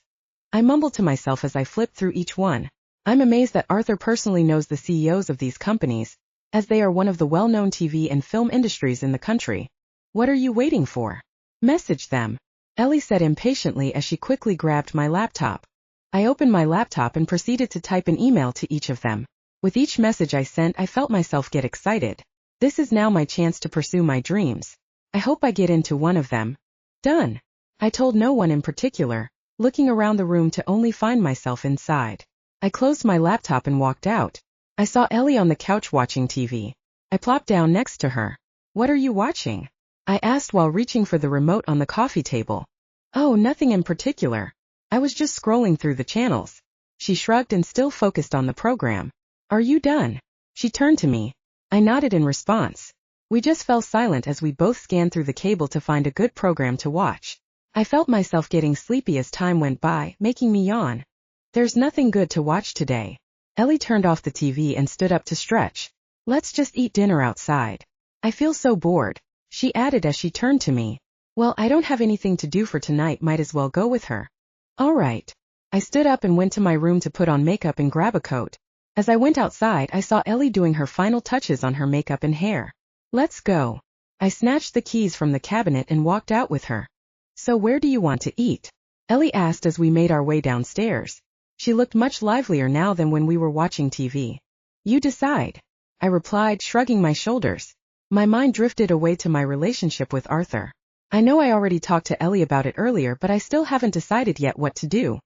I mumbled to myself as I flipped through each one. I'm amazed that Arthur personally knows the CEOs of these companies, as they are one of the well-known TV and film industries in the country. What are you waiting for? Message them, Ellie said impatiently as she quickly grabbed my laptop. I opened my laptop and proceeded to type an email to each of them. With each message I sent, I felt myself get excited. This is now my chance to pursue my dreams. I hope I get into one of them. Done. I told no one in particular, looking around the room to only find myself inside. I closed my laptop and walked out. I saw Ellie on the couch watching TV. I plopped down next to her. What are you watching? I asked while reaching for the remote on the coffee table. Oh, nothing in particular. I was just scrolling through the channels. She shrugged and still focused on the program. Are you done? She turned to me. I nodded in response. We just fell silent as we both scanned through the cable to find a good program to watch. I felt myself getting sleepy as time went by, making me yawn. There's nothing good to watch today. Ellie turned off the TV and stood up to stretch. Let's just eat dinner outside. I feel so bored, she added as she turned to me. Well, I don't have anything to do for tonight, might as well go with her. All right. I stood up and went to my room to put on makeup and grab a coat. As I went outside, I saw Ellie doing her final touches on her makeup and hair. Let's go. I snatched the keys from the cabinet and walked out with her. So where do you want to eat? Ellie asked as we made our way downstairs. She looked much livelier now than when we were watching TV. You decide, I replied, shrugging my shoulders. My mind drifted away to my relationship with Arthur. I know I already talked to Ellie about it earlier, but I still haven't decided yet what to do.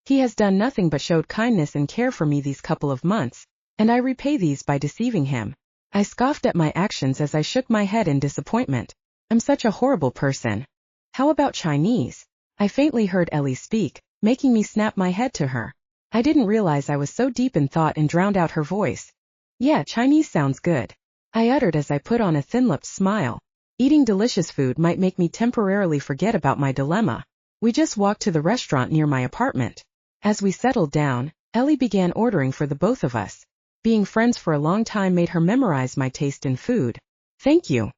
He has done nothing but showed kindness and care for me these couple of months, and I repay these by deceiving him. I scoffed at my actions as I shook my head in disappointment. I'm such a horrible person. How about Chinese? I faintly heard Ellie speak, making me snap my head to her. I didn't realize I was so deep in thought and drowned out her voice. Yeah, Chinese sounds good, I uttered as I put on a thin-lipped smile. Eating delicious food might make me temporarily forget about my dilemma. We just walked to the restaurant near my apartment. As we settled down, Ellie began ordering for the both of us. Being friends for a long time made her memorize my taste in food. Thank you,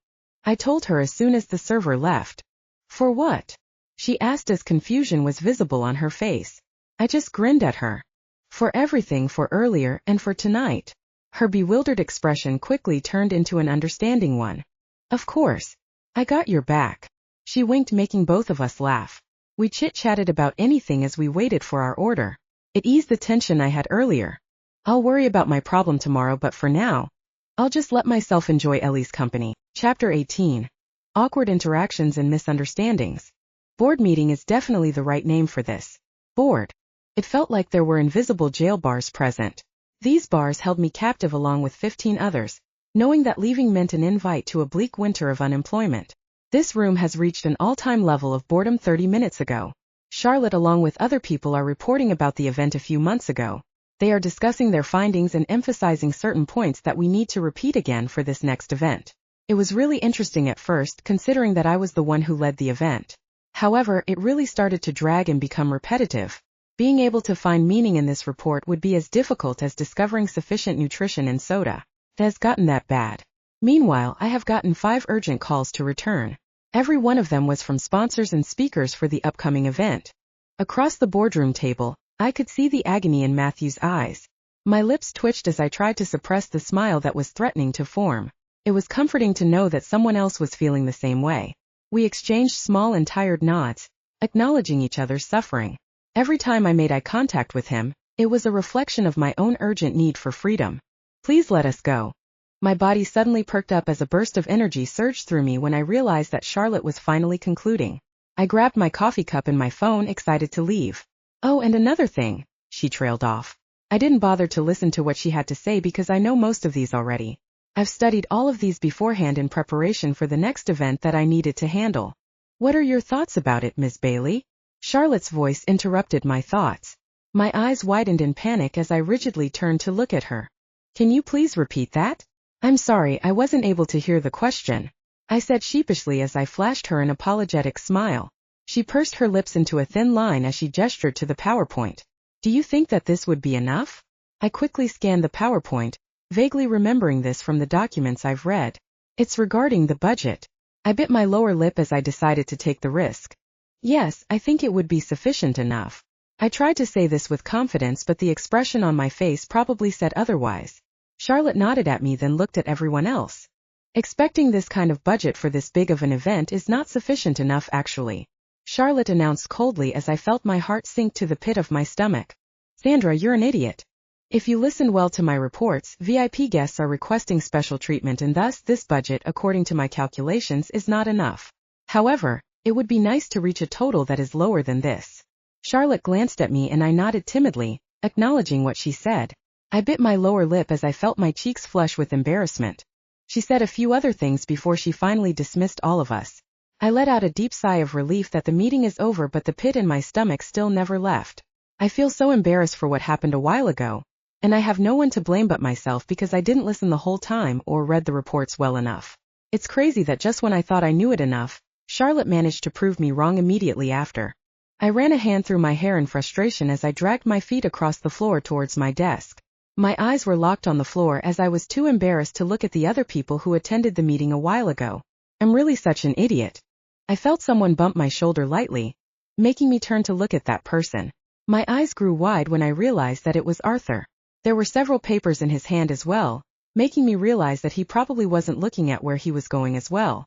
I told her as soon as the server left. For what? She asked as confusion was visible on her face. I just grinned at her. For everything, for earlier and for tonight. Her bewildered expression quickly turned into an understanding one. Of course. I got your back. She winked, making both of us laugh. We chit-chatted about anything as we waited for our order. It eased the tension I had earlier. I'll worry about my problem tomorrow, but for now, I'll just let myself enjoy Ellie's company. Chapter 18. Awkward interactions and misunderstandings. Board meeting is definitely the right name for this. Bored. It felt like there were invisible jail bars present. These bars held me captive along with 15 others, knowing that leaving meant an invite to a bleak winter of unemployment. This room has reached an all-time level of boredom 30 minutes ago. Charlotte along with other people are reporting about the event a few months ago. They are discussing their findings and emphasizing certain points that we need to repeat again for this next event. It was really interesting at first, considering that I was the one who led the event. However, it really started to drag and become repetitive. Being able to find meaning in this report would be as difficult as discovering sufficient nutrition in soda. It has gotten that bad. Meanwhile, I have gotten 5 urgent calls to return. Every one of them was from sponsors and speakers for the upcoming event. Across the boardroom table, I could see the agony in Matthew's eyes. My lips twitched as I tried to suppress the smile that was threatening to form. It was comforting to know that someone else was feeling the same way. We exchanged small and tired nods, acknowledging each other's suffering. Every time I made eye contact with him, it was a reflection of my own urgent need for freedom. Please let us go. My body suddenly perked up as a burst of energy surged through me when I realized that Charlotte was finally concluding. I grabbed my coffee cup and my phone, excited to leave. Oh, and another thing, she trailed off. I didn't bother to listen to what she had to say because I know most of these already. I've studied all of these beforehand in preparation for the next event that I needed to handle. What are your thoughts about it, Miss Bailey? Charlotte's voice interrupted my thoughts. My eyes widened in panic as I rigidly turned to look at her. Can you please repeat that? I'm sorry, I wasn't able to hear the question, I said sheepishly as I flashed her an apologetic smile. She pursed her lips into a thin line as she gestured to the PowerPoint. Do you think that this would be enough? I quickly scanned the PowerPoint, vaguely remembering this from the documents I've read. It's regarding the budget. I bit my lower lip as I decided to take the risk. Yes, I think it would be sufficient enough. I tried to say this with confidence, but the expression on my face probably said otherwise. Charlotte nodded at me, then looked at everyone else. Expecting this kind of budget for this big of an event is not sufficient enough actually, Charlotte announced coldly as I felt my heart sink to the pit of my stomach. Sandra, you're an idiot. If you listen well to my reports, VIP guests are requesting special treatment and thus this budget, according to my calculations, is not enough. However, it would be nice to reach a total that is lower than this. Charlotte glanced at me and I nodded timidly, acknowledging what she said. I bit my lower lip as I felt my cheeks flush with embarrassment. She said a few other things before she finally dismissed all of us. I let out a deep sigh of relief that the meeting is over, but the pit in my stomach still never left. I feel so embarrassed for what happened a while ago, and I have no one to blame but myself because I didn't listen the whole time or read the reports well enough. It's crazy that just when I thought I knew it enough, Charlotte managed to prove me wrong immediately after. I ran a hand through my hair in frustration as I dragged my feet across the floor towards my desk. My eyes were locked on the floor as I was too embarrassed to look at the other people who attended the meeting a while ago. I'm really such an idiot. I felt someone bump my shoulder lightly, making me turn to look at that person. My eyes grew wide when I realized that it was Arthur. There were several papers in his hand as well, making me realize that he probably wasn't looking at where he was going as well.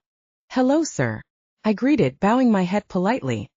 "Hello, sir," I greeted, bowing my head politely.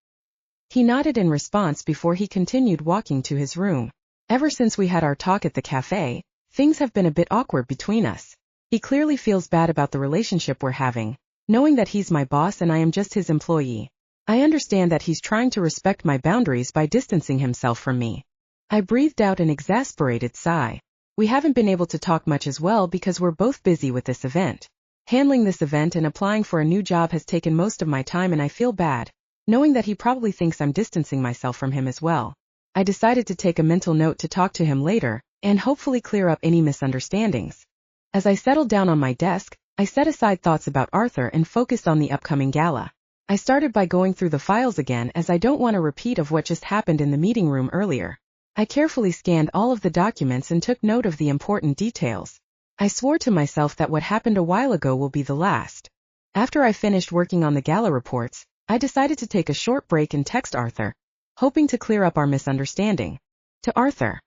He nodded in response before he continued walking to his room. Ever since we had our talk at the cafe, things have been a bit awkward between us. He clearly feels bad about the relationship we're having, knowing that he's my boss and I am just his employee. I understand that he's trying to respect my boundaries by distancing himself from me. I breathed out an exasperated sigh. We haven't been able to talk much as well because we're both busy with this event. Handling this event and applying for a new job has taken most of my time, and I feel bad, knowing that he probably thinks I'm distancing myself from him as well. I decided to take a mental note to talk to him later, and hopefully clear up any misunderstandings. As I settled down on my desk, I set aside thoughts about Arthur and focused on the upcoming gala. I started by going through the files again as I don't want a repeat of what just happened in the meeting room earlier. I carefully scanned all of the documents and took note of the important details. I swore to myself that what happened a while ago will be the last. After I finished working on the gala reports, I decided to take a short break and text Arthur, hoping to clear up our misunderstanding. To Arthur: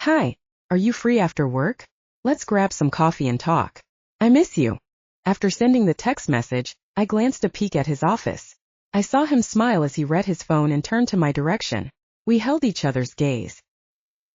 "Hi, are you free after work? Let's grab some coffee and talk. I miss you." After sending the text message, I glanced a peek at his office. I saw him smile as he read his phone and turned to my direction. We held each other's gaze.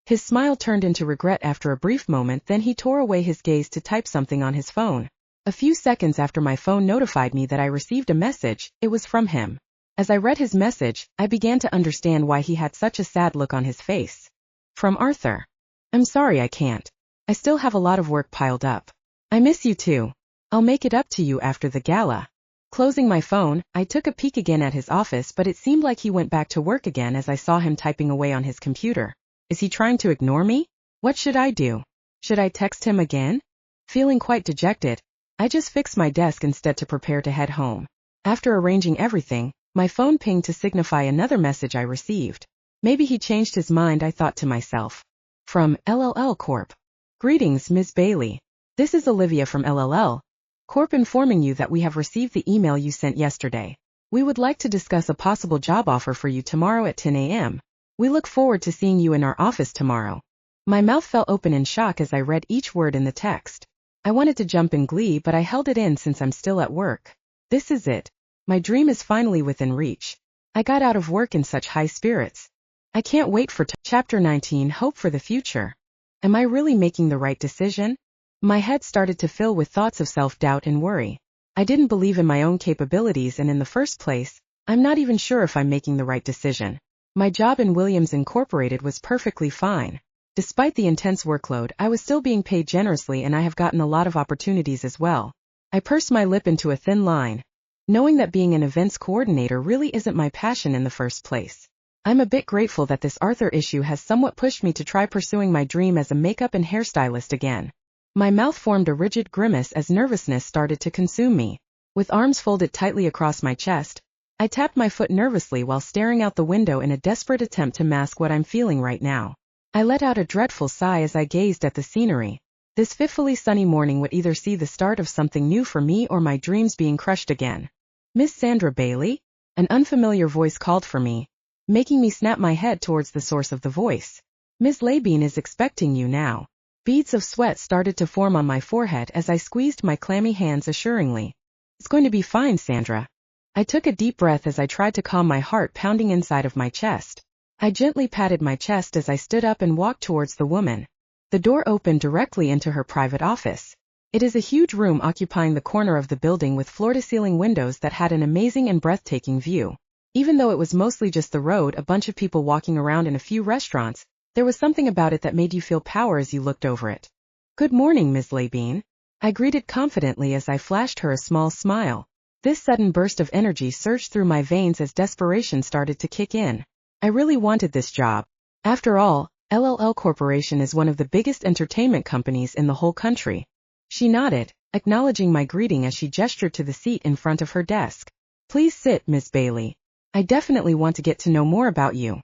His smile turned into regret after a brief moment, then he tore away his gaze to type something on his phone. A few seconds after my phone notified me that I received a message, it was from him. As I read his message, I began to understand why he had such a sad look on his face. From Arthur: "I'm sorry I can't. I still have a lot of work piled up. I miss you too. I'll make it up to you after the gala." Closing my phone, I took a peek again at his office, but it seemed like he went back to work again as I saw him typing away on his computer. Is he trying to ignore me? What should I do? Should I text him again? Feeling quite dejected, I just fixed my desk instead to prepare to head home. After arranging everything, my phone pinged to signify another message I received. Maybe he changed his mind, I thought to myself. From LLL Corp. "Greetings, Ms. Bailey. This is Olivia from LLL Corp informing you that we have received the email you sent yesterday. We would like to discuss a possible job offer for you tomorrow at 10 a.m. We look forward to seeing you in our office tomorrow." My mouth fell open in shock as I read each word in the text. I wanted to jump in glee, but I held it in since I'm still at work. This is it. My dream is finally within reach. I got out of work in such high spirits. I can't wait for Chapter 19, Hope for the Future. Am I really making the right decision? My head started to fill with thoughts of self-doubt and worry. I didn't believe in my own capabilities, and in the first place, I'm not even sure if I'm making the right decision. My job in Williams Incorporated was perfectly fine. Despite the intense workload, I was still being paid generously, and I have gotten a lot of opportunities as well. I pursed my lip into a thin line, knowing that being an events coordinator really isn't my passion in the first place. I'm a bit grateful that this Arthur issue has somewhat pushed me to try pursuing my dream as a makeup and hairstylist again. My mouth formed a rigid grimace as nervousness started to consume me. With arms folded tightly across my chest, I tapped my foot nervously while staring out the window in a desperate attempt to mask what I'm feeling right now. I let out a dreadful sigh as I gazed at the scenery. This fitfully sunny morning would either see the start of something new for me or my dreams being crushed again. "Miss Sandra Bailey?" An unfamiliar voice called for me, making me snap my head towards the source of the voice. "Ms. Labine is expecting you now." Beads of sweat started to form on my forehead as I squeezed my clammy hands assuringly. "It's going to be fine, Sandra." I took a deep breath as I tried to calm my heart pounding inside of my chest. I gently patted my chest as I stood up and walked towards the woman. The door opened directly into her private office. It is a huge room occupying the corner of the building with floor-to-ceiling windows that had an amazing and breathtaking view. Even though it was mostly just the road, a bunch of people walking around, and a few restaurants, there was something about it that made you feel power as you looked over it. "Good morning, Ms. Labine." I greeted confidently as I flashed her a small smile. This sudden burst of energy surged through my veins as desperation started to kick in. I really wanted this job. After all, LLL Corporation is one of the biggest entertainment companies in the whole country. She nodded, acknowledging my greeting as she gestured to the seat in front of her desk. Please sit, Miss Bailey. I definitely want to get to know more about you.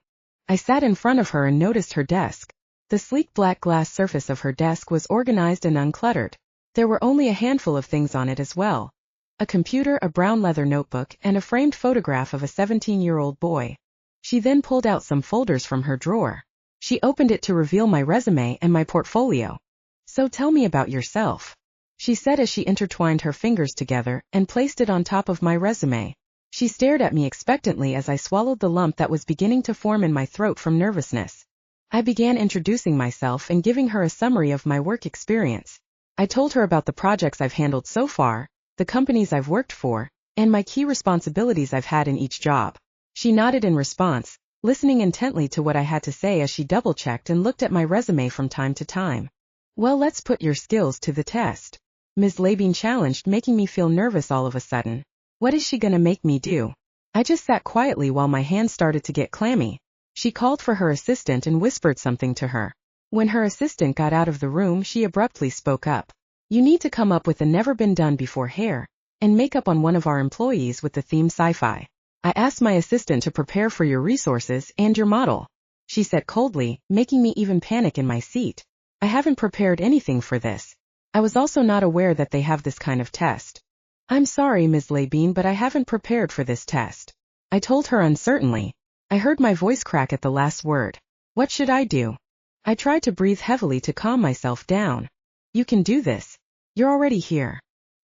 I sat in front of her and noticed her desk. The sleek black glass surface of her desk was organized and uncluttered. There were only a handful of things on it as well. A computer, a brown leather notebook, and a framed photograph of a 17-year-old boy. She then pulled out some folders from her drawer. She opened it to reveal my resume and my portfolio. So tell me about yourself, she said as she intertwined her fingers together and placed it on top of my resume. She stared at me expectantly as I swallowed the lump that was beginning to form in my throat from nervousness. I began introducing myself and giving her a summary of my work experience. I told her about the projects I've handled so far, the companies I've worked for, and my key responsibilities I've had in each job. She nodded in response, listening intently to what I had to say as she double-checked and looked at my resume from time to time. Well, let's put your skills to the test, Ms. Labine challenged, making me feel nervous all of a sudden. What is she gonna make me do? I just sat quietly while my hands started to get clammy. She called for her assistant and whispered something to her. When her assistant got out of the room, she abruptly spoke up. You need to come up with a never-been-done-before hair and makeup on one of our employees with the theme sci-fi. I asked my assistant to prepare for your resources and your model, she said coldly, making me even panic in my seat. I haven't prepared anything for this. I was also not aware that they have this kind of test. I'm sorry, Ms. Labine, but I haven't prepared for this test, I told her uncertainly. I heard my voice crack at the last word. What should I do? I tried to breathe heavily to calm myself down. You can do this. You're already here.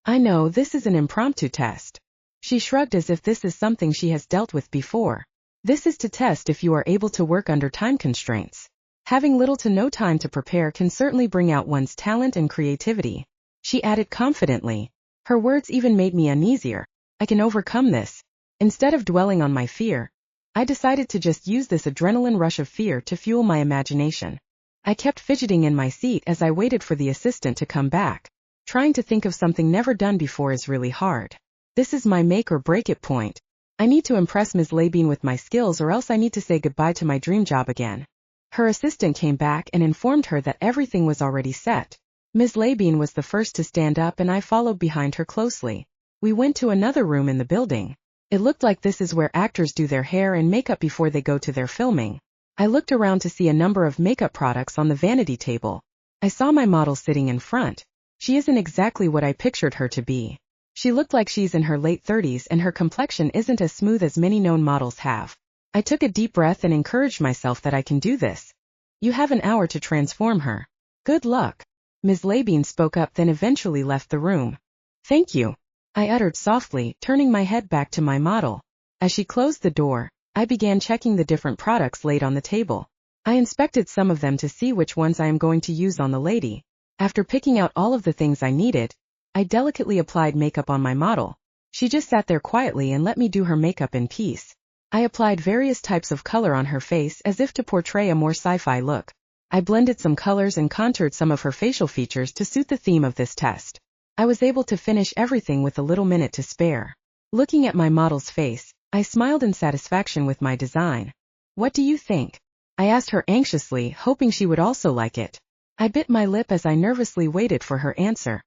I know, this is an impromptu test. She shrugged as if this is something she has dealt with before. This is to test if you are able to work under time constraints. Having little to no time to prepare can certainly bring out one's talent and creativity, she added confidently. Her words even made me uneasier. I can overcome this. Instead of dwelling on my fear, I decided to just use this adrenaline rush of fear to fuel my imagination. I kept fidgeting in my seat as I waited for the assistant to come back. Trying to think of something never done before is really hard. This is my make or break it point. I need to impress Ms. Labine with my skills, or else I need to say goodbye to my dream job again. Her assistant came back and informed her that everything was already set. Ms. Labine was the first to stand up and I followed behind her closely. We went to another room in the building. It looked like this is where actors do their hair and makeup before they go to their filming. I looked around to see a number of makeup products on the vanity table. I saw my model sitting in front. She isn't exactly what I pictured her to be. She looked like she's in her late 30s and her complexion isn't as smooth as many known models have. I took a deep breath and encouraged myself that I can do this. You have an hour to transform her. Good luck. Ms. Labine spoke up, then eventually left the room. Thank you, I uttered softly, turning my head back to my model. As she closed the door, I began checking the different products laid on the table. I inspected some of them to see which ones I am going to use on the lady. After picking out all of the things I needed, I delicately applied makeup on my model. She just sat there quietly and let me do her makeup in peace. I applied various types of color on her face as if to portray a more sci-fi look. I blended some colors and contoured some of her facial features to suit the theme of this test. I was able to finish everything with a little minute to spare. Looking at my model's face, I smiled in satisfaction with my design. What do you think? I asked her anxiously, hoping she would also like it. I bit my lip as I nervously waited for her answer.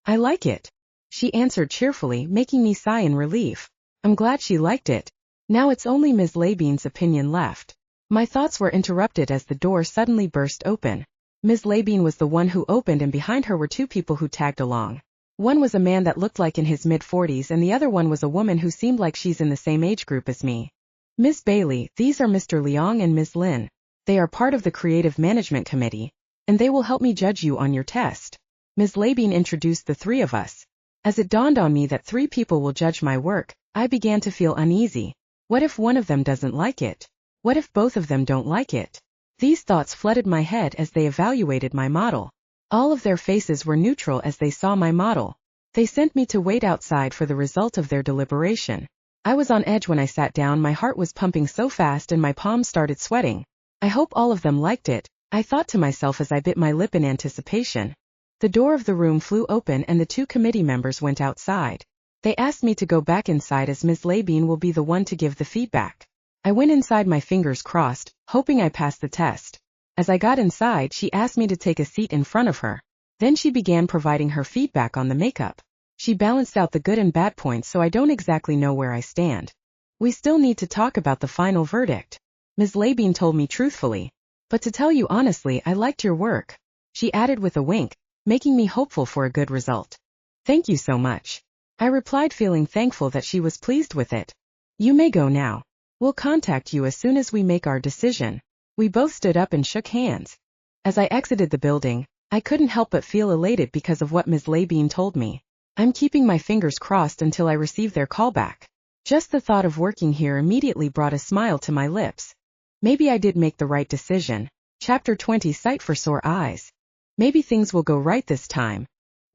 I like it, she answered cheerfully, making me sigh in relief. I'm glad she liked it. Now it's only Ms. Labine's opinion left. My thoughts were interrupted as the door suddenly burst open. Ms. Labine was the one who opened, and behind her were two people who tagged along. One was a man that looked like in his mid-40s and the other one was a woman who seemed like she's in the same age group as me. Ms. Bailey, these are Mr. Leong and Ms. Lin. They are part of the Creative Management Committee, and they will help me judge you on your test. Ms. Labine introduced the three of us. As it dawned on me that three people will judge my work, I began to feel uneasy. What if one of them doesn't like it? What if both of them don't like it? These thoughts flooded my head as they evaluated my model. All of their faces were neutral as they saw my model. They sent me to wait outside for the result of their deliberation. I was on edge when I sat down. My heart was pumping so fast and my palms started sweating. I hope all of them liked it, I thought to myself as I bit my lip in anticipation. The door of the room flew open and the two committee members went outside. They asked me to go back inside as Ms. Labine will be the one to give the feedback. I went inside, my fingers crossed, hoping I passed the test. As I got inside, she asked me to take a seat in front of her. Then she began providing her feedback on the makeup. She balanced out the good and bad points, so I don't exactly know where I stand. We still need to talk about the final verdict. Ms. Labine told me truthfully. But to tell you honestly, I liked your work, she added with a wink, making me hopeful for a good result. Thank you so much, I replied, feeling thankful that she was pleased with it. You may go now. We'll contact you as soon as we make our decision. We both stood up and shook hands. As I exited the building, I couldn't help but feel elated because of what Ms. Labine told me. I'm keeping my fingers crossed until I receive their callback. Just the thought of working here immediately brought a smile to my lips. Maybe I did make the right decision. Chapter 20, Sight for Sore Eyes. Maybe things will go right this time.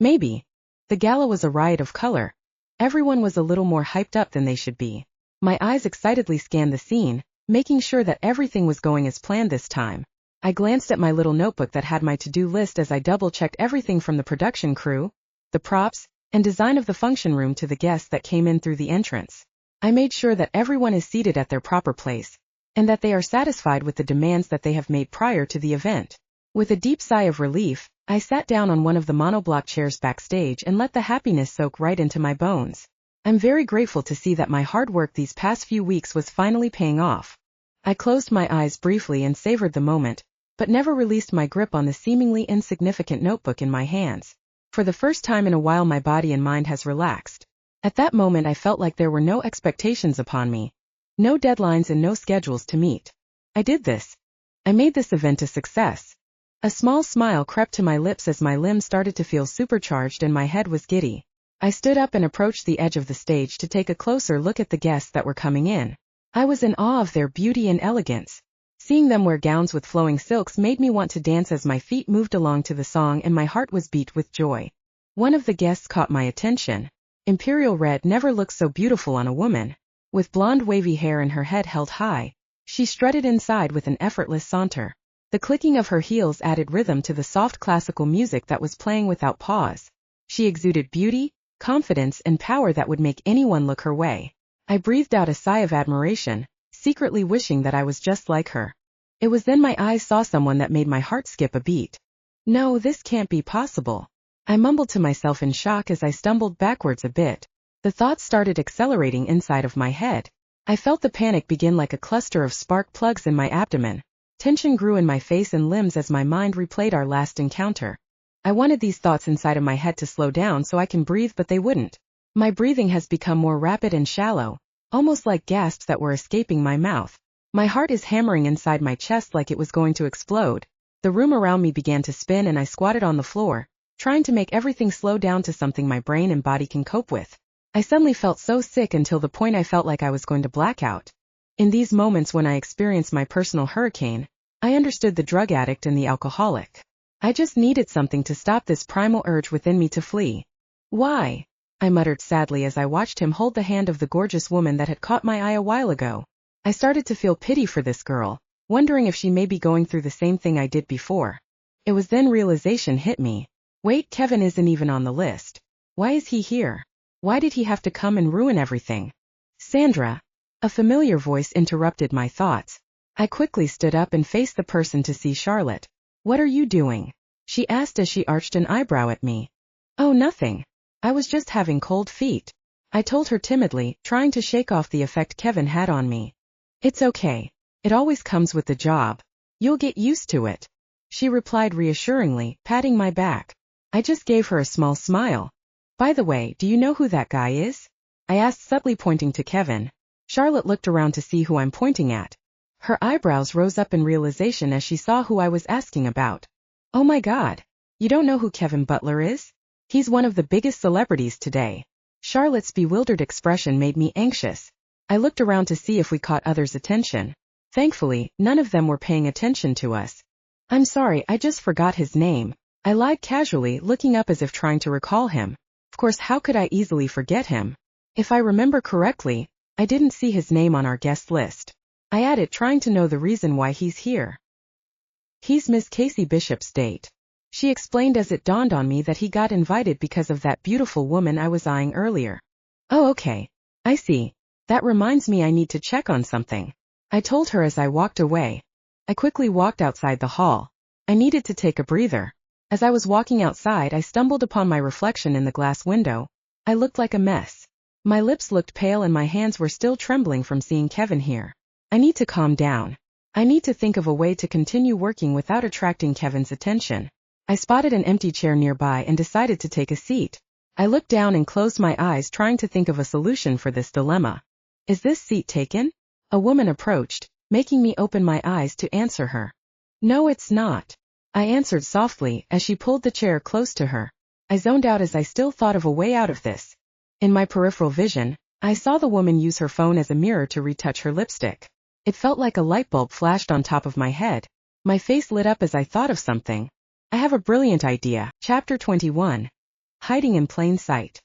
Maybe. The gala was a riot of color. Everyone was a little more hyped up than they should be. My eyes excitedly scanned the scene, making sure that everything was going as planned this time. I glanced at my little notebook that had my to-do list as I double-checked everything from the production crew, the props, and design of the function room to the guests that came in through the entrance. I made sure that everyone is seated at their proper place, and that they are satisfied with the demands that they have made prior to the event. With a deep sigh of relief, I sat down on one of the monoblock chairs backstage and let the happiness soak right into my bones. I'm very grateful to see that my hard work these past few weeks was finally paying off. I closed my eyes briefly and savored the moment, but never released my grip on the seemingly insignificant notebook in my hands. For the first time in a while, my body and mind has relaxed. At that moment, I felt like there were no expectations upon me. No deadlines and no schedules to meet. I did this. I made this event a success. A small smile crept to my lips as my limbs started to feel supercharged and my head was giddy. I stood up and approached the edge of the stage to take a closer look at the guests that were coming in. I was in awe of their beauty and elegance. Seeing them wear gowns with flowing silks made me want to dance as my feet moved along to the song and my heart was beat with joy. One of the guests caught my attention. Imperial red never looked so beautiful on a woman. With blonde wavy hair and her head held high, she strutted inside with an effortless saunter. The clicking of her heels added rhythm to the soft classical music that was playing without pause. She exuded beauty, confidence, and power that would make anyone look her way. I breathed out a sigh of admiration, secretly wishing that I was just like her. It was then my eyes saw someone that made my heart skip a beat. No, this can't be possible. I mumbled to myself in shock as I stumbled backwards a bit. The thoughts started accelerating inside of my head. I felt the panic begin like a cluster of spark plugs in my abdomen. Tension grew in my face and limbs as my mind replayed our last encounter. I wanted these thoughts inside of my head to slow down so I can breathe, but they wouldn't. My breathing has become more rapid and shallow, almost like gasps that were escaping my mouth. My heart is hammering inside my chest like it was going to explode. The room around me began to spin and I squatted on the floor, trying to make everything slow down to something my brain and body can cope with. I suddenly felt so sick until the point I felt like I was going to black out. In these moments when I experienced my personal hurricane, I understood the drug addict and the alcoholic. I just needed something to stop this primal urge within me to flee. Why? I muttered sadly as I watched him hold the hand of the gorgeous woman that had caught my eye a while ago. I started to feel pity for this girl, wondering if she may be going through the same thing I did before. It was then realization hit me. Wait, Kevin isn't even on the list. Why is he here? Why did he have to come and ruin everything? Sandra. A familiar voice interrupted my thoughts. I quickly stood up and faced the person to see Charlotte. What are you doing? She asked as she arched an eyebrow at me. Oh, nothing. I was just having cold feet, I told her timidly, trying to shake off the effect Kevin had on me. It's okay. It always comes with the job. You'll get used to it, she replied reassuringly, patting my back. I just gave her a small smile. By the way, do you know who that guy is? I asked, subtly pointing to Kevin. Charlotte looked around to see who I'm pointing at. Her eyebrows rose up in realization as she saw who I was asking about. Oh my God. You don't know who Kevin Butler is? He's one of the biggest celebrities today. Charlotte's bewildered expression made me anxious. I looked around to see if we caught others' attention. Thankfully, none of them were paying attention to us. I'm sorry, I just forgot his name. I lied casually, looking up as if trying to recall him. Of course, how could I easily forget him? If I remember correctly, I didn't see his name on our guest list. I added, trying to know the reason why he's here. He's Miss Casey Bishop's date. She explained as it dawned on me that he got invited because of that beautiful woman I was eyeing earlier. Oh, okay. I see. That reminds me I need to check on something. I told her as I walked away. I quickly walked outside the hall. I needed to take a breather. As I was walking outside, I stumbled upon my reflection in the glass window. I looked like a mess. My lips looked pale and my hands were still trembling from seeing Kevin here. I need to calm down. I need to think of a way to continue working without attracting Kevin's attention. I spotted an empty chair nearby and decided to take a seat. I looked down and closed my eyes, trying to think of a solution for this dilemma. Is this seat taken? A woman approached, making me open my eyes to answer her. No, it's not. I answered softly as she pulled the chair close to her. I zoned out as I still thought of a way out of this. In my peripheral vision, I saw the woman use her phone as a mirror to retouch her lipstick. It felt like a light bulb flashed on top of my head. My face lit up as I thought of something. I have a brilliant idea. Chapter 21. Hiding in plain sight.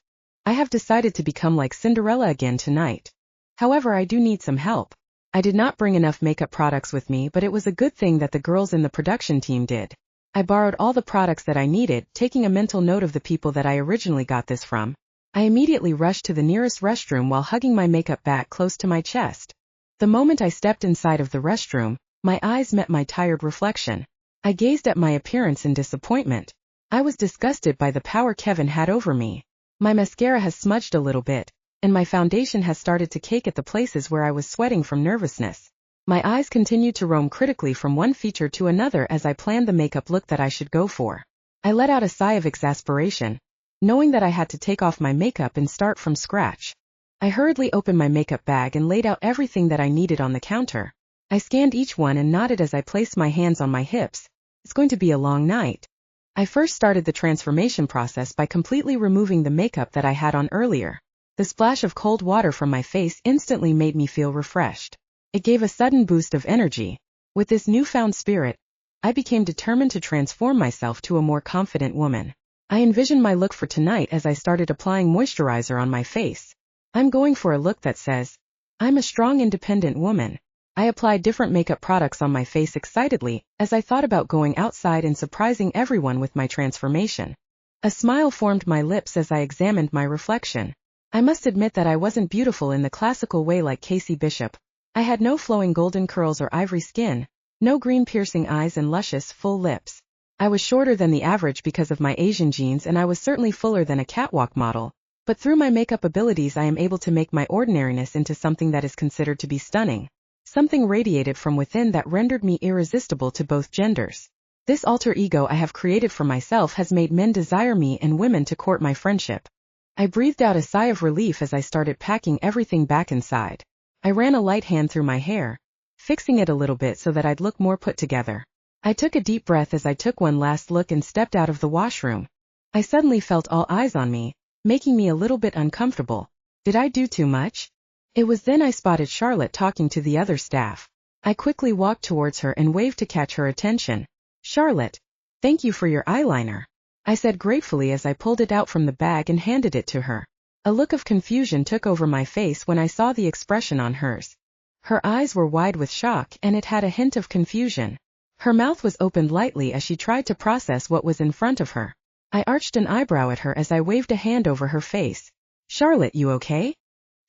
I have decided to become like Cinderella again tonight. However, I do need some help. I did not bring enough makeup products with me, but it was a good thing that the girls in the production team did. I borrowed all the products that I needed, taking a mental note of the people that I originally got this from. I immediately rushed to the nearest restroom while hugging my makeup bag close to my chest. The moment I stepped inside of the restroom, my eyes met my tired reflection. I gazed at my appearance in disappointment. I was disgusted by the power Kevin had over me. My mascara has smudged a little bit, and my foundation has started to cake at the places where I was sweating from nervousness. My eyes continued to roam critically from one feature to another as I planned the makeup look that I should go for. I let out a sigh of exasperation, knowing that I had to take off my makeup and start from scratch. I hurriedly opened my makeup bag and laid out everything that I needed on the counter. I scanned each one and nodded as I placed my hands on my hips. It's going to be a long night. I first started the transformation process by completely removing the makeup that I had on earlier. The splash of cold water from my face instantly made me feel refreshed. It gave a sudden boost of energy. With this newfound spirit, I became determined to transform myself to a more confident woman. I envisioned my look for tonight as I started applying moisturizer on my face. I'm going for a look that says, I'm a strong, independent woman. I applied different makeup products on my face excitedly as I thought about going outside and surprising everyone with my transformation. A smile formed my lips as I examined my reflection. I must admit that I wasn't beautiful in the classical way like Casey Bishop. I had no flowing golden curls or ivory skin, no green piercing eyes and luscious, full lips. I was shorter than the average because of my Asian genes, and I was certainly fuller than a catwalk model. But through my makeup abilities I am able to make my ordinariness into something that is considered to be stunning. Something radiated from within that rendered me irresistible to both genders. This alter ego I have created for myself has made men desire me and women to court my friendship. I breathed out a sigh of relief as I started packing everything back inside. I ran a light hand through my hair, fixing it a little bit so that I'd look more put together. I took a deep breath as I took one last look and stepped out of the washroom. I suddenly felt all eyes on me, making me a little bit uncomfortable. Did I do too much? It was then I spotted Charlotte talking to the other staff. I quickly walked towards her and waved to catch her attention. Charlotte, thank you for your eyeliner, I said gratefully as I pulled it out from the bag and handed it to her. A look of confusion took over my face when I saw the expression on hers. Her eyes were wide with shock and it had a hint of confusion. Her mouth was opened lightly as she tried to process what was in front of her. I arched an eyebrow at her as I waved a hand over her face. Charlotte, you okay?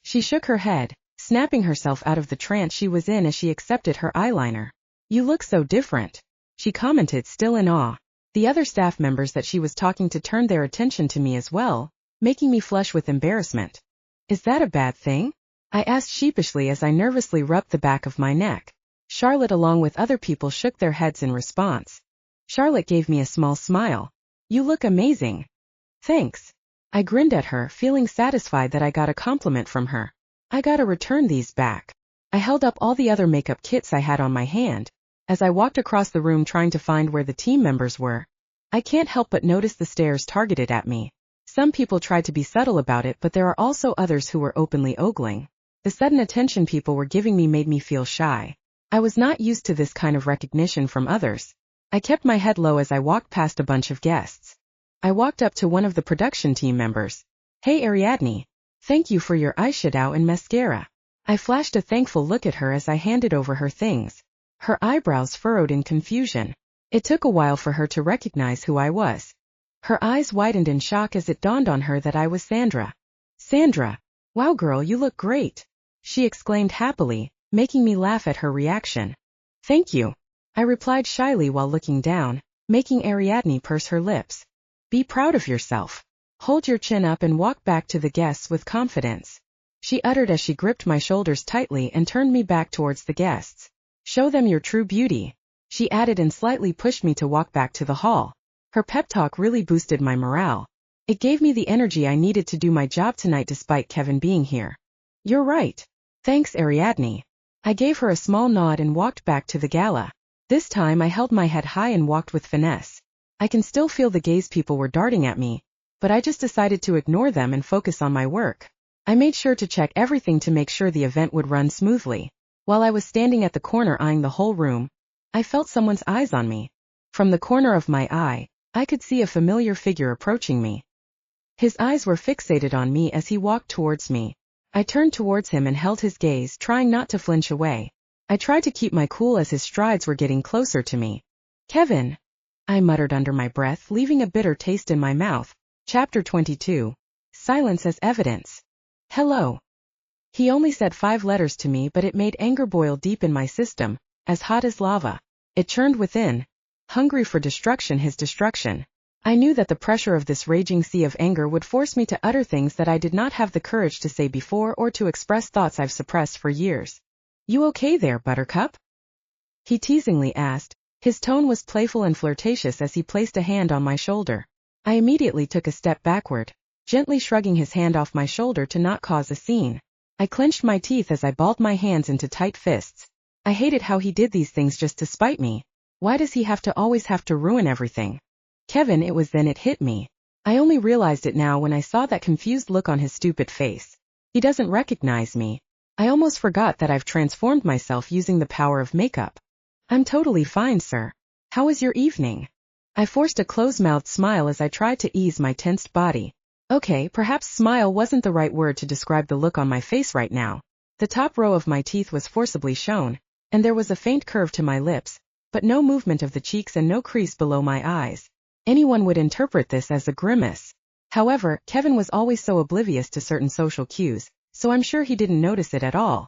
She shook her head, snapping herself out of the trance she was in as she accepted her eyeliner. You look so different, she commented, still in awe. The other staff members that she was talking to turned their attention to me as well, making me flush with embarrassment. Is that a bad thing? I asked sheepishly as I nervously rubbed the back of my neck. Charlotte along with other people shook their heads in response. Charlotte gave me a small smile. You look amazing. Thanks. I grinned at her, feeling satisfied that I got a compliment from her. I gotta return these back. I held up all the other makeup kits I had on my hand, as I walked across the room trying to find where the team members were. I can't help but notice the stares targeted at me. Some people tried to be subtle about it, but there are also others who were openly ogling. The sudden attention people were giving me made me feel shy. I was not used to this kind of recognition from others. I kept my head low as I walked past a bunch of guests. I walked up to one of the production team members. Hey Ariadne, thank you for your eyeshadow and mascara. I flashed a thankful look at her as I handed over her things. Her eyebrows furrowed in confusion. It took a while for her to recognize who I was. Her eyes widened in shock as it dawned on her that I was Sandra. Sandra! Wow girl, you look great! She exclaimed happily, making me laugh at her reaction. Thank you, I replied shyly while looking down, making Ariadne purse her lips. Be proud of yourself. Hold your chin up and walk back to the guests with confidence, she uttered as she gripped my shoulders tightly and turned me back towards the guests. Show them your true beauty, she added and slightly pushed me to walk back to the hall. Her pep talk really boosted my morale. It gave me the energy I needed to do my job tonight despite Kevin being here. You're right. Thanks, Ariadne. I gave her a small nod and walked back to the gala. This time I held my head high and walked with finesse. I can still feel the gaze people were darting at me, but I just decided to ignore them and focus on my work. I made sure to check everything to make sure the event would run smoothly. While I was standing at the corner eyeing the whole room, I felt someone's eyes on me. From the corner of my eye, I could see a familiar figure approaching me. His eyes were fixated on me as he walked towards me. I turned towards him and held his gaze, trying not to flinch away. I tried to keep my cool as his strides were getting closer to me. Kevin! I muttered under my breath, leaving a bitter taste in my mouth. Chapter 22. Silence as evidence. Hello. He only said 5 letters to me, but it made anger boil deep in my system, as hot as lava. It churned within, hungry for destruction, his destruction. I knew that the pressure of this raging sea of anger would force me to utter things that I did not have the courage to say before or to express thoughts I've suppressed for years. You okay there, Buttercup? He teasingly asked. His tone was playful and flirtatious as he placed a hand on my shoulder. I immediately took a step backward, gently shrugging his hand off my shoulder to not cause a scene. I clenched my teeth as I balled my hands into tight fists. I hated how he did these things just to spite me. Why does he always have to ruin everything? Kevin, it was then it hit me. I only realized it now when I saw that confused look on his stupid face. He doesn't recognize me. I almost forgot that I've transformed myself using the power of makeup. I'm totally fine, sir. How was your evening? I forced a close-mouthed smile as I tried to ease my tensed body. Okay, perhaps smile wasn't the right word to describe the look on my face right now. The top row of my teeth was forcibly shown, and there was a faint curve to my lips, but no movement of the cheeks and no crease below my eyes. Anyone would interpret this as a grimace. However, Kevin was always so oblivious to certain social cues, so I'm sure he didn't notice it at all.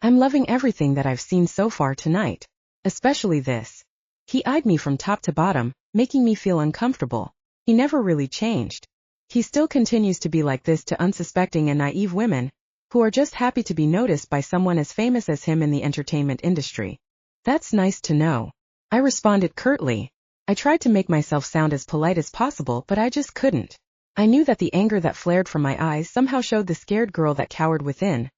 I'm loving everything that I've seen so far tonight. Especially this. He eyed me from top to bottom, making me feel uncomfortable. He never really changed. He still continues to be like this to unsuspecting and naive women, who are just happy to be noticed by someone as famous as him in the entertainment industry. That's nice to know. I responded curtly. I tried to make myself sound as polite as possible, but I just couldn't. I knew that the anger that flared from my eyes somehow showed the scared girl that cowered within.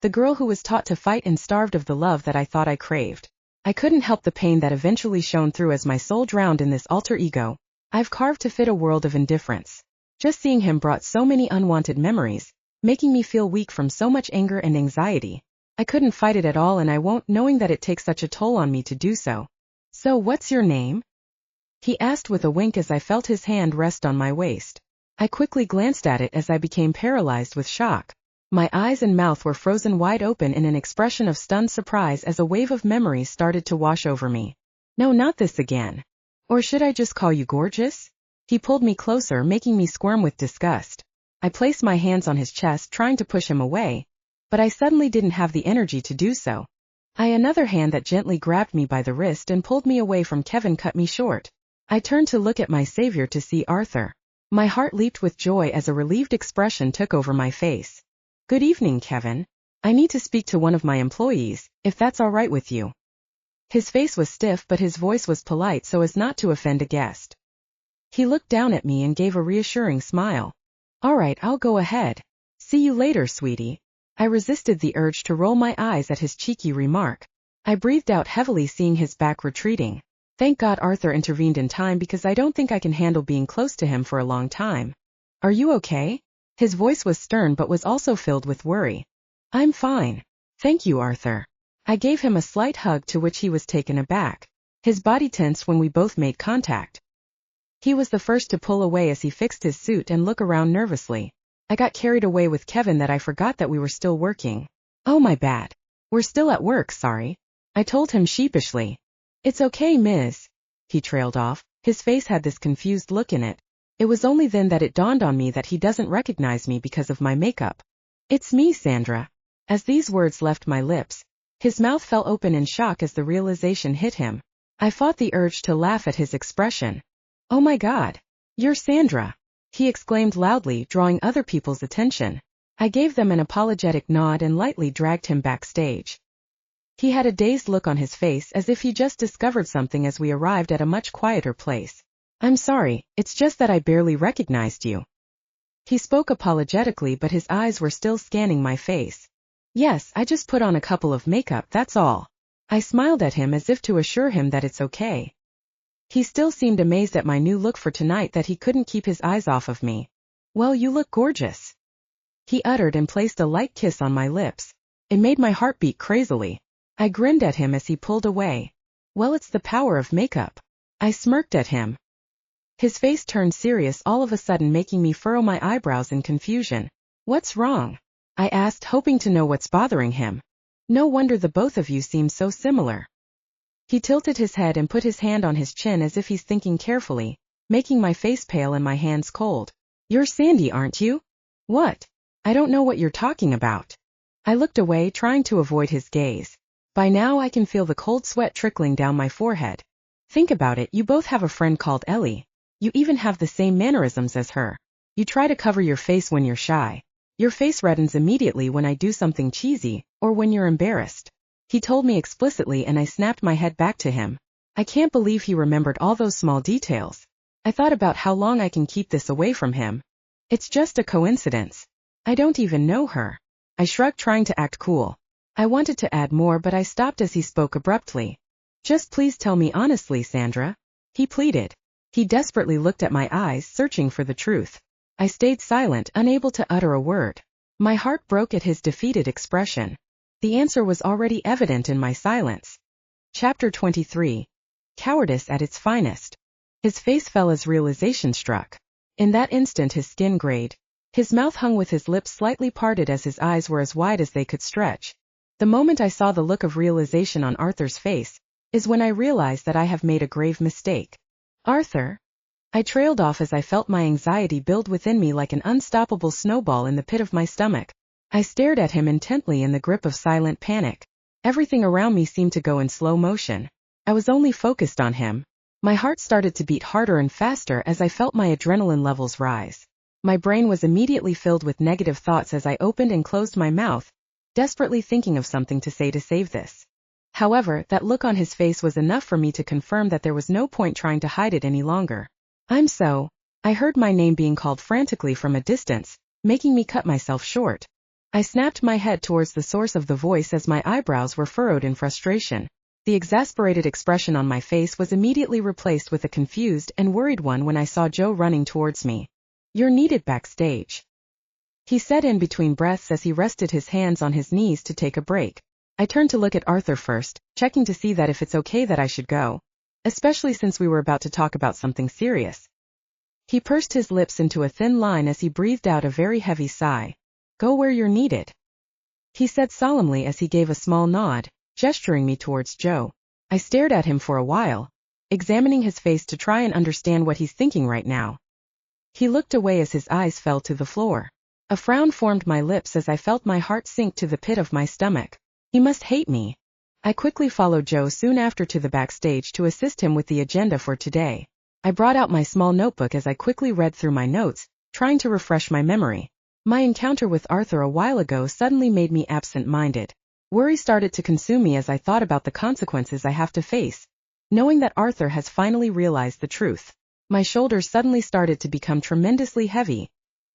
The girl who was taught to fight and starved of the love that I thought I craved. I couldn't help the pain that eventually shone through as my soul drowned in this alter ego I've carved to fit a world of indifference. Just seeing him brought so many unwanted memories, making me feel weak from so much anger and anxiety. I couldn't fight it at all, and I won't, knowing that it takes such a toll on me to do so. So what's your name? He asked with a wink as I felt his hand rest on my waist. I quickly glanced at it as I became paralyzed with shock. My eyes and mouth were frozen wide open in an expression of stunned surprise as a wave of memories started to wash over me. No, not this again. Or should I just call you gorgeous? He pulled me closer, making me squirm with disgust. I placed my hands on his chest, trying to push him away, but I suddenly didn't have the energy to do so. Another hand that gently grabbed me by the wrist and pulled me away from Kevin cut me short. I turned to look at my savior to see Arthur. My heart leaped with joy as a relieved expression took over my face. Good evening, Kevin. I need to speak to one of my employees, if that's all right with you. His face was stiff, but his voice was polite so as not to offend a guest. He looked down at me and gave a reassuring smile. All right, I'll go ahead. See you later, sweetie. I resisted the urge to roll my eyes at his cheeky remark. I breathed out heavily, seeing his back retreating. Thank God Arthur intervened in time, because I don't think I can handle being close to him for a long time. Are you okay? His voice was stern but was also filled with worry. I'm fine. Thank you, Arthur. I gave him a slight hug, to which he was taken aback. His body tensed when we both made contact. He was the first to pull away as he fixed his suit and look around nervously. I got carried away with Kevin that I forgot that we were still working. Oh, my bad. We're still at work, sorry. I told him sheepishly. It's okay, Miss. he trailed off. His face had this confused look in it. It was only then that it dawned on me that he doesn't recognize me because of my makeup. It's me, Sandra. As these words left my lips, his mouth fell open in shock as the realization hit him. I fought the urge to laugh at his expression. Oh my God. You're Sandra, he exclaimed loudly, drawing other people's attention. I gave them an apologetic nod and lightly dragged him backstage. He had a dazed look on his face as if he just discovered something as we arrived at a much quieter place. I'm sorry, it's just that I barely recognized you. He spoke apologetically, but his eyes were still scanning my face. Yes, I just put on a couple of makeup, that's all. I smiled at him as if to assure him that it's okay. He still seemed amazed at my new look for tonight that he couldn't keep his eyes off of me. Well, you look gorgeous, he uttered and placed a light kiss on my lips. It made my heart beat crazily. I grinned at him as he pulled away. Well, it's the power of makeup. I smirked at him. His face turned serious all of a sudden, making me furrow my eyebrows in confusion. What's wrong? I asked, hoping to know what's bothering him. No wonder the both of you seem so similar. He tilted his head and put his hand on his chin as if he's thinking carefully, making my face pale and my hands cold. You're Sandy, aren't you? What? I don't know what you're talking about. I looked away, trying to avoid his gaze. By now I can feel the cold sweat trickling down my forehead. Think about it, you both have a friend called Ellie. You even have the same mannerisms as her. You try to cover your face when you're shy. Your face reddens immediately when I do something cheesy, or when you're embarrassed. He told me explicitly, and I snapped my head back to him. I can't believe he remembered all those small details. I thought about how long I can keep this away from him. It's just a coincidence. I don't even know her. I shrugged, trying to act cool. I wanted to add more, but I stopped as he spoke abruptly. Just please tell me honestly, Sandra, he pleaded. He desperately looked at my eyes, searching for the truth. I stayed silent, unable to utter a word. My heart broke at his defeated expression. The answer was already evident in my silence. Chapter 23. Cowardice at its finest. His face fell as realization struck. In that instant his skin grayed. His mouth hung with his lips slightly parted as his eyes were as wide as they could stretch. The moment I saw the look of realization on Arthur's face is when I realized that I have made a grave mistake. Arthur? I trailed off as I felt my anxiety build within me like an unstoppable snowball in the pit of my stomach. I stared at him intently in the grip of silent panic. Everything around me seemed to go in slow motion. I was only focused on him. My heart started to beat harder and faster as I felt my adrenaline levels rise. My brain was immediately filled with negative thoughts as I opened and closed my mouth, desperately thinking of something to say to save this. However, that look on his face was enough for me to confirm that there was no point trying to hide it any longer. I heard my name being called frantically from a distance, making me cut myself short. I snapped my head towards the source of the voice as my eyebrows were furrowed in frustration. The exasperated expression on my face was immediately replaced with a confused and worried one when I saw Joe running towards me. You're needed backstage, he said in between breaths as he rested his hands on his knees to take a break. I turned to look at Arthur first, checking to see that if it's okay that I should go, especially since we were about to talk about something serious. He pursed his lips into a thin line as he breathed out a very heavy sigh. Go where you're needed, he said solemnly as he gave a small nod, gesturing me towards Joe. I stared at him for a while, examining his face to try and understand what he's thinking right now. He looked away as his eyes fell to the floor. A frown formed my lips as I felt my heart sink to the pit of my stomach. He must hate me. I quickly followed Joe soon after to the backstage to assist him with the agenda for today. I brought out my small notebook as I quickly read through my notes, trying to refresh my memory. My encounter with Arthur a while ago suddenly made me absent-minded. Worry started to consume me as I thought about the consequences I have to face, knowing that Arthur has finally realized the truth. My shoulders suddenly started to become tremendously heavy,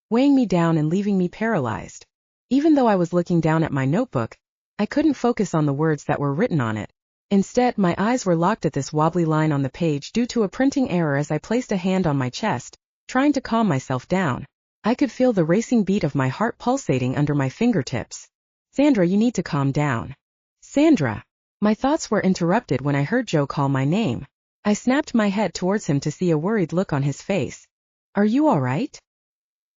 weighing me down and leaving me paralyzed. Even though I was looking down at my notebook, I couldn't focus on the words that were written on it. Instead, my eyes were locked at this wobbly line on the page due to a printing error as I placed a hand on my chest, trying to calm myself down. I could feel the racing beat of my heart pulsating under my fingertips. Sandra, you need to calm down. Sandra. My thoughts were interrupted when I heard Joe call my name. I snapped my head towards him to see a worried look on his face. Are you all right?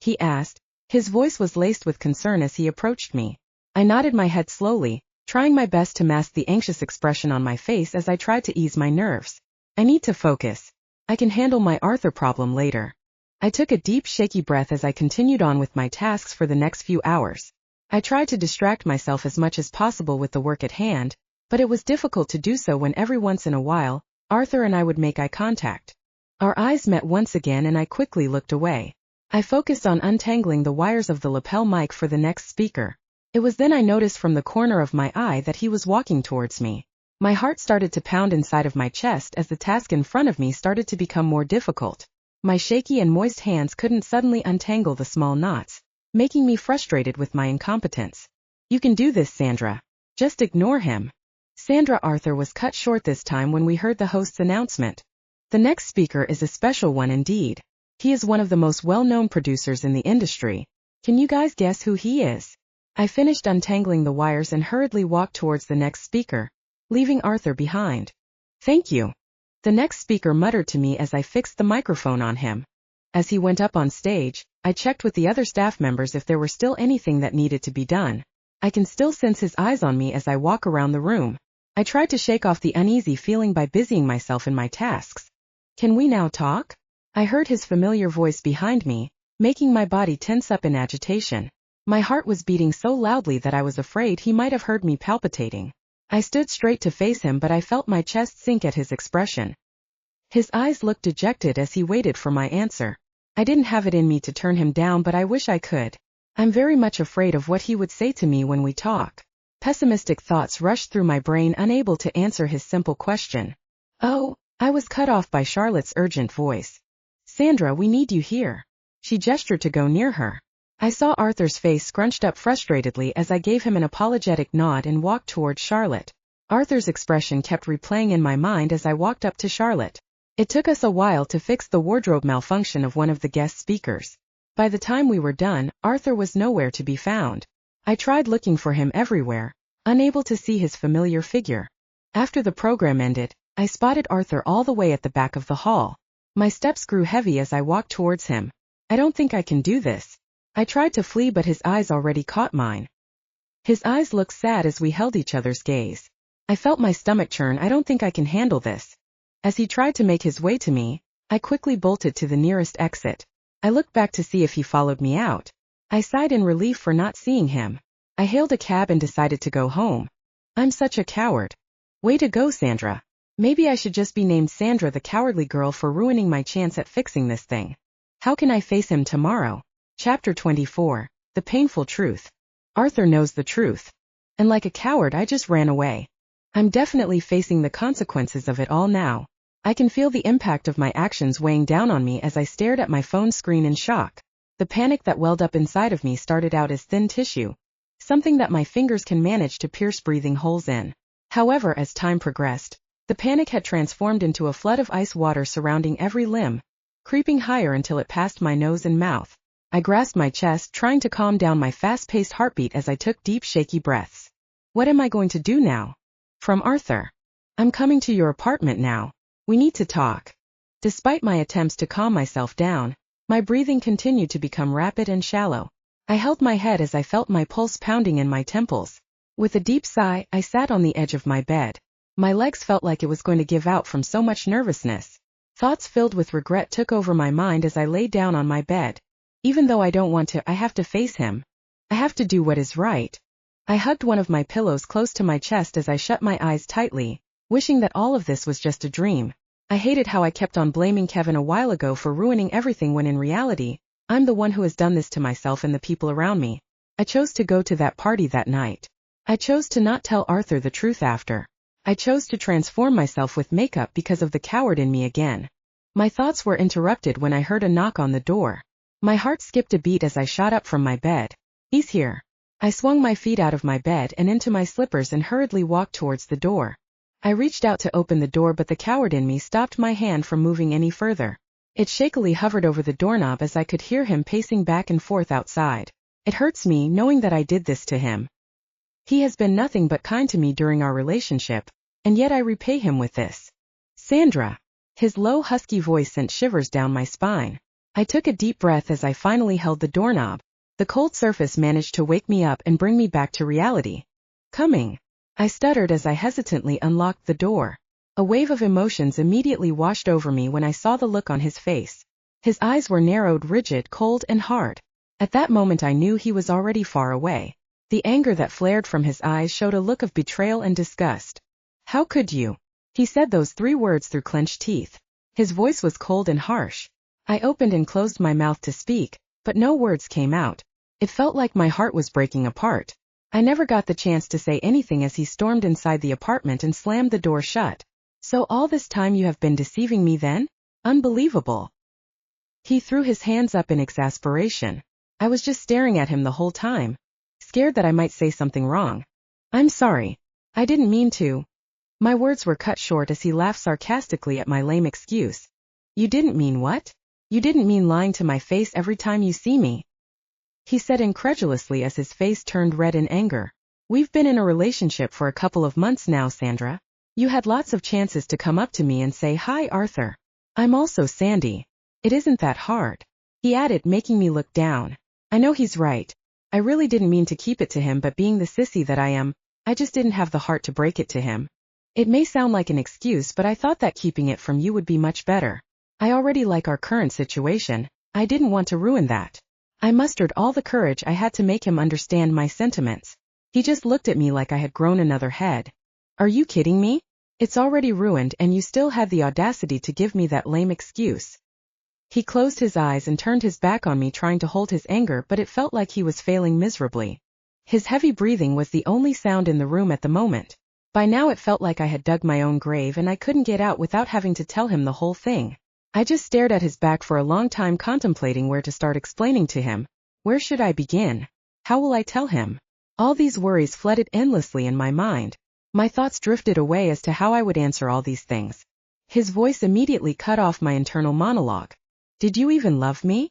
He asked. His voice was laced with concern as he approached me. I nodded my head slowly, trying my best to mask the anxious expression on my face as I tried to ease my nerves. I need to focus. I can handle my Arthur problem later. I took a deep, shaky breath as I continued on with my tasks for the next few hours. I tried to distract myself as much as possible with the work at hand, but it was difficult to do so when every once in a while, Arthur and I would make eye contact. Our eyes met once again and I quickly looked away. I focused on untangling the wires of the lapel mic for the next speaker. It was then I noticed from the corner of my eye that he was walking towards me. My heart started to pound inside of my chest as the task in front of me started to become more difficult. My shaky and moist hands couldn't suddenly untangle the small knots, making me frustrated with my incompetence. You can do this, Sandra. Just ignore him. Sandra. Arthur was cut short this time when we heard the host's announcement. The next speaker is a special one indeed. He is one of the most well-known producers in the industry. Can you guys guess who he is? I finished untangling the wires and hurriedly walked towards the next speaker, leaving Arthur behind. Thank you. The next speaker muttered to me as I fixed the microphone on him. As he went up on stage, I checked with the other staff members if there were still anything that needed to be done. I can still sense his eyes on me as I walk around the room. I tried to shake off the uneasy feeling by busying myself in my tasks. Can we now talk? I heard his familiar voice behind me, making my body tense up in agitation. My heart was beating so loudly that I was afraid he might have heard me palpitating. I stood straight to face him, but I felt my chest sink at his expression. His eyes looked dejected as he waited for my answer. I didn't have it in me to turn him down, but I wish I could. I'm very much afraid of what he would say to me when we talk. Pessimistic thoughts rushed through my brain, unable to answer his simple question. Oh, I was cut off by Charlotte's urgent voice. Sandra, we need you here. She gestured to go near her. I saw Arthur's face scrunched up frustratedly as I gave him an apologetic nod and walked towards Charlotte. Arthur's expression kept replaying in my mind as I walked up to Charlotte. It took us a while to fix the wardrobe malfunction of one of the guest speakers. By the time we were done, Arthur was nowhere to be found. I tried looking for him everywhere, unable to see his familiar figure. After the program ended, I spotted Arthur all the way at the back of the hall. My steps grew heavy as I walked towards him. I don't think I can do this. I tried to flee, but his eyes already caught mine. His eyes looked sad as we held each other's gaze. I felt my stomach churn. I don't think I can handle this. As he tried to make his way to me, I quickly bolted to the nearest exit. I looked back to see if he followed me out. I sighed in relief for not seeing him. I hailed a cab and decided to go home. I'm such a coward. Way to go, Sandra. Maybe I should just be named Sandra, the cowardly girl, for ruining my chance at fixing this thing. How can I face him tomorrow? Chapter 24. The Painful Truth. Arthur knows the truth. And like a coward, I just ran away. I'm definitely facing the consequences of it all now. I can feel the impact of my actions weighing down on me as I stared at my phone screen in shock. The panic that welled up inside of me started out as thin tissue, something that my fingers can manage to pierce breathing holes in. However, as time progressed, the panic had transformed into a flood of ice water surrounding every limb, creeping higher until it passed my nose and mouth. I grasped my chest, trying to calm down my fast-paced heartbeat as I took deep, shaky breaths. What am I going to do now? From Arthur. I'm coming to your apartment now. We need to talk. Despite my attempts to calm myself down, my breathing continued to become rapid and shallow. I held my head as I felt my pulse pounding in my temples. With a deep sigh, I sat on the edge of my bed. My legs felt like it was going to give out from so much nervousness. Thoughts filled with regret took over my mind as I lay down on my bed. Even though I don't want to, I have to face him. I have to do what is right. I hugged one of my pillows close to my chest as I shut my eyes tightly, wishing that all of this was just a dream. I hated how I kept on blaming Kevin a while ago for ruining everything when in reality, I'm the one who has done this to myself and the people around me. I chose to go to that party that night. I chose to not tell Arthur the truth after. I chose to transform myself with makeup because of the coward in me again. My thoughts were interrupted when I heard a knock on the door. My heart skipped a beat as I shot up from my bed. He's here. I swung my feet out of my bed and into my slippers and hurriedly walked towards the door. I reached out to open the door, but the coward in me stopped my hand from moving any further. It shakily hovered over the doorknob as I could hear him pacing back and forth outside. It hurts me knowing that I did this to him. He has been nothing but kind to me during our relationship, and yet I repay him with this. Sandra. His low, husky voice sent shivers down my spine. I took a deep breath as I finally held the doorknob. The cold surface managed to wake me up and bring me back to reality. Coming. I stuttered as I hesitantly unlocked the door. A wave of emotions immediately washed over me when I saw the look on his face. His eyes were narrowed, rigid, cold, and hard. At that moment I knew he was already far away. The anger that flared from his eyes showed a look of betrayal and disgust. "How could you?" He said those 3 words through clenched teeth. His voice was cold and harsh. I opened and closed my mouth to speak, but no words came out. It felt like my heart was breaking apart. I never got the chance to say anything as he stormed inside the apartment and slammed the door shut. "So all this time you have been deceiving me then? Unbelievable." He threw his hands up in exasperation. I was just staring at him the whole time, scared that I might say something wrong. "I'm sorry. I didn't mean to." My words were cut short as he laughed sarcastically at my lame excuse. "You didn't mean what? You didn't mean lying to my face every time you see me?" He said incredulously as his face turned red in anger. "We've been in a relationship for a couple of months now, Sandra. You had lots of chances to come up to me and say, 'Hi, Arthur. I'm also Sandy. It isn't that hard,'" he added, making me look down. I know he's right. I really didn't mean to keep it to him, but being the sissy that I am, I just didn't have the heart to break it to him. It may sound like an excuse, but I thought that keeping it from you would be much better. I already like our current situation. I didn't want to ruin that. I mustered all the courage I had to make him understand my sentiments. He just looked at me like I had grown another head. "Are you kidding me? It's already ruined and you still had the audacity to give me that lame excuse." He closed his eyes and turned his back on me, trying to hold his anger, but it felt like he was failing miserably. His heavy breathing was the only sound in the room at the moment. By now it felt like I had dug my own grave and I couldn't get out without having to tell him the whole thing. I just stared at his back for a long time, contemplating where to start explaining to him. Where should I begin? How will I tell him? All these worries flooded endlessly in my mind. My thoughts drifted away as to how I would answer all these things. His voice immediately cut off my internal monologue. "Did you even love me?"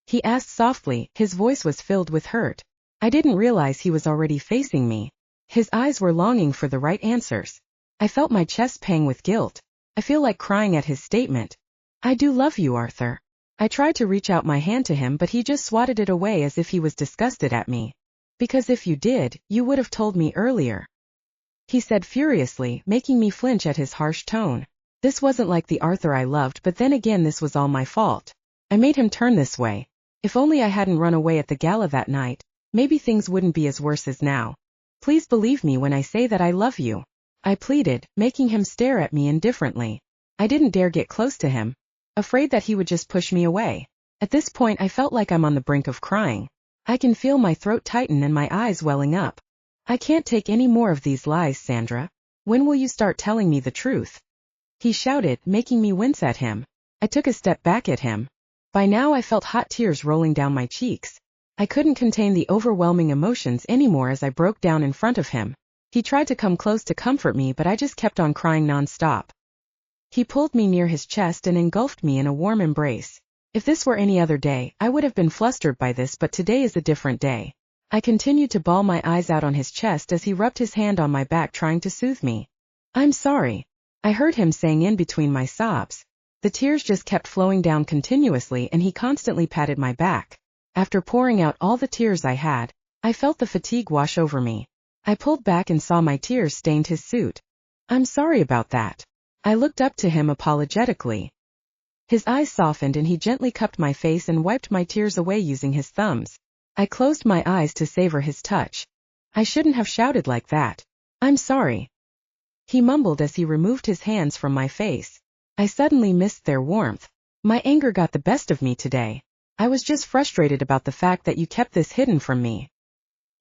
he asked softly. His voice was filled with hurt. I didn't realize he was already facing me. His eyes were longing for the right answers. I felt my chest pang with guilt. I feel like crying at his statement. "I do love you, Arthur." I tried to reach out my hand to him, but he just swatted it away as if he was disgusted at me. "Because if you did, you would have told me earlier," he said furiously, making me flinch at his harsh tone. This wasn't like the Arthur I loved, but then again this was all my fault. I made him turn this way. If only I hadn't run away at the gala that night, maybe things wouldn't be as worse as now. "Please believe me when I say that I love you," I pleaded, making him stare at me indifferently. I didn't dare get close to him, afraid that he would just push me away. At this point I felt like I'm on the brink of crying. I can feel my throat tighten and my eyes welling up. "I can't take any more of these lies, Sandra. When will you start telling me the truth?" he shouted, making me wince at him. I took a step back at him. By now I felt hot tears rolling down my cheeks. I couldn't contain the overwhelming emotions anymore as I broke down in front of him. He tried to come close to comfort me, but I just kept on crying non-stop. He pulled me near his chest and engulfed me in a warm embrace. If this were any other day, I would have been flustered by this, but today is a different day. I continued to bawl my eyes out on his chest as he rubbed his hand on my back, trying to soothe me. "I'm sorry," I heard him saying in between my sobs. The tears just kept flowing down continuously and he constantly patted my back. After pouring out all the tears I had, I felt the fatigue wash over me. I pulled back and saw my tears stained his suit. "I'm sorry about that." I looked up to him apologetically. His eyes softened and he gently cupped my face and wiped my tears away using his thumbs. I closed my eyes to savor his touch. "I shouldn't have shouted like that. I'm sorry," he mumbled as he removed his hands from my face. I suddenly missed their warmth. My anger got the best of me today. "I was just frustrated about the fact that you kept this hidden from me,"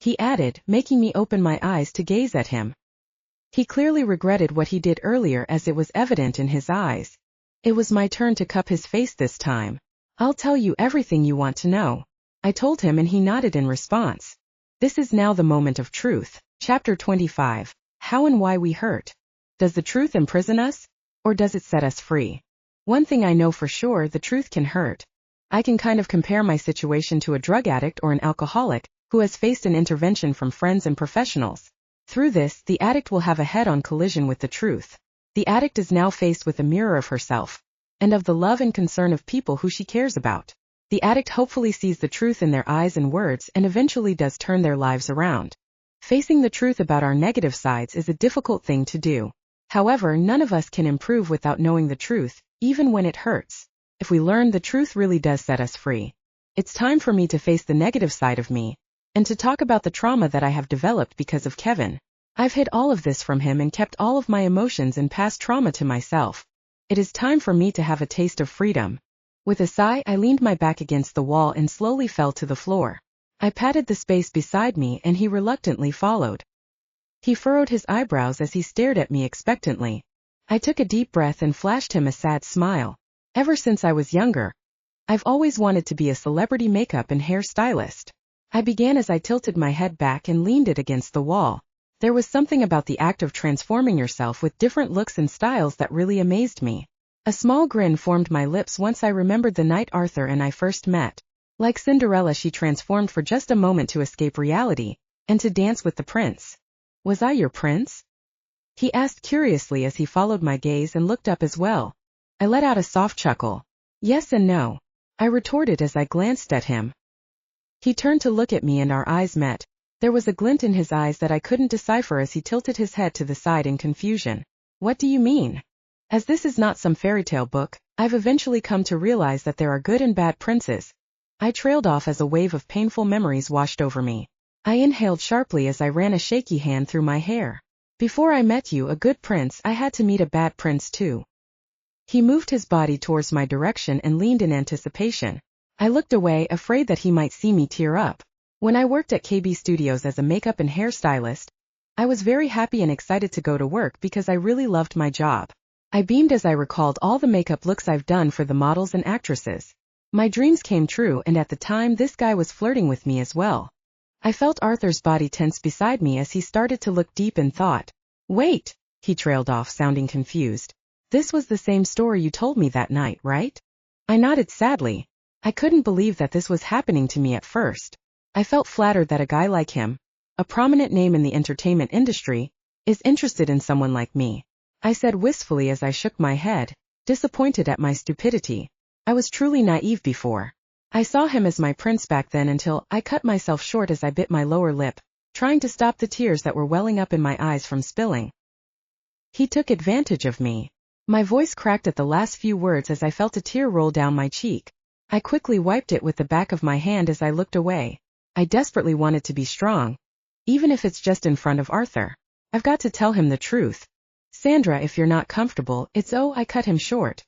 he added, making me open my eyes to gaze at him. He clearly regretted what he did earlier, as it was evident in his eyes. It was my turn to cup his face this time. "I'll tell you everything you want to know," I told him, and he nodded in response. This is now the moment of truth. Chapter 25. How and why we hurt. Does the truth imprison us, or does it set us free? One thing I know for sure, the truth can hurt. I can kind of compare my situation to a drug addict or an alcoholic who has faced an intervention from friends and professionals. Through this, the addict will have a head-on collision with the truth. The addict is now faced with a mirror of herself, and of the love and concern of people who she cares about. The addict hopefully sees the truth in their eyes and words and eventually does turn their lives around. Facing the truth about our negative sides is a difficult thing to do. However, none of us can improve without knowing the truth, even when it hurts. If we learn the truth really does set us free. It's time for me to face the negative side of me, and to talk about the trauma that I have developed because of Kevin. I've hid all of this from him and kept all of my emotions and past trauma to myself. It is time for me to have a taste of freedom. With a sigh, I leaned my back against the wall and slowly fell to the floor. I patted the space beside me and he reluctantly followed. He furrowed his eyebrows as he stared at me expectantly. I took a deep breath and flashed him a sad smile. Ever since I was younger, I've always wanted to be a celebrity makeup and hair stylist. I began as I tilted my head back and leaned it against the wall. There was something about the act of transforming yourself with different looks and styles that really amazed me. A small grin formed my lips once I remembered the night Arthur and I first met. Like Cinderella, she transformed for just a moment to escape reality, and to dance with the prince. Was I your prince? He asked curiously as he followed my gaze and looked up as well. I let out a soft chuckle. Yes and no, I retorted as I glanced at him. He turned to look at me and our eyes met. There was a glint in his eyes that I couldn't decipher as he tilted his head to the side in confusion. What do you mean? As this is not some fairy tale book, I've eventually come to realize that there are good and bad princes. I trailed off as a wave of painful memories washed over me. I inhaled sharply as I ran a shaky hand through my hair. Before I met you, a good prince, I had to meet a bad prince too. He moved his body towards my direction and leaned in anticipation. I looked away, afraid that he might see me tear up. When I worked at KB Studios as a makeup and hair stylist, I was very happy and excited to go to work because I really loved my job. I beamed as I recalled all the makeup looks I've done for the models and actresses. My dreams came true, and at the time this guy was flirting with me as well. I felt Arthur's body tense beside me as he started to look deep in thought. Wait, he trailed off, sounding confused. This was the same story you told me that night, right? I nodded sadly. I couldn't believe that this was happening to me at first. I felt flattered that a guy like him, a prominent name in the entertainment industry, is interested in someone like me. I said wistfully as I shook my head, disappointed at my stupidity. I was truly naive before. I saw him as my prince back then until I cut myself short as I bit my lower lip, trying to stop the tears that were welling up in my eyes from spilling. He took advantage of me. My voice cracked at the last few words as I felt a tear roll down my cheek. I quickly wiped it with the back of my hand as I looked away. I desperately wanted to be strong, even if it's just in front of Arthur. I've got to tell him the truth. Sandra, if you're not comfortable, I cut him short.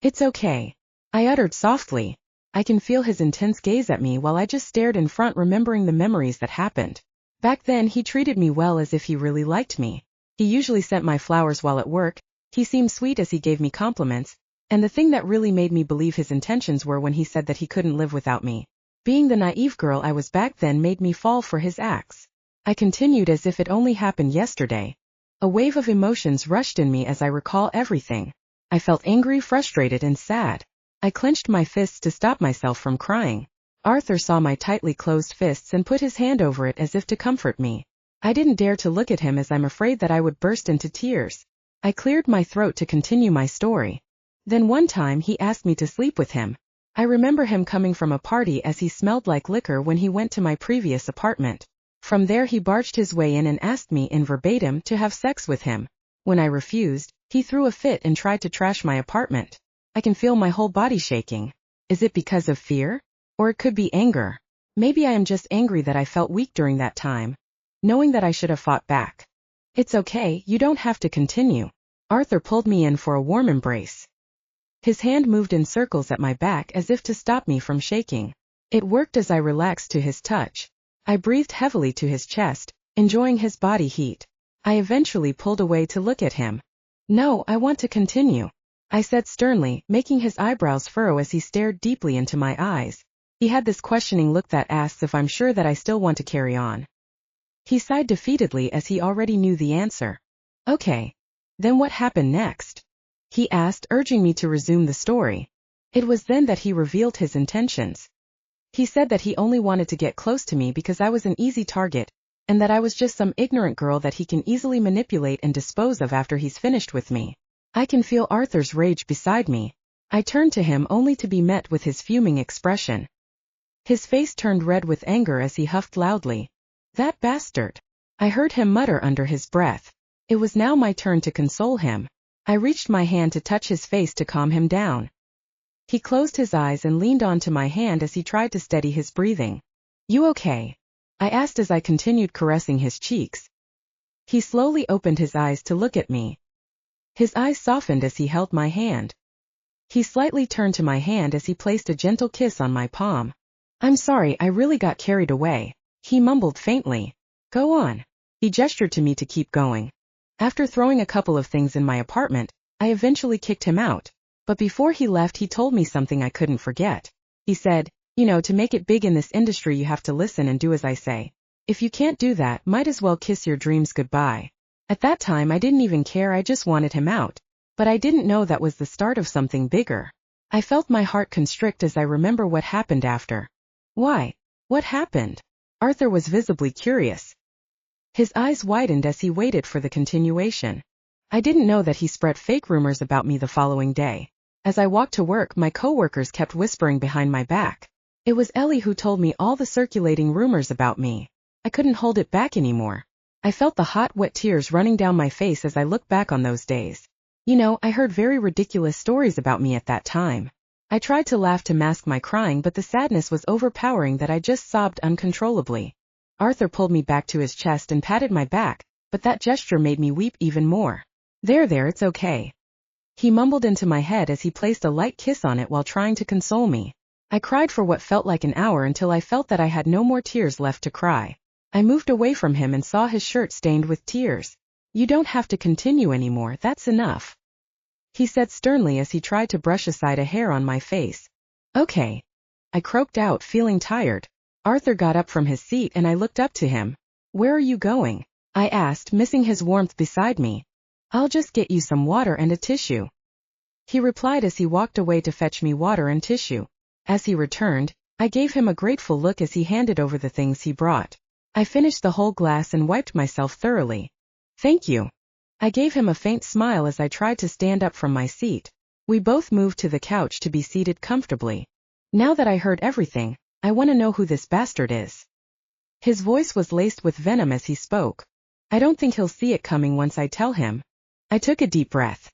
It's okay, I uttered softly. I can feel his intense gaze at me while I just stared in front, remembering the memories that happened. Back then he treated me well, as if he really liked me. He usually sent my flowers while at work. He seemed sweet as he gave me compliments, and the thing that really made me believe his intentions were when he said that he couldn't live without me. Being the naive girl I was back then made me fall for his acts. I continued as if it only happened yesterday. A wave of emotions rushed in me as I recall everything. I felt angry, frustrated, and sad. I clenched my fists to stop myself from crying. Arthur saw my tightly closed fists and put his hand over it as if to comfort me. I didn't dare to look at him as I'm afraid that I would burst into tears. I cleared my throat to continue my story. Then one time he asked me to sleep with him. I remember him coming from a party as he smelled like liquor when he went to my previous apartment. From there he barged his way in and asked me in verbatim to have sex with him. When I refused, he threw a fit and tried to trash my apartment. I can feel my whole body shaking. Is it because of fear? Or it could be anger. Maybe I am just angry that I felt weak during that time, knowing that I should have fought back. It's okay, you don't have to continue. Arthur pulled me in for a warm embrace. His hand moved in circles at my back as if to stop me from shaking. It worked as I relaxed to his touch. I breathed heavily to his chest, enjoying his body heat. I eventually pulled away to look at him. No, I want to continue, I said sternly, making his eyebrows furrow as he stared deeply into my eyes. He had this questioning look that asks if I'm sure that I still want to carry on. He sighed defeatedly as he already knew the answer. Okay. Then what happened next? He asked, urging me to resume the story. It was then that he revealed his intentions. He said that he only wanted to get close to me because I was an easy target, and that I was just some ignorant girl that he can easily manipulate and dispose of after he's finished with me. I can feel Arthur's rage beside me. I turned to him only to be met with his fuming expression. His face turned red with anger as he huffed loudly. That bastard! I heard him mutter under his breath. It was now my turn to console him. I reached my hand to touch his face to calm him down. He closed his eyes and leaned onto my hand as he tried to steady his breathing. "You okay?" I asked as I continued caressing his cheeks. He slowly opened his eyes to look at me. His eyes softened as he held my hand. He slightly turned to my hand as he placed a gentle kiss on my palm. "I'm sorry, I really got carried away," he mumbled faintly. "Go on." He gestured to me to keep going. After throwing a couple of things in my apartment, I eventually kicked him out. But before he left, he told me something I couldn't forget. He said, to make it big in this industry you have to listen and do as I say. If you can't do that, might as well kiss your dreams goodbye. At that time I didn't even care, I just wanted him out. But I didn't know that was the start of something bigger. I felt my heart constrict as I remember what happened after. "Why? What happened?" Arthur was visibly curious. His eyes widened as he waited for the continuation. I didn't know that he spread fake rumors about me the following day. As I walked to work, my coworkers kept whispering behind my back. It was Ellie who told me all the circulating rumors about me. I couldn't hold it back anymore. I felt the hot, wet tears running down my face as I looked back on those days. I heard very ridiculous stories about me at that time. I tried to laugh to mask my crying, but the sadness was overpowering that I just sobbed uncontrollably. Arthur pulled me back to his chest and patted my back, but that gesture made me weep even more. There, it's okay." He mumbled into my head as he placed a light kiss on it while trying to console me. I cried for what felt like an hour until I felt that I had no more tears left to cry. I moved away from him and saw his shirt stained with tears. "You don't have to continue anymore, that's enough," he said sternly as he tried to brush aside a hair on my face. "Okay," I croaked out, feeling tired. Arthur got up from his seat and I looked up to him. "Where are you going?" I asked, missing his warmth beside me. "I'll just get you some water and a tissue," he replied as he walked away to fetch me water and tissue. As he returned, I gave him a grateful look as he handed over the things he brought. I finished the whole glass and wiped myself thoroughly. "Thank you." I gave him a faint smile as I tried to stand up from my seat. We both moved to the couch to be seated comfortably. "Now that I heard everything, I want to know who this bastard is." His voice was laced with venom as he spoke. "I don't think he'll see it coming once I tell him." I took a deep breath.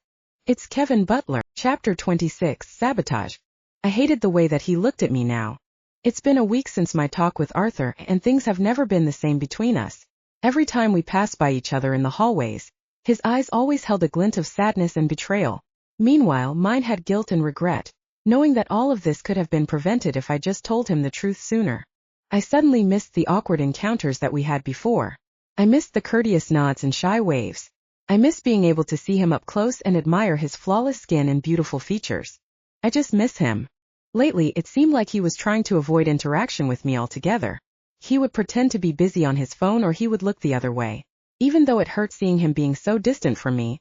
"It's Kevin Butler." Chapter 26, Sabotage. I hated the way that he looked at me now. It's been a week since my talk with Arthur, and things have never been the same between us. Every time we passed by each other in the hallways, his eyes always held a glint of sadness and betrayal. Meanwhile, mine had guilt and regret, knowing that all of this could have been prevented if I just told him the truth sooner. I suddenly missed the awkward encounters that we had before. I missed the courteous nods and shy waves. I missed being able to see him up close and admire his flawless skin and beautiful features. I just miss him. Lately, it seemed like he was trying to avoid interaction with me altogether. He would pretend to be busy on his phone or he would look the other way. Even though it hurt seeing him being so distant from me,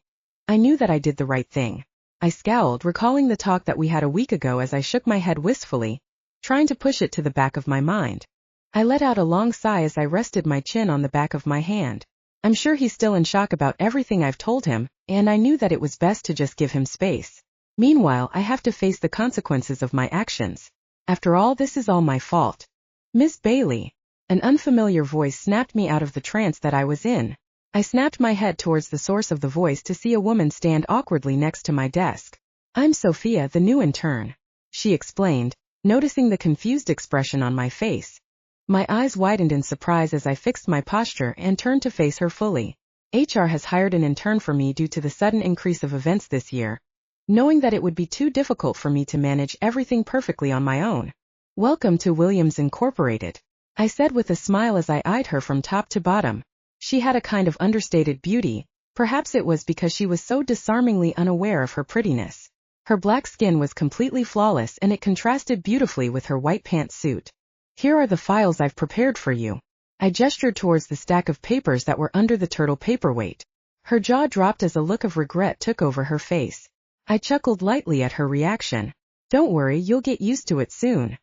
I knew that I did the right thing. I scowled, recalling the talk that we had a week ago as I shook my head wistfully, trying to push it to the back of my mind. I let out a long sigh as I rested my chin on the back of my hand. I'm sure he's still in shock about everything I've told him, and I knew that it was best to just give him space. Meanwhile, I have to face the consequences of my actions. After all, this is all my fault. "Miss Bailey." An unfamiliar voice snapped me out of the trance that I was in. I snapped my head towards the source of the voice to see a woman stand awkwardly next to my desk. "I'm Sophia, the new intern," she explained, noticing the confused expression on my face. My eyes widened in surprise as I fixed my posture and turned to face her fully. HR has hired an intern for me due to the sudden increase of events this year, knowing that it would be too difficult for me to manage everything perfectly on my own. "Welcome to Williams Incorporated," I said with a smile as I eyed her from top to bottom. She had a kind of understated beauty. Perhaps it was because she was so disarmingly unaware of her prettiness. Her black skin was completely flawless and it contrasted beautifully with her white pantsuit. "Here are the files I've prepared for you." I gestured towards the stack of papers that were under the turtle paperweight. Her jaw dropped as a look of regret took over her face. I chuckled lightly at her reaction. "Don't worry, you'll get used to it soon."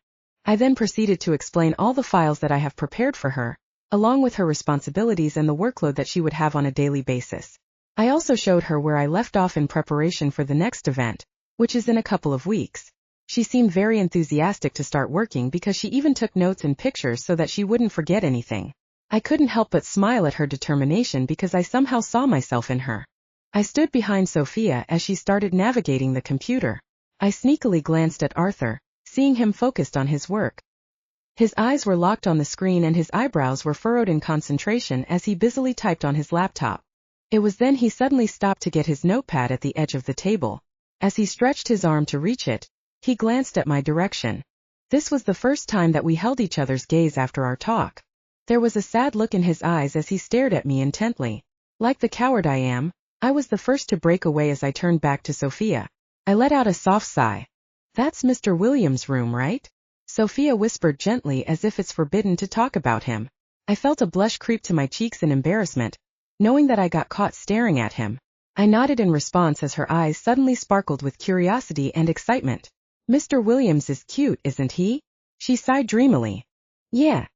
I then proceeded to explain all the files that I have prepared for her, along with her responsibilities and the workload that she would have on a daily basis. I also showed her where I left off in preparation for the next event, which is in a couple of weeks. She seemed very enthusiastic to start working because she even took notes and pictures so that she wouldn't forget anything. I couldn't help but smile at her determination because I somehow saw myself in her. I stood behind Sophia as she started navigating the computer. I sneakily glanced at Arthur, seeing him focused on his work. His eyes were locked on the screen and his eyebrows were furrowed in concentration as he busily typed on his laptop. It was then he suddenly stopped to get his notepad at the edge of the table. As he stretched his arm to reach it, he glanced at my direction. This was the first time that we held each other's gaze after our talk. There was a sad look in his eyes as he stared at me intently. Like the coward I am, I was the first to break away as I turned back to Sophia. I let out a soft sigh. "That's Mr. Williams' room, right?" Sophia whispered gently as if it's forbidden to talk about him. I felt a blush creep to my cheeks in embarrassment, knowing that I got caught staring at him. I nodded in response as her eyes suddenly sparkled with curiosity and excitement. "Mr. Williams is cute, isn't he?" She sighed dreamily. "Yeah,"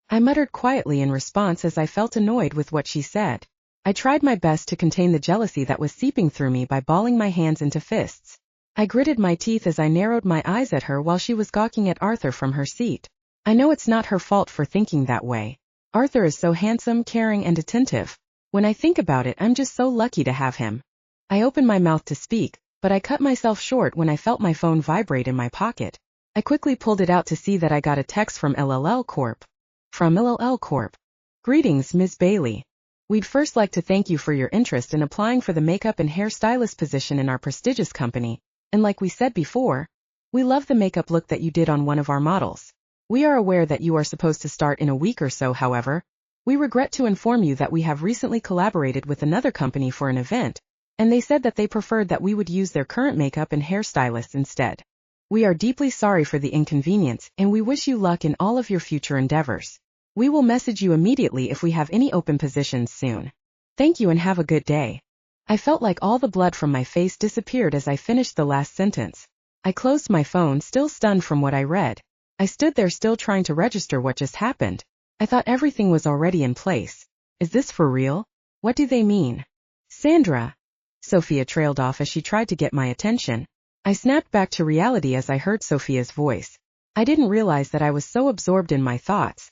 I muttered quietly in response as I felt annoyed with what she said. I tried my best to contain the jealousy that was seeping through me by balling my hands into fists. I gritted my teeth as I narrowed my eyes at her while she was gawking at Arthur from her seat. I know it's not her fault for thinking that way. Arthur is so handsome, caring, and attentive. When I think about it, I'm just so lucky to have him. I opened my mouth to speak, but I cut myself short when I felt my phone vibrate in my pocket. I quickly pulled it out to see that I got a text from LLL Corp. From LLL Corp. "Greetings, Ms. Bailey. We'd first like to thank you for your interest in applying for the makeup and hairstylist position in our prestigious company. And like we said before, we love the makeup look that you did on one of our models. We are aware that you are supposed to start in a week or so, however. We regret to inform you that we have recently collaborated with another company for an event, and they said that they preferred that we would use their current makeup and hairstylist instead. We are deeply sorry for the inconvenience, and we wish you luck in all of your future endeavors. We will message you immediately if we have any open positions soon. Thank you and have a good day." I felt like all the blood from my face disappeared as I finished the last sentence. I closed my phone, still stunned from what I read. I stood there still trying to register what just happened. I thought everything was already in place. Is this for real? What do they mean? "Sandra," Sophia trailed off as she tried to get my attention. I snapped back to reality as I heard Sophia's voice. I didn't realize that I was so absorbed in my thoughts.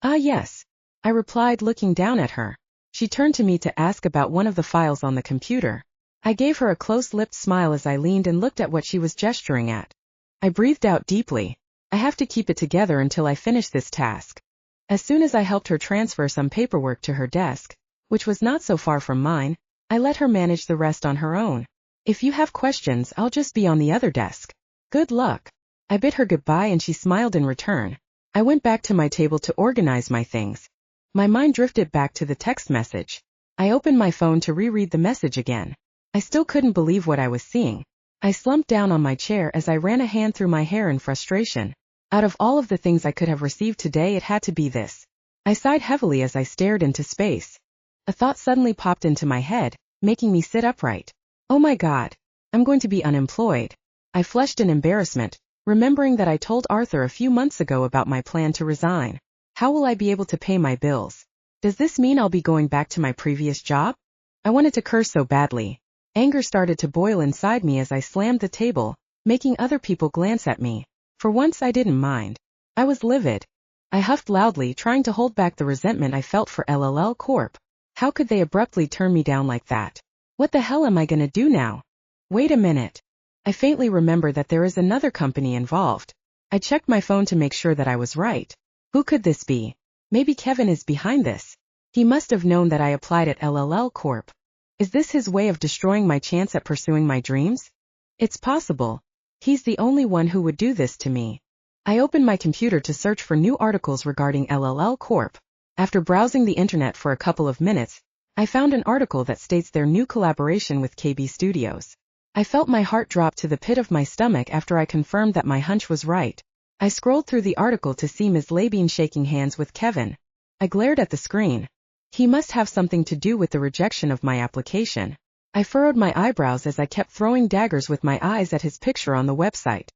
"Ah, yes," I replied, looking down at her. She turned to me to ask about one of the files on the computer. I gave her a close-lipped smile as I leaned and looked at what she was gesturing at. I breathed out deeply. I have to keep it together until I finish this task. As soon as I helped her transfer some paperwork to her desk, which was not so far from mine, I let her manage the rest on her own. "If you have questions, I'll just be on the other desk. Good luck." I bid her goodbye and she smiled in return. I went back to my table to organize my things. My mind drifted back to the text message. I opened my phone to reread the message again. I still couldn't believe what I was seeing. I slumped down on my chair as I ran a hand through my hair in frustration. Out of all of the things I could have received today, it had to be this. I sighed heavily as I stared into space. A thought suddenly popped into my head, making me sit upright. Oh my God, I'm going to be unemployed. I flushed in embarrassment, remembering that I told Arthur a few months ago about my plan to resign. How will I be able to pay my bills? Does this mean I'll be going back to my previous job? I wanted to curse so badly. Anger started to boil inside me as I slammed the table, making other people glance at me. For once I didn't mind. I was livid. I huffed loudly, trying to hold back the resentment I felt for LLL Corp. How could they abruptly turn me down like that? What the hell am I gonna do now? Wait a minute. I faintly remember that there is another company involved. I checked my phone to make sure that I was right. Who could this be? Maybe Kevin is behind this. He must have known that I applied at LLL Corp. Is this his way of destroying my chance at pursuing my dreams? It's possible. He's the only one who would do this to me. I opened my computer to search for new articles regarding LLL Corp. After browsing the internet for a couple of minutes, I found an article that states their new collaboration with KB Studios. I felt my heart drop to the pit of my stomach after I confirmed that my hunch was right. I scrolled through the article to see Ms. Labine shaking hands with Kevin. I glared at the screen. He must have something to do with the rejection of my application. I furrowed my eyebrows as I kept throwing daggers with my eyes at his picture on the website.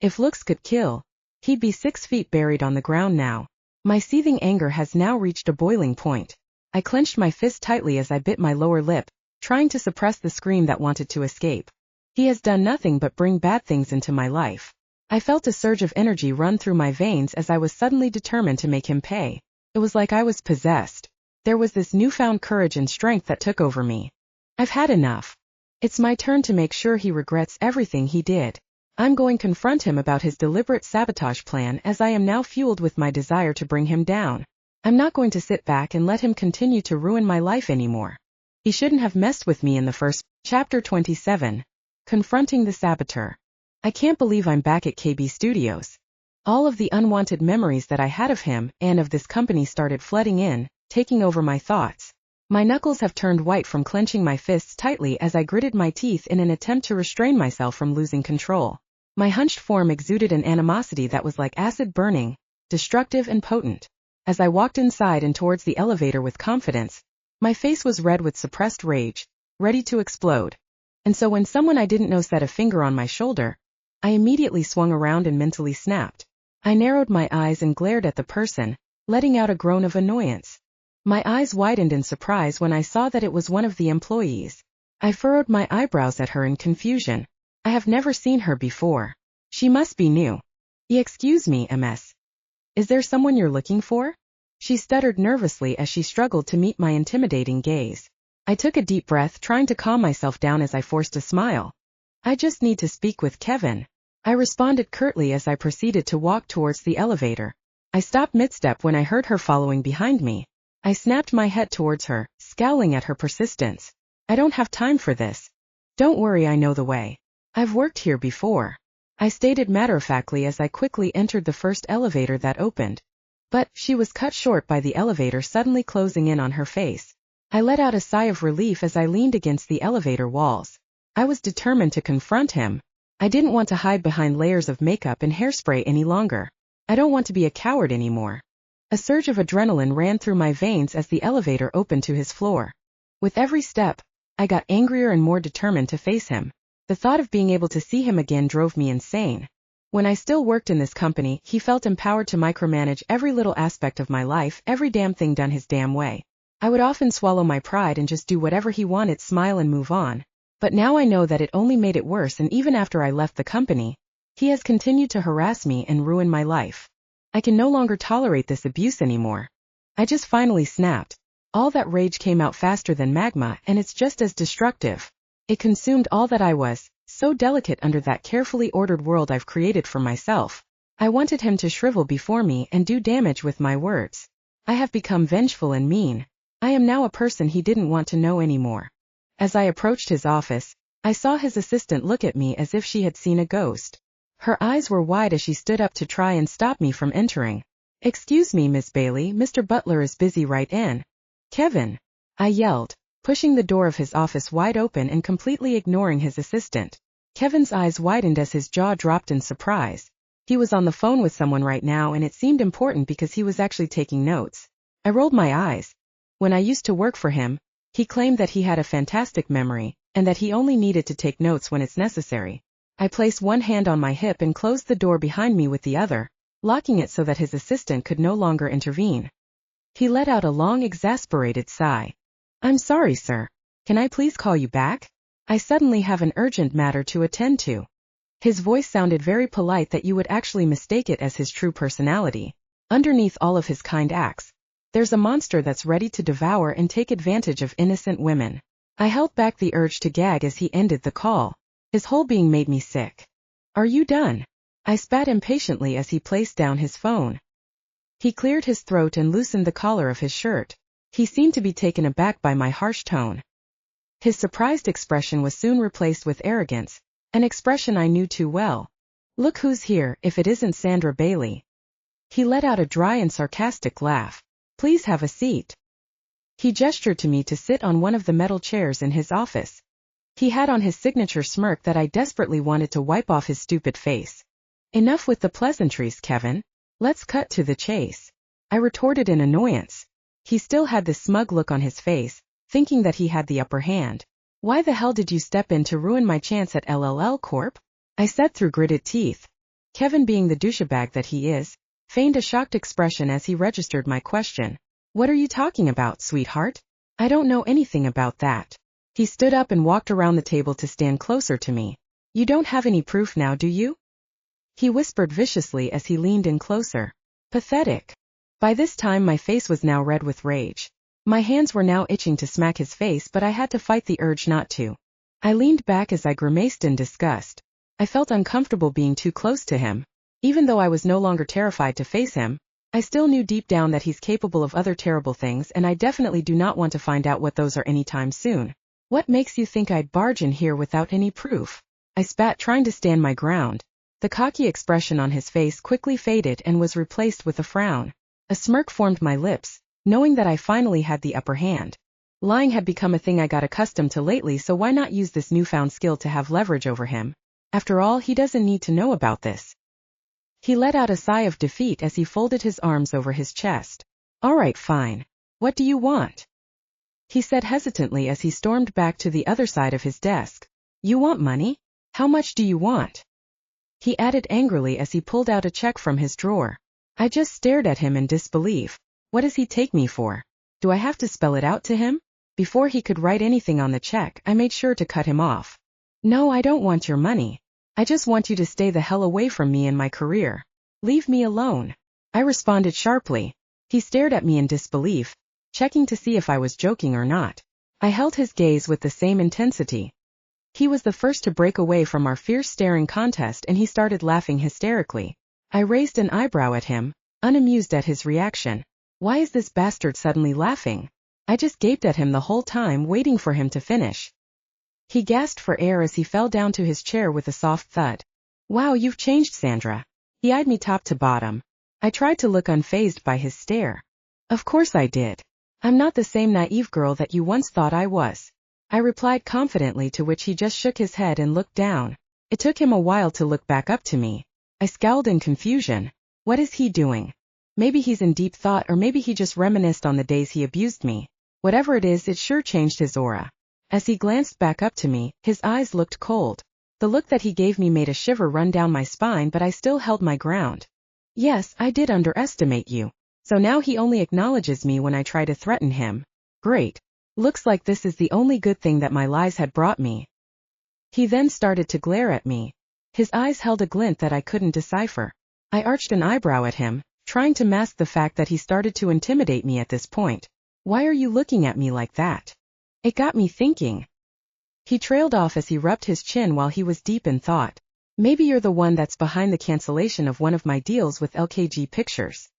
If looks could kill, he'd be 6 feet buried on the ground now. My seething anger has now reached a boiling point. I clenched my fist tightly as I bit my lower lip, trying to suppress the scream that wanted to escape. He has done nothing but bring bad things into my life. I felt a surge of energy run through my veins as I was suddenly determined to make him pay. It was like I was possessed. There was this newfound courage and strength that took over me. I've had enough. It's my turn to make sure he regrets everything he did. I'm going to confront him about his deliberate sabotage plan, as I am now fueled with my desire to bring him down. I'm not going to sit back and let him continue to ruin my life anymore. He shouldn't have messed with me in the first. Chapter 27. Confronting the Saboteur. I can't believe I'm back at KB Studios. All of the unwanted memories that I had of him and of this company started flooding in, taking over my thoughts. My knuckles have turned white from clenching my fists tightly as I gritted my teeth in an attempt to restrain myself from losing control. My hunched form exuded an animosity that was like acid burning, destructive and potent. As I walked inside and towards the elevator with confidence, my face was red with suppressed rage, ready to explode. And so when someone I didn't know set a finger on my shoulder, I immediately swung around and mentally snapped. I narrowed my eyes and glared at the person, letting out a groan of annoyance. My eyes widened in surprise when I saw that it was one of the employees. I furrowed my eyebrows at her in confusion. I have never seen her before. She must be new. Excuse me, MS. Is there someone you're looking for? She stuttered nervously as she struggled to meet my intimidating gaze. I took a deep breath, trying to calm myself down as I forced a smile. I just need to speak with Kevin. I responded curtly as I proceeded to walk towards the elevator. I stopped mid-step when I heard her following behind me. I snapped my head towards her, scowling at her persistence. I don't have time for this. Don't worry, I know the way. I've worked here before. I stated matter-of-factly as I quickly entered the first elevator that opened. But she was cut short by the elevator suddenly closing in on her face. I let out a sigh of relief as I leaned against the elevator walls. I was determined to confront him. I didn't want to hide behind layers of makeup and hairspray any longer. I don't want to be a coward anymore. A surge of adrenaline ran through my veins as the elevator opened to his floor. With every step, I got angrier and more determined to face him. The thought of being able to see him again drove me insane. When I still worked in this company, he felt empowered to micromanage every little aspect of my life, every damn thing done his damn way. I would often swallow my pride and just do whatever he wanted, smile and move on. But now I know that it only made it worse, and even after I left the company, he has continued to harass me and ruin my life. I can no longer tolerate this abuse anymore. I just finally snapped. All that rage came out faster than magma, and it's just as destructive. It consumed all that I was, so delicate under that carefully ordered world I've created for myself. I wanted him to shrivel before me and do damage with my words. I have become vengeful and mean. I am now a person he didn't want to know anymore. As I approached his office, I saw his assistant look at me as if she had seen a ghost. Her eyes were wide as she stood up to try and stop me from entering. "Excuse me, Miss Bailey, Mr. Butler is busy right in." "Kevin," I yelled, pushing the door of his office wide open and completely ignoring his assistant. Kevin's eyes widened as his jaw dropped in surprise. He was on the phone with someone right now, and it seemed important because he was actually taking notes. I rolled my eyes. When I used to work for him, he claimed that he had a fantastic memory, and that he only needed to take notes when it's necessary. I placed one hand on my hip and closed the door behind me with the other, locking it so that his assistant could no longer intervene. He let out a long, exasperated sigh. "I'm sorry, sir. Can I please call you back? I suddenly have an urgent matter to attend to." His voice sounded very polite, that you would actually mistake it as his true personality. Underneath all of his kind acts, there's a monster that's ready to devour and take advantage of innocent women. I held back the urge to gag as he ended the call. His whole being made me sick. "Are you done?" I spat impatiently as he placed down his phone. He cleared his throat and loosened the collar of his shirt. He seemed to be taken aback by my harsh tone. His surprised expression was soon replaced with arrogance, an expression I knew too well. "Look who's here, if it isn't Sandra Bailey." He let out a dry and sarcastic laugh. "Please have a seat." He gestured to me to sit on one of the metal chairs in his office. He had on his signature smirk that I desperately wanted to wipe off his stupid face. "Enough with the pleasantries, Kevin. Let's cut to the chase," I retorted in annoyance. He still had this smug look on his face, thinking that he had the upper hand. "Why the hell did you step in to ruin my chance at LLL Corp?" I said through gritted teeth. Kevin, being the douchebag that he is, feigned a shocked expression as he registered my question. "What are you talking about, sweetheart? I don't know anything about that." He stood up and walked around the table to stand closer to me. "You don't have any proof now, do you?" he whispered viciously as he leaned in closer. "Pathetic. By this time my face was now red with rage. My hands were now itching to smack his face, but I had to fight the urge not to. I leaned back as I grimaced in disgust. I felt uncomfortable being too close to him. Even though I was no longer terrified to face him, I still knew deep down that he's capable of other terrible things, and I definitely do not want to find out what those are anytime soon. What makes you think I'd barge in here without any proof? I spat, trying to stand my ground. The cocky expression on his face quickly faded and was replaced with a frown. A smirk formed my lips, knowing that I finally had the upper hand. Lying had become a thing I got accustomed to lately, so why not use this newfound skill to have leverage over him? After all, he doesn't need to know about this. He let out a sigh of defeat as he folded his arms over his chest. All right, fine. What do you want? He said hesitantly as he stormed back to the other side of his desk. You want money? How much do you want? He added angrily as he pulled out a check from his drawer. I just stared at him in disbelief. What does he take me for? Do I have to spell it out to him? Before he could write anything on the check, I made sure to cut him off. No, I don't want your money. I just want you to stay the hell away from me and my career. Leave me alone. I responded sharply. He stared at me in disbelief, checking to see if I was joking or not. I held his gaze with the same intensity. He was the first to break away from our fierce staring contest, and he started laughing hysterically. I raised an eyebrow at him, unamused at his reaction. Why is this bastard suddenly laughing? I just gaped at him the whole time, waiting for him to finish. He gasped for air as he fell down to his chair with a soft thud. Wow, you've changed, Sandra. He eyed me top to bottom. I tried to look unfazed by his stare. Of course I did. I'm not the same naive girl that you once thought I was. I replied confidently, to which he just shook his head and looked down. It took him a while to look back up to me. I scowled in confusion. What is he doing? Maybe he's in deep thought, or maybe he just reminisced on the days he abused me. Whatever it is, it sure changed his aura. As he glanced back up to me, his eyes looked cold. The look that he gave me made a shiver run down my spine, but I still held my ground. Yes, I did underestimate you. So now he only acknowledges me when I try to threaten him. Great. Looks like this is the only good thing that my lies had brought me. He then started to glare at me. His eyes held a glint that I couldn't decipher. I arched an eyebrow at him, trying to mask the fact that he started to intimidate me at this point. Why are you looking at me like that? It got me thinking. He trailed off as he rubbed his chin while he was deep in thought. Maybe you're the one that's behind the cancellation of one of my deals with LKG Pictures.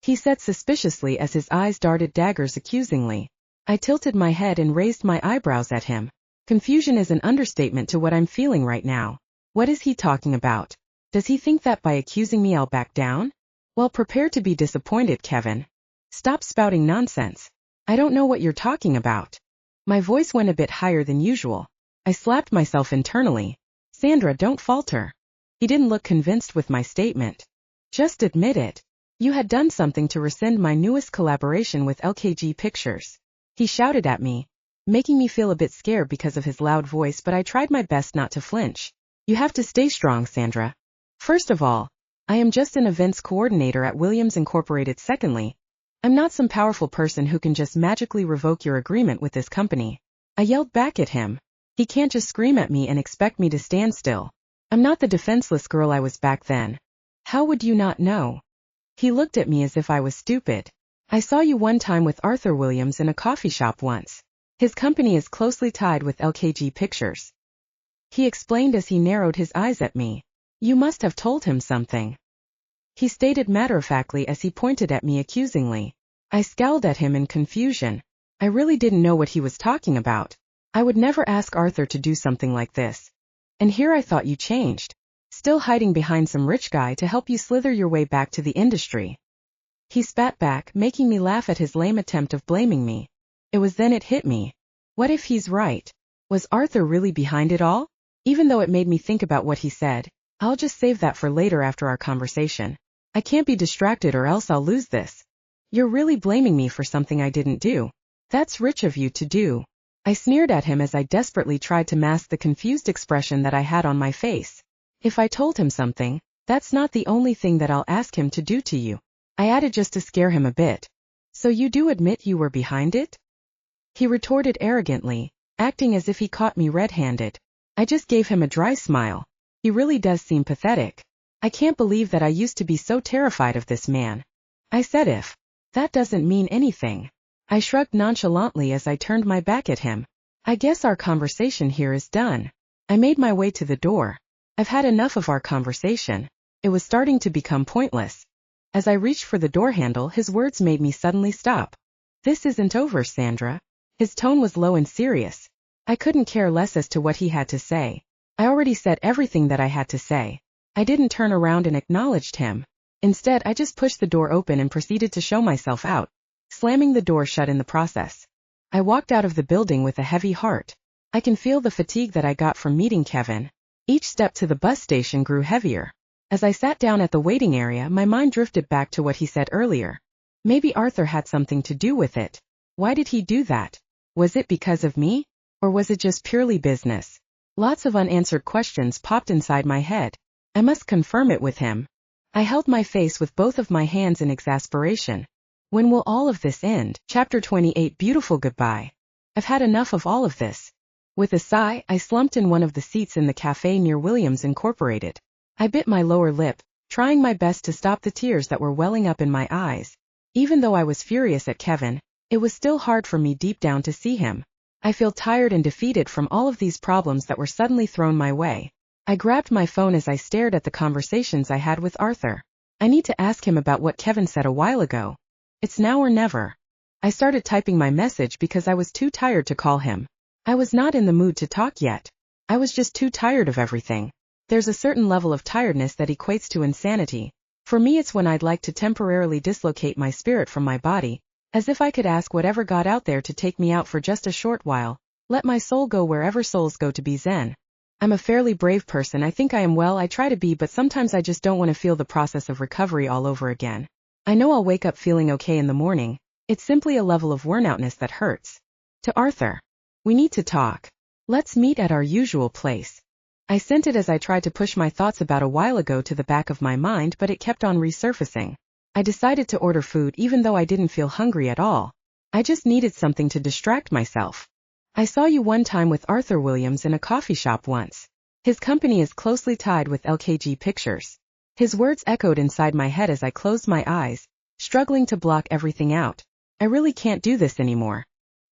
He said suspiciously as his eyes darted daggers accusingly. I tilted my head and raised my eyebrows at him. Confusion is an understatement to what I'm feeling right now. What is he talking about? Does he think that by accusing me I'll back down? Well, prepare to be disappointed, Kevin. Stop spouting nonsense. I don't know what you're talking about. My voice went a bit higher than usual. I slapped myself internally. Sandra, don't falter. He didn't look convinced with my statement. Just admit it. You had done something to rescind my newest collaboration with LKG Pictures. He shouted at me, making me feel a bit scared because of his loud voice, but I tried my best not to flinch. You have to stay strong, Sandra. First of all, I am just an events coordinator at Williams Incorporated. Secondly, I'm not some powerful person who can just magically revoke your agreement with this company. I yelled back at him. He can't just scream at me and expect me to stand still. I'm not the defenseless girl I was back then. How would you not know? He looked at me as if I was stupid. I saw you one time with Arthur Williams in a coffee shop once. His company is closely tied with LKG Pictures. He explained as he narrowed his eyes at me. You must have told him something. He stated matter-of-factly as he pointed at me accusingly. I scowled at him in confusion. I really didn't know what he was talking about. I would never ask Arthur to do something like this. And here I thought you changed. Still hiding behind some rich guy to help you slither your way back to the industry. He spat back, making me laugh at his lame attempt of blaming me. It was then it hit me. What if he's right? Was Arthur really behind it all? Even though it made me think about what he said, I'll just save that for later after our conversation. I can't be distracted or else I'll lose this. You're really blaming me for something I didn't do. That's rich of you to do. I sneered at him as I desperately tried to mask the confused expression that I had on my face. If I told him something, that's not the only thing that I'll ask him to do to you. I added just to scare him a bit. So you do admit you were behind it? He retorted arrogantly, acting as if he caught me red-handed. I just gave him a dry smile. He really does seem pathetic. I can't believe that I used to be so terrified of this man. I said. If that doesn't mean anything. I shrugged nonchalantly as I turned my back at him. I guess our conversation here is done. I made my way to the door. I've had enough of our conversation. It was starting to become pointless. As I reached for the door handle, his words made me suddenly stop. This isn't over, Sandra. His tone was low and serious. I couldn't care less as to what he had to say. I already said everything that I had to say. I didn't turn around and acknowledged him. Instead, I just pushed the door open and proceeded to show myself out, slamming the door shut in the process. I walked out of the building with a heavy heart. I can feel the fatigue that I got from meeting Kevin. Each step to the bus station grew heavier. As I sat down at the waiting area, my mind drifted back to what he said earlier. Maybe Arthur had something to do with it. Why did he do that? Was it because of me? Or was it just purely business? Lots of unanswered questions popped inside my head. I must confirm it with him. I held my face with both of my hands in exasperation. When will all of this end? Chapter 28. Beautiful goodbye. I've had enough of all of this. With a sigh, I slumped in one of the seats in the cafe near Williams Incorporated. I bit my lower lip, trying my best to stop the tears that were welling up in my eyes. Even though I was furious at Kevin, it was still hard for me deep down to see him. I feel tired and defeated from all of these problems that were suddenly thrown my way. I grabbed my phone as I stared at the conversations I had with Arthur. I need to ask him about what Kevin said a while ago. It's now or never. I started typing my message because I was too tired to call him. I was not in the mood to talk yet. I was just too tired of everything. There's a certain level of tiredness that equates to insanity. For me, it's when I'd like to temporarily dislocate my spirit from my body, as if I could ask whatever God out there to take me out for just a short while, let my soul go wherever souls go to be zen. I'm a fairly brave person. I think I am. Well, I try to be, but sometimes I just don't want to feel the process of recovery all over again. I know I'll wake up feeling okay in the morning. It's simply a level of wornoutness that hurts. To Arthur. We need to talk. Let's meet at our usual place. I sent it as I tried to push my thoughts about a while ago to the back of my mind, but it kept on resurfacing. I decided to order food even though I didn't feel hungry at all. I just needed something to distract myself. I saw you one time with Arthur Williams in a coffee shop once. His company is closely tied with LKG Pictures. His words echoed inside my head as I closed my eyes, struggling to block everything out. I really can't do this anymore.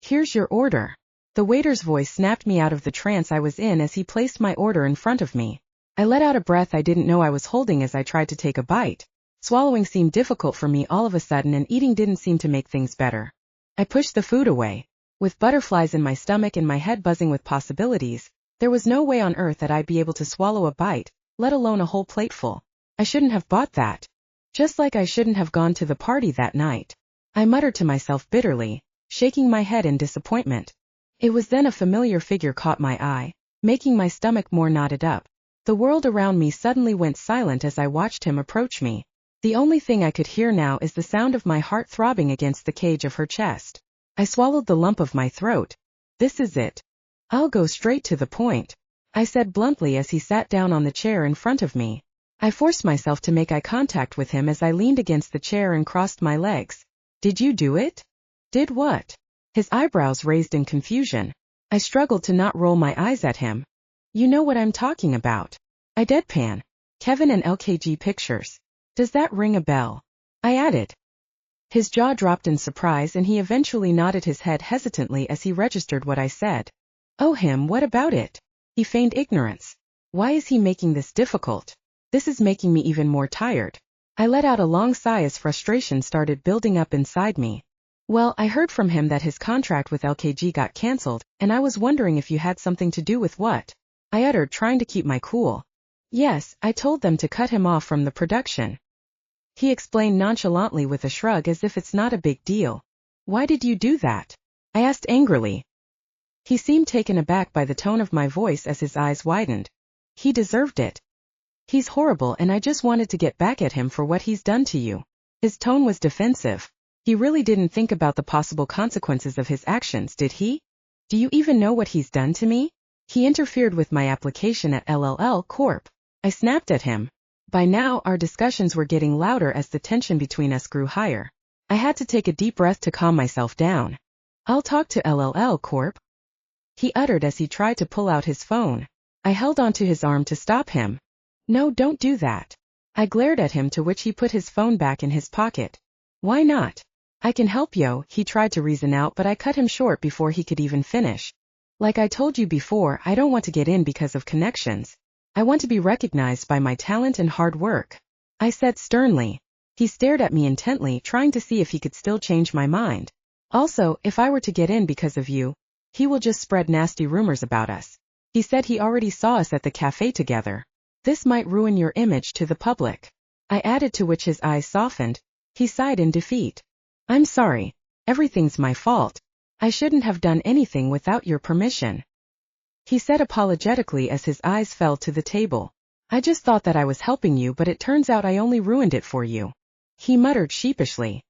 Here's your order. The waiter's voice snapped me out of the trance I was in as he placed my order in front of me. I let out a breath I didn't know I was holding as I tried to take a bite. Swallowing seemed difficult for me all of a sudden, and eating didn't seem to make things better. I pushed the food away. With butterflies in my stomach and my head buzzing with possibilities, there was no way on earth that I'd be able to swallow a bite, let alone a whole plateful. I shouldn't have bought that. Just like I shouldn't have gone to the party that night. I muttered to myself bitterly, shaking my head in disappointment. It was then a familiar figure caught my eye, making my stomach more knotted up. The world around me suddenly went silent as I watched him approach me. The only thing I could hear now is the sound of my heart throbbing against the cage of her chest. I swallowed the lump of my throat. This is it. I'll go straight to the point, I said bluntly as he sat down on the chair in front of me. I forced myself to make eye contact with him as I leaned against the chair and crossed my legs. Did you do it? Did what? His eyebrows raised in confusion. I struggled to not roll my eyes at him. You know what I'm talking about. I deadpan. Kevin and LKG Pictures. Does that ring a bell? I added. His jaw dropped in surprise and he eventually nodded his head hesitantly as he registered what I said. Oh, him, what about it? He feigned ignorance. Why is he making this difficult? This is making me even more tired. I let out a long sigh as frustration started building up inside me. Well, I heard from him that his contract with LKG got cancelled, and I was wondering if you had something to do with what? I uttered, trying to keep my cool. Yes, I told them to cut him off from the production. He explained nonchalantly with a shrug as if it's not a big deal. Why did you do that? I asked angrily. He seemed taken aback by the tone of my voice as his eyes widened. He deserved it. He's horrible and I just wanted to get back at him for what he's done to you. His tone was defensive. He really didn't think about the possible consequences of his actions, did he? Do you even know what he's done to me? He interfered with my application at LLL Corp. I snapped at him. By now, our discussions were getting louder as the tension between us grew higher. I had to take a deep breath to calm myself down. I'll talk to LLL Corp. He uttered as he tried to pull out his phone. I held onto his arm to stop him. No, don't do that. I glared at him, to which he put his phone back in his pocket. Why not? I can help yo, he tried to reason out, but I cut him short before he could even finish. Like I told you before, I don't want to get in because of connections. I want to be recognized by my talent and hard work, I said sternly. He stared at me intently, trying to see if he could still change my mind. Also, if I were to get in because of you, he will just spread nasty rumors about us. He said he already saw us at the cafe together. This might ruin your image to the public, I added, to which his eyes softened. He sighed in defeat. I'm sorry. Everything's my fault. I shouldn't have done anything without your permission, he said apologetically as his eyes fell to the table. I just thought that I was helping you, but it turns out I only ruined it for you, he muttered sheepishly.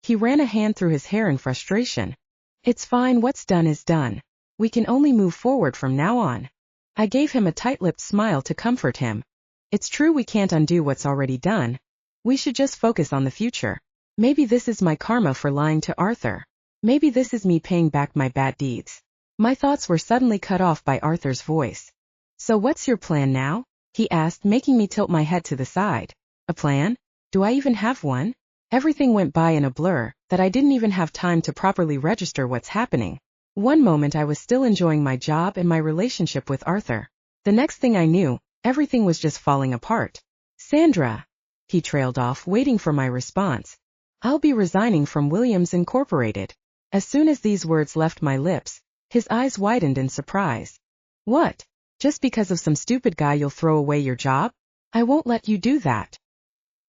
He ran a hand through his hair in frustration. It's fine, what's done is done. We can only move forward from now on. I gave him a tight-lipped smile to comfort him. It's true, we can't undo what's already done. We should just focus on the future. Maybe this is my karma for lying to Arthur. Maybe this is me paying back my bad deeds. My thoughts were suddenly cut off by Arthur's voice. So what's your plan now? He asked, making me tilt my head to the side. A plan? Do I even have one? Everything went by in a blur, that I didn't even have time to properly register what's happening. One moment I was still enjoying my job and my relationship with Arthur. The next thing I knew, everything was just falling apart. Sandra, he trailed off, waiting for my response. I'll be resigning from Williams Incorporated. As soon as these words left my lips, his eyes widened in surprise. What? Just because of some stupid guy you'll throw away your job? I won't let you do that,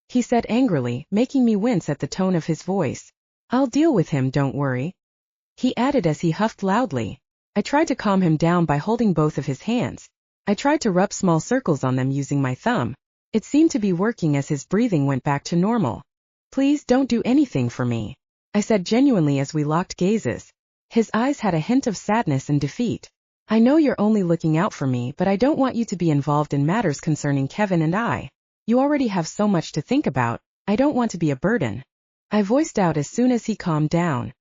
he said angrily, making me wince at the tone of his voice. I'll deal with him, don't worry, he added as he huffed loudly. I tried to calm him down by holding both of his hands. I tried to rub small circles on them using my thumb. It seemed to be working as his breathing went back to normal. Please don't do anything for me, I said genuinely as we locked gazes. His eyes had a hint of sadness and defeat. I know you're only looking out for me, but I don't want you to be involved in matters concerning Kevin and I. You already have so much to think about. I don't want to be a burden, I voiced out as soon as he calmed down.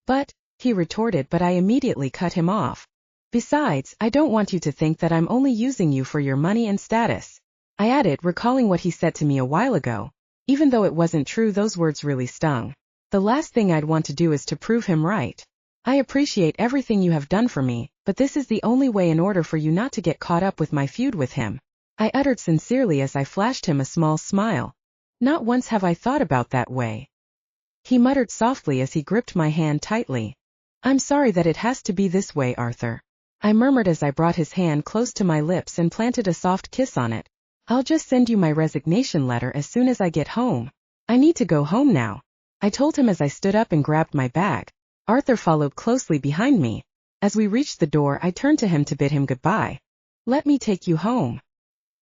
But, he retorted, but I immediately cut him off. Besides, I don't want you to think that I'm only using you for your money and status, I added, recalling what he said to me a while ago. Even though it wasn't true, those words really stung. The last thing I'd want to do is to prove him right. I appreciate everything you have done for me, but this is the only way in order for you not to get caught up with my feud with him, I uttered sincerely as I flashed him a small smile. Not once have I thought about that way, he muttered softly as he gripped my hand tightly. I'm sorry that it has to be this way, Arthur, I murmured as I brought his hand close to my lips and planted a soft kiss on it. I'll just send you my resignation letter as soon as I get home. I need to go home now, I told him as I stood up and grabbed my bag. Arthur followed closely behind me. As we reached the door, I turned to him to bid him goodbye. Let me take you home,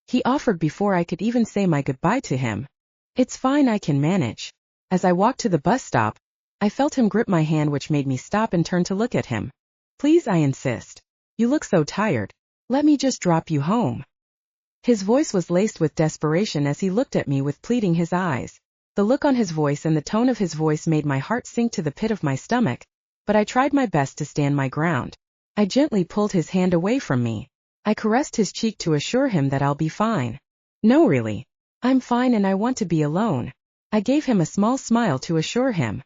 he offered before I could even say my goodbye to him. It's fine, I can manage. As I walked to the bus stop, I felt him grip my hand, which made me stop and turn to look at him. Please, I insist. You look so tired. Let me just drop you home. His voice was laced with desperation as he looked at me with pleading his eyes. The look on his voice and the tone of his voice made my heart sink to the pit of my stomach, but I tried my best to stand my ground. I gently pulled his hand away from me. I caressed his cheek to assure him that I'll be fine. No, really. I'm fine and I want to be alone, I gave him a small smile to assure him.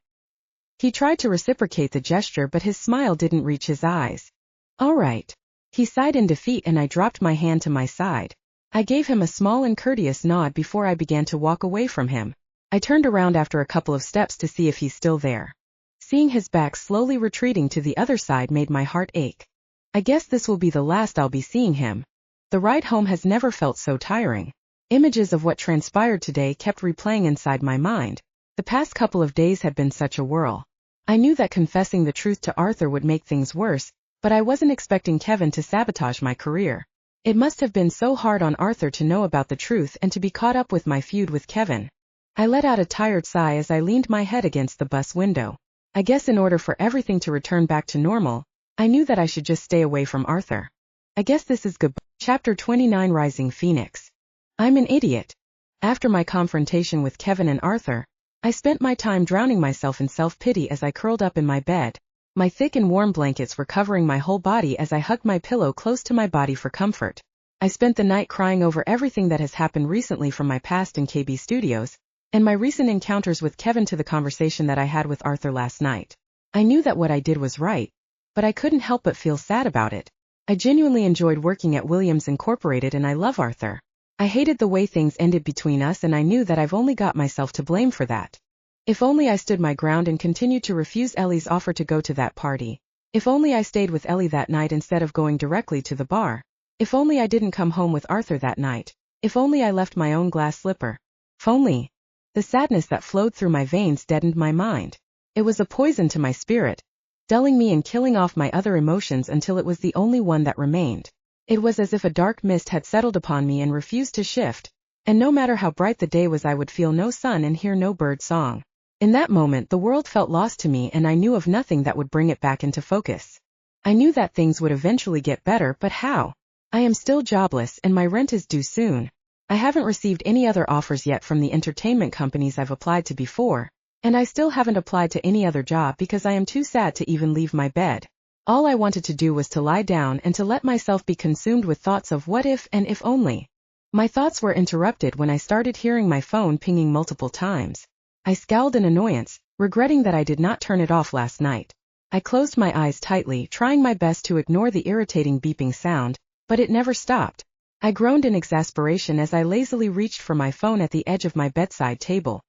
He tried to reciprocate the gesture, but his smile didn't reach his eyes. All right, he sighed in defeat, and I dropped my hand to my side. I gave him a small and courteous nod before I began to walk away from him. I turned around after a couple of steps to see if he's still there. Seeing his back slowly retreating to the other side made my heart ache. I guess this will be the last I'll be seeing him. The ride home has never felt so tiring. Images of what transpired today kept replaying inside my mind. The past couple of days had been such a whirl. I knew that confessing the truth to Arthur would make things worse, but I wasn't expecting Kevin to sabotage my career. It must have been so hard on Arthur to know about the truth and to be caught up with my feud with Kevin. I let out a tired sigh as I leaned my head against the bus window. I guess in order for everything to return back to normal, I knew that I should just stay away from Arthur. I guess this is goodbye. Chapter 29, Rising Phoenix. I'm an idiot. After my confrontation with Kevin and Arthur, I spent my time drowning myself in self-pity as I curled up in my bed. My thick and warm blankets were covering my whole body as I hugged my pillow close to my body for comfort. I spent the night crying over everything that has happened recently from my past in KB Studios, and my recent encounters with Kevin to the conversation that I had with Arthur last night. I knew that what I did was right, but I couldn't help but feel sad about it. I genuinely enjoyed working at Williams Incorporated and I love Arthur. I hated the way things ended between us and I knew that I've only got myself to blame for that. If only I stood my ground and continued to refuse Ellie's offer to go to that party. If only I stayed with Ellie that night instead of going directly to the bar. If only I didn't come home with Arthur that night. If only I left my own glass slipper. If only. The sadness that flowed through my veins deadened my mind. It was a poison to my spirit, dulling me and killing off my other emotions until it was the only one that remained. It was as if a dark mist had settled upon me and refused to shift, and no matter how bright the day was I would feel no sun and hear no bird song. In that moment the world felt lost to me and I knew of nothing that would bring it back into focus. I knew that things would eventually get better, but how? I am still jobless and my rent is due soon. I haven't received any other offers yet from the entertainment companies I've applied to before, and I still haven't applied to any other job because I am too sad to even leave my bed. All I wanted to do was to lie down and to let myself be consumed with thoughts of what if and if only. My thoughts were interrupted when I started hearing my phone pinging multiple times. I scowled in annoyance, regretting that I did not turn it off last night. I closed my eyes tightly, trying my best to ignore the irritating beeping sound, but it never stopped. I groaned in exasperation as I lazily reached for my phone at the edge of my bedside table.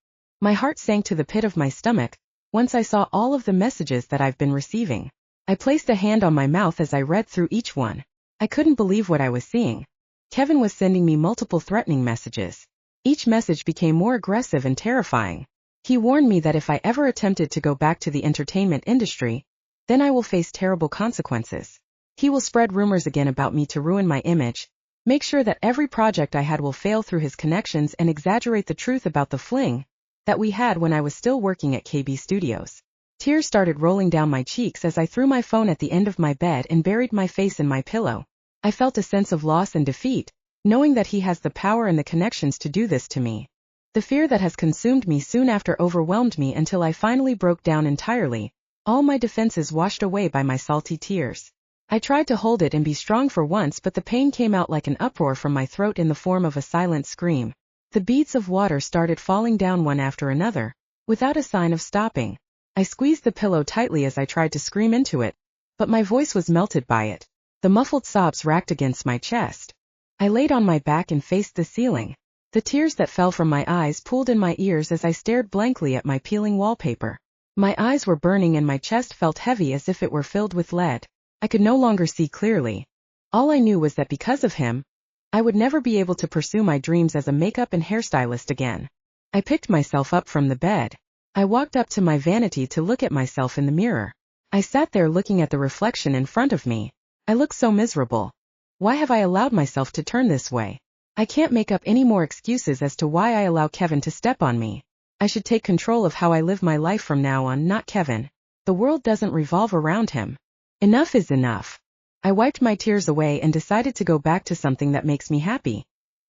My heart sank to the pit of my stomach once I saw all of the messages that I've been receiving. I placed a hand on my mouth as I read through each one. I couldn't believe what I was seeing. Kevin was sending me multiple threatening messages. Each message became more aggressive and terrifying. He warned me that if I ever attempted to go back to the entertainment industry, then I will face terrible consequences. He will spread rumors again about me to ruin my image, make sure that every project I had will fail through his connections and exaggerate the truth about the fling that we had when I was still working at KB Studios. Tears started rolling down my cheeks as I threw my phone at the end of my bed and buried my face in my pillow. I felt a sense of loss and defeat, knowing that he has the power and the connections to do this to me. The fear that has consumed me soon after overwhelmed me until I finally broke down entirely, all my defenses washed away by my salty tears. I tried to hold it and be strong for once, but the pain came out like an uproar from my throat in the form of a silent scream. The beads of water started falling down one after another, without a sign of stopping. I squeezed the pillow tightly as I tried to scream into it, but my voice was melted by it. The muffled sobs racked against my chest. I laid on my back and faced the ceiling. The tears that fell from my eyes pooled in my ears as I stared blankly at my peeling wallpaper. My eyes were burning and my chest felt heavy as if it were filled with lead. I could no longer see clearly. All I knew was that because of him, I would never be able to pursue my dreams as a makeup and hairstylist again. I picked myself up from the bed. I walked up to my vanity to look at myself in the mirror. I sat there looking at the reflection in front of me. I looked so miserable. Why have I allowed myself to turn this way? I can't make up any more excuses as to why I allow Kevin to step on me. I should take control of how I live my life from now on, not Kevin. The world doesn't revolve around him. Enough is enough. I wiped my tears away and decided to go back to something that makes me happy.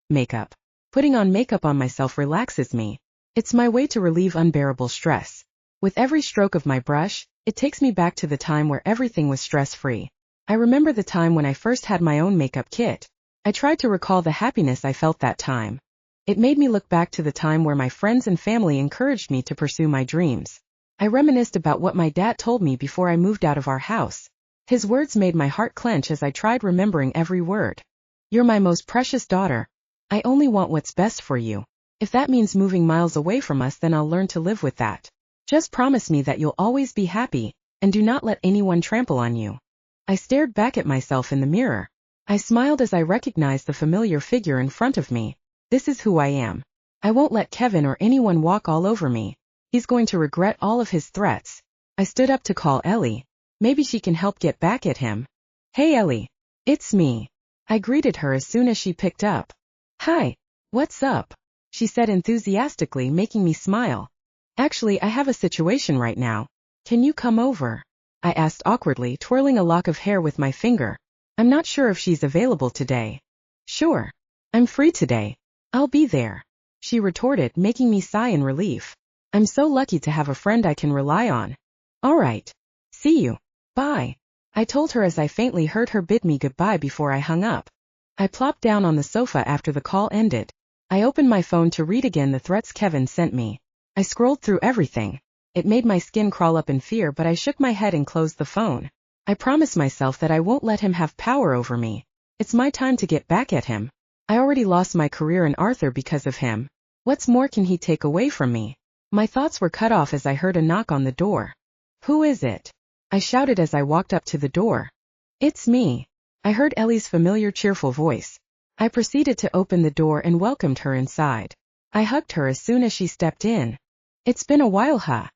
Makeup. Putting on makeup on myself relaxes me. It's my way to relieve unbearable stress. With every stroke of my brush, it takes me back to the time where everything was stress-free. I remember the time when I first had my own makeup kit. I tried to recall the happiness I felt that time. It made me look back to the time where my friends and family encouraged me to pursue my dreams. I reminisced about what my dad told me before I moved out of our house. His words made my heart clench as I tried remembering every word. You're my most precious daughter. I only want what's best for you. If that means moving miles away from us, then I'll learn to live with that. Just promise me that you'll always be happy, and do not let anyone trample on you. I stared back at myself in the mirror. I smiled as I recognized the familiar figure in front of me. This is who I am. I won't let Kevin or anyone walk all over me. He's going to regret all of his threats. I stood up to call Ellie. Maybe she can help get back at him. Hey Ellie. It's me. I greeted her as soon as she picked up. Hi. What's up? She said enthusiastically, making me smile. Actually, I have a situation right now. Can you come over? I asked awkwardly, twirling a lock of hair with my finger. I'm not sure if she's available today. Sure. I'm free today. I'll be there. She retorted, making me sigh in relief. I'm so lucky to have a friend I can rely on. All right. See you. Bye. I told her as I faintly heard her bid me goodbye before I hung up. I plopped down on the sofa after the call ended. I opened my phone to read again the threats Kevin sent me. I scrolled through everything. It made my skin crawl up in fear, but I shook my head and closed the phone. I promised myself that I won't let him have power over me. It's my time to get back at him. I already lost my career in Arthur because of him. What's more can he take away from me? My thoughts were cut off as I heard a knock on the door. Who is it? I shouted as I walked up to the door. It's me. I heard Ellie's familiar cheerful voice. I proceeded to open the door and welcomed her inside. I hugged her as soon as she stepped in. It's been a while, huh?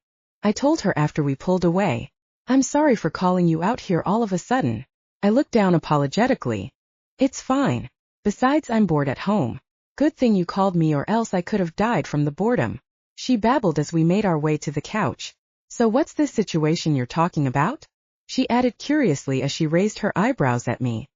I told her after we pulled away. I'm sorry for calling you out here all of a sudden. I looked down apologetically. It's fine. Besides, I'm bored at home. Good thing you called me, or else I could have died from the boredom. She babbled as we made our way to the couch. So what's this situation you're talking about? She added curiously as she raised her eyebrows at me.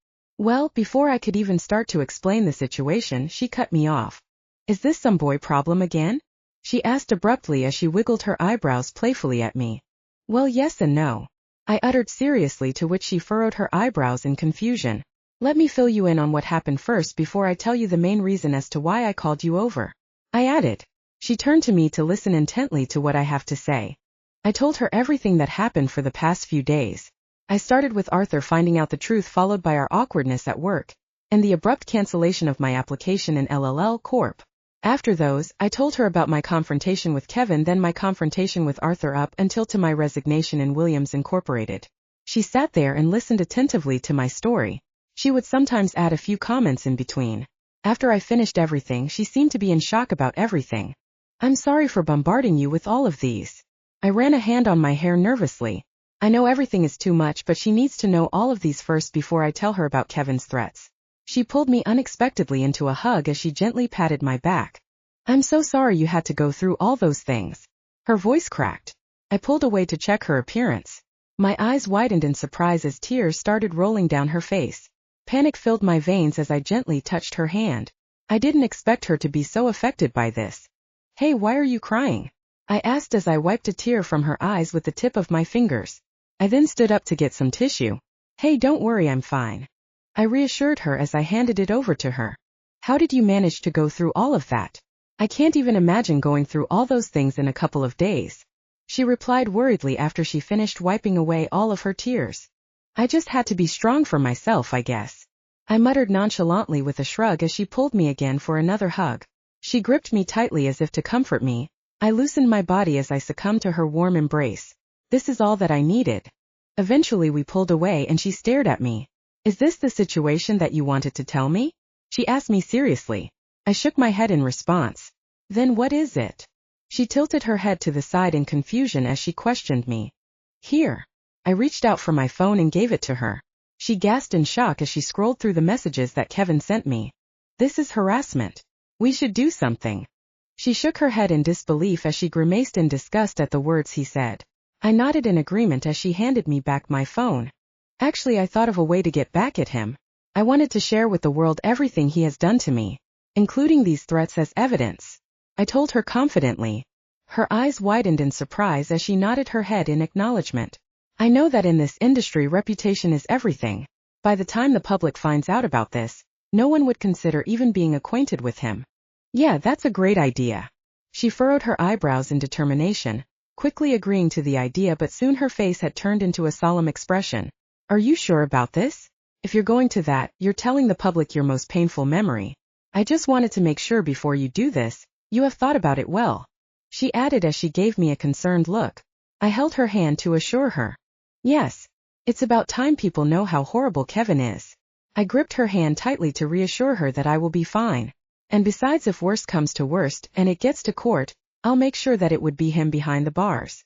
Well, before I could even start to explain the situation, she cut me off. Is this some boy problem again? She asked abruptly as she wiggled her eyebrows playfully at me. Well, yes and no. I uttered seriously, to which she furrowed her eyebrows in confusion. Let me fill you in on what happened first before I tell you the main reason as to why I called you over, I added. She turned to me to listen intently to what I have to say. I told her everything that happened for the past few days. I started with Arthur finding out the truth, followed by our awkwardness at work, and the abrupt cancellation of my application in LLL Corp. After those, I told her about my confrontation with Kevin, then my confrontation with Arthur, up until to my resignation in Williams Incorporated. She sat there and listened attentively to my story. She would sometimes add a few comments in between. After I finished everything, she seemed to be in shock about everything. I'm sorry for bombarding you with all of these. I ran a hand on my hair nervously. I know everything is too much, but she needs to know all of these first before I tell her about Kevin's threats. She pulled me unexpectedly into a hug as she gently patted my back. I'm so sorry you had to go through all those things. Her voice cracked. I pulled away to check her appearance. My eyes widened in surprise as tears started rolling down her face. Panic filled my veins as I gently touched her hand. I didn't expect her to be so affected by this. Hey, why are you crying? I asked as I wiped a tear from her eyes with the tip of my fingers. I then stood up to get some tissue. Hey, don't worry, I'm fine. I reassured her as I handed it over to her. How did you manage to go through all of that? I can't even imagine going through all those things in a couple of days. She replied worriedly after she finished wiping away all of her tears. I just had to be strong for myself, I guess. I muttered nonchalantly with a shrug as she pulled me again for another hug. She gripped me tightly as if to comfort me. I loosened my body as I succumbed to her warm embrace. This is all that I needed. Eventually we pulled away and she stared at me. Is this the situation that you wanted to tell me? She asked me seriously. I shook my head in response. Then what is it? She tilted her head to the side in confusion as she questioned me. Here. I reached out for my phone and gave it to her. She gasped in shock as she scrolled through the messages that Kevin sent me. This is harassment. We should do something. She shook her head in disbelief as she grimaced in disgust at the words he said. I nodded in agreement as she handed me back my phone. Actually, I thought of a way to get back at him. I wanted to share with the world everything he has done to me, including these threats as evidence. I told her confidently. Her eyes widened in surprise as she nodded her head in acknowledgement. I know that in this industry reputation is everything. By the time the public finds out about this, no one would consider even being acquainted with him. Yeah, that's a great idea. She furrowed her eyebrows in determination, quickly agreeing to the idea, but soon her face had turned into a solemn expression. Are you sure about this? If you're going to that, you're telling the public your most painful memory. I just wanted to make sure before you do this, you have thought about it well. She added as she gave me a concerned look. I held her hand to assure her. Yes. It's about time people know how horrible Kevin is. I gripped her hand tightly to reassure her that I will be fine. And besides, if worst comes to worst and it gets to court, I'll make sure that it would be him behind the bars.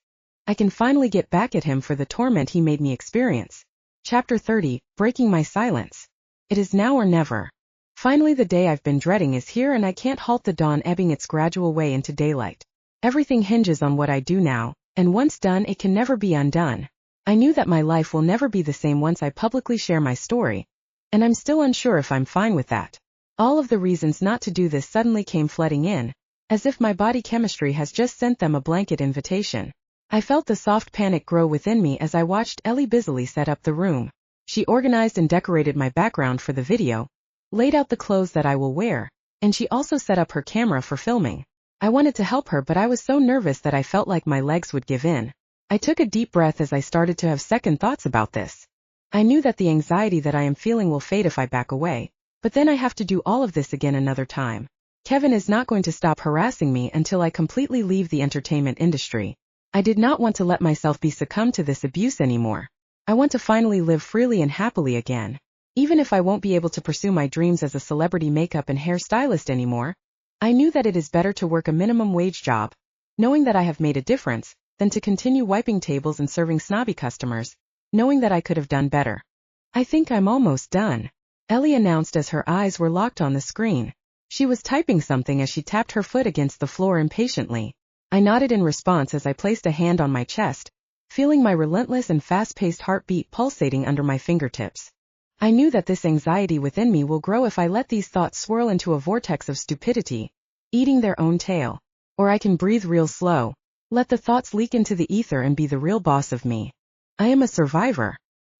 I can finally get back at him for the torment he made me experience. Chapter 30, Breaking My Silence. It is now or never. Finally, the day I've been dreading is here, and I can't halt the dawn ebbing its gradual way into daylight. Everything hinges on what I do now, and once done it can never be undone. I knew that my life will never be the same once I publicly share my story, and I'm still unsure if I'm fine with that. All of the reasons not to do this suddenly came flooding in, as if my body chemistry has just sent them a blanket invitation. I felt the soft panic grow within me as I watched Ellie busily set up the room. She organized and decorated my background for the video, laid out the clothes that I will wear, and she also set up her camera for filming. I wanted to help her, but I was so nervous that I felt like my legs would give in. I took a deep breath as I started to have second thoughts about this. I knew that the anxiety that I am feeling will fade if I back away, but then I have to do all of this again another time. Kevin is not going to stop harassing me until I completely leave the entertainment industry. I did not want to let myself be succumbed to this abuse anymore. I want to finally live freely and happily again. Even if I won't be able to pursue my dreams as a celebrity makeup and hair stylist anymore, I knew that it is better to work a minimum wage job, knowing that I have made a difference, than to continue wiping tables and serving snobby customers, knowing that I could have done better. I think I'm almost done, Ellie announced as her eyes were locked on the screen. She was typing something as she tapped her foot against the floor impatiently. I nodded in response as I placed a hand on my chest, feeling my relentless and fast-paced heartbeat pulsating under my fingertips. I knew that this anxiety within me will grow if I let these thoughts swirl into a vortex of stupidity, eating their own tail. Or I can breathe real slow, let the thoughts leak into the ether and be the real boss of me. I am a survivor.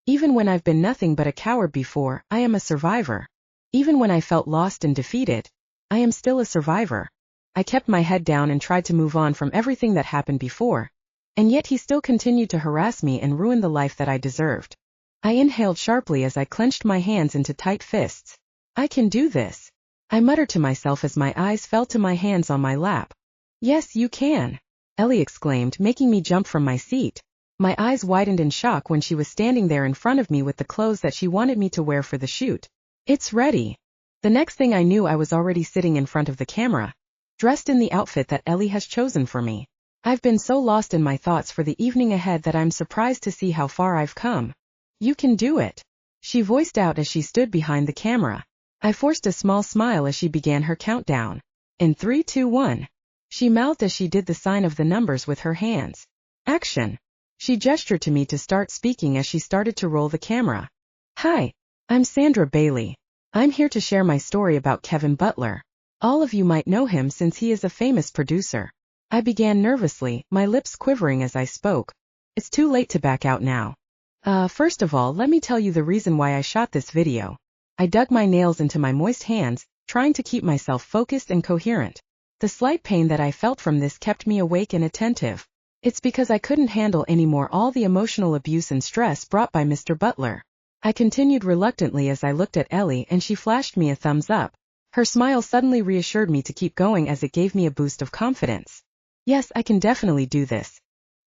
Even when I've been nothing but a coward before, I am a survivor. Even when I felt lost and defeated, I am still a survivor. I kept my head down and tried to move on from everything that happened before, and yet he still continued to harass me and ruin the life that I deserved. I inhaled sharply as I clenched my hands into tight fists. I can do this, I muttered to myself as my eyes fell to my hands on my lap. Yes, you can, Ellie exclaimed, making me jump from my seat. My eyes widened in shock when she was standing there in front of me with the clothes that she wanted me to wear for the shoot. It's ready. The next thing I knew, I was already sitting in front of the camera, dressed in the outfit that Ellie has chosen for me. I've been so lost in my thoughts for the evening ahead that I'm surprised to see how far I've come. You can do it, she voiced out as she stood behind the camera. I forced a small smile as she began her countdown. In 3, 2, 1. She mouthed as she did the sign of the numbers with her hands. Action. She gestured to me to start speaking as she started to roll the camera. Hi, I'm Sandra Bailey. I'm here to share my story about Kevin Butler. All of you might know him since he is a famous producer. I began nervously, my lips quivering as I spoke. It's too late to back out now. First of all, let me tell you the reason why I shot this video. I dug my nails into my moist hands, trying to keep myself focused and coherent. The slight pain that I felt from this kept me awake and attentive. It's because I couldn't handle anymore all the emotional abuse and stress brought by Mr. Butler. I continued reluctantly as I looked at Ellie and she flashed me a thumbs up. Her smile suddenly reassured me to keep going as it gave me a boost of confidence. Yes, I can definitely do this.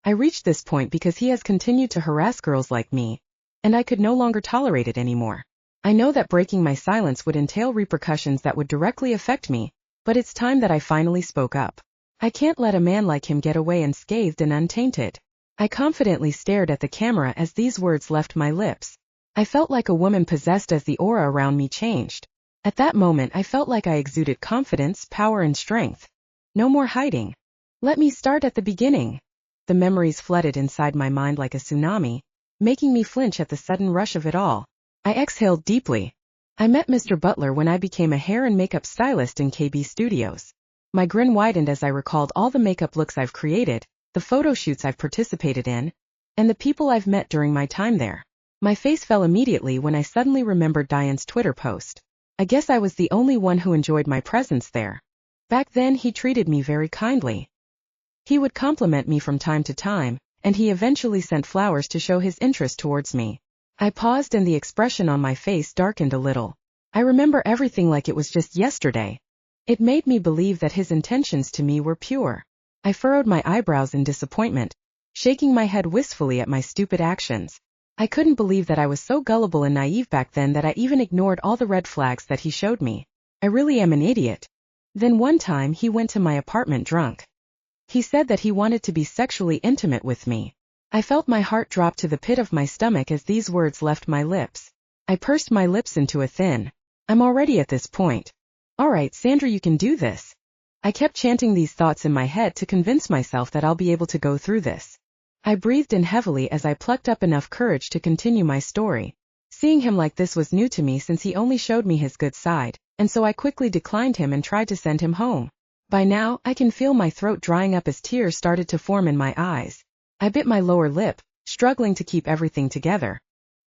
I reached this point because he has continued to harass girls like me, and I could no longer tolerate it anymore. I know that breaking my silence would entail repercussions that would directly affect me, but it's time that I finally spoke up. I can't let a man like him get away unscathed and untainted. I confidently stared at the camera as these words left my lips. I felt like a woman possessed as the aura around me changed. At that moment I felt like I exuded confidence, power and strength. No more hiding. Let me start at the beginning. The memories flooded inside my mind like a tsunami, making me flinch at the sudden rush of it all. I exhaled deeply. I met Mr. Butler when I became a hair and makeup stylist in KB Studios. My grin widened as I recalled all the makeup looks I've created, the photo shoots I've participated in, and the people I've met during my time there. My face fell immediately when I suddenly remembered Diane's Twitter post. I guess I was the only one who enjoyed my presence there. Back then he treated me very kindly. He would compliment me from time to time, and he eventually sent flowers to show his interest towards me. I paused and the expression on my face darkened a little. I remember everything like it was just yesterday. It made me believe that his intentions to me were pure. I furrowed my eyebrows in disappointment, shaking my head wistfully at my stupid actions. I couldn't believe that I was so gullible and naive back then that I even ignored all the red flags that he showed me. I really am an idiot. Then one time he went to my apartment drunk. He said that he wanted to be sexually intimate with me. I felt my heart drop to the pit of my stomach as these words left my lips. I pursed my lips into a thin, I'm already at this point. All right, Sandra, you can do this. I kept chanting these thoughts in my head to convince myself that I'll be able to go through this. I breathed in heavily as I plucked up enough courage to continue my story. Seeing him like this was new to me since he only showed me his good side, and so I quickly declined him and tried to send him home. By now, I can feel my throat drying up as tears started to form in my eyes. I bit my lower lip, struggling to keep everything together.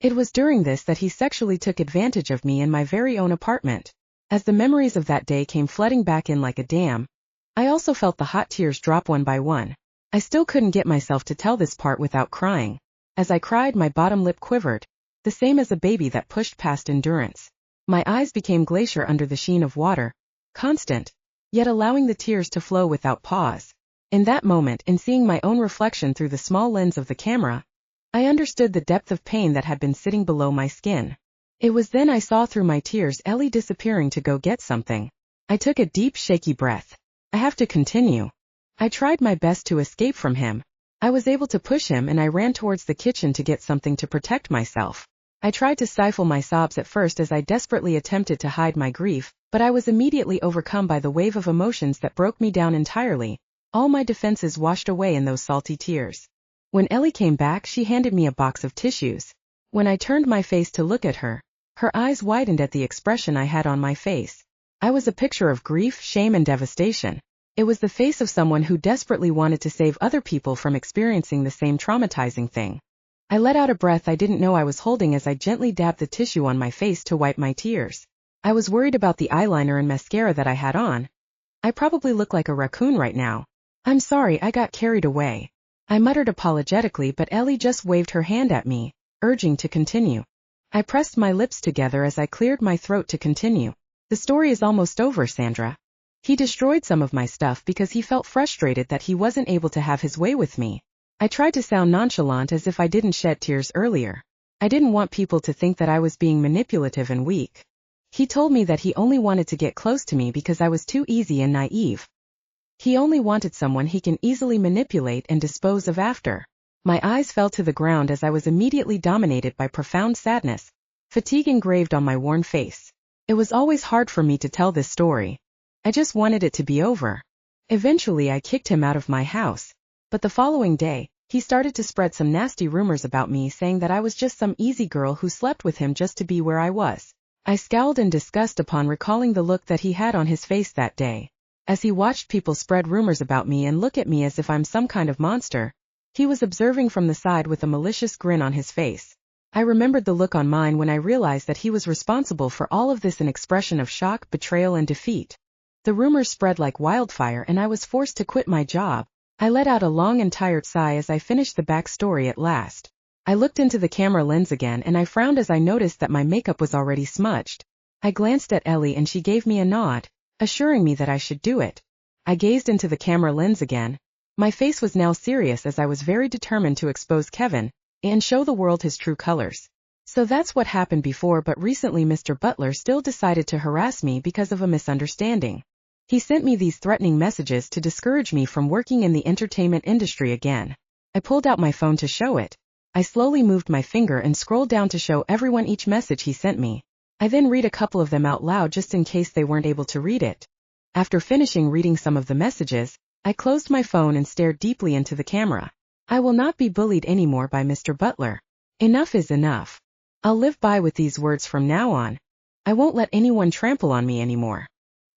It was during this that he sexually took advantage of me in my very own apartment. As the memories of that day came flooding back in like a dam, I also felt the hot tears drop one by one. I still couldn't get myself to tell this part without crying. As I cried, my bottom lip quivered, the same as a baby that pushed past endurance. My eyes became glacier under the sheen of water, constant, yet allowing the tears to flow without pause. In that moment, in seeing my own reflection through the small lens of the camera, I understood the depth of pain that had been sitting below my skin. It was then I saw through my tears Ellie disappearing to go get something. I took a deep, shaky breath. I have to continue. I tried my best to escape from him. I was able to push him and I ran towards the kitchen to get something to protect myself. I tried to stifle my sobs at first as I desperately attempted to hide my grief, but I was immediately overcome by the wave of emotions that broke me down entirely. All my defenses washed away in those salty tears. When Ellie came back, she handed me a box of tissues. When I turned my face to look at her, her eyes widened at the expression I had on my face. I was a picture of grief, shame, and devastation. It was the face of someone who desperately wanted to save other people from experiencing the same traumatizing thing. I let out a breath I didn't know I was holding as I gently dabbed the tissue on my face to wipe my tears. I was worried about the eyeliner and mascara that I had on. I probably look like a raccoon right now. I'm sorry, I got carried away. I muttered apologetically, but Ellie just waved her hand at me, urging to continue. I pressed my lips together as I cleared my throat to continue. The story is almost over, Sandra. He destroyed some of my stuff because he felt frustrated that he wasn't able to have his way with me. I tried to sound nonchalant as if I didn't shed tears earlier. I didn't want people to think that I was being manipulative and weak. He told me that he only wanted to get close to me because I was too easy and naive. He only wanted someone he can easily manipulate and dispose of after. My eyes fell to the ground as I was immediately dominated by profound sadness, fatigue engraved on my worn face. It was always hard for me to tell this story. I just wanted it to be over. Eventually I kicked him out of my house. But the following day, he started to spread some nasty rumors about me, saying that I was just some easy girl who slept with him just to be where I was. I scowled in disgust upon recalling the look that he had on his face that day. As he watched people spread rumors about me and look at me as if I'm some kind of monster, he was observing from the side with a malicious grin on his face. I remembered the look on mine when I realized that he was responsible for all of this, an expression of shock, betrayal, and defeat. The rumors spread like wildfire and I was forced to quit my job. I let out a long and tired sigh as I finished the backstory at last. I looked into the camera lens again and I frowned as I noticed that my makeup was already smudged. I glanced at Ellie and she gave me a nod, assuring me that I should do it. I gazed into the camera lens again. My face was now serious as I was very determined to expose Kevin and show the world his true colors. So that's what happened before, but recently Mr. Butler still decided to harass me because of a misunderstanding. He sent me these threatening messages to discourage me from working in the entertainment industry again. I pulled out my phone to show it. I slowly moved my finger and scrolled down to show everyone each message he sent me. I then read a couple of them out loud just in case they weren't able to read it. After finishing reading some of the messages, I closed my phone and stared deeply into the camera. I will not be bullied anymore by Mr. Butler. Enough is enough. I'll live by with these words from now on. I won't let anyone trample on me anymore.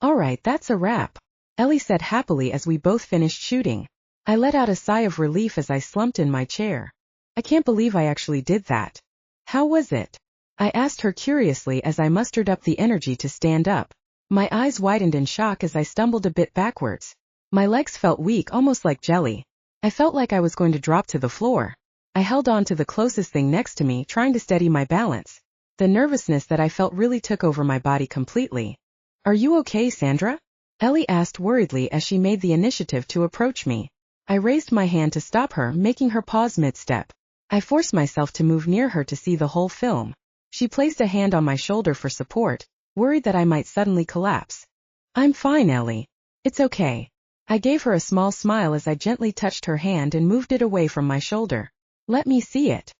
Alright, that's a wrap, Ellie said happily as we both finished shooting. I let out a sigh of relief as I slumped in my chair. I can't believe I actually did that. How was it? I asked her curiously as I mustered up the energy to stand up. My eyes widened in shock as I stumbled a bit backwards. My legs felt weak, almost like jelly. I felt like I was going to drop to the floor. I held on to the closest thing next to me, trying to steady my balance. The nervousness that I felt really took over my body completely. Are you okay, Sandra? Ellie asked worriedly as she made the initiative to approach me. I raised my hand to stop her, making her pause mid-step. I forced myself to move near her to see the whole film. She placed a hand on my shoulder for support, worried that I might suddenly collapse. I'm fine, Ellie. It's okay. I gave her a small smile as I gently touched her hand and moved it away from my shoulder. Let me see it.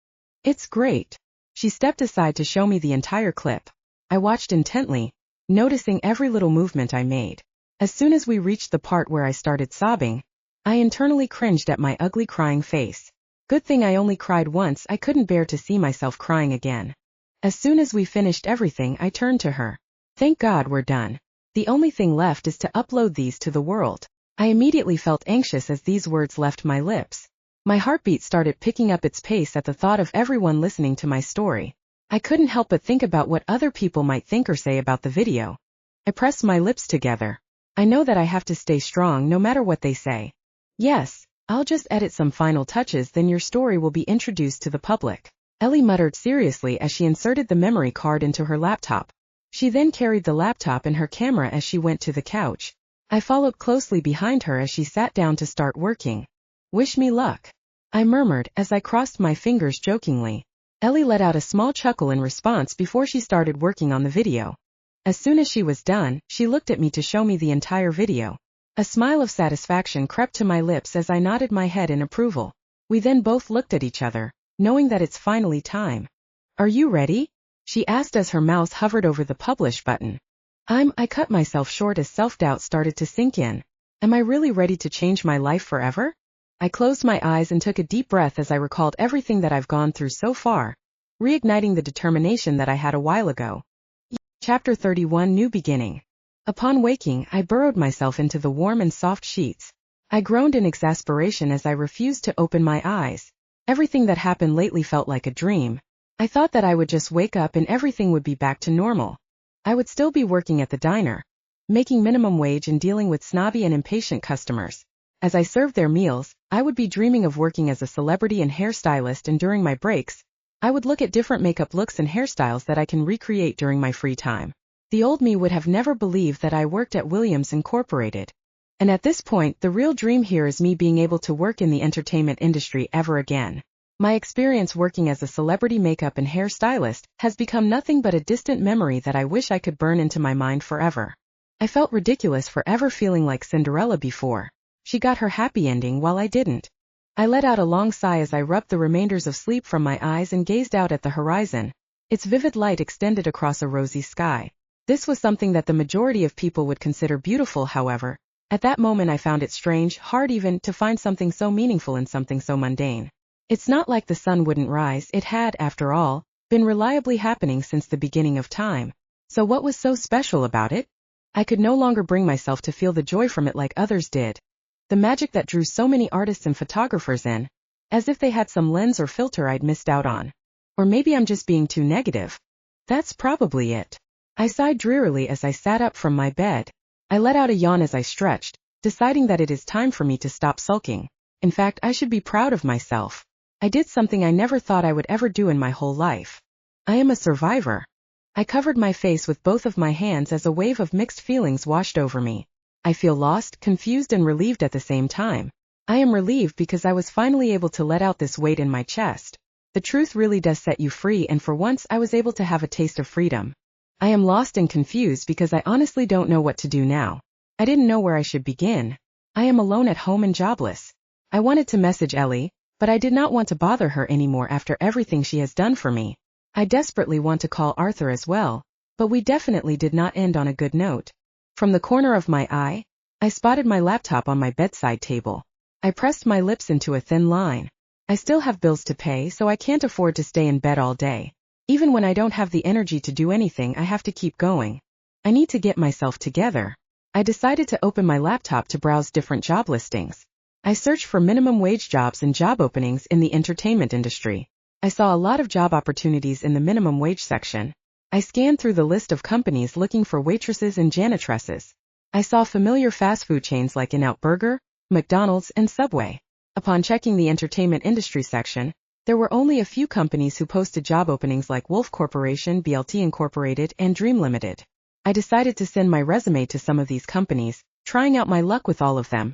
It's great. She stepped aside to show me the entire clip. I watched intently, noticing every little movement I made. As soon as we reached the part where I started sobbing, I internally cringed at my ugly crying face. Good thing I only cried once, I couldn't bear to see myself crying again. As soon as we finished everything, I turned to her. Thank God we're done. The only thing left is to upload these to the world. I immediately felt anxious as these words left my lips. My heartbeat started picking up its pace at the thought of everyone listening to my story. I couldn't help but think about what other people might think or say about the video. I pressed my lips together. I know that I have to stay strong no matter what they say. Yes, I'll just edit some final touches, then your story will be introduced to the public. Ellie muttered seriously as she inserted the memory card into her laptop. She then carried the laptop and her camera as she went to the couch. I followed closely behind her as she sat down to start working. Wish me luck, I murmured as I crossed my fingers jokingly. Ellie let out a small chuckle in response before she started working on the video. As soon as she was done, she looked at me to show me the entire video. A smile of satisfaction crept to my lips as I nodded my head in approval. We then both looked at each other, knowing that it's finally time. Are you ready? She asked as her mouse hovered over the publish button. I cut myself short as self-doubt started to sink in. Am I really ready to change my life forever? I closed my eyes and took a deep breath as I recalled everything that I've gone through so far, reigniting the determination that I had a while ago. Chapter 31 New Beginning. Upon waking, I burrowed myself into the warm and soft sheets. I groaned in exasperation as I refused to open my eyes. Everything that happened lately felt like a dream. I thought that I would just wake up and everything would be back to normal. I would still be working at the diner, making minimum wage and dealing with snobby and impatient customers. As I served their meals, I would be dreaming of working as a celebrity and hairstylist, and during my breaks, I would look at different makeup looks and hairstyles that I can recreate during my free time. The old me would have never believed that I worked at Williams Incorporated. And at this point, the real dream here is me being able to work in the entertainment industry ever again. My experience working as a celebrity makeup and hairstylist has become nothing but a distant memory that I wish I could burn into my mind forever. I felt ridiculous for ever feeling like Cinderella before. She got her happy ending while I didn't. I let out a long sigh as I rubbed the remainders of sleep from my eyes and gazed out at the horizon. Its vivid light extended across a rosy sky. This was something that the majority of people would consider beautiful, however. At that moment I found it strange, hard even, to find something so meaningful in something so mundane. It's not like the sun wouldn't rise, it had, after all, been reliably happening since the beginning of time. So what was so special about it? I could no longer bring myself to feel the joy from it like others did. The magic that drew so many artists and photographers in, as if they had some lens or filter I'd missed out on. Or maybe I'm just being too negative. That's probably it. I sighed drearily as I sat up from my bed. I let out a yawn as I stretched, deciding that it is time for me to stop sulking. In fact, I should be proud of myself. I did something I never thought I would ever do in my whole life. I am a survivor. I covered my face with both of my hands as a wave of mixed feelings washed over me. I feel lost, confused, and relieved at the same time. I am relieved because I was finally able to let out this weight in my chest. The truth really does set you free, and for once I was able to have a taste of freedom. I am lost and confused because I honestly don't know what to do now. I didn't know where I should begin. I am alone at home and jobless. I wanted to message Ellie, but I did not want to bother her anymore after everything she has done for me. I desperately want to call Arthur as well, but we definitely did not end on a good note. From the corner of my eye, I spotted my laptop on my bedside table. I pressed my lips into a thin line. I still have bills to pay, so I can't afford to stay in bed all day. Even when I don't have the energy to do anything, I have to keep going. I need to get myself together. I decided to open my laptop to browse different job listings. I searched for minimum wage jobs and job openings in the entertainment industry. I saw a lot of job opportunities in the minimum wage section. I scanned through the list of companies looking for waitresses and janitresses. I saw familiar fast food chains like In-N-Out Burger, McDonald's, and Subway. Upon checking the entertainment industry section, there were only a few companies who posted job openings like Wolf Corporation, BLT Incorporated, and Dream Limited. I decided to send my resume to some of these companies, trying out my luck with all of them.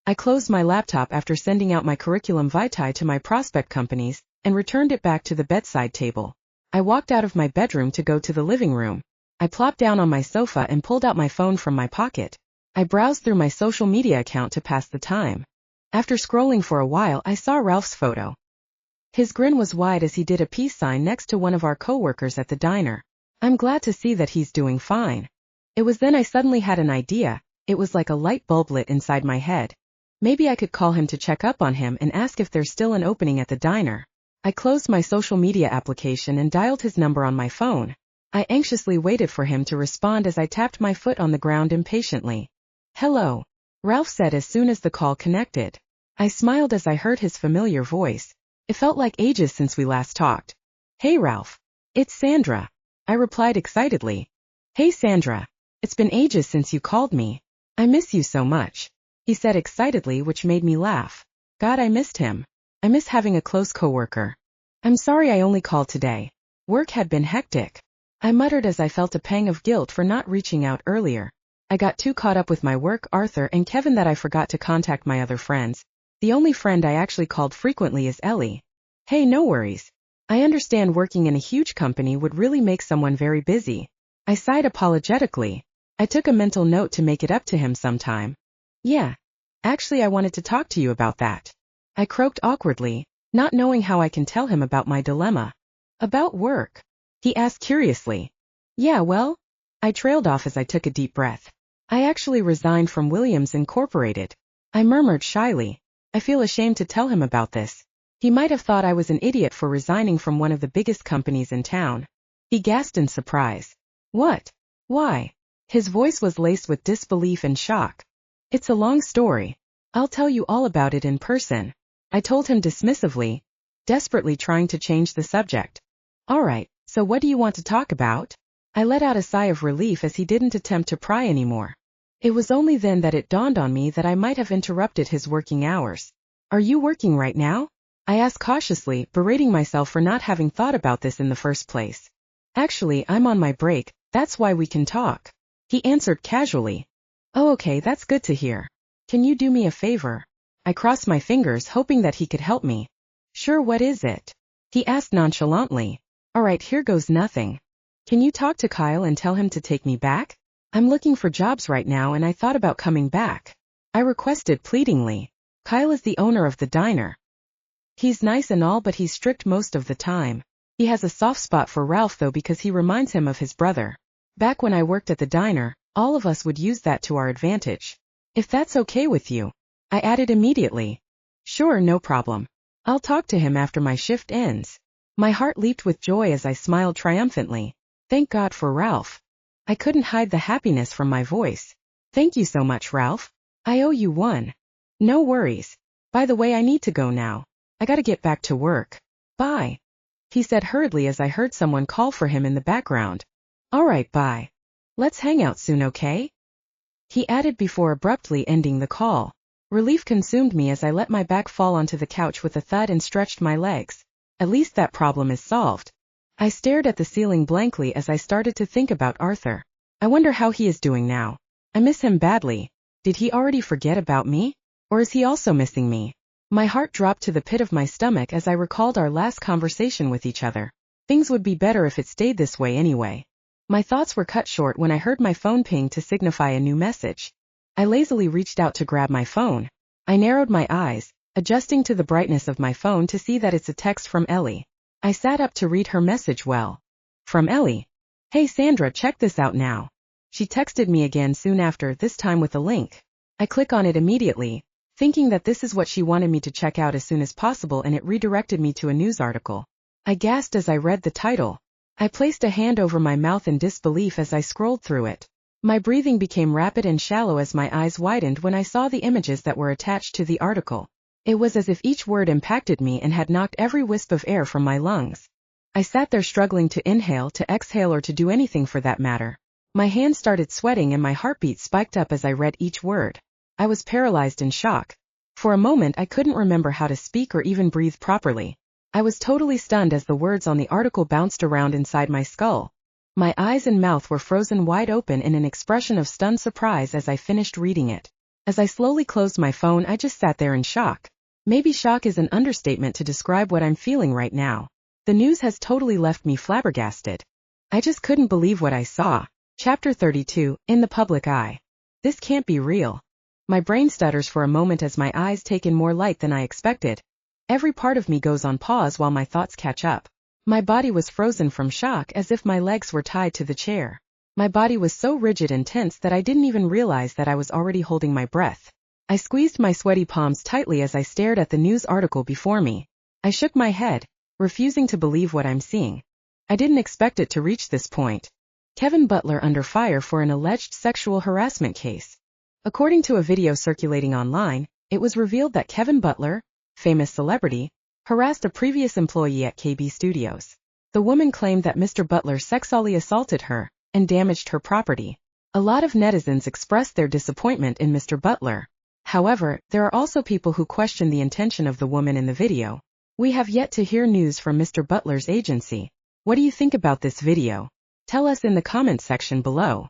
I closed my laptop after sending out my curriculum vitae to my prospect companies, and returned it back to the bedside table. I walked out of my bedroom to go to the living room. I plopped down on my sofa and pulled out my phone from my pocket. I browsed through my social media account to pass the time. After scrolling for a while, I saw Ralph's photo. His grin was wide as he did a peace sign next to one of our coworkers at the diner. I'm glad to see that he's doing fine. It was then I suddenly had an idea. It was like a light bulb lit inside my head. Maybe I could call him to check up on him and ask if there's still an opening at the diner. I closed my social media application and dialed his number on my phone. I anxiously waited for him to respond as I tapped my foot on the ground impatiently. "Hello," Ralph said as soon as the call connected. I smiled as I heard his familiar voice. It felt like ages since we last talked. "Hey Ralph. It's Sandra," I replied excitedly. "Hey Sandra. It's been ages since you called me. I miss you so much, he said excitedly, which made me laugh. God, I missed him. I miss having a close coworker. I'm sorry I only called today. Work had been hectic, I muttered as I felt a pang of guilt for not reaching out earlier. I got too caught up with my work, Arthur, and Kevin that I forgot to contact my other friends. The only friend I actually called frequently is Ellie. Hey, no worries. I understand working in a huge company would really make someone very busy. I sighed apologetically. I took a mental note to make it up to him sometime. Yeah. Actually, I wanted to talk to you about that. I croaked awkwardly, not knowing how I can tell him about my dilemma. About work? He asked curiously. Yeah, well? I trailed off as I took a deep breath. I actually resigned from Williams Incorporated. I murmured shyly. I feel ashamed to tell him about this. He might have thought I was an idiot for resigning from one of the biggest companies in town. He gasped in surprise. What? Why? His voice was laced with disbelief and shock. It's a long story. I'll tell you all about it in person, I told him dismissively, desperately trying to change the subject. All right, so what do you want to talk about? I let out a sigh of relief as he didn't attempt to pry anymore. It was only then that it dawned on me that I might have interrupted his working hours. Are you working right now? I asked cautiously, berating myself for not having thought about this in the first place. Actually, I'm on my break, that's why we can talk, he answered casually. Oh, okay, that's good to hear. Can you do me a favor? I crossed my fingers, hoping that he could help me. Sure, what is it? He asked nonchalantly. All right, here goes nothing. Can you talk to Kyle and tell him to take me back? I'm looking for jobs right now and I thought about coming back, I requested pleadingly. Kyle is the owner of the diner. He's nice and all, but he's strict most of the time. He has a soft spot for Ralph though because he reminds him of his brother. Back when I worked at the diner, all of us would use that to our advantage. If that's okay with you, I added immediately. Sure, no problem. I'll talk to him after my shift ends. My heart leaped with joy as I smiled triumphantly. Thank God for Ralph. I couldn't hide the happiness from my voice. Thank you so much, Ralph. I owe you one. No worries. By the way, I need to go now. I gotta get back to work. Bye, he said hurriedly as I heard someone call for him in the background. All right, bye. Let's hang out soon, okay? He added before abruptly ending the call. Relief consumed me as I let my back fall onto the couch with a thud and stretched my legs. At least that problem is solved. I stared at the ceiling blankly as I started to think about Arthur. I wonder how he is doing now. I miss him badly. Did he already forget about me? Or is he also missing me? My heart dropped to the pit of my stomach as I recalled our last conversation with each other. Things would be better if it stayed this way anyway. My thoughts were cut short when I heard my phone ping to signify a new message. I lazily reached out to grab my phone. I narrowed my eyes, adjusting to the brightness of my phone to see that it's a text from Ellie. I sat up to read her message well. From Ellie. Hey Sandra, check this out now. She texted me again soon after, this time with a link. I click on it immediately, thinking that this is what she wanted me to check out as soon as possible, and it redirected me to a news article. I gasped as I read the title. I placed a hand over my mouth in disbelief as I scrolled through it. My breathing became rapid and shallow as my eyes widened when I saw the images that were attached to the article. It was as if each word impacted me and had knocked every wisp of air from my lungs. I sat there struggling to inhale, to exhale, or to do anything for that matter. My hands started sweating and my heartbeat spiked up as I read each word. I was paralyzed in shock. For a moment I couldn't remember how to speak or even breathe properly. I was totally stunned as the words on the article bounced around inside my skull. My eyes and mouth were frozen wide open in an expression of stunned surprise as I finished reading it. As I slowly closed my phone, I just sat there in shock. Maybe shock is an understatement to describe what I'm feeling right now. The news has totally left me flabbergasted. I just couldn't believe what I saw. Chapter 32, In the Public Eye. This can't be real. My brain stutters for a moment as my eyes take in more light than I expected. Every part of me goes on pause while my thoughts catch up. My body was frozen from shock, as if my legs were tied to the chair. My body was so rigid and tense that I didn't even realize that I was already holding my breath. I squeezed my sweaty palms tightly as I stared at the news article before me. I shook my head, refusing to believe what I'm seeing. I didn't expect it to reach this point. Kevin Butler under fire for an alleged sexual harassment case. According to a video circulating online, it was revealed that Kevin Butler, famous celebrity, harassed a previous employee at KB Studios. The woman claimed that Mr. Butler sexually assaulted her and damaged her property. A lot of netizens expressed their disappointment in Mr. Butler. However, there are also people who question the intention of the woman in the video. We have yet to hear news from Mr. Butler's agency. What do you think about this video? Tell us in the comment section below.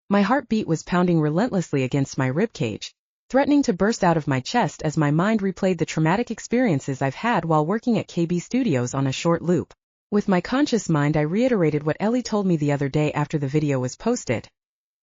My heartbeat was pounding relentlessly against my ribcage, threatening to burst out of my chest as my mind replayed the traumatic experiences I've had while working at KB Studios on a short loop. With my conscious mind, I reiterated what Ellie told me the other day after the video was posted.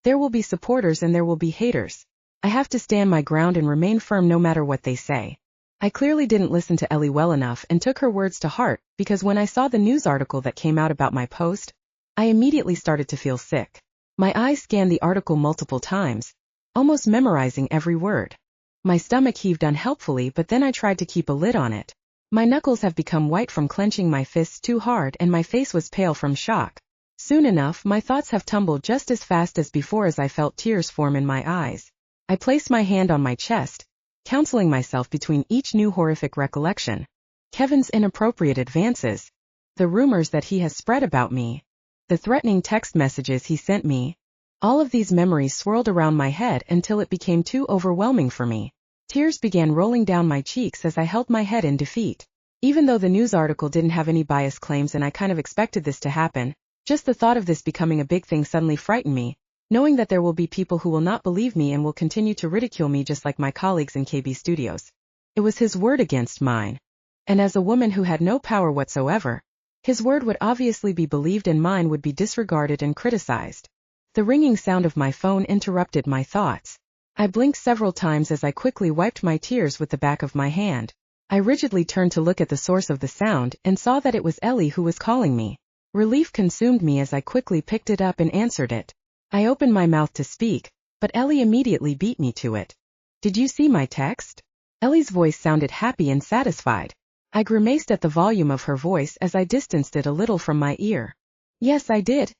There will be supporters and there will be haters. I have to stand my ground and remain firm no matter what they say. I clearly didn't listen to Ellie well enough and took her words to heart, because when I saw the news article that came out about my post, I immediately started to feel sick. My eyes scanned the article multiple times, almost memorizing every word. My stomach heaved unhelpfully, but then I tried to keep a lid on it. My knuckles have become white from clenching my fists too hard, and my face was pale from shock. Soon enough, my thoughts have tumbled just as fast as before as I felt tears form in my eyes. I placed my hand on my chest, counseling myself between each new horrific recollection. Kevin's inappropriate advances, the rumors that he has spread about me, the threatening text messages he sent me. All of these memories swirled around my head until it became too overwhelming for me. Tears began rolling down my cheeks as I held my head in defeat. Even though the news article didn't have any biased claims and I kind of expected this to happen, just the thought of this becoming a big thing suddenly frightened me, knowing that there will be people who will not believe me and will continue to ridicule me just like my colleagues in KB Studios. It was his word against mine. And as a woman who had no power whatsoever, his word would obviously be believed and mine would be disregarded and criticized. The ringing sound of my phone interrupted my thoughts. I blinked several times as I quickly wiped my tears with the back of my hand. I rigidly turned to look at the source of the sound and saw that it was Ellie who was calling me. Relief consumed me as I quickly picked it up and answered it. I opened my mouth to speak, but Ellie immediately beat me to it. Did you see my text? Ellie's voice sounded happy and satisfied. I grimaced at the volume of her voice as I distanced it a little from my ear. Yes, I did.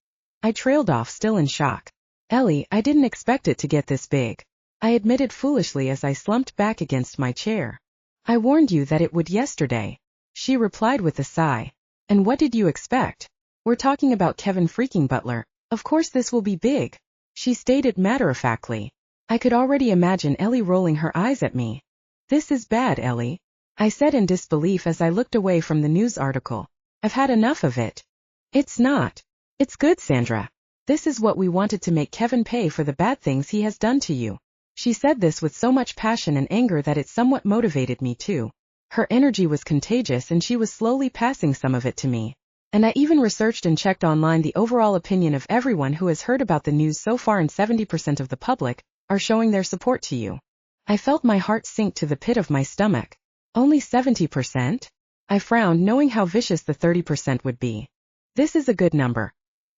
I trailed off, still in shock. Ellie, I didn't expect it to get this big. I admitted foolishly as I slumped back against my chair. I warned you that it would yesterday. She replied with a sigh. And what did you expect? We're talking about Kevin freaking Butler. Of course this will be big. She stated matter-of-factly. I could already imagine Ellie rolling her eyes at me. This is bad, Ellie, I said in disbelief as I looked away from the news article. I've had enough of it. It's not. It's good, Sandra. This is what we wanted, to make Kevin pay for the bad things he has done to you. She said this with so much passion and anger that it somewhat motivated me too. Her energy was contagious and she was slowly passing some of it to me. And I even researched and checked online the overall opinion of everyone who has heard about the news so far, and 70% of the public are showing their support to you. I felt my heart sink to the pit of my stomach. Only 70%? I frowned, knowing how vicious the 30% would be. This is a good number,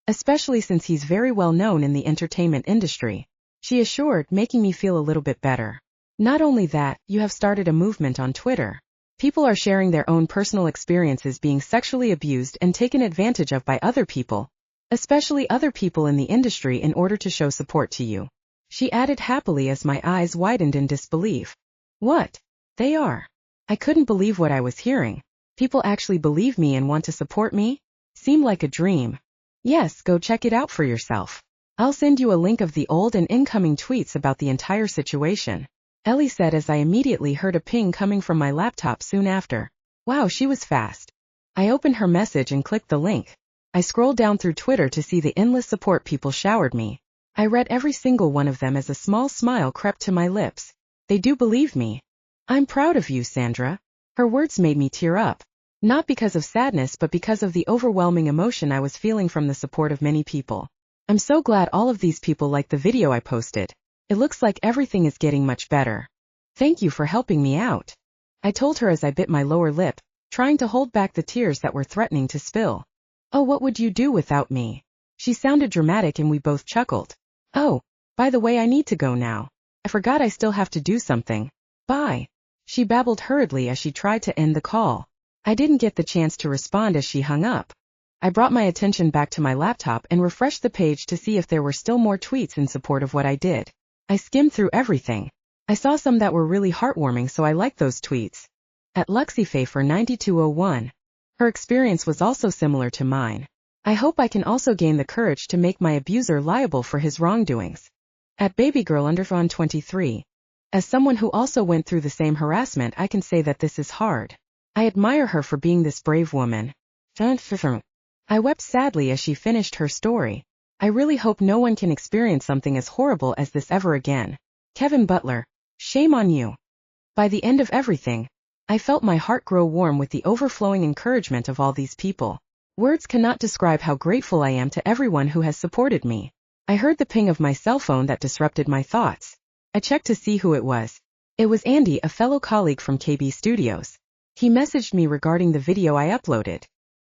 especially since he's very well known in the entertainment industry, she assured, making me feel a little bit better. Not only that, you have started a movement on Twitter. People are sharing their own personal experiences being sexually abused and taken advantage of by other people, especially other people in the industry, in order to show support to you. She added happily as my eyes widened in disbelief. What? They are? I couldn't believe what I was hearing. People actually believe me and want to support me? Seemed like a dream. Yes, go check it out for yourself. I'll send you a link of the old and incoming tweets about the entire situation, Ellie said as I immediately heard a ping coming from my laptop soon after. Wow, she was fast. I opened her message and clicked the link. I scrolled down through Twitter to see the endless support people showered me. I read every single one of them as a small smile crept to my lips. They do believe me. I'm proud of you, Sandra. Her words made me tear up. Not because of sadness, but because of the overwhelming emotion I was feeling from the support of many people. I'm so glad all of these people liked the video I posted. It looks like everything is getting much better. Thank you for helping me out, I told her as I bit my lower lip, trying to hold back the tears that were threatening to spill. Oh, what would you do without me? She sounded dramatic and we both chuckled. Oh, by the way, I need to go now. I forgot I still have to do something. Bye. She babbled hurriedly as she tried to end the call. I didn't get the chance to respond as she hung up. I brought my attention back to my laptop and refreshed the page to see if there were still more tweets in support of what I did. I skimmed through everything. I saw some that were really heartwarming, so I liked those tweets. At LuxyFafer9201. Her experience was also similar to mine. I hope I can also gain the courage to make my abuser liable for his wrongdoings. At babygirl_23. As someone who also went through the same harassment, I can say that this is hard. I admire her for being this brave woman. I wept sadly as she finished her story. I really hope no one can experience something as horrible as this ever again. Kevin Butler, shame on you. By the end of everything, I felt my heart grow warm with the overflowing encouragement of all these people. Words cannot describe how grateful I am to everyone who has supported me. I heard the ping of my cell phone that disrupted my thoughts. I checked to see who it was. It was Andy, a fellow colleague from KB Studios. He messaged me regarding the video I uploaded.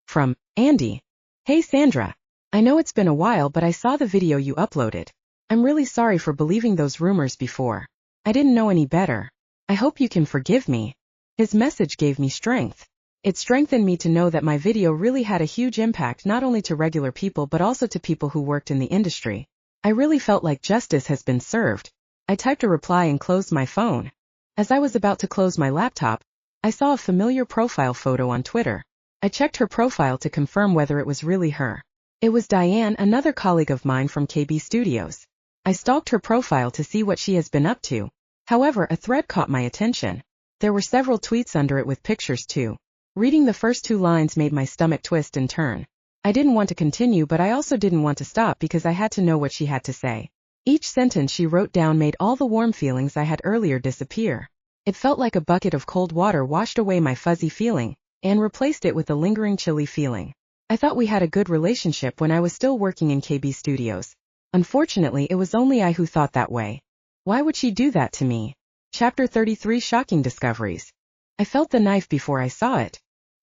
From Andy. Hey Sandra. I know it's been a while, but I saw the video you uploaded. I'm really sorry for believing those rumors before. I didn't know any better. I hope you can forgive me. His message gave me strength. It strengthened me to know that my video really had a huge impact not only to regular people but also to people who worked in the industry. I really felt like justice has been served. I typed a reply and closed my phone. As I was about to close my laptop, I saw a familiar profile photo on Twitter. I checked her profile to confirm whether it was really her. It was Diane, another colleague of mine from KB Studios. I stalked her profile to see what she has been up to. However, a thread caught my attention. There were several tweets under it with pictures too. Reading the first 2 lines made my stomach twist and turn. I didn't want to continue, but I also didn't want to stop because I had to know what she had to say. Each sentence she wrote down made all the warm feelings I had earlier disappear. It felt like a bucket of cold water washed away my fuzzy feeling and replaced it with a lingering chilly feeling. I thought we had a good relationship when I was still working in KB Studios. Unfortunately, it was only I who thought that way. Why would she do that to me? Chapter 33, Shocking Discoveries. I felt the knife before I saw it.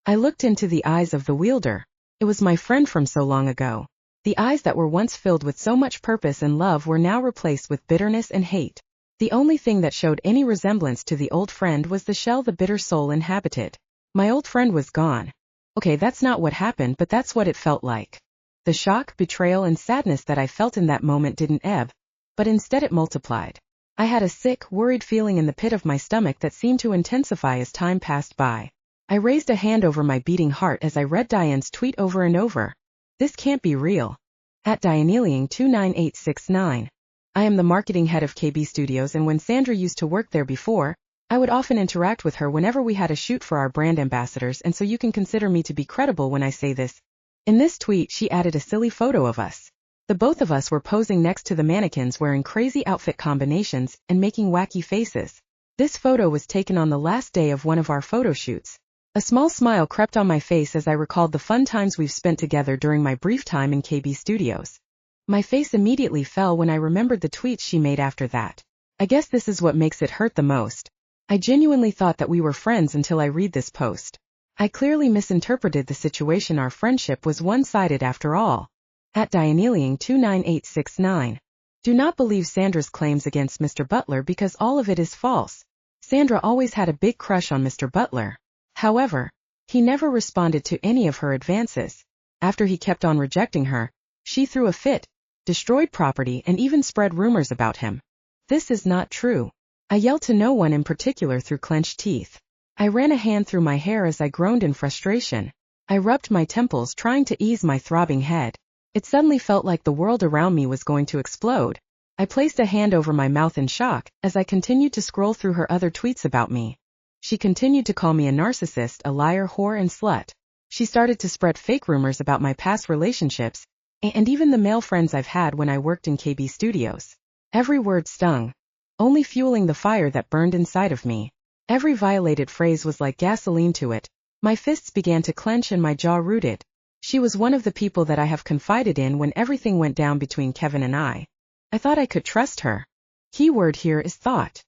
I looked into the eyes of the wielder. It was my friend from so long ago. The eyes that were once filled with so much purpose and love were now replaced with bitterness and hate. The only thing that showed any resemblance to the old friend was the shell the bitter soul inhabited. My old friend was gone. Okay, that's not what happened, but that's what it felt like. The shock, betrayal, and sadness that I felt in that moment didn't ebb, but instead it multiplied. I had a sick, worried feeling in the pit of my stomach that seemed to intensify as time passed by. I raised a hand over my beating heart as I read Diane's tweet over and over. This can't be real. At Dianeliing29869. I am the marketing head of KB Studios, and when Sandra used to work there before, I would often interact with her whenever we had a shoot for our brand ambassadors, and so you can consider me to be credible when I say this. In this tweet, she added a silly photo of us. The both of us were posing next to the mannequins wearing crazy outfit combinations and making wacky faces. This photo was taken on the last day of one of our photo shoots. A small smile crept on my face as I recalled the fun times we've spent together during my brief time in KB Studios. My face immediately fell when I remembered the tweets she made after that. I guess this is what makes it hurt the most. I genuinely thought that we were friends until I read this post. I clearly misinterpreted the situation. Our friendship was one-sided after all. At Dianeliing29869. Do not believe Sandra's claims against Mr. Butler because all of it is false. Sandra always had a big crush on Mr. Butler. However, he never responded to any of her advances. After he kept on rejecting her, she threw a fit, destroyed property, and even spread rumors about him. This is not true. I yelled to no one in particular through clenched teeth. I ran a hand through my hair as I groaned in frustration. I rubbed my temples trying to ease my throbbing head. It suddenly felt like the world around me was going to explode. I placed a hand over my mouth in shock as I continued to scroll through her other tweets about me. She continued to call me a narcissist, a liar, whore, and slut. She started to spread fake rumors about my past relationships, and even the male friends I've had when I worked in KB Studios. Every word stung, only fueling the fire that burned inside of me. Every violated phrase was like gasoline to it. My fists began to clench and my jaw rooted. She was one of the people that I have confided in when everything went down between Kevin and I. I thought I could trust her. Keyword here is thought.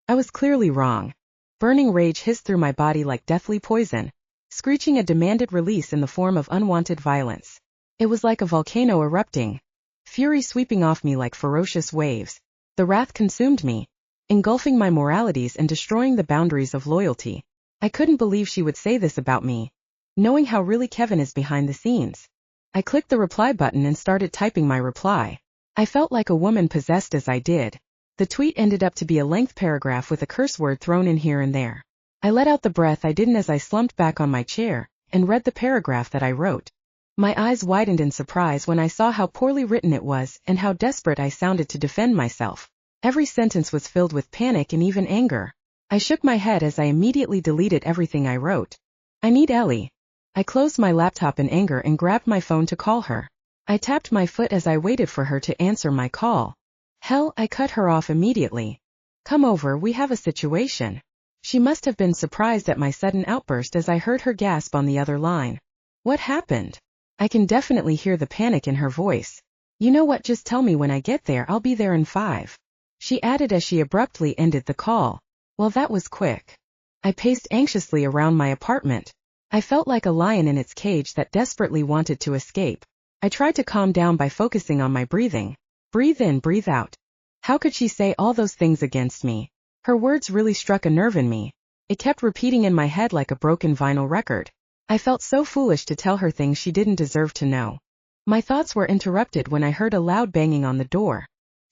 I was clearly wrong. Burning rage hissed through my body like deathly poison, screeching a demanded release in the form of unwanted violence. It was like a volcano erupting, fury sweeping off me like ferocious waves. The wrath consumed me, engulfing my moralities and destroying the boundaries of loyalty. I couldn't believe she would say this about me, knowing how really Kevin is behind the scenes. I clicked the reply button and started typing my reply. I felt like a woman possessed as I did. The tweet ended up to be a length paragraph with a curse word thrown in here and there. I let out the breath I didn't as I slumped back on my chair and read the paragraph that I wrote. My eyes widened in surprise when I saw how poorly written it was and how desperate I sounded to defend myself. Every sentence was filled with panic and even anger. I shook my head as I immediately deleted everything I wrote. I need Ellie. I closed my laptop in anger and grabbed my phone to call her. I tapped my foot as I waited for her to answer my call. Hell, I cut her off immediately. Come over, we have a situation. She must have been surprised at my sudden outburst as I heard her gasp on the other line. What happened? I can definitely hear the panic in her voice. You know what, just tell me when I get there, I'll be there in 5. She added as she abruptly ended the call. Well, that was quick. I paced anxiously around my apartment. I felt like a lion in its cage that desperately wanted to escape. I tried to calm down by focusing on my breathing. Breathe in, breathe out. How could she say all those things against me? Her words really struck a nerve in me. It kept repeating in my head like a broken vinyl record. I felt so foolish to tell her things she didn't deserve to know. My thoughts were interrupted when I heard a loud banging on the door.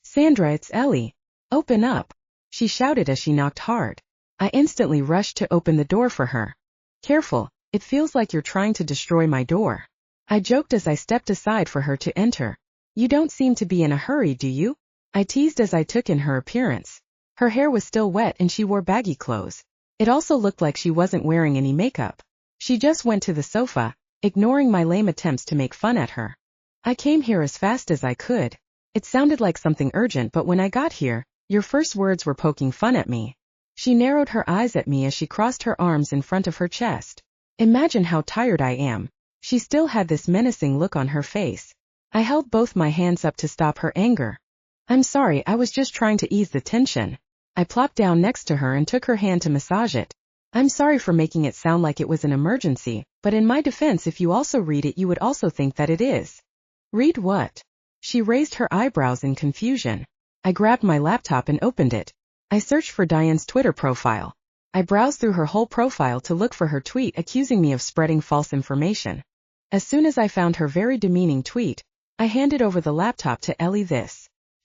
Sandra, it's Ellie. Open up, she shouted as she knocked hard. I instantly rushed to open the door for her. Careful, it feels like you're trying to destroy my door. I joked as I stepped aside for her to enter. You don't seem to be in a hurry, do you? I teased as I took in her appearance. Her hair was still wet and she wore baggy clothes. It also looked like she wasn't wearing any makeup. She just went to the sofa, ignoring my lame attempts to make fun at her. I came here as fast as I could. It sounded like something urgent, but when I got here, your first words were poking fun at me. She narrowed her eyes at me as she crossed her arms in front of her chest. Imagine how tired I am. She still had this menacing look on her face. I held both my hands up to stop her anger. I'm sorry, I was just trying to ease the tension. I plopped down next to her and took her hand to massage it. I'm sorry for making it sound like it was an emergency, but in my defense, if you also read it, you would also think that it is. Read what? She raised her eyebrows in confusion. I grabbed my laptop and opened it. I searched for Diane's Twitter profile. I browsed through her whole profile to look for her tweet accusing me of spreading false information. As soon as I found her very demeaning tweet, I handed over the laptop to Ellie.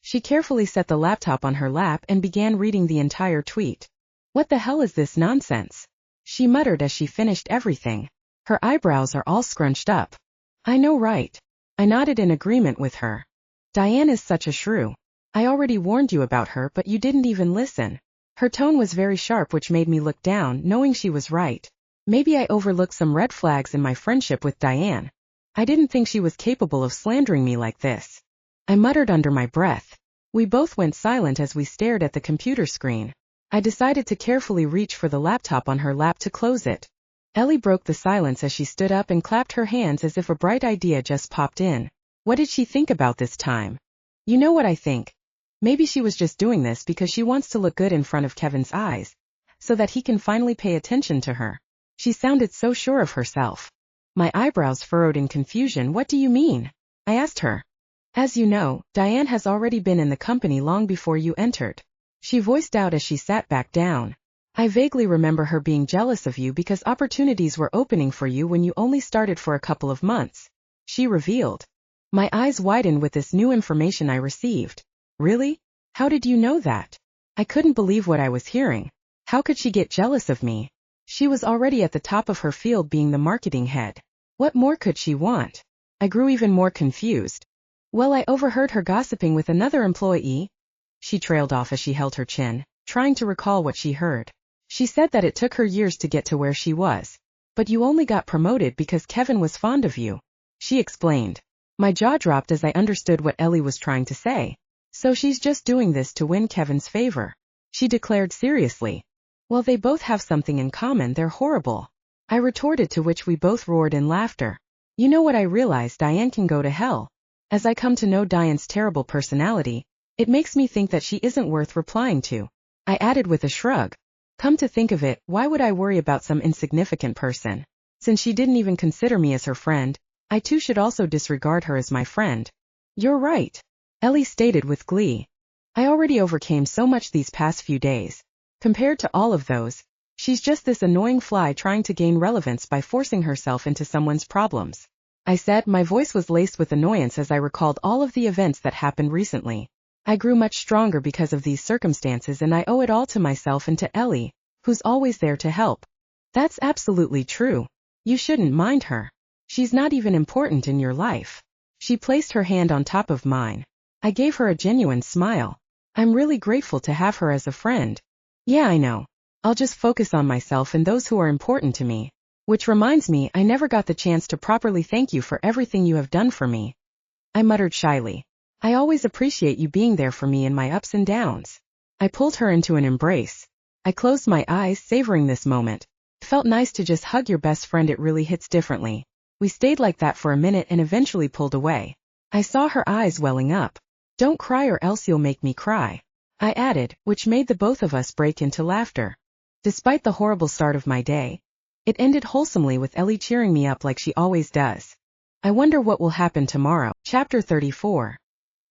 She carefully set the laptop on her lap and began reading the entire tweet. What the hell is this nonsense? She muttered as she finished everything. Her eyebrows are all scrunched up. I know, right? I nodded in agreement with her. Diane is such a shrew. I already warned you about her, but you didn't even listen. Her tone was very sharp, which made me look down, knowing she was right. Maybe I overlooked some red flags in my friendship with Diane. I didn't think she was capable of slandering me like this. I muttered under my breath. We both went silent as we stared at the computer screen. I decided to carefully reach for the laptop on her lap to close it. Ellie broke the silence as she stood up and clapped her hands as if a bright idea just popped in. What did she think about this time? You know what I think? Maybe she was just doing this because she wants to look good in front of Kevin's eyes, so that he can finally pay attention to her. She sounded so sure of herself. My eyebrows furrowed in confusion. What do you mean? I asked her. As you know, Diane has already been in the company long before you entered. She voiced out as she sat back down. I vaguely remember her being jealous of you because opportunities were opening for you when you only started for a couple of months. She revealed. My eyes widened with this new information I received. Really? How did you know that? I couldn't believe what I was hearing. How could she get jealous of me? She was already at the top of her field, being the marketing head. What more could she want? I grew even more confused. Well, I overheard her gossiping with another employee. She trailed off as she held her chin, trying to recall what she heard. She said that it took her years to get to where she was. But you only got promoted because Kevin was fond of you. She explained. My jaw dropped as I understood what Ellie was trying to say. So she's just doing this to win Kevin's favor. She declared seriously. Well, they both have something in common, they're horrible. I retorted, to which we both roared in laughter. You know what I realized? Diane can go to hell. As I come to know Diane's terrible personality, it makes me think that she isn't worth replying to. I added with a shrug. Come to think of it, why would I worry about some insignificant person? Since she didn't even consider me as her friend, I too should also disregard her as my friend. You're right, Ellie stated with glee. I already overcame so much these past few days. Compared to all of those, she's just this annoying fly trying to gain relevance by forcing herself into someone's problems. I said. My voice was laced with annoyance as I recalled all of the events that happened recently. I grew much stronger because of these circumstances, and I owe it all to myself and to Ellie, who's always there to help. That's absolutely true. You shouldn't mind her. She's not even important in your life. She placed her hand on top of mine. I gave her a genuine smile. I'm really grateful to have her as a friend. Yeah, I know. I'll just focus on myself and those who are important to me. Which reminds me, I never got the chance to properly thank you for everything you have done for me. I muttered shyly. I always appreciate you being there for me in my ups and downs. I pulled her into an embrace. I closed my eyes, savoring this moment. It felt nice to just hug your best friend. It really hits differently. We stayed like that for a minute and eventually pulled away. I saw her eyes welling up. Don't cry or else you'll make me cry, I added, which made the both of us break into laughter. Despite the horrible start of my day, it ended wholesomely with Ellie cheering me up like she always does. I wonder what will happen tomorrow. Chapter 34.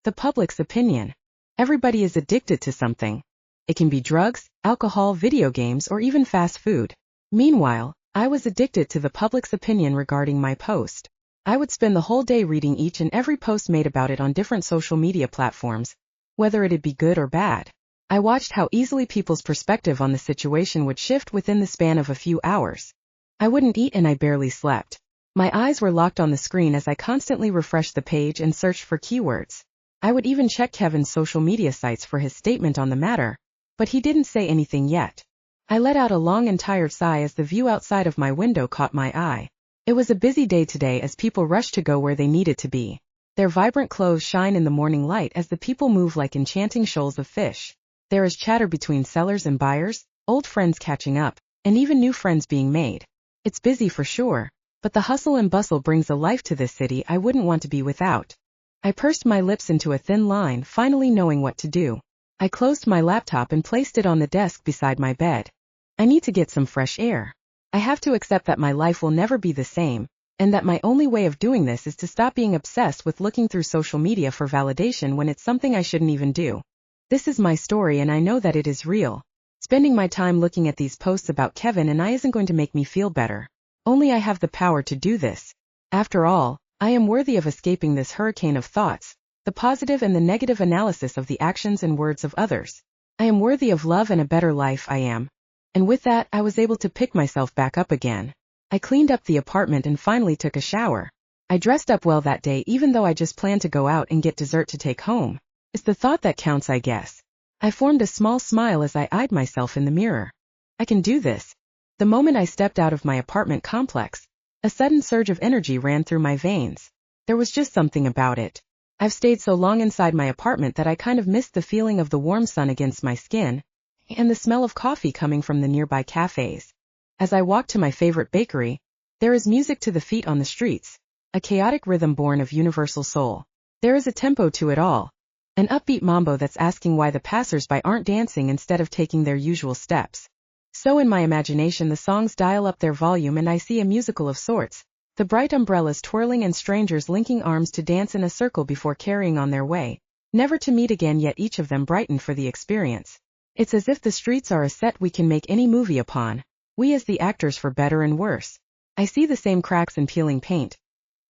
The public's opinion. Everybody is addicted to something. It can be drugs, alcohol, video games, or even fast food. Meanwhile, I was addicted to the public's opinion regarding my post. I would spend the whole day reading each and every post made about it on different social media platforms, whether it'd be good or bad. I watched how easily people's perspective on the situation would shift within the span of a few hours. I wouldn't eat and I barely slept. My eyes were locked on the screen as I constantly refreshed the page and searched for keywords. I would even check Kevin's social media sites for his statement on the matter, but he didn't say anything yet. I let out a long and tired sigh as the view outside of my window caught my eye. It was a busy day today as people rushed to go where they needed to be. Their vibrant clothes shine in the morning light as the people move like enchanting shoals of fish. There is chatter between sellers and buyers, old friends catching up, and even new friends being made. It's busy for sure, but the hustle and bustle brings a life to this city I wouldn't want to be without. I pursed my lips into a thin line, finally knowing what to do. I closed my laptop and placed it on the desk beside my bed. I need to get some fresh air. I have to accept that my life will never be the same, and that my only way of doing this is to stop being obsessed with looking through social media for validation when it's something I shouldn't even do. This is my story and I know that it is real. Spending my time looking at these posts about Kevin and I isn't going to make me feel better. Only I have the power to do this. After all, I am worthy of escaping this hurricane of thoughts, the positive and the negative analysis of the actions and words of others. I am worthy of love and a better life. I am. And with that, I was able to pick myself back up again. I cleaned up the apartment and finally took a shower. I dressed up well that day even though I just planned to go out and get dessert to take home. It's the thought that counts, I guess. I formed a small smile as I eyed myself in the mirror. I can do this. The moment I stepped out of my apartment complex, a sudden surge of energy ran through my veins. There was just something about it. I've stayed so long inside my apartment that I kind of missed the feeling of the warm sun against my skin, and the smell of coffee coming from the nearby cafes. As I walked to my favorite bakery, there is music to the feet on the streets, a chaotic rhythm born of universal soul. There is a tempo to it all, an upbeat mambo that's asking why the passers-by aren't dancing instead of taking their usual steps. So in my imagination the songs dial up their volume and I see a musical of sorts, the bright umbrellas twirling and strangers linking arms to dance in a circle before carrying on their way, never to meet again, yet each of them brightened for the experience. It's as if the streets are a set we can make any movie upon, we as the actors, for better and worse. I see the same cracks and peeling paint.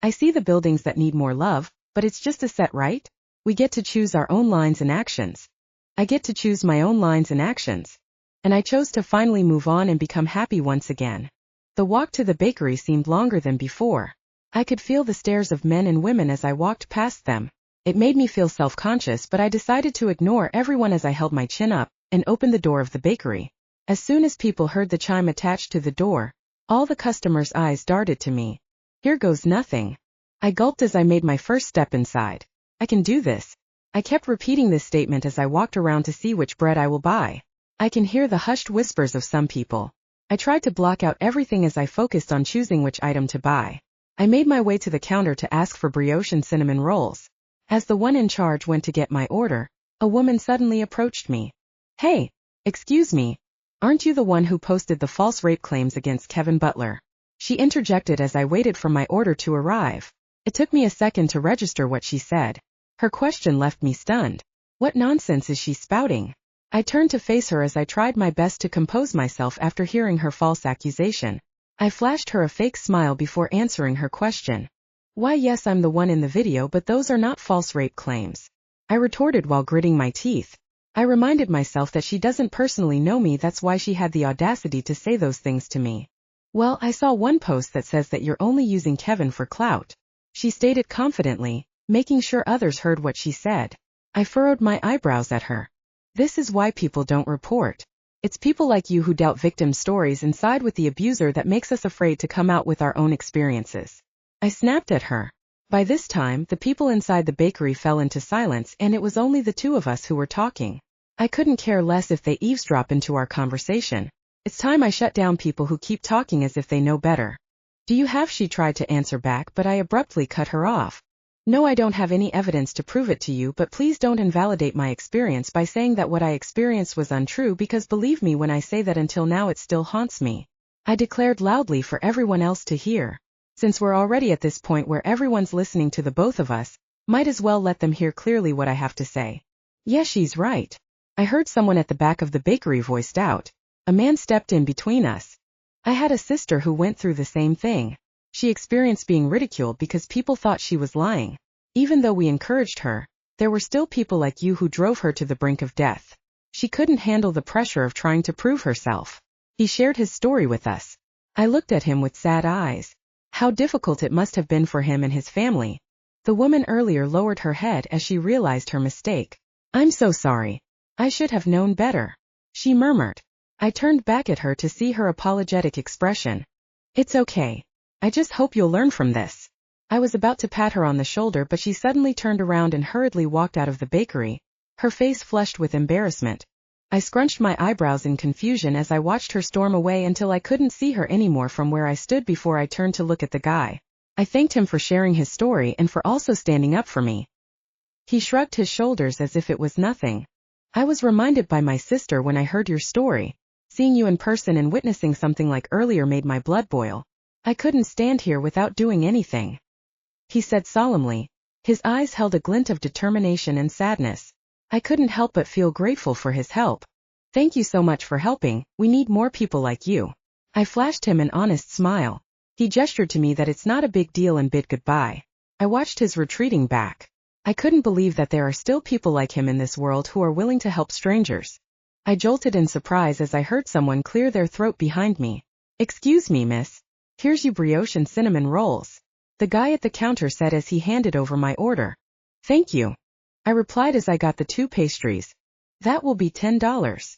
I see the buildings that need more love, but it's just a set, right? We get to choose our own lines and actions. I get to choose my own lines and actions. And I chose to finally move on and become happy once again. The walk to the bakery seemed longer than before. I could feel the stares of men and women as I walked past them. It made me feel self-conscious, but I decided to ignore everyone as I held my chin up and opened the door of the bakery. As soon as people heard the chime attached to the door, all the customers' eyes darted to me. Here goes nothing. I gulped as I made my first step inside. I can do this. I kept repeating this statement as I walked around to see which bread I will buy. I can hear the hushed whispers of some people. I tried to block out everything as I focused on choosing which item to buy. I made my way to the counter to ask for brioche and cinnamon rolls. As the one in charge went to get my order, a woman suddenly approached me. Hey, excuse me, aren't you the one who posted the false rape claims against Kevin Butler? She interjected as I waited for my order to arrive. It took me a second to register what she said. Her question left me stunned. What nonsense is she spouting? I turned to face her as I tried my best to compose myself after hearing her false accusation. I flashed her a fake smile before answering her question. Why, yes, I'm the one in the video, but those are not false rape claims, I retorted while gritting my teeth. I reminded myself that she doesn't personally know me, that's why she had the audacity to say those things to me. Well, I saw one post that says that you're only using Kevin for clout. She stated confidently, making sure others heard what she said. I furrowed my eyebrows at her. This is why people don't report. It's people like you who doubt victim stories and side with the abuser that makes us afraid to come out with our own experiences. I snapped at her. By this time, the people inside the bakery fell into silence and it was only the two of us who were talking. I couldn't care less if they eavesdrop into our conversation. It's time I shut down people who keep talking as if they know better. Do you have? She tried to answer back, but I abruptly cut her off. No, I don't have any evidence to prove it to you, but please don't invalidate my experience by saying that what I experienced was untrue, because believe me when I say that until now it still haunts me. I declared loudly for everyone else to hear. Since we're already at this point where everyone's listening to the both of us, might as well let them hear clearly what I have to say. Yes, she's right. I heard someone at the back of the bakery voiced out. A man stepped in between us. I had a sister who went through the same thing. She experienced being ridiculed because people thought she was lying. Even though we encouraged her, there were still people like you who drove her to the brink of death. She couldn't handle the pressure of trying to prove herself. He shared his story with us. I looked at him with sad eyes. How difficult it must have been for him and his family. The woman earlier lowered her head as she realized her mistake. I'm so sorry. I should have known better, she murmured. I turned back at her to see her apologetic expression. It's okay. I just hope you'll learn from this. I was about to pat her on the shoulder, but she suddenly turned around and hurriedly walked out of the bakery, her face flushed with embarrassment. I scrunched my eyebrows in confusion as I watched her storm away until I couldn't see her anymore from where I stood before I turned to look at the guy. I thanked him for sharing his story and for also standing up for me. He shrugged his shoulders as if it was nothing. I was reminded by my sister when I heard your story. Seeing you in person and witnessing something like earlier made my blood boil. I couldn't stand here without doing anything, he said solemnly. His eyes held a glint of determination and sadness. I couldn't help but feel grateful for his help. Thank you so much for helping. We need more people like you. I flashed him an honest smile. He gestured to me that it's not a big deal and bid goodbye. I watched his retreating back. I couldn't believe that there are still people like him in this world who are willing to help strangers. I jolted in surprise as I heard someone clear their throat behind me. Excuse me, miss. Here's you brioche and cinnamon rolls, the guy at the counter said as he handed over my order. Thank you, I replied as I got the 2 pastries. That will be $10,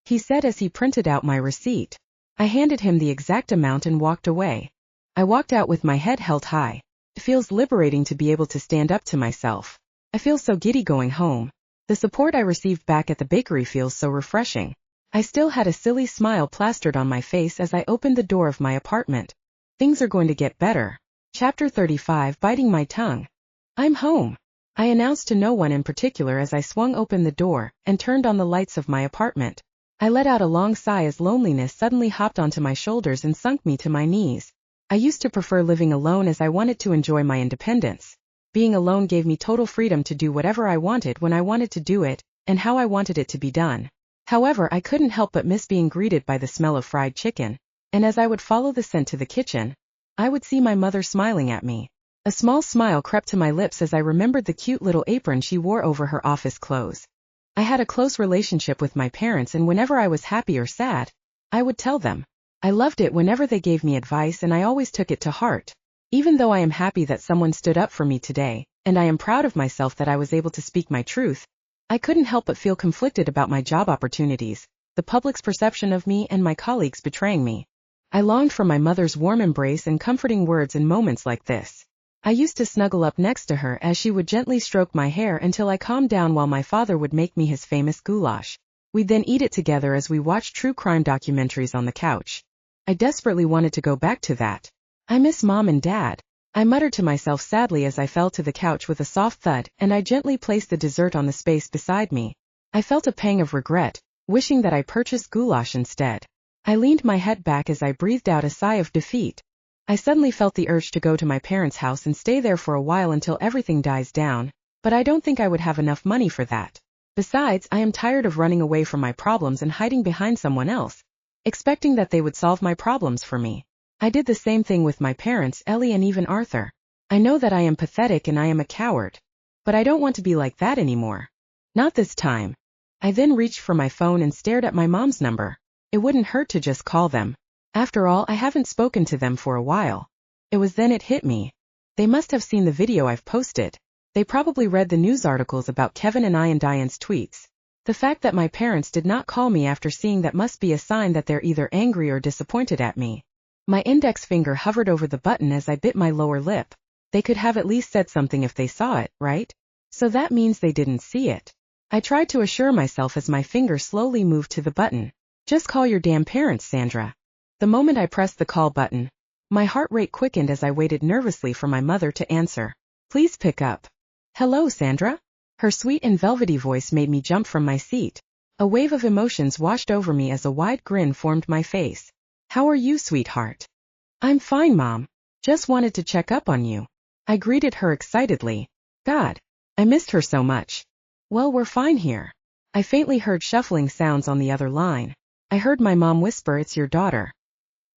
he said as he printed out my receipt. I handed him the exact amount and walked away. I walked out with my head held high. It feels liberating to be able to stand up to myself. I feel so giddy going home. The support I received back at the bakery feels so refreshing. I still had a silly smile plastered on my face as I opened the door of my apartment. Things are going to get better. Chapter 35. Biting my tongue. I'm home, I announced to no one in particular as I swung open the door and turned on the lights of my apartment. I let out a long sigh as loneliness suddenly hopped onto my shoulders and sunk me to my knees. I used to prefer living alone as I wanted to enjoy my independence. Being alone gave me total freedom to do whatever I wanted when I wanted to do it, and how I wanted it to be done. However, I couldn't help but miss being greeted by the smell of fried chicken, and as I would follow the scent to the kitchen, I would see my mother smiling at me. A small smile crept to my lips as I remembered the cute little apron she wore over her office clothes. I had a close relationship with my parents, and whenever I was happy or sad, I would tell them. I loved it whenever they gave me advice, and I always took it to heart. Even though I am happy that someone stood up for me today, and I am proud of myself that I was able to speak my truth, I couldn't help but feel conflicted about my job opportunities, the public's perception of me, and my colleagues betraying me. I longed for my mother's warm embrace and comforting words in moments like this. I used to snuggle up next to her as she would gently stroke my hair until I calmed down while my father would make me his famous goulash. We'd then eat it together as we watched true crime documentaries on the couch. I desperately wanted to go back to that. I miss Mom and Dad, I muttered to myself sadly as I fell to the couch with a soft thud, and I gently placed the dessert on the space beside me. I felt a pang of regret, wishing that I purchased goulash instead. I leaned my head back as I breathed out a sigh of defeat. I suddenly felt the urge to go to my parents' house and stay there for a while until everything dies down, but I don't think I would have enough money for that. Besides, I am tired of running away from my problems and hiding behind someone else, expecting that they would solve my problems for me. I did the same thing with my parents, Ellie, and even Arthur. I know that I am pathetic and I am a coward, but I don't want to be like that anymore. Not this time. I then reached for my phone and stared at my mom's number. It wouldn't hurt to just call them. After all, I haven't spoken to them for a while. It was then it hit me. They must have seen the video I've posted. They probably read the news articles about Kevin and I and Diane's tweets. The fact that my parents did not call me after seeing that must be a sign that they're either angry or disappointed at me. My index finger hovered over the button as I bit my lower lip. They could have at least said something if they saw it, right? So that means they didn't see it. I tried to assure myself as my finger slowly moved to the button. Just call your damn parents, Sandra. The moment I pressed the call button, my heart rate quickened as I waited nervously for my mother to answer. Please pick up. Hello, Sandra? Her sweet and velvety voice made me jump from my seat. A wave of emotions washed over me as a wide grin formed my face. How are you, sweetheart? I'm fine, Mom. Just wanted to check up on you. I greeted her excitedly. God, I missed her so much. Well, we're fine here. I faintly heard shuffling sounds on the other line. I heard my mom whisper, it's your daughter.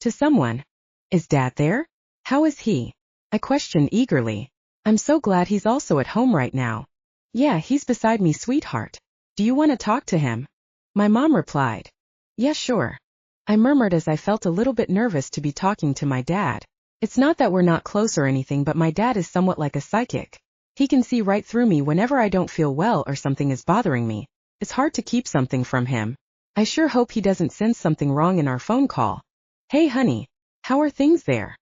To someone. Is Dad there? How is he? I questioned eagerly. I'm so glad he's also at home right now. Yeah, he's beside me, sweetheart. Do you want to talk to him? My mom replied. Yeah, sure. I murmured as I felt a little bit nervous to be talking to my dad. It's not that we're not close or anything, but my dad is somewhat like a psychic. He can see right through me whenever I don't feel well or something is bothering me. It's hard to keep something from him. I sure hope he doesn't sense something wrong in our phone call. Hey honey, how are things there?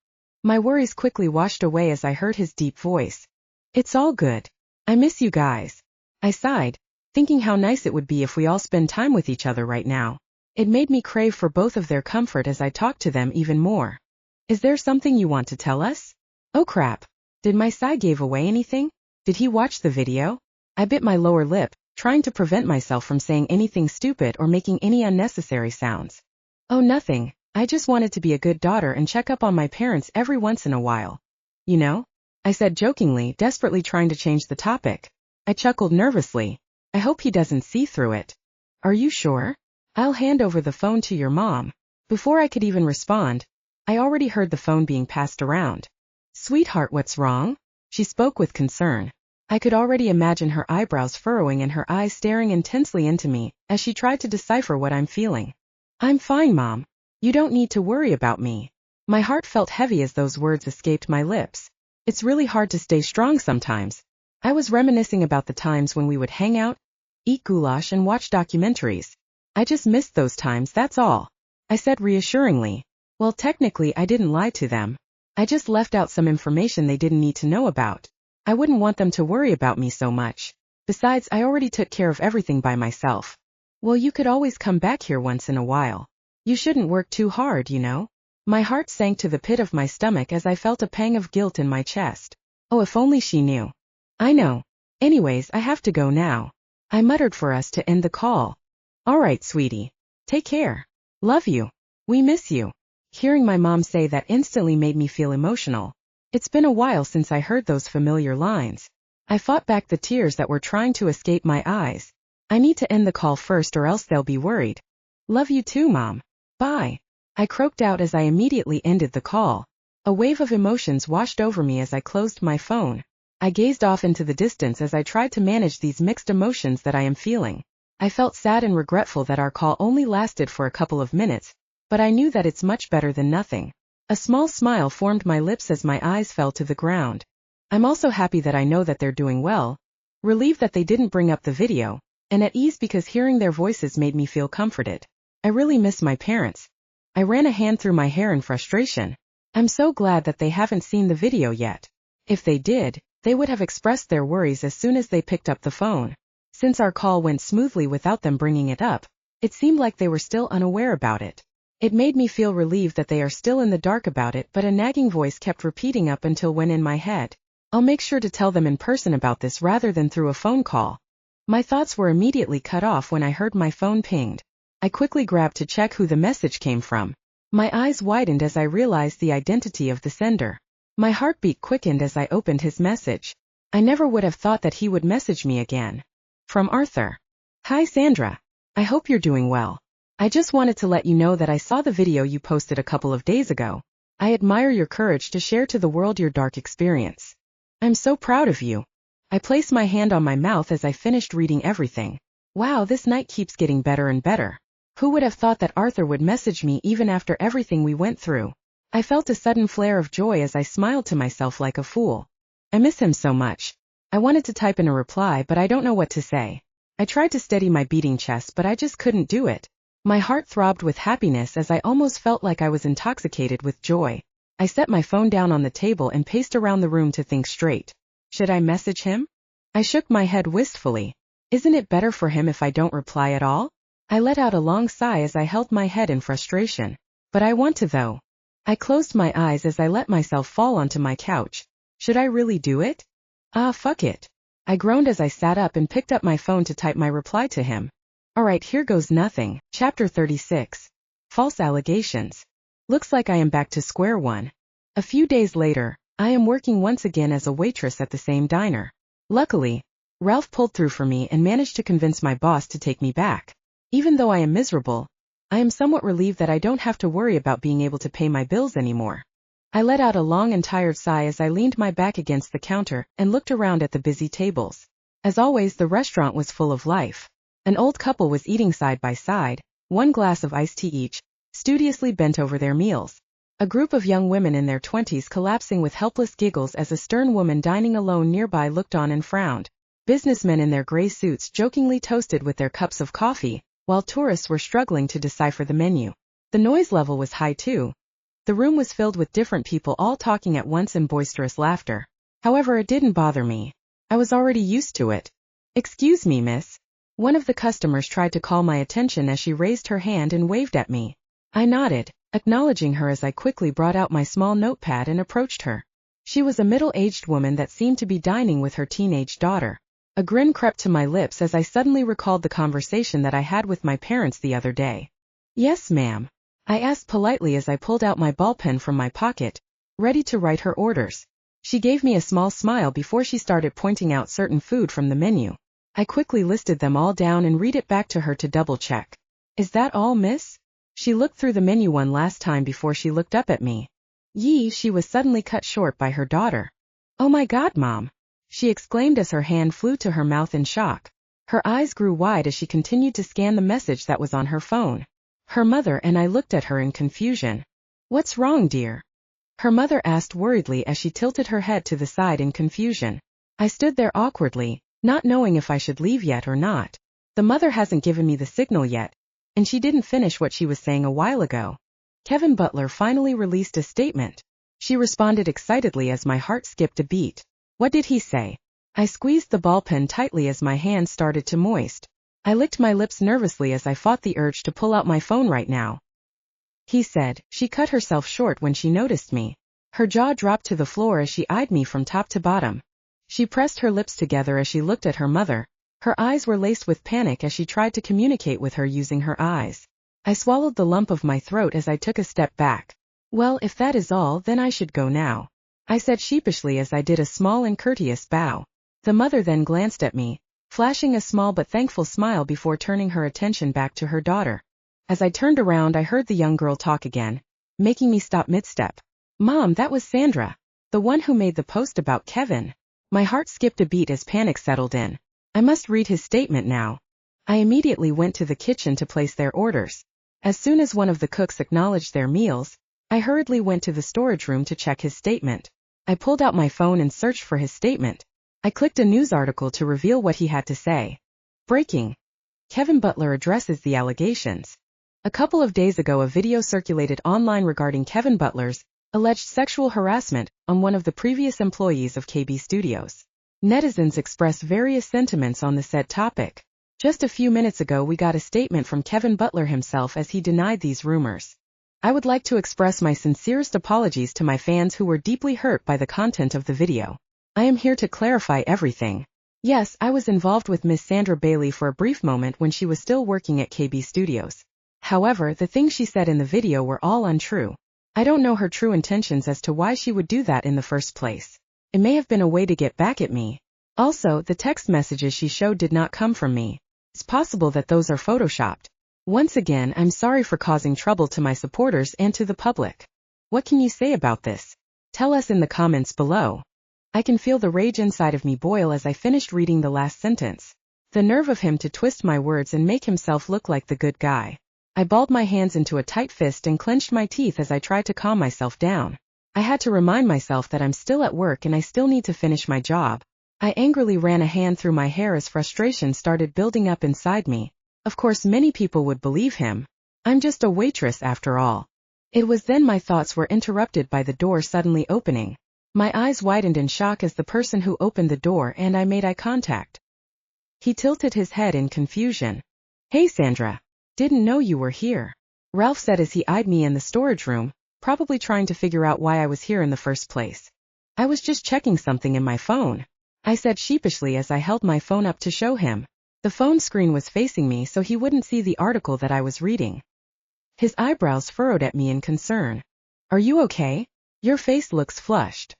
My worries quickly washed away as I heard his deep voice. It's all good. I miss you guys. I sighed, thinking how nice it would be if we all spend time with each other right now. It made me crave for both of their comfort as I talked to them even more. Is there something you want to tell us? Oh crap. Did my sigh give away anything? Did he watch the video? I bit my lower lip, trying to prevent myself from saying anything stupid or making any unnecessary sounds. Oh, nothing. I just wanted to be a good daughter and check up on my parents every once in a while. You know? I said jokingly, desperately trying to change the topic. I chuckled nervously. I hope he doesn't see through it. Are you sure? I'll hand over the phone to your mom. Before I could even respond, I already heard the phone being passed around. Sweetheart, what's wrong? She spoke with concern. I could already imagine her eyebrows furrowing and her eyes staring intensely into me as she tried to decipher what I'm feeling. I'm fine, Mom. You don't need to worry about me. My heart felt heavy as those words escaped my lips. It's really hard to stay strong sometimes. I was reminiscing about the times when we would hang out, eat goulash and watch documentaries. I just missed those times, that's all. I said reassuringly. Well, technically I didn't lie to them. I just left out some information they didn't need to know about. I wouldn't want them to worry about me so much. Besides, I already took care of everything by myself. Well, you could always come back here once in a while. You shouldn't work too hard, you know? My heart sank to the pit of my stomach as I felt a pang of guilt in my chest. Oh, if only she knew. I know. Anyways, I have to go now. I muttered for us to end the call. All right, sweetie. Take care. Love you. We miss you. Hearing my mom say that instantly made me feel emotional. It's been a while since I heard those familiar lines. I fought back the tears that were trying to escape my eyes. I need to end the call first or else they'll be worried. Love you too, Mom. Bye. I croaked out as I immediately ended the call. A wave of emotions washed over me as I closed my phone. I gazed off into the distance as I tried to manage these mixed emotions that I am feeling. I felt sad and regretful that our call only lasted for a couple of minutes, but I knew that it's much better than nothing. A small smile formed my lips as my eyes fell to the ground. I'm also happy that I know that they're doing well, relieved that they didn't bring up the video, and at ease because hearing their voices made me feel comforted. I really miss my parents. I ran a hand through my hair in frustration. I'm so glad that they haven't seen the video yet. If they did, they would have expressed their worries as soon as they picked up the phone. Since our call went smoothly without them bringing it up, it seemed like they were still unaware about it. It made me feel relieved that they are still in the dark about it, but a nagging voice kept repeating up until when in my head. I'll make sure to tell them in person about this rather than through a phone call. My thoughts were immediately cut off when I heard my phone pinged. I quickly grabbed to check who the message came from. My eyes widened as I realized the identity of the sender. My heartbeat quickened as I opened his message. I never would have thought that he would message me again. From Arthur. Hi Sandra. I hope you're doing well. I just wanted to let you know that I saw the video you posted a couple of days ago. I admire your courage to share to the world your dark experience. I'm so proud of you. I placed my hand on my mouth as I finished reading everything. Wow, this night keeps getting better and better. Who would have thought that Arthur would message me even after everything we went through? I felt a sudden flare of joy as I smiled to myself like a fool. I miss him so much. I wanted to type in a reply, but I don't know what to say. I tried to steady my beating chest, but I just couldn't do it. My heart throbbed with happiness as I almost felt like I was intoxicated with joy. I set my phone down on the table and paced around the room to think straight. Should I message him? I shook my head wistfully. Isn't it better for him if I don't reply at all? I let out a long sigh as I held my head in frustration. But I want to though. I closed my eyes as I let myself fall onto my couch. Should I really do it? Fuck it. I groaned as I sat up and picked up my phone to type my reply to him. Alright, here goes nothing. Chapter 36. False allegations. Looks like I am back to square one. A few days later, I am working once again as a waitress at the same diner. Luckily, Ralph pulled through for me and managed to convince my boss to take me back. Even though I am miserable, I am somewhat relieved that I don't have to worry about being able to pay my bills anymore. I let out a long and tired sigh as I leaned my back against the counter and looked around at the busy tables. As always, the restaurant was full of life. An old couple was eating side by side, one glass of iced tea each, studiously bent over their meals. A group of young women in their 20s collapsing with helpless giggles as a stern woman dining alone nearby looked on and frowned. Businessmen in their gray suits jokingly toasted with their cups of coffee, while tourists were struggling to decipher the menu. The noise level was high too. The room was filled with different people all talking at once in boisterous laughter. However, it didn't bother me. I was already used to it. Excuse me, miss. One of the customers tried to call my attention as she raised her hand and waved at me. I nodded, acknowledging her as I quickly brought out my small notepad and approached her. She was a middle-aged woman that seemed to be dining with her teenage daughter. A grin crept to my lips as I suddenly recalled the conversation that I had with my parents the other day. Yes, ma'am. I asked politely as I pulled out my ballpen from my pocket, ready to write her orders. She gave me a small smile before she started pointing out certain food from the menu. I quickly listed them all down and read it back to her to double-check. Is that all, miss? She looked through the menu one last time before she looked up at me. She was suddenly cut short by her daughter. Oh my God, Mom! She exclaimed as her hand flew to her mouth in shock. Her eyes grew wide as she continued to scan the message that was on her phone. Her mother and I looked at her in confusion. What's wrong, dear? Her mother asked worriedly as she tilted her head to the side in confusion. I stood there awkwardly, not knowing if I should leave yet or not. The mother hasn't given me the signal yet, and she didn't finish what she was saying a while ago. Kevin Butler finally released a statement. She responded excitedly as my heart skipped a beat. What did he say? I squeezed the ballpen tightly as my hand started to moist. I licked my lips nervously as I fought the urge to pull out my phone right now. He said. She cut herself short when she noticed me. Her jaw dropped to the floor as she eyed me from top to bottom. She pressed her lips together as she looked at her mother. Her eyes were laced with panic as she tried to communicate with her using her eyes. I swallowed the lump of my throat as I took a step back. Well, if that is all, then I should go now, I said sheepishly as I did a small and courteous bow. The mother then glanced at me, flashing a small but thankful smile before turning her attention back to her daughter. As I turned around, I heard the young girl talk again, making me stop mid-step. Mom, that was Sandra, the one who made the post about Kevin. My heart skipped a beat as panic settled in. I must read his statement now. I immediately went to the kitchen to place their orders. As soon as one of the cooks acknowledged their meals, I hurriedly went to the storage room to check his statement. I pulled out my phone and searched for his statement. I clicked a news article to reveal what he had to say. Breaking. Kevin Butler addresses the allegations. A couple of days ago, a video circulated online regarding Kevin Butler's alleged sexual harassment on one of the previous employees of KB Studios. Netizens expressed various sentiments on the said topic. Just a few minutes ago, we got a statement from Kevin Butler himself as he denied these rumors. I would like to express my sincerest apologies to my fans who were deeply hurt by the content of the video. I am here to clarify everything. Yes, I was involved with Miss Sandra Bailey for a brief moment when she was still working at KB Studios. However, the things she said in the video were all untrue. I don't know her true intentions as to why she would do that in the first place. It may have been a way to get back at me. Also, the text messages she showed did not come from me. It's possible that those are photoshopped. Once again, I'm sorry for causing trouble to my supporters and to the public. What can you say about this? Tell us in the comments below. I can feel the rage inside of me boil as I finished reading the last sentence. The nerve of him to twist my words and make himself look like the good guy. I balled my hands into a tight fist and clenched my teeth as I tried to calm myself down. I had to remind myself that I'm still at work and I still need to finish my job. I angrily ran a hand through my hair as frustration started building up inside me. Of course many people would believe him. I'm just a waitress after all. It was then my thoughts were interrupted by the door suddenly opening. My eyes widened in shock as the person who opened the door and I made eye contact. He tilted his head in confusion. "Hey Sandra. Didn't know you were here," Ralph said as he eyed me in the storage room, probably trying to figure out why I was here in the first place. "I was just checking something in my phone," I said sheepishly as I held my phone up to show him. The phone screen was facing me so he wouldn't see the article that I was reading. His eyebrows furrowed at me in concern. "Are you okay? Your face looks flushed,"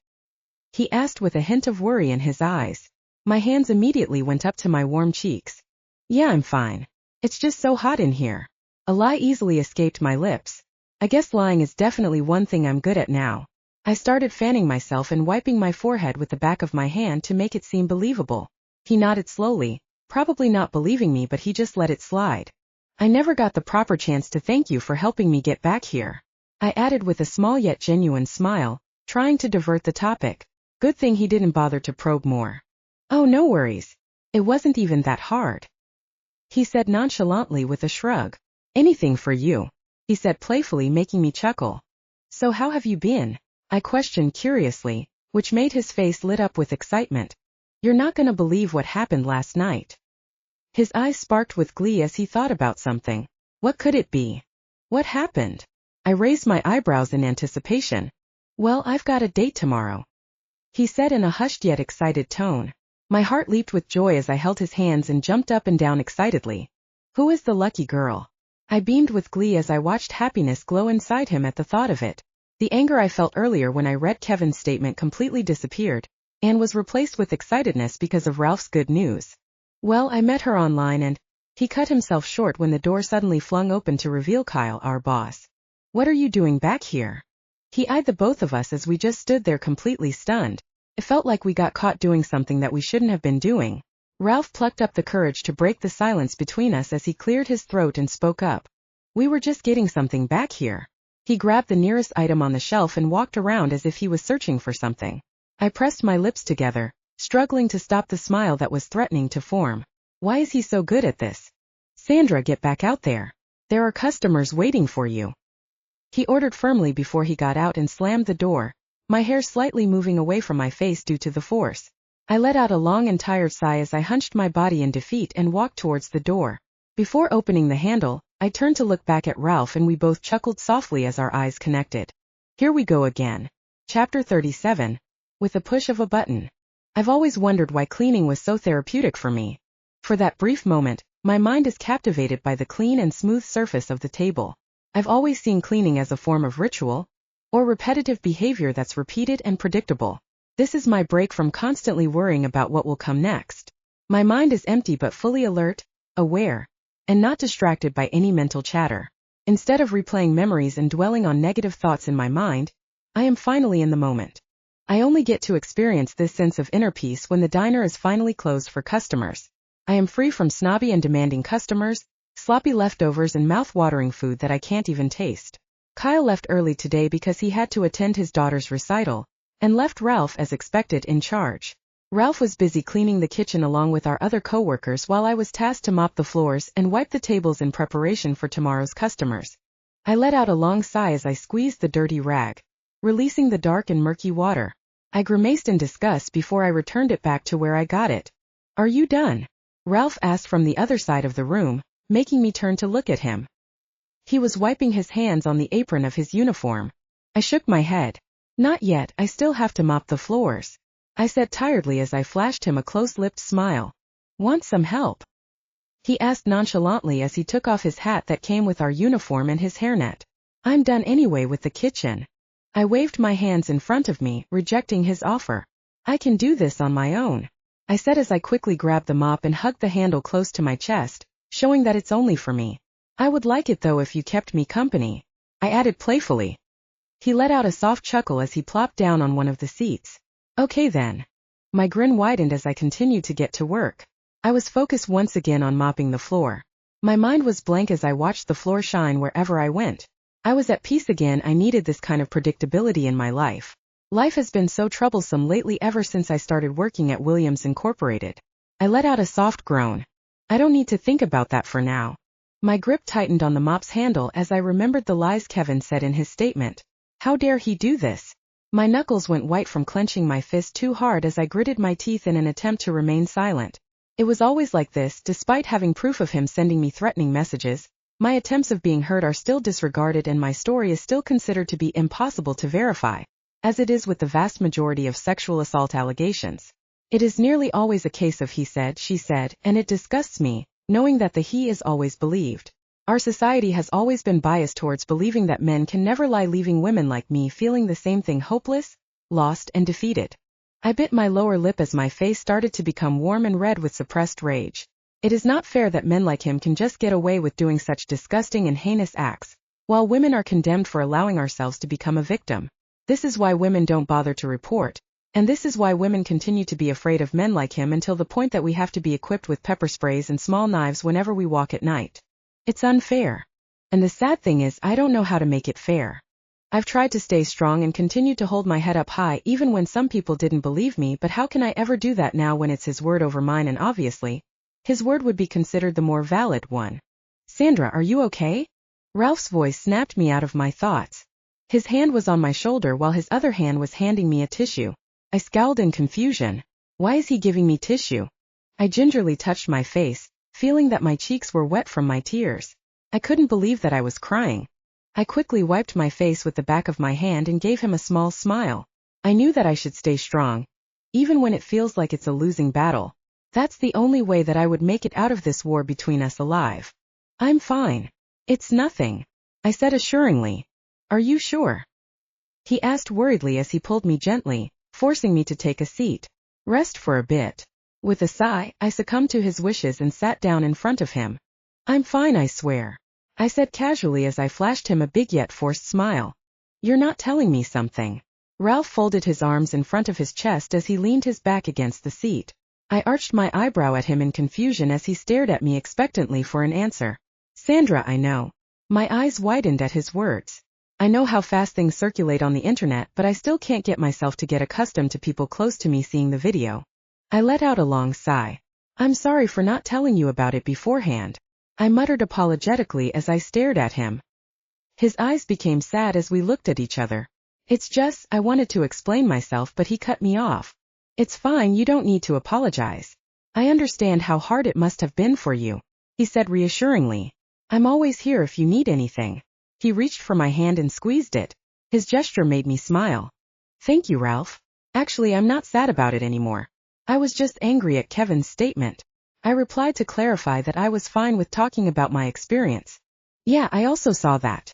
he asked with a hint of worry in his eyes. My hands immediately went up to my warm cheeks. "Yeah, I'm fine. It's just so hot in here." A lie easily escaped my lips. I guess lying is definitely one thing I'm good at now. I started fanning myself and wiping my forehead with the back of my hand to make it seem believable. He nodded slowly, probably not believing me, but he just let it slide. "I never got the proper chance to thank you for helping me get back here," I added with a small yet genuine smile, trying to divert the topic. Good thing he didn't bother to probe more. "Oh, no worries. It wasn't even that hard," he said nonchalantly with a shrug. "Anything for you," he said playfully, making me chuckle. "So how have you been?" I questioned curiously, which made his face lit up with excitement. "You're not gonna believe what happened last night." His eyes sparked with glee as he thought about something. What could it be? What happened? I raised my eyebrows in anticipation. "Well, I've got a date tomorrow," he said in a hushed yet excited tone. My heart leaped with joy as I held his hands and jumped up and down excitedly. "Who is the lucky girl?" I beamed with glee as I watched happiness glow inside him at the thought of it. The anger I felt earlier when I read Kevin's statement completely disappeared, and was replaced with excitedness because of Ralph's good news. "Well, I met her online and—" He cut himself short when the door suddenly flung open to reveal Kyle, our boss. "What are you doing back here?" He eyed the both of us as we just stood there completely stunned. It felt like we got caught doing something that we shouldn't have been doing. Ralph plucked up the courage to break the silence between us as he cleared his throat and spoke up. "We were just getting something back here." He grabbed the nearest item on the shelf and walked around as if he was searching for something. I pressed my lips together, struggling to stop the smile that was threatening to form. Why is he so good at this? "Sandra, get back out there. There are customers waiting for you," he ordered firmly before he got out and slammed the door, my hair slightly moving away from my face due to the force. I let out a long and tired sigh as I hunched my body in defeat and walked towards the door. Before opening the handle, I turned to look back at Ralph and we both chuckled softly as our eyes connected. Here we go again. Chapter 37. With a push of a button. I've always wondered why cleaning was so therapeutic for me. For that brief moment, my mind is captivated by the clean and smooth surface of the table. I've always seen cleaning as a form of ritual, or repetitive behavior that's repeated and predictable. This is my break from constantly worrying about what will come next. My mind is empty but fully alert, aware, and not distracted by any mental chatter. Instead of replaying memories and dwelling on negative thoughts in my mind, I am finally in the moment. I only get to experience this sense of inner peace when the diner is finally closed for customers. I am free from snobby and demanding customers, sloppy leftovers and mouth-watering food that I can't even taste. Kyle left early today because he had to attend his daughter's recital, and left Ralph as expected in charge. Ralph was busy cleaning the kitchen along with our other co-workers while I was tasked to mop the floors and wipe the tables in preparation for tomorrow's customers. I let out a long sigh as I squeezed the dirty rag, releasing the dark and murky water. I grimaced in disgust before I returned it back to where I got it. "Are you done?" Ralph asked from the other side of the room, making me turn to look at him. He was wiping his hands on the apron of his uniform. I shook my head. "Not yet, I still have to mop the floors," I said tiredly as I flashed him a close-lipped smile. "Want some help?" he asked nonchalantly as he took off his hat that came with our uniform and his hairnet. "I'm done anyway with the kitchen." I waved my hands in front of me, rejecting his offer. "I can do this on my own," I said as I quickly grabbed the mop and hugged the handle close to my chest, showing that it's only for me. "I would like it though if you kept me company," I added playfully. He let out a soft chuckle as he plopped down on one of the seats. "Okay then." My grin widened as I continued to get to work. I was focused once again on mopping the floor. My mind was blank as I watched the floor shine wherever I went. I was at peace again. I needed this kind of predictability in my life. Life has been so troublesome lately ever since I started working at Williams Incorporated. I let out a soft groan. I don't need to think about that for now. My grip tightened on the mop's handle as I remembered the lies Kevin said in his statement. How dare he do this? My knuckles went white from clenching my fist too hard as I gritted my teeth in an attempt to remain silent. It was always like this, despite having proof of him sending me threatening messages. My attempts of being heard are still disregarded and my story is still considered to be impossible to verify, as it is with the vast majority of sexual assault allegations. It is nearly always a case of he said, she said, and it disgusts me, knowing that the he is always believed. Our society has always been biased towards believing that men can never lie, leaving women like me feeling the same thing, hopeless, lost, and defeated. I bit my lower lip as my face started to become warm and red with suppressed rage. It is not fair that men like him can just get away with doing such disgusting and heinous acts, while women are condemned for allowing ourselves to become a victim. This is why women don't bother to report, and this is why women continue to be afraid of men like him until the point that we have to be equipped with pepper sprays and small knives whenever we walk at night. It's unfair. And the sad thing is, I don't know how to make it fair. I've tried to stay strong and continued to hold my head up high even when some people didn't believe me, but how can I ever do that now when it's his word over mine, and obviously, his word would be considered the more valid one. Sandra, are you okay? Ralph's voice snapped me out of my thoughts. His hand was on my shoulder while his other hand was handing me a tissue. I scowled in confusion. Why is he giving me tissue? I gingerly touched my face, feeling that my cheeks were wet from my tears. I couldn't believe that I was crying. I quickly wiped my face with the back of my hand and gave him a small smile. I knew that I should stay strong, even when it feels like it's a losing battle. That's the only way that I would make it out of this war between us alive. I'm fine. It's nothing, I said assuringly. Are you sure? He asked worriedly as he pulled me gently, forcing me to take a seat. Rest for a bit. With a sigh, I succumbed to his wishes and sat down in front of him. I'm fine, I swear, I said casually as I flashed him a big yet forced smile. You're not telling me something. Ralph folded his arms in front of his chest as he leaned his back against the seat. I arched my eyebrow at him in confusion as he stared at me expectantly for an answer. Sandra, I know. My eyes widened at his words. I know how fast things circulate on the internet, but I still can't get myself to get accustomed to people close to me seeing the video. I let out a long sigh. I'm sorry for not telling you about it beforehand, I muttered apologetically as I stared at him. His eyes became sad as we looked at each other. It's just, I wanted to explain myself, but he cut me off. It's fine, you don't need to apologize. I understand how hard it must have been for you, he said reassuringly. I'm always here if you need anything. He reached for my hand and squeezed it. His gesture made me smile. Thank you, Ralph. Actually, I'm not sad about it anymore. I was just angry at Kevin's statement. I replied to clarify that I was fine with talking about my experience. Yeah, I also saw that,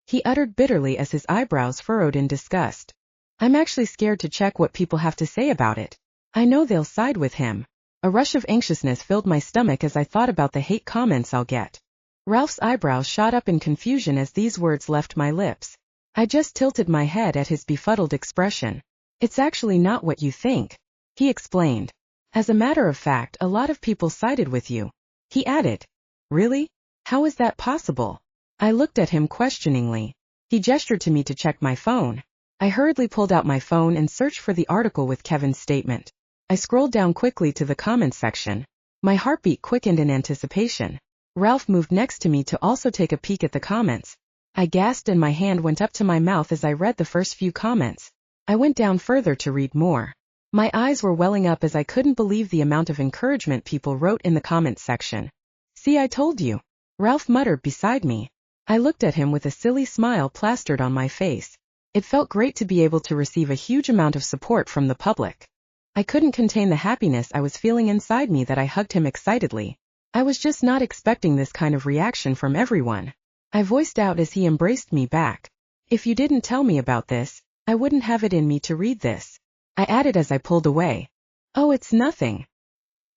he uttered bitterly as his eyebrows furrowed in disgust. I'm actually scared to check what people have to say about it. I know they'll side with him. A rush of anxiousness filled my stomach as I thought about the hate comments I'll get. Ralph's eyebrows shot up in confusion as these words left my lips. I just tilted my head at his befuddled expression. It's actually not what you think, he explained. As a matter of fact, a lot of people sided with you, he added. Really? How is that possible? I looked at him questioningly. He gestured to me to check my phone. I hurriedly pulled out my phone and searched for the article with Kevin's statement. I scrolled down quickly to the comments section. My heartbeat quickened in anticipation. Ralph moved next to me to also take a peek at the comments. I gasped and my hand went up to my mouth as I read the first few comments. I went down further to read more. My eyes were welling up as I couldn't believe the amount of encouragement people wrote in the comments section. See, I told you, Ralph muttered beside me. I looked at him with a silly smile plastered on my face. It felt great to be able to receive a huge amount of support from the public. I couldn't contain the happiness I was feeling inside me that I hugged him excitedly. I was just not expecting this kind of reaction from everyone. I voiced out as he embraced me back. If you didn't tell me about this, I wouldn't have it in me to read this, I added as I pulled away. Oh, it's nothing.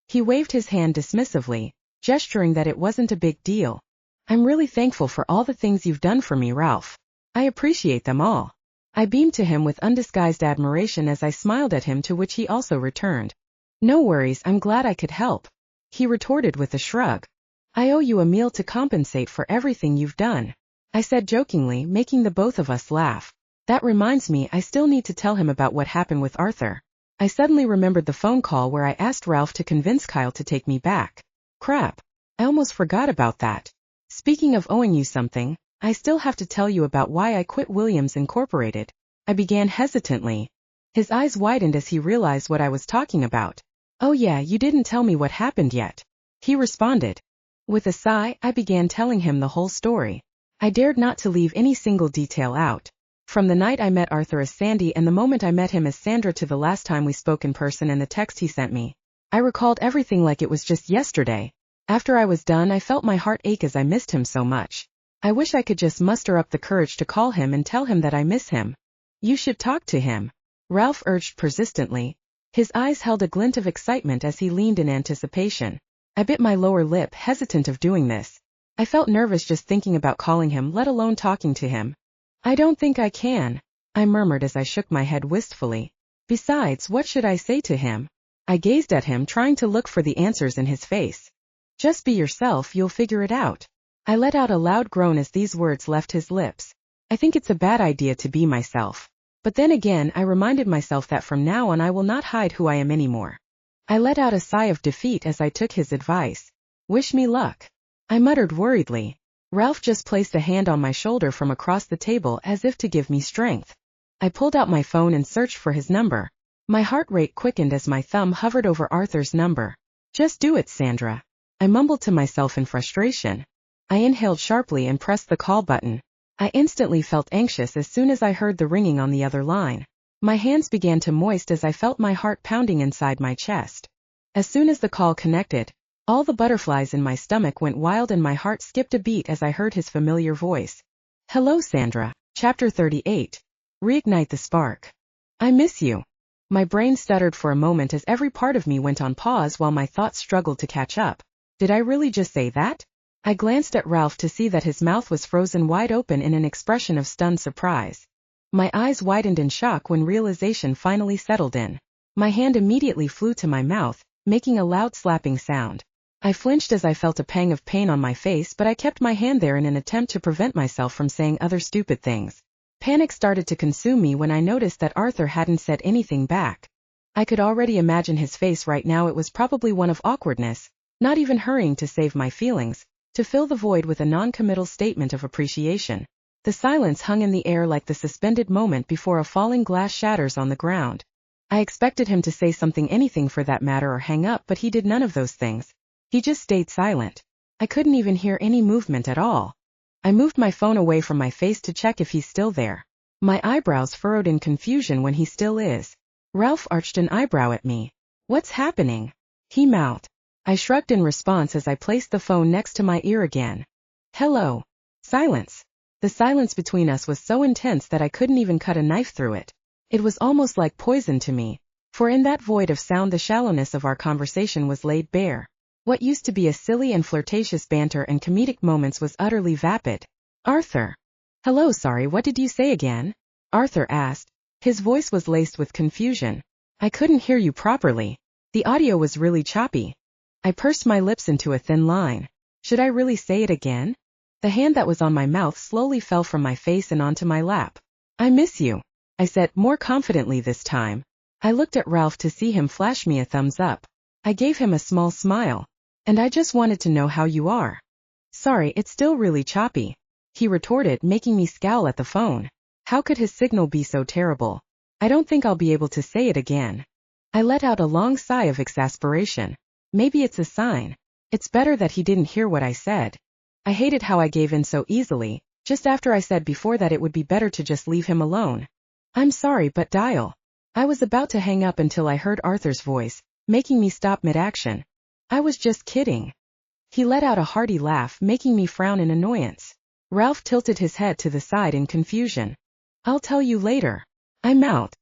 He waved his hand dismissively, gesturing that it wasn't a big deal. I'm really thankful for all the things you've done for me, Ralph. I appreciate them all. I beamed to him with undisguised admiration as I smiled at him, to which he also returned. No worries, I'm glad I could help, he retorted with a shrug. I owe you a meal to compensate for everything you've done, I said jokingly, making the both of us laugh. That reminds me, I still need to tell him about what happened with Arthur. I suddenly remembered the phone call where I asked Ralph to convince Kyle to take me back. Crap. I almost forgot about that. Speaking of owing you something, I still have to tell you about why I quit Williams Incorporated. I began hesitantly. His eyes widened as he realized what I was talking about. Oh yeah, you didn't tell me what happened yet, he responded. With a sigh, I began telling him the whole story. I dared not to leave any single detail out. From the night I met Arthur as Sandy and the moment I met him as Sandra to the last time we spoke in person and the text he sent me. I recalled everything like it was just yesterday. After I was done, I felt my heart ache as I missed him so much. I wish I could just muster up the courage to call him and tell him that I miss him. You should talk to him, Ralph urged persistently. His eyes held a glint of excitement as he leaned in anticipation. I bit my lower lip, hesitant of doing this. I felt nervous just thinking about calling him, let alone talking to him. I don't think I can, I murmured as I shook my head wistfully. Besides, what should I say to him? I gazed at him, trying to look for the answers in his face. Just be yourself, you'll figure it out. I let out a loud groan as these words left his lips. I think it's a bad idea to be myself. But then again, I reminded myself that from now on I will not hide who I am anymore. I let out a sigh of defeat as I took his advice. Wish me luck, I muttered worriedly. Ralph just placed a hand on my shoulder from across the table as if to give me strength. I pulled out my phone and searched for his number. My heart rate quickened as my thumb hovered over Arthur's number. Just do it, Sandra, I mumbled to myself in frustration. I inhaled sharply and pressed the call button. I instantly felt anxious as soon as I heard the ringing on the other line. My hands began to moist as I felt my heart pounding inside my chest. As soon as the call connected, all the butterflies in my stomach went wild and my heart skipped a beat as I heard his familiar voice. Hello, Sandra. Chapter 38. Reignite the spark. I miss you. My brain stuttered for a moment as every part of me went on pause while my thoughts struggled to catch up. Did I really just say that? I glanced at Ralph to see that his mouth was frozen wide open in an expression of stunned surprise. My eyes widened in shock when realization finally settled in. My hand immediately flew to my mouth, making a loud slapping sound. I flinched as I felt a pang of pain on my face, but I kept my hand there in an attempt to prevent myself from saying other stupid things. Panic started to consume me when I noticed that Arthur hadn't said anything back. I could already imagine his face right now. It was probably one of awkwardness, not even hurrying to save my feelings, to fill the void with a non-committal statement of appreciation. The silence hung in the air like the suspended moment before a falling glass shatters on the ground. I expected him to say something, anything for that matter, or hang up, but he did none of those things. He just stayed silent. I couldn't even hear any movement at all. I moved my phone away from my face to check if he's still there. My eyebrows furrowed in confusion when he still is. Ralph arched an eyebrow at me. What's happening? He mouthed. I shrugged in response as I placed the phone next to my ear again. Hello. Silence. The silence between us was so intense that I couldn't even cut a knife through it. It was almost like poison to me, for in that void of sound the shallowness of our conversation was laid bare. What used to be a silly and flirtatious banter and comedic moments was utterly vapid. Arthur. Hello, sorry, what did you say again? Arthur asked. His voice was laced with confusion. I couldn't hear you properly. The audio was really choppy. I pursed my lips into a thin line. Should I really say it again? The hand that was on my mouth slowly fell from my face and onto my lap. I miss you, I said, more confidently this time. I looked at Ralph to see him flash me a thumbs up. I gave him a small smile. And I just wanted to know how you are. Sorry, it's still really choppy, he retorted, making me scowl at the phone. How could his signal be so terrible? I don't think I'll be able to say it again. I let out a long sigh of exasperation. Maybe it's a sign. It's better that he didn't hear what I said. I hated how I gave in so easily, just after I said before that it would be better to just leave him alone. I'm sorry, but dial. I was about to hang up until I heard Arthur's voice, making me stop mid-action. I was just kidding. He let out a hearty laugh, making me frown in annoyance. Ralph tilted his head to the side in confusion. I'll tell you later, I mouthed.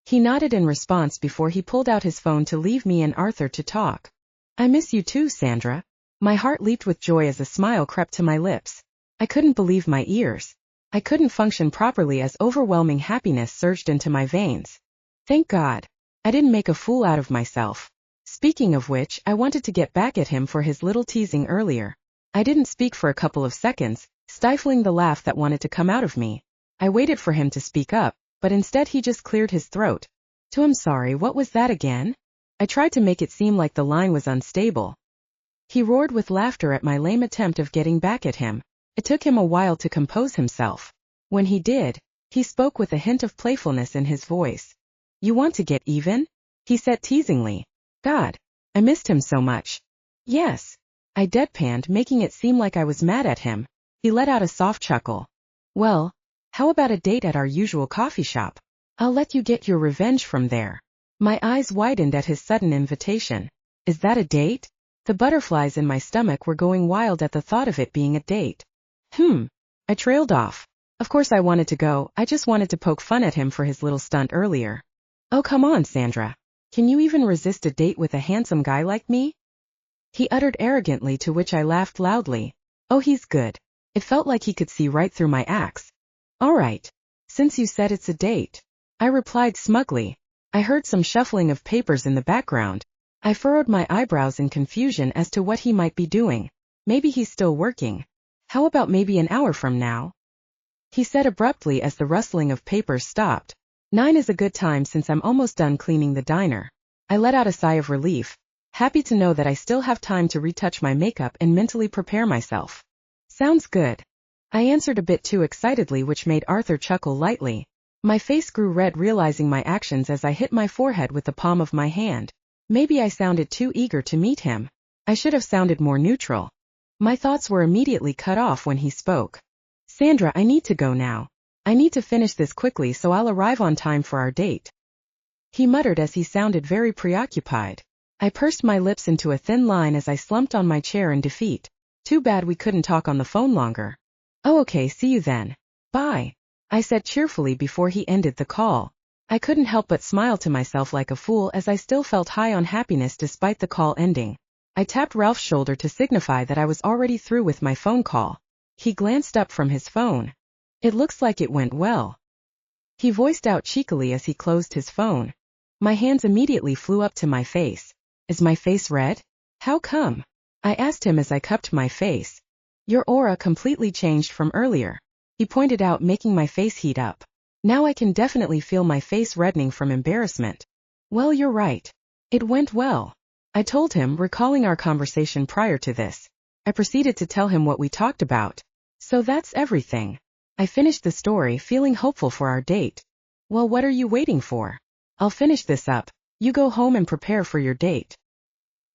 He nodded in response before he pulled out his phone to leave me and Arthur to talk. I miss you too, Sandra. My heart leaped with joy as a smile crept to my lips. I couldn't believe my ears. I couldn't function properly as overwhelming happiness surged into my veins. Thank God. I didn't make a fool out of myself. Speaking of which, I wanted to get back at him for his little teasing earlier. I didn't speak for a couple of seconds, stifling the laugh that wanted to come out of me. I waited for him to speak up, but instead he just cleared his throat. I'm sorry, what was that again? I tried to make it seem like the line was unstable. He roared with laughter at my lame attempt of getting back at him. It took him a while to compose himself. When he did, he spoke with a hint of playfulness in his voice. You want to get even? He said teasingly. God, I missed him so much. Yes. I deadpanned, making it seem like I was mad at him. He let out a soft chuckle. Well, how about a date at our usual coffee shop? I'll let you get your revenge from there. My eyes widened at his sudden invitation. Is that a date? The butterflies in my stomach were going wild at the thought of it being a date. I trailed off. Of course I wanted to go, I just wanted to poke fun at him for his little stunt earlier. Oh come on, Sandra. Can you even resist a date with a handsome guy like me? He uttered arrogantly, to which I laughed loudly. Oh, he's good. It felt like he could see right through my acts. All right. Since you said it's a date, I replied smugly. I heard some shuffling of papers in the background. I furrowed my eyebrows in confusion as to what he might be doing. Maybe he's still working. How about maybe an hour from now? He said abruptly as the rustling of papers stopped. 9 is a good time since I'm almost done cleaning the diner. I let out a sigh of relief, happy to know that I still have time to retouch my makeup and mentally prepare myself. Sounds good. I answered a bit too excitedly, which made Arthur chuckle lightly. My face grew red realizing my actions as I hit my forehead with the palm of my hand. Maybe I sounded too eager to meet him. I should have sounded more neutral. My thoughts were immediately cut off when he spoke. Sandra, I need to go now. I need to finish this quickly so I'll arrive on time for our date. He muttered as he sounded very preoccupied. I pursed my lips into a thin line as I slumped on my chair in defeat. Too bad we couldn't talk on the phone longer. Oh, okay, see you then. Bye. I said cheerfully before he ended the call. I couldn't help but smile to myself like a fool as I still felt high on happiness despite the call ending. I tapped Ralph's shoulder to signify that I was already through with my phone call. He glanced up from his phone. It looks like it went well. He voiced out cheekily as he closed his phone. My hands immediately flew up to my face. Is my face red? How come? I asked him as I cupped my face. Your aura completely changed from earlier, he pointed out, making my face heat up. Now I can definitely feel my face reddening from embarrassment. Well, you're right. It went well. I told him, recalling our conversation prior to this. I proceeded to tell him what we talked about. So that's everything. I finished the story, feeling hopeful for our date. Well, what are you waiting for? I'll finish this up. You go home and prepare for your date,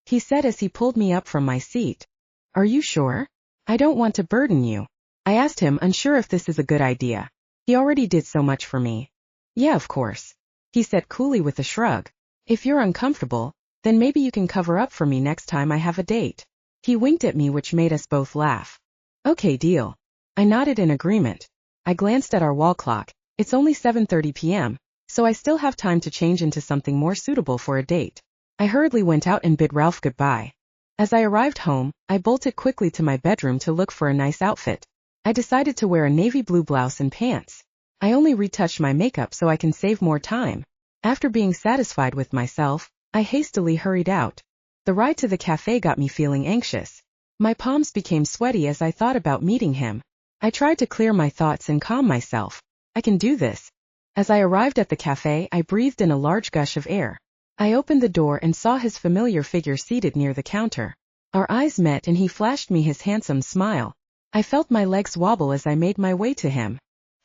he said as he pulled me up from my seat. Are you sure? I don't want to burden you. I asked him, unsure if this is a good idea. He already did so much for me. Yeah, of course, he said coolly with a shrug. If you're uncomfortable, then maybe you can cover up for me next time I have a date. He winked at me, which made us both laugh. Okay, deal. I nodded in agreement. I glanced at our wall clock. It's only 7:30 p.m., so I still have time to change into something more suitable for a date. I hurriedly went out and bid Ralph goodbye. As I arrived home, I bolted quickly to my bedroom to look for a nice outfit. I decided to wear a navy blue blouse and pants. I only retouched my makeup so I can save more time. After being satisfied with myself, I hastily hurried out. The ride to the cafe got me feeling anxious. My palms became sweaty as I thought about meeting him. I tried to clear my thoughts and calm myself. I can do this. As I arrived at the cafe, I breathed in a large gush of air. I opened the door and saw his familiar figure seated near the counter. Our eyes met and he flashed me his handsome smile. I felt my legs wobble as I made my way to him.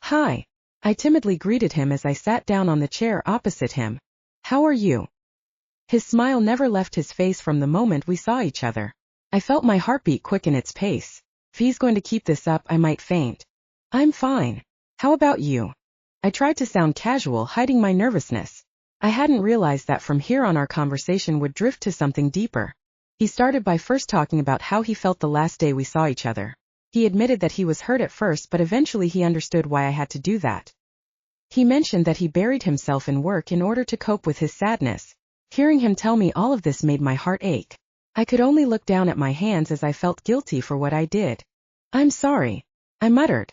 Hi. I timidly greeted him as I sat down on the chair opposite him. How are you? His smile never left his face from the moment we saw each other. I felt my heartbeat quicken its pace. If he's going to keep this up, I might faint. I'm fine. How about you? I tried to sound casual, hiding my nervousness. I hadn't realized that from here on our conversation would drift to something deeper. He started by first talking about how he felt the last day we saw each other. He admitted that he was hurt at first, but eventually he understood why I had to do that. He mentioned that he buried himself in work in order to cope with his sadness. Hearing him tell me all of this made my heart ache. I could only look down at my hands as I felt guilty for what I did. I'm sorry, I muttered.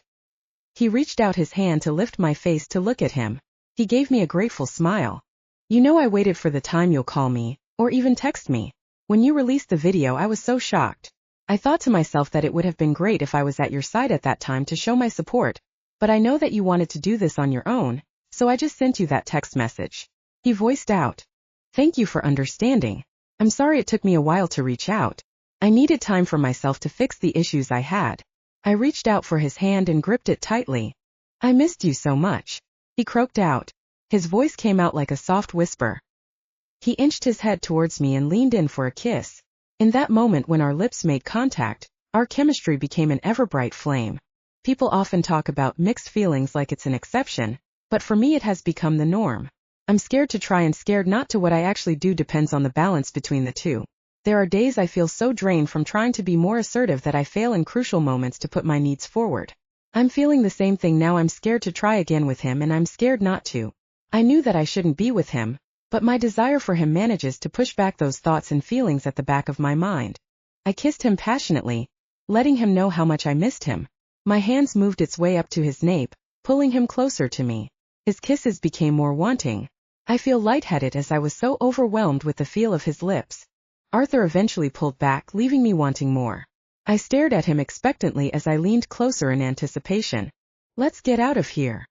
He reached out his hand to lift my face to look at him. He gave me a grateful smile. You know I waited for the time you'll call me, or even text me. When you released the video, I was so shocked. I thought to myself that it would have been great if I was at your side at that time to show my support, but I know that you wanted to do this on your own, so I just sent you that text message. He voiced out. Thank you for understanding. I'm sorry it took me a while to reach out. I needed time for myself to fix the issues I had. I reached out for his hand and gripped it tightly. I missed you so much. He croaked out. His voice came out like a soft whisper. He inched his head towards me and leaned in for a kiss. In that moment when our lips made contact, our chemistry became an ever-bright flame. People often talk about mixed feelings like it's an exception, but for me it has become the norm. I'm scared to try and scared not to. What I actually do depends on the balance between the two. There are days I feel so drained from trying to be more assertive that I fail in crucial moments to put my needs forward. I'm feeling the same thing now. I'm scared to try again with him, and I'm scared not to. I knew that I shouldn't be with him, but my desire for him manages to push back those thoughts and feelings at the back of my mind. I kissed him passionately, letting him know how much I missed him. My hands moved its way up to his nape, pulling him closer to me. His kisses became more wanting. I feel lightheaded as I was so overwhelmed with the feel of his lips. Arthur eventually pulled back, leaving me wanting more. I stared at him expectantly as I leaned closer in anticipation. Let's get out of here,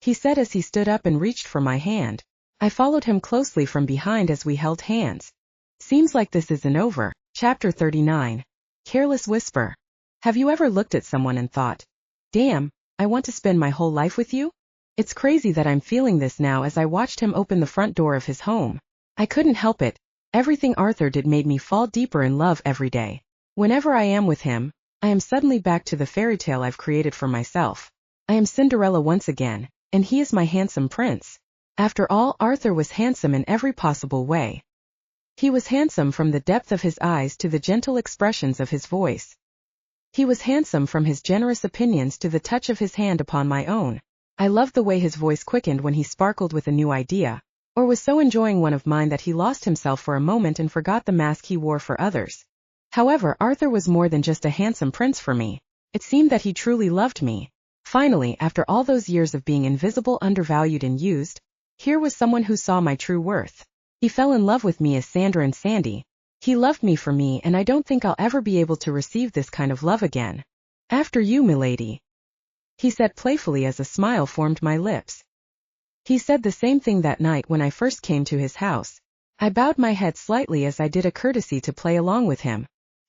he said as he stood up and reached for my hand. I followed him closely from behind as we held hands. Seems like this isn't over. Chapter 39. Careless whisper. Have you ever looked at someone and thought, damn, I want to spend my whole life with you? It's crazy that I'm feeling this now as I watched him open the front door of his home. I couldn't help it. Everything Arthur did made me fall deeper in love every day. Whenever I am with him, I am suddenly back to the fairy tale I've created for myself. I am Cinderella once again, and he is my handsome prince. After all, Arthur was handsome in every possible way. He was handsome from the depth of his eyes to the gentle expressions of his voice. He was handsome from his generous opinions to the touch of his hand upon my own. I loved the way his voice quickened when he sparkled with a new idea, or was so enjoying one of mine that he lost himself for a moment and forgot the mask he wore for others. However, Arthur was more than just a handsome prince for me. It seemed that he truly loved me. Finally, after all those years of being invisible, undervalued and used, here was someone who saw my true worth. He fell in love with me as Sandra and Sandy. He loved me for me, and I don't think I'll ever be able to receive this kind of love again. After you, milady, he said playfully as a smile formed my lips. He said the same thing that night when I first came to his house. I bowed my head slightly as I did a courtesy to play along with him.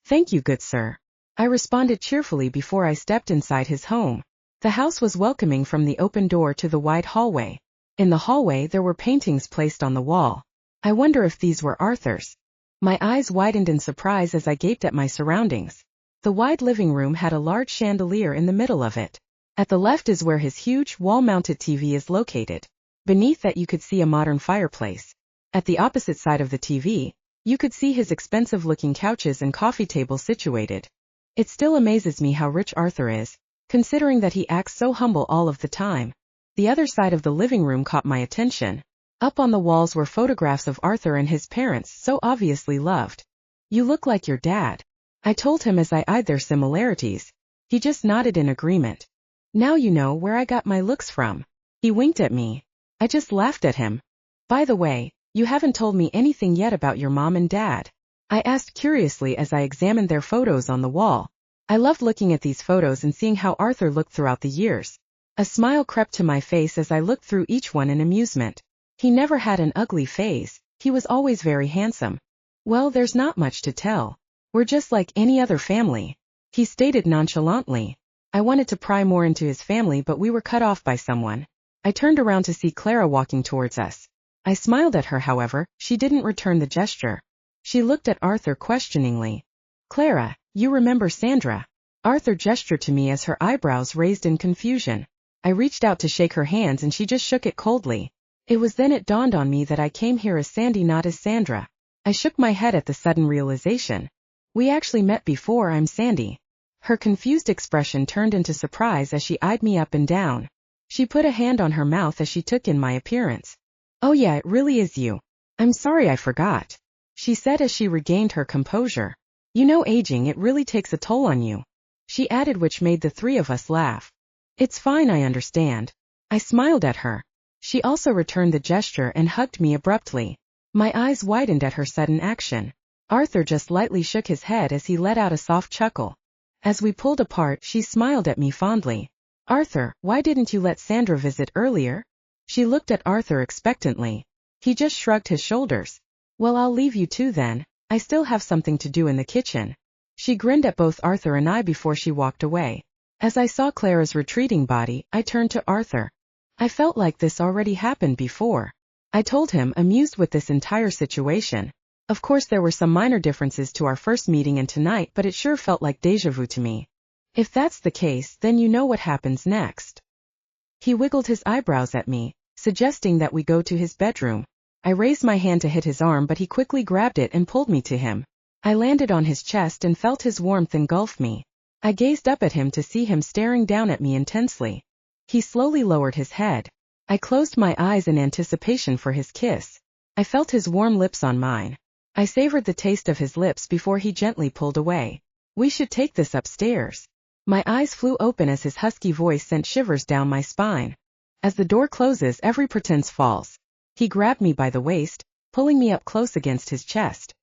Thank you, good sir, I responded cheerfully before I stepped inside his home. The house was welcoming from the open door to the wide hallway. In the hallway there were paintings placed on the wall. I wonder if these were Arthur's. My eyes widened in surprise as I gaped at my surroundings. The wide living room had a large chandelier in the middle of it. At the left is where his huge, wall-mounted TV is located. Beneath that you could see a modern fireplace. At the opposite side of the TV, you could see his expensive-looking couches and coffee table situated. It still amazes me how rich Arthur is, considering that he acts so humble all of the time. The other side of the living room caught my attention. Up on the walls were photographs of Arthur and his parents, so obviously loved. You look like your dad, I told him as I eyed their similarities. He just nodded in agreement. Now you know where I got my looks from. He winked at me. I just laughed at him. By the way, you haven't told me anything yet about your mom and dad, I asked curiously as I examined their photos on the wall. I loved looking at these photos and seeing how Arthur looked throughout the years. A smile crept to my face as I looked through each one in amusement. He never had an ugly phase. He was always very handsome. Well, there's not much to tell. We're just like any other family, he stated nonchalantly. I wanted to pry more into his family, but we were cut off by someone. I turned around to see Clara walking towards us. I smiled at her, however, she didn't return the gesture. She looked at Arthur questioningly. Clara, you remember Sandra? Arthur gestured to me as her eyebrows raised in confusion. I reached out to shake her hands and she just shook it coldly. It was then it dawned on me that I came here as Sandy, not as Sandra. I shook my head at the sudden realization. We actually met before. I'm Sandy. Her confused expression turned into surprise as she eyed me up and down. She put a hand on her mouth as she took in my appearance. Oh yeah, it really is you. I'm sorry I forgot, she said as she regained her composure. You know, aging, it really takes a toll on you, she added, which made the three of us laugh. It's fine, I understand. I smiled at her. She also returned the gesture and hugged me abruptly. My eyes widened at her sudden action. Arthur just lightly shook his head as he let out a soft chuckle. As we pulled apart, she smiled at me fondly. Arthur, why didn't you let Sandra visit earlier? She looked at Arthur expectantly. He just shrugged his shoulders. Well, I'll leave you two then. I still have something to do in the kitchen. She grinned at both Arthur and I before she walked away. As I saw Clara's retreating body, I turned to Arthur. I felt like this already happened before. I told him, amused with this entire situation. Of course there were some minor differences to our first meeting and tonight, but it sure felt like déjà vu to me. If that's the case, then you know what happens next. He wiggled his eyebrows at me, suggesting that we go to his bedroom. I raised my hand to hit his arm, but he quickly grabbed it and pulled me to him. I landed on his chest and felt his warmth engulf me. I gazed up at him to see him staring down at me intensely. He slowly lowered his head. I closed my eyes in anticipation for his kiss. I felt his warm lips on mine. I savored the taste of his lips before he gently pulled away. We should take this upstairs. My eyes flew open as his husky voice sent shivers down my spine. As the door closes, every pretense falls. He grabbed me by the waist, pulling me up close against his chest.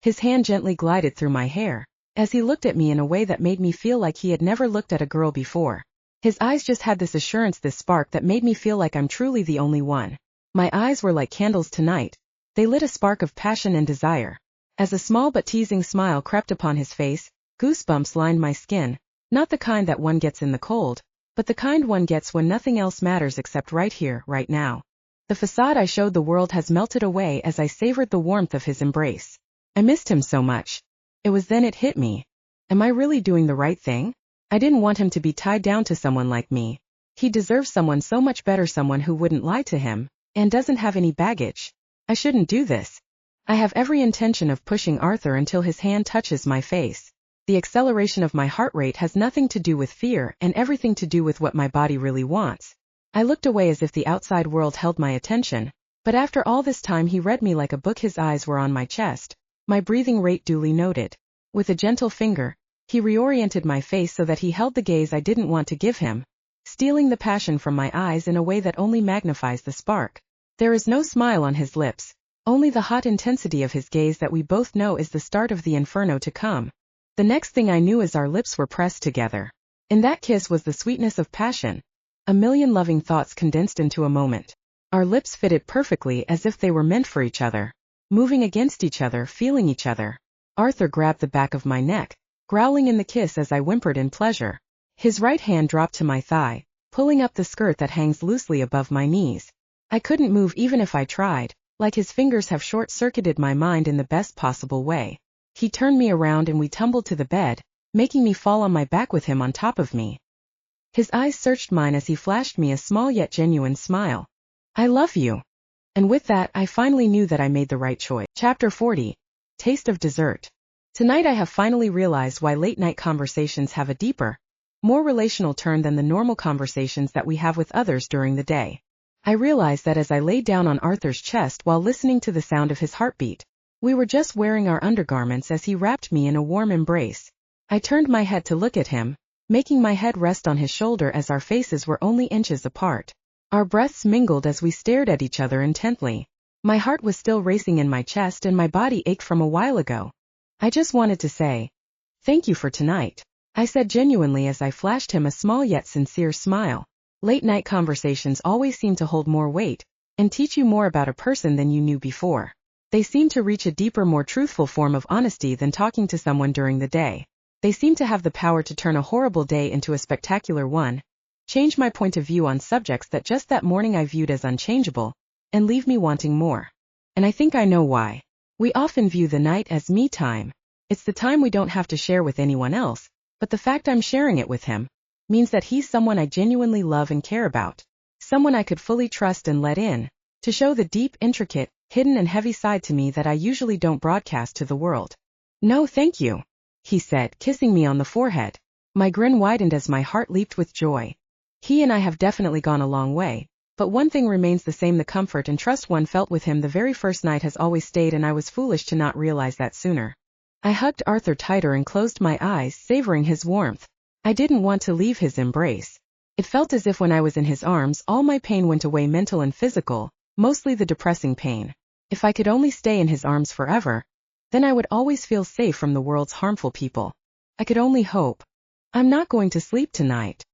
His hand gently glided through my hair, as he looked at me in a way that made me feel like he had never looked at a girl before. His eyes just had this assurance, this spark that made me feel like I'm truly the only one. My eyes were like candles tonight. They lit a spark of passion and desire. As a small but teasing smile crept upon his face, goosebumps lined my skin, not the kind that one gets in the cold, but the kind one gets when nothing else matters except right here, right now. The facade I showed the world has melted away as I savored the warmth of his embrace. I missed him so much. It was then it hit me. Am I really doing the right thing? I didn't want him to be tied down to someone like me. He deserves someone so much better, someone who wouldn't lie to him, and doesn't have any baggage. I shouldn't do this. I have every intention of pushing Arthur until his hand touches my face. The acceleration of my heart rate has nothing to do with fear and everything to do with what my body really wants. I looked away as if the outside world held my attention, but after all this time he read me like a book. His eyes were on my chest, my breathing rate duly noted. With a gentle finger, he reoriented my face so that he held the gaze I didn't want to give him, stealing the passion from my eyes in a way that only magnifies the spark. There is no smile on his lips, only the hot intensity of his gaze that we both know is the start of the inferno to come. The next thing I knew is our lips were pressed together. In that kiss was the sweetness of passion. A million loving thoughts condensed into a moment. Our lips fitted perfectly as if they were meant for each other. Moving against each other, feeling each other. Arthur grabbed the back of my neck, growling in the kiss as I whimpered in pleasure. His right hand dropped to my thigh, pulling up the skirt that hangs loosely above my knees. I couldn't move even if I tried, like his fingers have short-circuited my mind in the best possible way. He turned me around and we tumbled to the bed, making me fall on my back with him on top of me. His eyes searched mine as he flashed me a small yet genuine smile. I love you. And with that, I finally knew that I made the right choice. Chapter 40. Taste of Dessert. Tonight I have finally realized why late-night conversations have a deeper, more relational turn than the normal conversations that we have with others during the day. I realized that as I lay down on Arthur's chest while listening to the sound of his heartbeat. We were just wearing our undergarments as he wrapped me in a warm embrace. I turned my head to look at him, making my head rest on his shoulder as our faces were only inches apart. Our breaths mingled as we stared at each other intently. My heart was still racing in my chest and my body ached from a while ago. I just wanted to say, thank you for tonight, I said genuinely as I flashed him a small yet sincere smile. Late-night conversations always seem to hold more weight and teach you more about a person than you knew before. They seem to reach a deeper, more truthful form of honesty than talking to someone during the day. They seem to have the power to turn a horrible day into a spectacular one, change my point of view on subjects that just that morning I viewed as unchangeable, and leave me wanting more. And I think I know why. We often view the night as me time. It's the time we don't have to share with anyone else, but the fact I'm sharing it with him means that he's someone I genuinely love and care about, someone I could fully trust and let in, to show the deep, intricate, hidden and heavy side to me that I usually don't broadcast to the world. No thank you, he said, kissing me on the forehead. My grin widened as my heart leaped with joy. He and I have definitely gone a long way, but one thing remains the same: the comfort and trust one felt with him the very first night has always stayed, and I was foolish to not realize that sooner. I hugged Arthur tighter and closed my eyes, savoring his warmth. I didn't want to leave his embrace. It felt as if when I was in his arms all my pain went away, mental and physical, mostly the depressing pain. If I could only stay in his arms forever, then I would always feel safe from the world's harmful people. I could only hope. I'm not going to sleep tonight.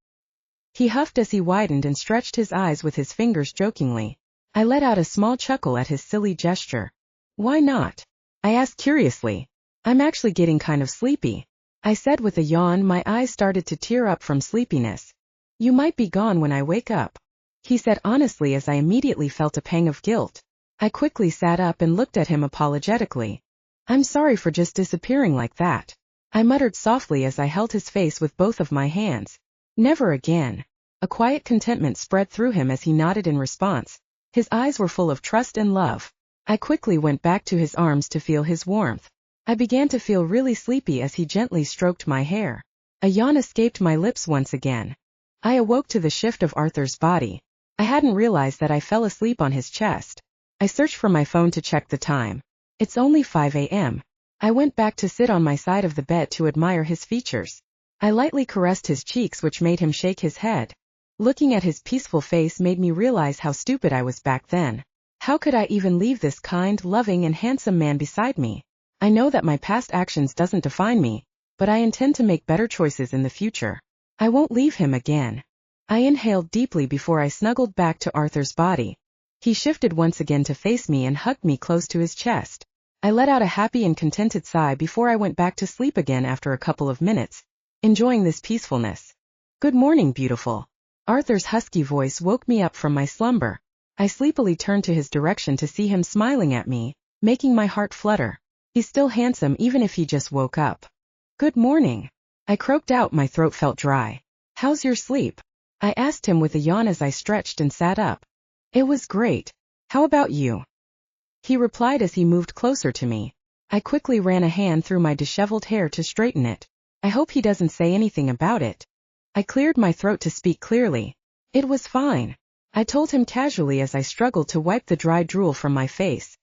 He huffed as he widened and stretched his eyes with his fingers jokingly. I let out a small chuckle at his silly gesture. Why not? I asked curiously. I'm actually getting kind of sleepy, I said with a yawn. My eyes started to tear up from sleepiness. You might be gone when I wake up, he said honestly as I immediately felt a pang of guilt. I quickly sat up and looked at him apologetically. I'm sorry for just disappearing like that, I muttered softly as I held his face with both of my hands. Never again. A quiet contentment spread through him as he nodded in response. His eyes were full of trust and love. I quickly went back to his arms to feel his warmth. I began to feel really sleepy as he gently stroked my hair. A yawn escaped my lips once again. I awoke to the shift of Arthur's body. I hadn't realized that I fell asleep on his chest. I searched for my phone to check the time. It's only 5 a.m. I went back to sit on my side of the bed to admire his features. I lightly caressed his cheeks, which made him shake his head. Looking at his peaceful face made me realize how stupid I was back then. How could I even leave this kind, loving and handsome man beside me? I know that my past actions doesn't define me, but I intend to make better choices in the future. I won't leave him again. I inhaled deeply before I snuggled back to Arthur's body. He shifted once again to face me and hugged me close to his chest. I let out a happy and contented sigh before I went back to sleep again after a couple of minutes, enjoying this peacefulness. Good morning, beautiful. Arthur's husky voice woke me up from my slumber. I sleepily turned to his direction to see him smiling at me, making my heart flutter. He's still handsome even if he just woke up. Good morning. I croaked out. My throat felt dry. How's your sleep? I asked him with a yawn as I stretched and sat up. It was great. How about you? He replied as he moved closer to me. I quickly ran a hand through my disheveled hair to straighten it. I hope he doesn't say anything about it. I cleared my throat to speak clearly. It was fine, I told him casually as I struggled to wipe the dry drool from my face.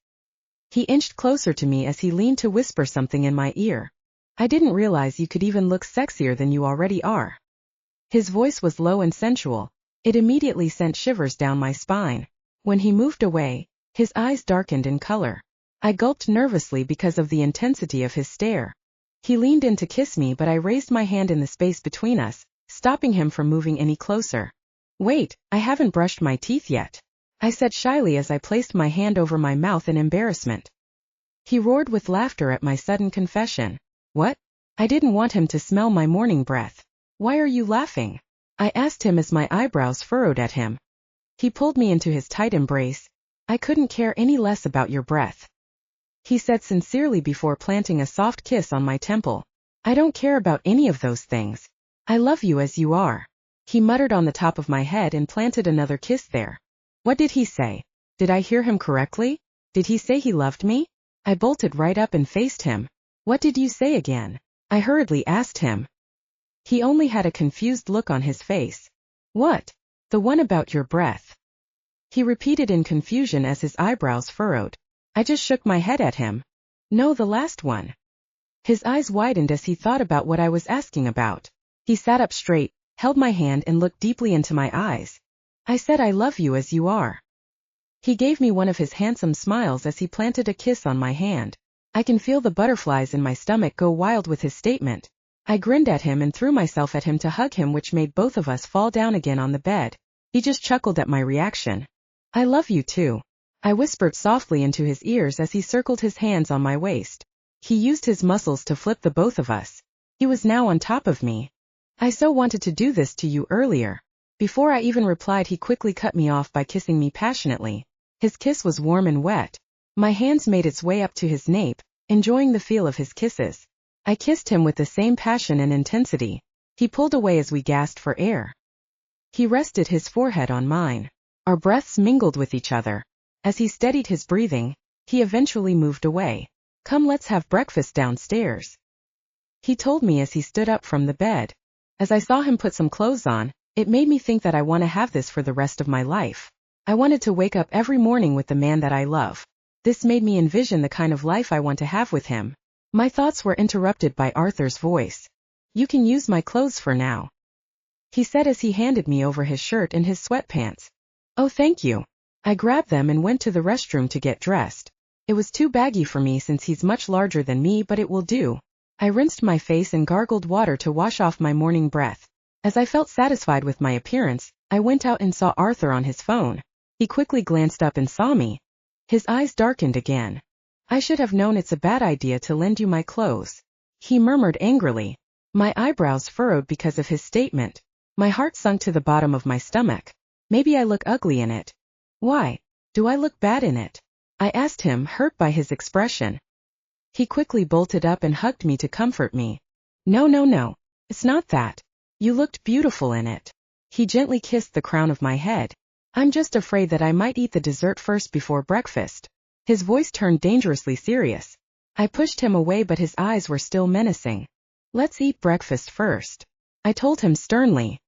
He inched closer to me as he leaned to whisper something in my ear. I didn't realize you could even look sexier than you already are. His voice was low and sensual. It immediately sent shivers down my spine. When he moved away, his eyes darkened in color. I gulped nervously because of the intensity of his stare. He leaned in to kiss me, but I raised my hand in the space between us, stopping him from moving any closer. Wait, I haven't brushed my teeth yet, I said shyly as I placed my hand over my mouth in embarrassment. He roared with laughter at my sudden confession. What? I didn't want him to smell my morning breath. Why are you laughing? I asked him as my eyebrows furrowed at him. He pulled me into his tight embrace. I couldn't care any less about your breath, he said sincerely before planting a soft kiss on my temple. I don't care about any of those things. I love you as you are, he muttered on the top of my head and planted another kiss there. What did he say? Did I hear him correctly? Did he say he loved me? I bolted right up and faced him. What did you say again? I hurriedly asked him. He only had a confused look on his face. What? The one about your breath, he repeated in confusion as his eyebrows furrowed. I just shook my head at him. No, the last one. His eyes widened as he thought about what I was asking about. He sat up straight, held my hand and looked deeply into my eyes. I said I love you as you are. He gave me one of his handsome smiles as he planted a kiss on my hand. I can feel the butterflies in my stomach go wild with his statement. I grinned at him and threw myself at him to hug him, which made both of us fall down again on the bed. He just chuckled at my reaction. I love you too, I whispered softly into his ears as he circled his hands on my waist. He used his muscles to flip the both of us. He was now on top of me. I so wanted to do this to you earlier. Before I even replied, he quickly cut me off by kissing me passionately. His kiss was warm and wet. My hands made its way up to his nape, enjoying the feel of his kisses. I kissed him with the same passion and intensity. He pulled away as we gasped for air. He rested his forehead on mine. Our breaths mingled with each other. As he steadied his breathing, he eventually moved away. Come, let's have breakfast downstairs, he told me as he stood up from the bed. As I saw him put some clothes on, it made me think that I want to have this for the rest of my life. I wanted to wake up every morning with the man that I love. This made me envision the kind of life I want to have with him. My thoughts were interrupted by Arthur's voice. You can use my clothes for now, he said as he handed me over his shirt and his sweatpants. Oh, thank you. I grabbed them and went to the restroom to get dressed. It was too baggy for me since he's much larger than me, but it will do. I rinsed my face and gargled water to wash off my morning breath. As I felt satisfied with my appearance, I went out and saw Arthur on his phone. He quickly glanced up and saw me. His eyes darkened again. I should have known it's a bad idea to lend you my clothes, he murmured angrily. My eyebrows furrowed because of his statement. My heart sunk to the bottom of my stomach. Maybe I look ugly in it. Why? Do I look bad in it? I asked him, hurt by his expression. He quickly bolted up and hugged me to comfort me. No. It's not that. You looked beautiful in it. He gently kissed the crown of my head. I'm just afraid that I might eat the dessert first before breakfast. His voice turned dangerously serious. I pushed him away, but his eyes were still menacing. Let's eat breakfast first, I told him sternly.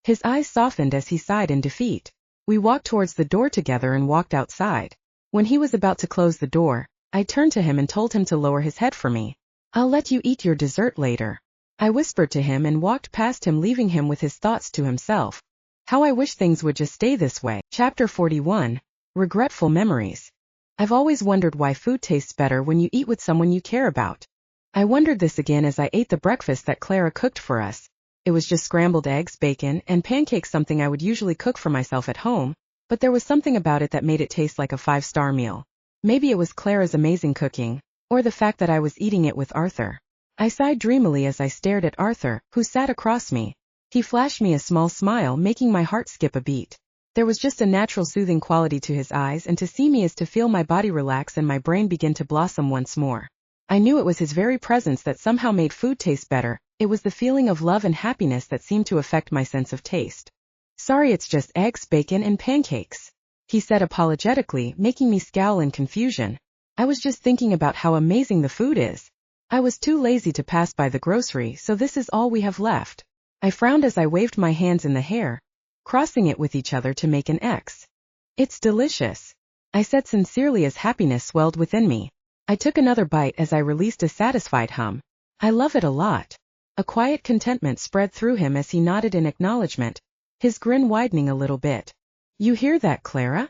His eyes softened as he sighed in defeat. We walked towards the door together and walked outside. When he was about to close the door, I turned to him and told him to lower his head for me. I'll let you eat your dessert later, I whispered to him and walked past him, leaving him with his thoughts to himself. How I wish things would just stay this way. Chapter 41. Regretful Memories. I've always wondered why food tastes better when you eat with someone you care about. I wondered this again as I ate the breakfast that Clara cooked for us. It was just scrambled eggs, bacon, and pancakes, something I would usually cook for myself at home, but there was something about it that made it taste like a 5-star meal. Maybe it was Clara's amazing cooking, or the fact that I was eating it with Arthur. I sighed dreamily as I stared at Arthur, who sat across me. He flashed me a small smile, making my heart skip a beat. There was just a natural soothing quality to his eyes, and to see me is to feel my body relax and my brain begin to blossom once more. I knew it was his very presence that somehow made food taste better. It was the feeling of love and happiness that seemed to affect my sense of taste. Sorry, it's just eggs, bacon, and pancakes, he said apologetically, making me scowl in confusion. I was just thinking about how amazing the food is. I was too lazy to pass by the grocery, so this is all we have left. I frowned as I waved my hands in the hair, crossing it with each other to make an X. It's delicious, I said sincerely as happiness swelled within me. I took another bite as I released a satisfied hum. I love it a lot. A quiet contentment spread through him as he nodded in acknowledgement, his grin widening a little bit. You hear that, Clara?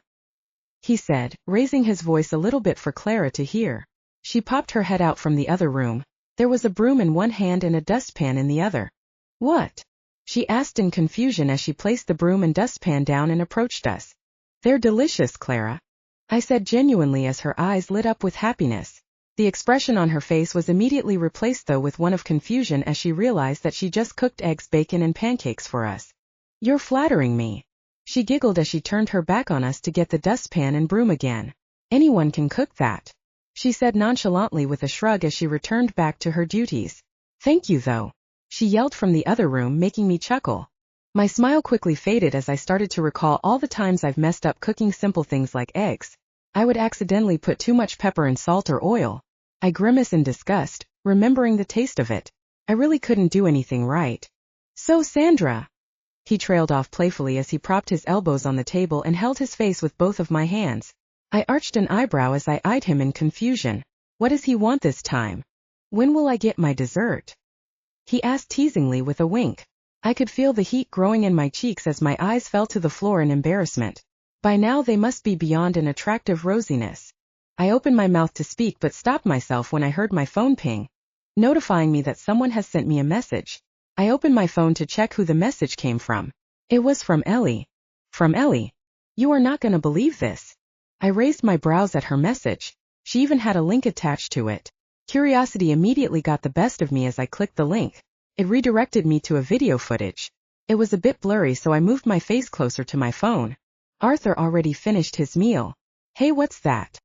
He said, raising his voice a little bit for Clara to hear. She popped her head out from the other room. There was a broom in one hand and a dustpan in the other. What? She asked in confusion as she placed the broom and dustpan down and approached us. They're delicious, Clara, I said genuinely as her eyes lit up with happiness. The expression on her face was immediately replaced though with one of confusion as she realized that she just cooked eggs, bacon, and pancakes for us. You're flattering me, she giggled as she turned her back on us to get the dustpan and broom again. Anyone can cook that, she said nonchalantly with a shrug as she returned back to her duties. Thank you though, she yelled from the other room, making me chuckle. My smile quickly faded as I started to recall all the times I've messed up cooking simple things like eggs. I would accidentally put too much pepper and salt or oil. I grimaced in disgust, remembering the taste of it. I really couldn't do anything right. So Sandra, he trailed off playfully as he propped his elbows on the table and held his face with both of my hands. I arched an eyebrow as I eyed him in confusion. What does he want this time? When will I get my dessert? He asked teasingly with a wink. I could feel the heat growing in my cheeks as my eyes fell to the floor in embarrassment. By now they must be beyond an attractive rosiness. I opened my mouth to speak but stopped myself when I heard my phone ping, notifying me that someone has sent me a message. I opened my phone to check who the message came from. It was from Ellie. From Ellie. You are not going to believe this. I raised my brows at her message. She even had a link attached to it. Curiosity immediately got the best of me as I clicked the link. It redirected me to a video footage. It was a bit blurry, so I moved my face closer to my phone. Arthur already finished his meal. Hey, what's that?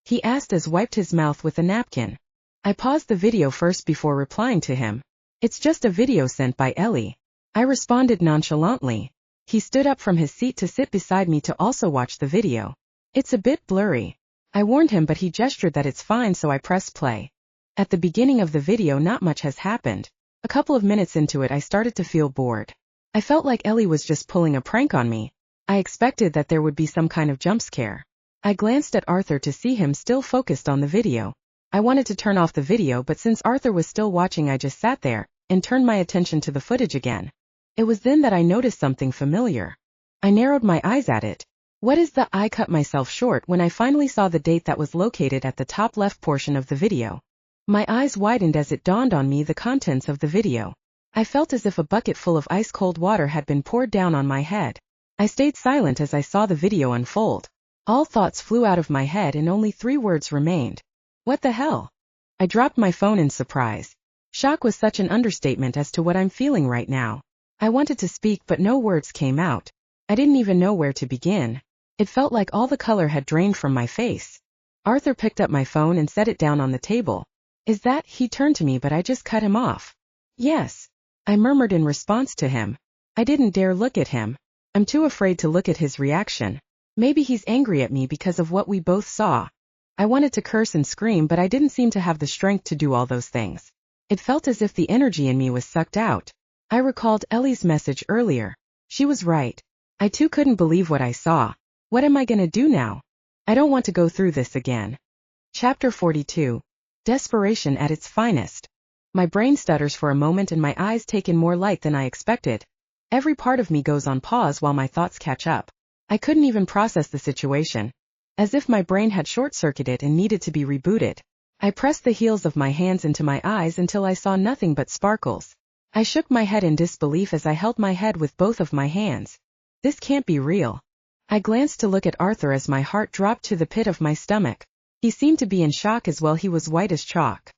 He asked as wiped his mouth with a napkin. I paused the video first before replying to him. It's just a video sent by Ellie, I responded nonchalantly. He stood up from his seat to sit beside me to also watch the video. It's a bit blurry, I warned him, but he gestured that it's fine, so I pressed play. At the beginning of the video not much has happened. A couple of minutes into it I started to feel bored. I felt like Ellie was just pulling a prank on me. I expected that there would be some kind of jump scare. I glanced at Arthur to see him still focused on the video. I wanted to turn off the video, but since Arthur was still watching I just sat there and turned my attention to the footage again. It was then that I noticed something familiar. I narrowed my eyes at it. What is the— I cut myself short when I finally saw the date that was located at the top left portion of the video. My eyes widened as it dawned on me the contents of the video. I felt as if a bucket full of ice-cold water had been poured down on my head. I stayed silent as I saw the video unfold. All thoughts flew out of my head and only 3 words remained. What the hell? I dropped my phone in surprise. Shock was such an understatement as to what I'm feeling right now. I wanted to speak but no words came out. I didn't even know where to begin. It felt like all the color had drained from my face. Arthur picked up my phone and set it down on the table. Is that— He turned to me but I just cut him off. Yes. I murmured in response to him. I didn't dare look at him. I'm too afraid to look at his reaction. Maybe he's angry at me because of what we both saw. I wanted to curse and scream but I didn't seem to have the strength to do all those things. It felt as if the energy in me was sucked out. I recalled Ellie's message earlier. She was right. I too couldn't believe what I saw. What am I gonna do now? I don't want to go through this again. Chapter 42. Desperation at its finest. My brain stutters for a moment and my eyes take in more light than I expected. Every part of me goes on pause while my thoughts catch up. I couldn't even process the situation. As if my brain had short-circuited and needed to be rebooted. I pressed the heels of my hands into my eyes until I saw nothing but sparkles. I shook my head in disbelief as I held my head with both of my hands. This can't be real. I glanced to look at Arthur as my heart dropped to the pit of my stomach. He seemed to be in shock as well. He was white as chalk.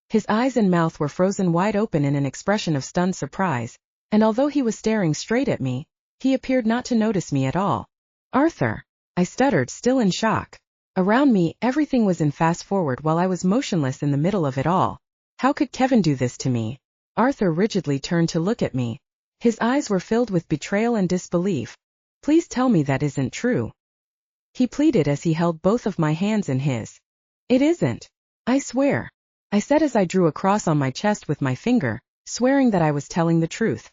His eyes and mouth were frozen wide open in an expression of stunned surprise, and although he was staring straight at me, he appeared not to notice me at all. Arthur, I stuttered, still in shock. Around me, everything was in fast forward while I was motionless in the middle of it all. How could Kevin do this to me? Arthur rigidly turned to look at me. His eyes were filled with betrayal and disbelief. Please tell me that isn't true. He pleaded as he held both of my hands in his. It isn't. I swear. I said as I drew a cross on my chest with my finger, swearing that I was telling the truth.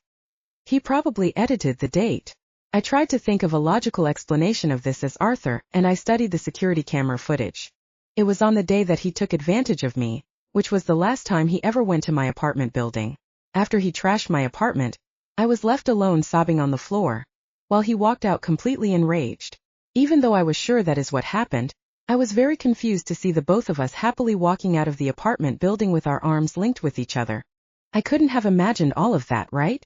He probably edited the date. I tried to think of a logical explanation of this as Arthur, and I studied the security camera footage. It was on the day that he took advantage of me, which was the last time he ever went to my apartment building. After he trashed my apartment, I was left alone sobbing on the floor, while he walked out completely enraged. Even though I was sure that is what happened, I was very confused to see the both of us happily walking out of the apartment building with our arms linked with each other. I couldn't have imagined all of that, right?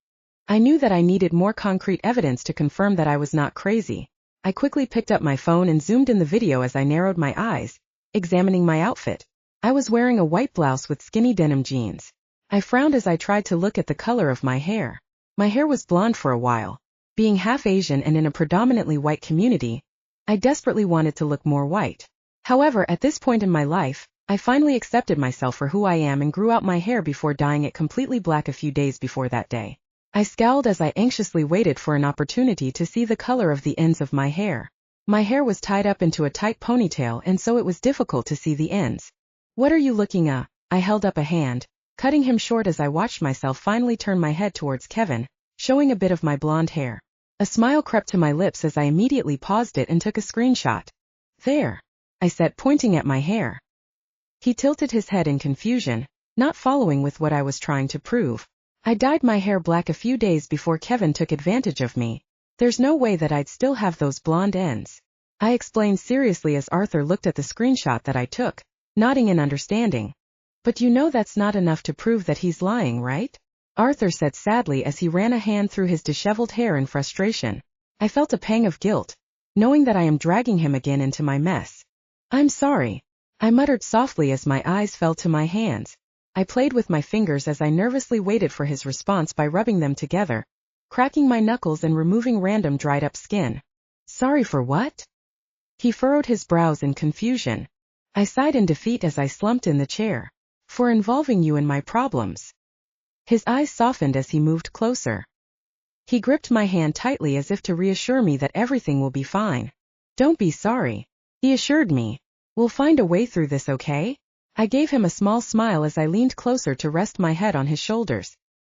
I knew that I needed more concrete evidence to confirm that I was not crazy. I quickly picked up my phone and zoomed in the video as I narrowed my eyes, examining my outfit. I was wearing a white blouse with skinny denim jeans. I frowned as I tried to look at the color of my hair. My hair was blonde for a while. Being half Asian and in a predominantly white community, I desperately wanted to look more white. However, at this point in my life, I finally accepted myself for who I am and grew out my hair before dyeing it completely black a few days before that day. I scowled as I anxiously waited for an opportunity to see the color of the ends of my hair. My hair was tied up into a tight ponytail and so it was difficult to see the ends. What are you looking at? I held up a hand, cutting him short as I watched myself finally turn my head towards Kevin, showing a bit of my blonde hair. A smile crept to my lips as I immediately paused it and took a screenshot. There, I said, pointing at my hair. He tilted his head in confusion, not following with what I was trying to prove. I dyed my hair black a few days before Kevin took advantage of me. There's no way that I'd still have those blonde ends. I explained seriously as Arthur looked at the screenshot that I took, nodding in understanding. But you know that's not enough to prove that he's lying, right? Arthur said sadly as he ran a hand through his disheveled hair in frustration. I felt a pang of guilt, knowing that I am dragging him again into my mess. I'm sorry, I muttered softly as my eyes fell to my hands. I played with my fingers as I nervously waited for his response by rubbing them together, cracking my knuckles and removing random dried up skin. Sorry for what? He furrowed his brows in confusion. I sighed in defeat as I slumped in the chair. For involving you in my problems. His eyes softened as he moved closer. He gripped my hand tightly as if to reassure me that everything will be fine. Don't be sorry, he assured me. We'll find a way through this, okay? I gave him a small smile as I leaned closer to rest my head on his shoulders.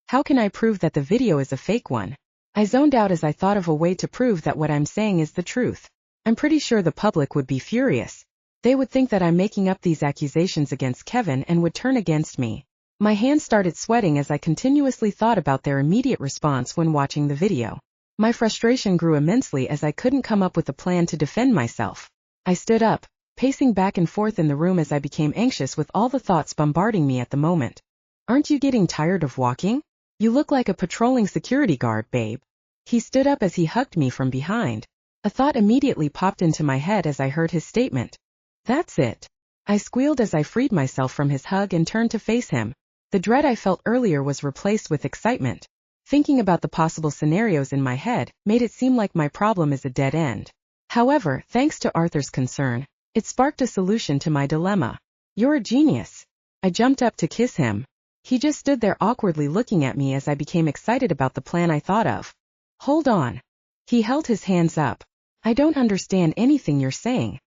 How can I prove that the video is a fake one? I zoned out as I thought of a way to prove that what I'm saying is the truth. I'm pretty sure the public would be furious. They would think that I'm making up these accusations against Kevin and would turn against me. My hands started sweating as I continuously thought about their immediate response when watching the video. My frustration grew immensely as I couldn't come up with a plan to defend myself. I stood up, pacing back and forth in the room as I became anxious with all the thoughts bombarding me at the moment. Aren't you getting tired of walking? You look like a patrolling security guard, babe. He stood up as he hugged me from behind. A thought immediately popped into my head as I heard his statement. That's it. I squealed as I freed myself from his hug and turned to face him. The dread I felt earlier was replaced with excitement. Thinking about the possible scenarios in my head made it seem like my problem is a dead end. However, thanks to Arthur's concern, it sparked a solution to my dilemma. You're a genius. I jumped up to kiss him. He just stood there awkwardly looking at me as I became excited about the plan I thought of. Hold on. He held his hands up. I don't understand anything you're saying.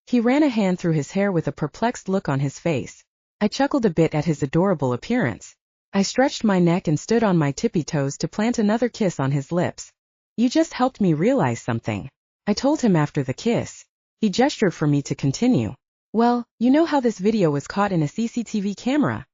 He ran a hand through his hair with a perplexed look on his face. I chuckled a bit at his adorable appearance. I stretched my neck and stood on my tippy toes to plant another kiss on his lips. You just helped me realize something, I told him after the kiss. He gestured for me to continue. Well, you know how this video was caught in a CCTV camera?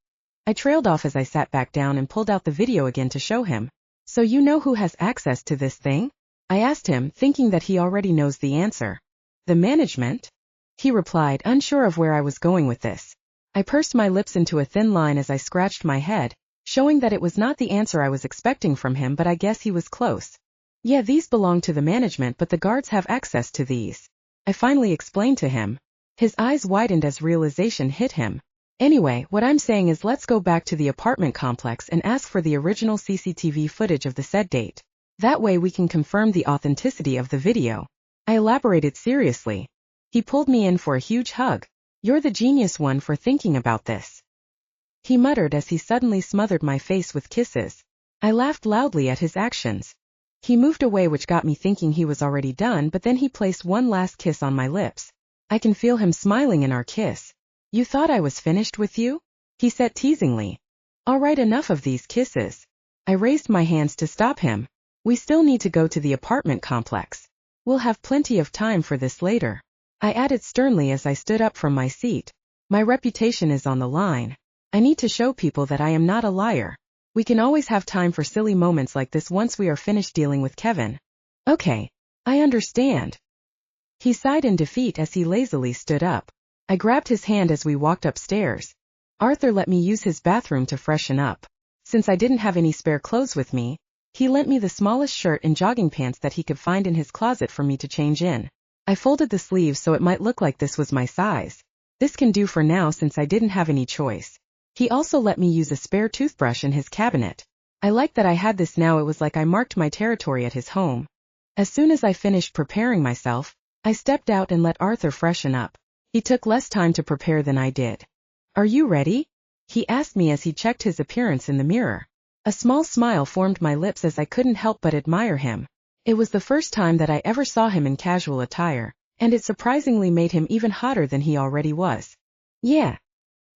I trailed off as I sat back down and pulled out the video again to show him. So you know who has access to this thing? I asked him, thinking that he already knows the answer. The management? He replied, unsure of where I was going with this. I pursed my lips into a thin line as I scratched my head, showing that it was not the answer I was expecting from him, but I guess he was close. Yeah, these belong to the management, but the guards have access to these. I finally explained to him. His eyes widened as realization hit him. Anyway, what I'm saying is let's go back to the apartment complex and ask for the original CCTV footage of the said date. That way we can confirm the authenticity of the video. I elaborated seriously. He pulled me in for a huge hug. You're the genius one for thinking about this. He muttered as he suddenly smothered my face with kisses. I laughed loudly at his actions. He moved away, which got me thinking he was already done, but then he placed one last kiss on my lips. I can feel him smiling in our kiss. You thought I was finished with you? He said teasingly. All right, enough of these kisses. I raised my hands to stop him. We still need to go to the apartment complex. We'll have plenty of time for this later, I added sternly as I stood up from my seat. My reputation is on the line. I need to show people that I am not a liar. We can always have time for silly moments like this once we are finished dealing with Kevin. Okay, I understand. He sighed in defeat as he lazily stood up. I grabbed his hand as we walked upstairs. Arthur let me use his bathroom to freshen up. Since I didn't have any spare clothes with me, he lent me the smallest shirt and jogging pants that he could find in his closet for me to change in. I folded the sleeves so it might look like this was my size. This can do for now since I didn't have any choice. He also let me use a spare toothbrush in his cabinet. I liked that I had this now. It was like I marked my territory at his home. As soon as I finished preparing myself, I stepped out and let Arthur freshen up. He took less time to prepare than I did. Are you ready? He asked me as he checked his appearance in the mirror. A small smile formed my lips as I couldn't help but admire him. It was the first time that I ever saw him in casual attire, and it surprisingly made him even hotter than he already was. Yeah,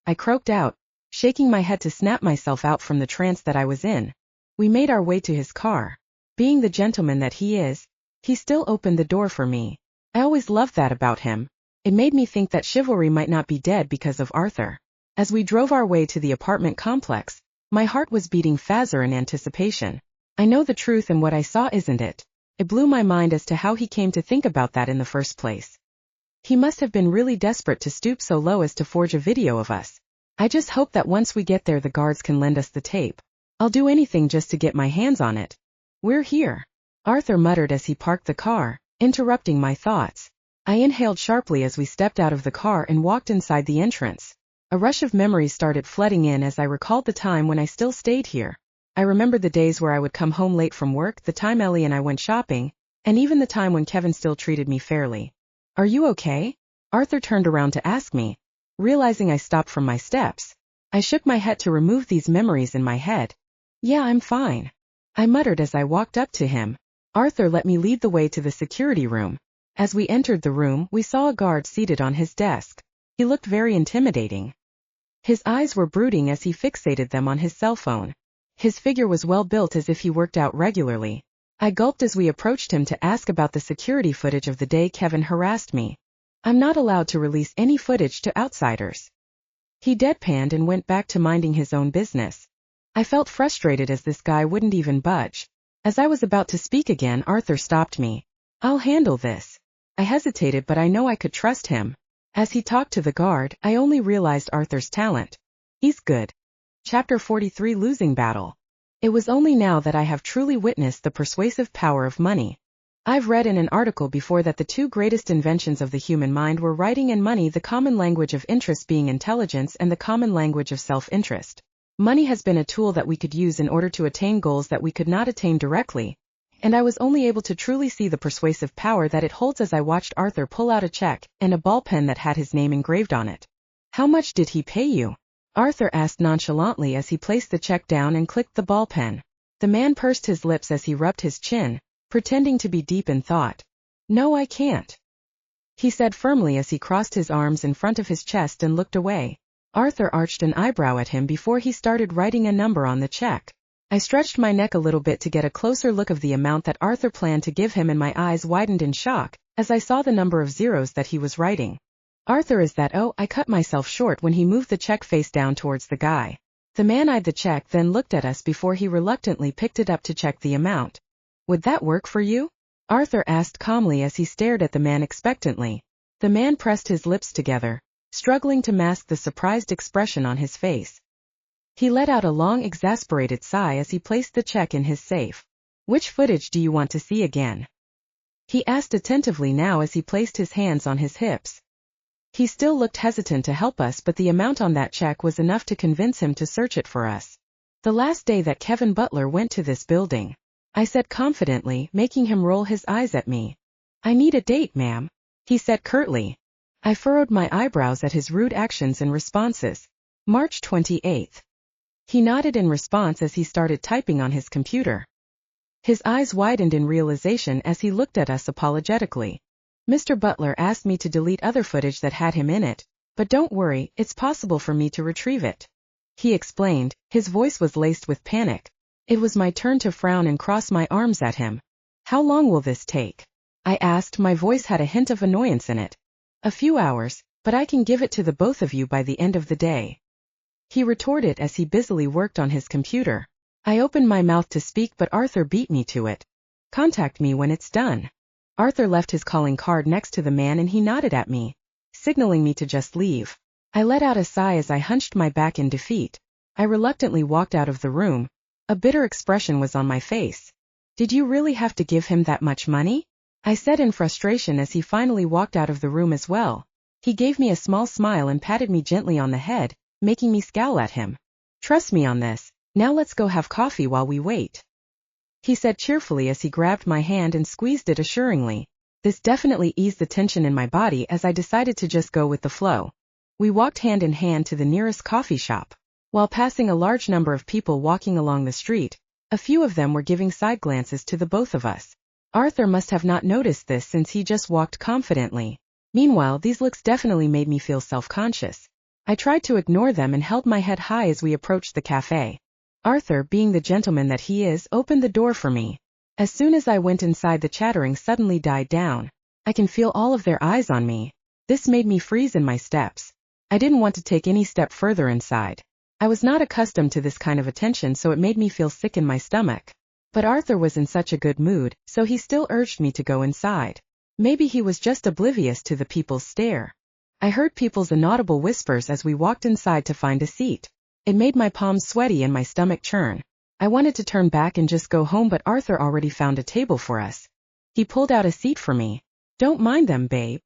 I croaked out, shaking my head to snap myself out from the trance that I was in. We made our way to his car. Being the gentleman that he is, he still opened the door for me. I always loved that about him. It made me think that chivalry might not be dead because of Arthur. As we drove our way to the apartment complex, my heart was beating faster in anticipation. I know the truth, and what I saw isn't it. It blew my mind as to how he came to think about that in the first place. He must have been really desperate to stoop so low as to forge a video of us. I just hope that once we get there the guards can lend us the tape. I'll do anything just to get my hands on it. We're here, Arthur muttered as he parked the car, interrupting my thoughts. I inhaled sharply as we stepped out of the car and walked inside the entrance. A rush of memories started flooding in as I recalled the time when I still stayed here. I remembered the days where I would come home late from work, the time Ellie and I went shopping, and even the time when Kevin still treated me fairly. Are you okay? Arthur turned around to ask me. Realizing I stopped from my steps, I shook my head to remove these memories in my head. Yeah, I'm fine, I muttered as I walked up to him. Arthur let me lead the way to the security room. As we entered the room, we saw a guard seated on his desk. He looked very intimidating. His eyes were brooding as he fixated them on his cell phone. His figure was well built, as if he worked out regularly. I gulped as we approached him to ask about the security footage of the day Kevin harassed me. I'm not allowed to release any footage to outsiders. He deadpanned and went back to minding his own business. I felt frustrated as this guy wouldn't even budge. As I was about to speak again, Arthur stopped me. I'll handle this. I hesitated, but I know I could trust him. As he talked to the guard, I only realized Arthur's talent. He's good. Chapter 43, Losing Battle. It was only now that I have truly witnessed the persuasive power of money. I've read in an article before that the two greatest inventions of the human mind were writing and money, the common language of interest being intelligence and the common language of self-interest. Money has been a tool that we could use in order to attain goals that we could not attain directly, and I was only able to truly see the persuasive power that it holds as I watched Arthur pull out a check and a ball pen that had his name engraved on it. How much did he pay you? Arthur asked nonchalantly as he placed the check down and clicked the ball pen. The man pursed his lips as he rubbed his chin, pretending to be deep in thought. No, I can't, he said firmly as he crossed his arms in front of his chest and looked away. Arthur arched an eyebrow at him before he started writing a number on the check. I stretched my neck a little bit to get a closer look of the amount that Arthur planned to give him, and my eyes widened in shock as I saw the number of zeros that he was writing. Arthur, is that? Oh, I cut myself short when he moved the check face down towards the guy. The man eyed the check, then looked at us before he reluctantly picked it up to check the amount. Would that work for you? Arthur asked calmly as he stared at the man expectantly. The man pressed his lips together, struggling to mask the surprised expression on his face. He let out a long, exasperated sigh as he placed the check in his safe. Which footage do you want to see again? He asked attentively now as he placed his hands on his hips. He still looked hesitant to help us, but the amount on that check was enough to convince him to search it for us. The last day that Kevin Butler went to this building, I said confidently, making him roll his eyes at me. I need a date, ma'am, he said curtly. I furrowed my eyebrows at his rude actions and responses. March 28th. He nodded in response as he started typing on his computer. His eyes widened in realization as he looked at us apologetically. Mr. Butler asked me to delete other footage that had him in it, but don't worry, it's possible for me to retrieve it, he explained. His voice was laced with panic. It was my turn to frown and cross my arms at him. How long will this take? I asked. My voice had a hint of annoyance in it. A few hours, but I can give it to the both of you by the end of the day, he retorted as he busily worked on his computer. I opened my mouth to speak, but Arthur beat me to it. Contact me when it's done. Arthur left his calling card next to the man and he nodded at me, signaling me to just leave. I let out a sigh as I hunched my back in defeat. I reluctantly walked out of the room. A bitter expression was on my face. Did you really have to give him that much money? I said in frustration as he finally walked out of the room as well. He gave me a small smile and patted me gently on the head, making me scowl at him. Trust me on this. Now let's go have coffee while we wait, he said cheerfully as he grabbed my hand and squeezed it assuringly. This definitely eased the tension in my body as I decided to just go with the flow. We walked hand in hand to the nearest coffee shop. While passing a large number of people walking along the street, a few of them were giving side glances to the both of us. Arthur must have not noticed this since he just walked confidently. Meanwhile, these looks definitely made me feel self-conscious. I tried to ignore them and held my head high as we approached the cafe. Arthur, being the gentleman that he is, opened the door for me. As soon as I went inside, the chattering suddenly died down. I can feel all of their eyes on me. This made me freeze in my steps. I didn't want to take any step further inside. I was not accustomed to this kind of attention, so it made me feel sick in my stomach. But Arthur was in such a good mood, so he still urged me to go inside. Maybe he was just oblivious to the people's stare. I heard people's inaudible whispers as we walked inside to find a seat. It made my palms sweaty and my stomach churn. I wanted to turn back and just go home, but Arthur already found a table for us. He pulled out a seat for me. Don't mind them, babe,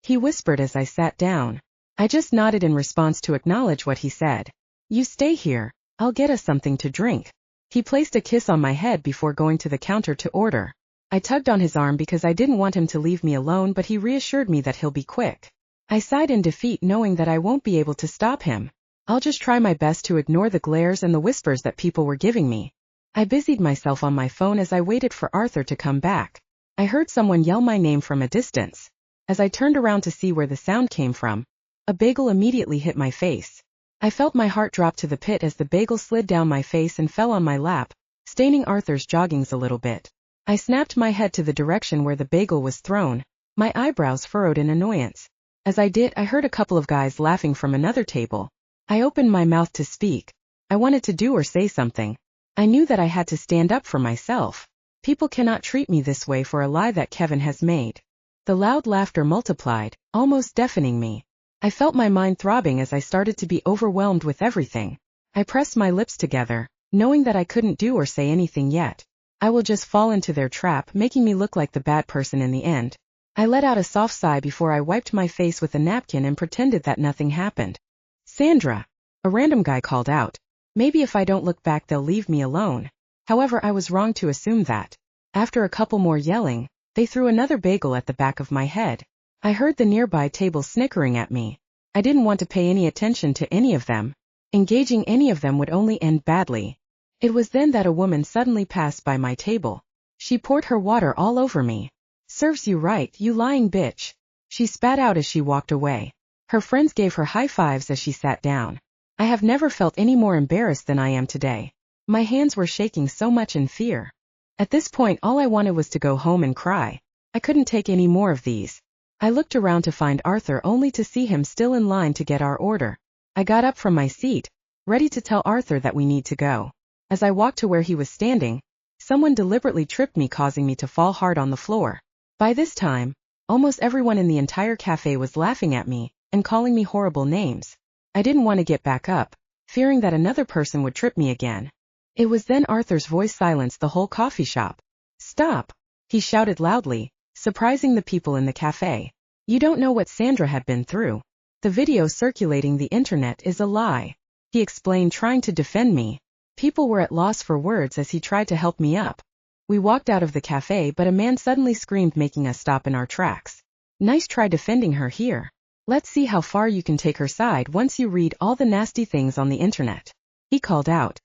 he whispered as I sat down. I just nodded in response to acknowledge what he said. You stay here. I'll get us something to drink. He placed a kiss on my head before going to the counter to order. I tugged on his arm because I didn't want him to leave me alone, but he reassured me that he'll be quick. I sighed in defeat, knowing that I won't be able to stop him. I'll just try my best to ignore the glares and the whispers that people were giving me. I busied myself on my phone as I waited for Arthur to come back. I heard someone yell my name from a distance. As I turned around to see where the sound came from, a bagel immediately hit my face. I felt my heart drop to the pit as the bagel slid down my face and fell on my lap, staining Arthur's joggings a little bit. I snapped my head to the direction where the bagel was thrown, my eyebrows furrowed in annoyance. As I did, I heard a couple of guys laughing from another table. I opened my mouth to speak. I wanted to do or say something. I knew that I had to stand up for myself. People cannot treat me this way for a lie that Kevin has made. The loud laughter multiplied, almost deafening me. I felt my mind throbbing as I started to be overwhelmed with everything. I pressed my lips together, knowing that I couldn't do or say anything yet. I will just fall into their trap, making me look like the bad person in the end. I let out a soft sigh before I wiped my face with a napkin and pretended that nothing happened. Sandra, a random guy called out. Maybe if I don't look back they'll leave me alone. However, I was wrong to assume that. After a couple more yelling, they threw another bagel at the back of my head. I heard the nearby table snickering at me. I didn't want to pay any attention to any of them. Engaging any of them would only end badly. It was then that a woman suddenly passed by my table. She poured her water all over me. Serves you right, you lying bitch. She spat out as she walked away. Her friends gave her high fives as she sat down. I have never felt any more embarrassed than I am today. My hands were shaking so much in fear. At this point all I wanted was to go home and cry. I couldn't take any more of these. I looked around to find Arthur only to see him still in line to get our order. I got up from my seat, ready to tell Arthur that we need to go. As I walked to where he was standing, someone deliberately tripped me, causing me to fall hard on the floor. By this time, almost everyone in the entire cafe was laughing at me and calling me horrible names. I didn't want to get back up, fearing that another person would trip me again. It was then Arthur's voice silenced the whole coffee shop. Stop! He shouted loudly, surprising the people in the cafe. You don't know what Sandra had been through. The video circulating the internet is a lie. He explained, trying to defend me. People were at loss for words as he tried to help me up. We walked out of the cafe, but a man suddenly screamed, making us stop in our tracks. Nice try defending her here. Let's see how far you can take her side once you read all the nasty things on the internet. He called out.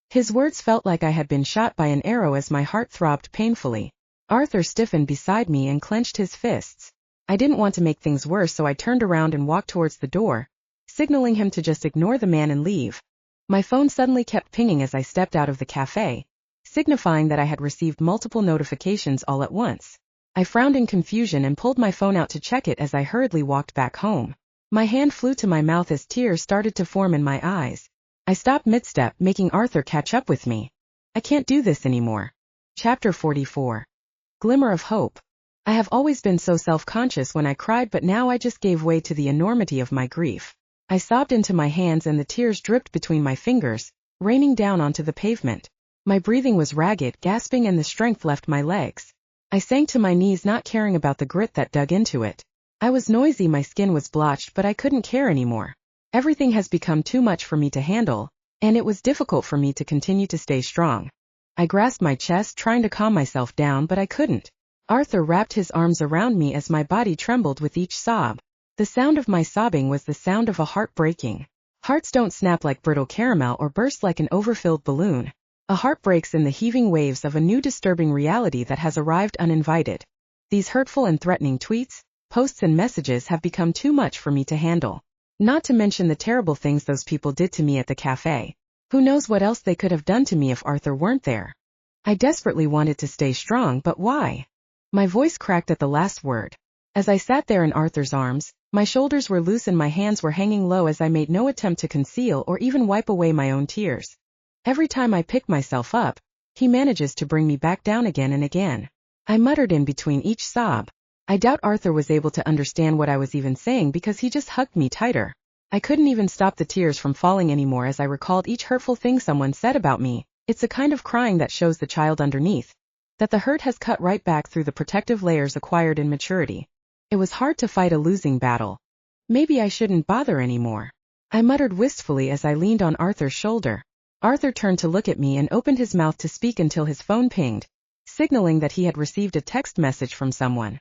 His words felt like I had been shot by an arrow as my heart throbbed painfully. Arthur stiffened beside me and clenched his fists. I didn't want to make things worse, so I turned around and walked towards the door, signaling him to just ignore the man and leave. My phone suddenly kept pinging as I stepped out of the cafe, signifying that I had received multiple notifications all at once. I frowned in confusion and pulled my phone out to check it as I hurriedly walked back home. My hand flew to my mouth as tears started to form in my eyes. I stopped mid-step, making Arthur catch up with me. I can't do this anymore. Chapter 44. Glimmer of Hope. I have always been so self-conscious when I cried, but now I just gave way to the enormity of my grief. I sobbed into my hands and the tears dripped between my fingers, raining down onto the pavement. My breathing was ragged, gasping, and the strength left my legs. I sank to my knees, not caring about the grit that dug into it. I was noisy, my skin was blotched, but I couldn't care anymore. Everything has become too much for me to handle, and it was difficult for me to continue to stay strong. I grasped my chest, trying to calm myself down, but I couldn't. Arthur wrapped his arms around me as my body trembled with each sob. The sound of my sobbing was the sound of a heart breaking. Hearts don't snap like brittle caramel or burst like an overfilled balloon. A heart breaks in the heaving waves of a new disturbing reality that has arrived uninvited. These hurtful and threatening tweets, posts, and messages have become too much for me to handle. Not to mention the terrible things those people did to me at the cafe. Who knows what else they could have done to me if Arthur weren't there. I desperately wanted to stay strong, but why? My voice cracked at the last word. As I sat there in Arthur's arms, my shoulders were loose and my hands were hanging low as I made no attempt to conceal or even wipe away my own tears. Every time I pick myself up, he manages to bring me back down again and again. I muttered in between each sob. I doubt Arthur was able to understand what I was even saying because he just hugged me tighter. I couldn't even stop the tears from falling anymore as I recalled each hurtful thing someone said about me. It's a kind of crying that shows the child underneath, that the hurt has cut right back through the protective layers acquired in maturity. It was hard to fight a losing battle. Maybe I shouldn't bother anymore. I muttered wistfully as I leaned on Arthur's shoulder. Arthur turned to look at me and opened his mouth to speak until his phone pinged, signaling that he had received a text message from someone.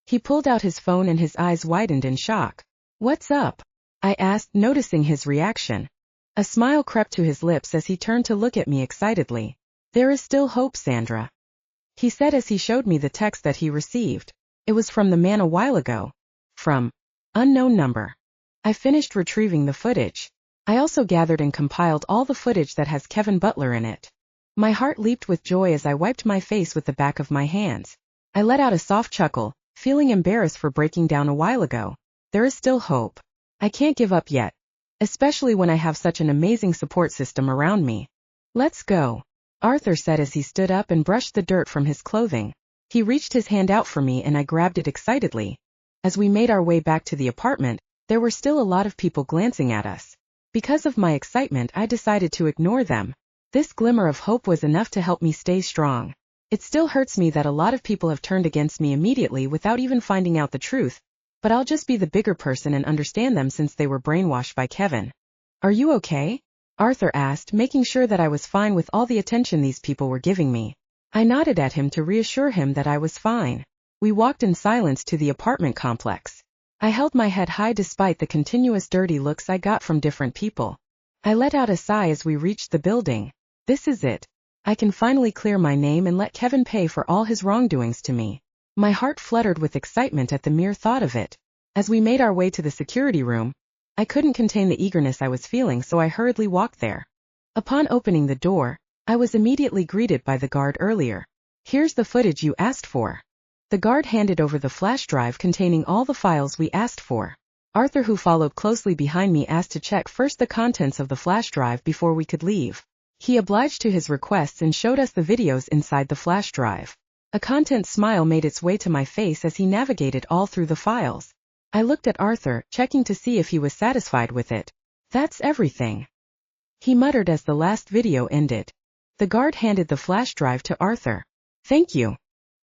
He pulled out his phone and his eyes widened in shock. "What's up?" I asked, noticing his reaction. A smile crept to his lips as he turned to look at me excitedly. "There is still hope, Sandra," he said as he showed me the text that he received. It was from the man a while ago. From unknown number. I finished retrieving the footage. I also gathered and compiled all the footage that has Kevin Butler in it. My heart leaped with joy as I wiped my face with the back of my hands. I let out a soft chuckle, feeling embarrassed for breaking down a while ago. There is still hope. I can't give up yet, especially when I have such an amazing support system around me. Let's go, Arthur said as he stood up and brushed the dirt from his clothing. He reached his hand out for me and I grabbed it excitedly. As we made our way back to the apartment, there were still a lot of people glancing at us. Because of my excitement, I decided to ignore them. This glimmer of hope was enough to help me stay strong. It still hurts me that a lot of people have turned against me immediately without even finding out the truth, but I'll just be the bigger person and understand them since they were brainwashed by Kevin. Are you okay? Arthur asked, making sure that I was fine with all the attention these people were giving me. I nodded at him to reassure him that I was fine. We walked in silence to the apartment complex. I held my head high despite the continuous dirty looks I got from different people. I let out a sigh as we reached the building. This is it. I can finally clear my name and let Kevin pay for all his wrongdoings to me. My heart fluttered with excitement at the mere thought of it. As we made our way to the security room, I couldn't contain the eagerness I was feeling, so I hurriedly walked there. Upon opening the door, I was immediately greeted by the guard earlier. Here's the footage you asked for. The guard handed over the flash drive containing all the files we asked for. Arthur, who followed closely behind me, asked to check first the contents of the flash drive before we could leave. He obliged to his requests and showed us the videos inside the flash drive. A content smile made its way to my face as he navigated all through the files. I looked at Arthur, checking to see if he was satisfied with it. That's everything, he muttered as the last video ended. The guard handed the flash drive to Arthur. Thank you,